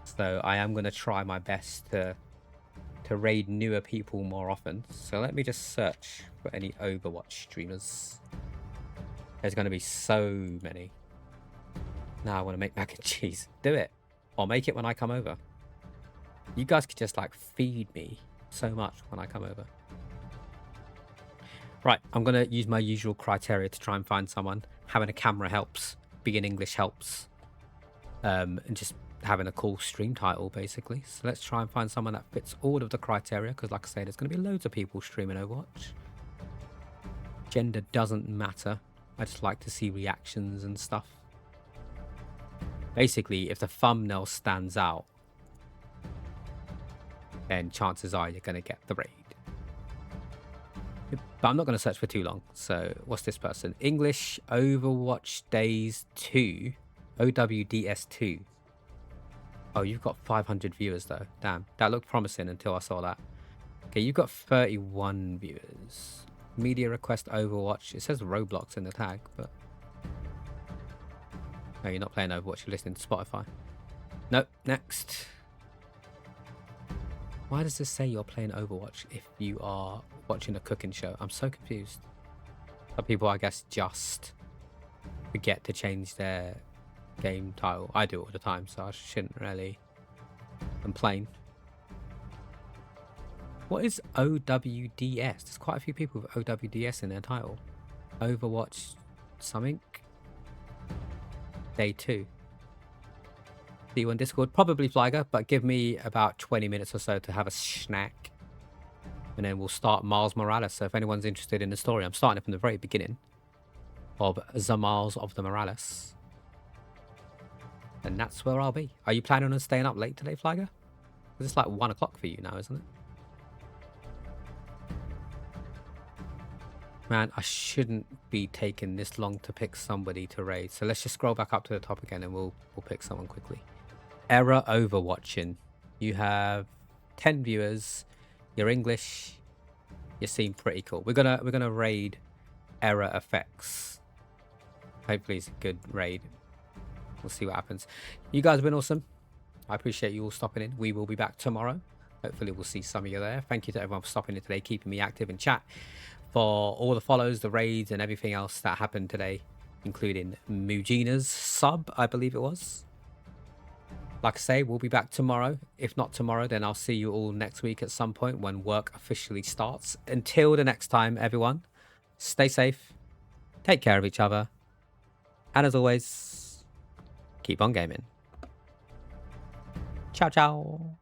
So I am going to try my best to raid newer people more often. So let me just search for any Overwatch streamers. There's going to be so many. Now I want to make mac and cheese. Do it. Or make it when I come over. You guys could just like feed me so much when I come over. Right, I'm going to use my usual criteria to try and find someone. Having a camera helps. Being English helps. And just having a cool stream title, basically. So let's try and find someone that fits all of the criteria, because like I say, there's going to be loads of people streaming Overwatch. Gender doesn't matter. I just like to see reactions and stuff. Basically, if the thumbnail stands out, then chances are you're going to get the raid. But I'm not going to search for too long. So what's this person? English Overwatch Days 2. OWDS2. Oh, you've got 500 viewers though. Damn, that looked promising until I saw that. Okay, you've got 31 viewers. Media request Overwatch. It says Roblox in the tag, but... No, you're not playing Overwatch. You're listening to Spotify. Nope, next. Why does this say you're playing Overwatch if you are watching a cooking show? I'm so confused. Some people, I guess, just forget to change their game title. I do it all the time, so I shouldn't really complain. What is OWDS? There's quite a few people with OWDS in their title. Overwatch something? Day 2. See you on Discord. Probably Flyger, but give me about 20 minutes or so to have a snack. And then we'll start Miles Morales. So if anyone's interested in the story, I'm starting it from the very beginning of the Miles of the Morales. And that's where I'll be. Are you planning on staying up late today, Flyger? It's like 1 o'clock for you now, isn't it? Man, I shouldn't be taking this long to pick somebody to raid. So let's just scroll back up to the top again and we'll pick someone quickly. Error Overwatching. You have 10 viewers. You're English. You seem pretty cool. We're gonna raid Error Effects. Hopefully it's a good raid. We'll see what happens. You guys have been awesome. I appreciate you all stopping in. We will be back tomorrow. Hopefully we'll see some of you there. Thank you to everyone for stopping in today, keeping me active in chat, for all the follows, the raids, and everything else that happened today, including Mujina's sub, I believe it was. Like I say, we'll be back tomorrow. If not tomorrow, then I'll see you all next week at some point when work officially starts. Until the next time, everyone, stay safe, take care of each other, and as always, keep on gaming. Ciao, ciao.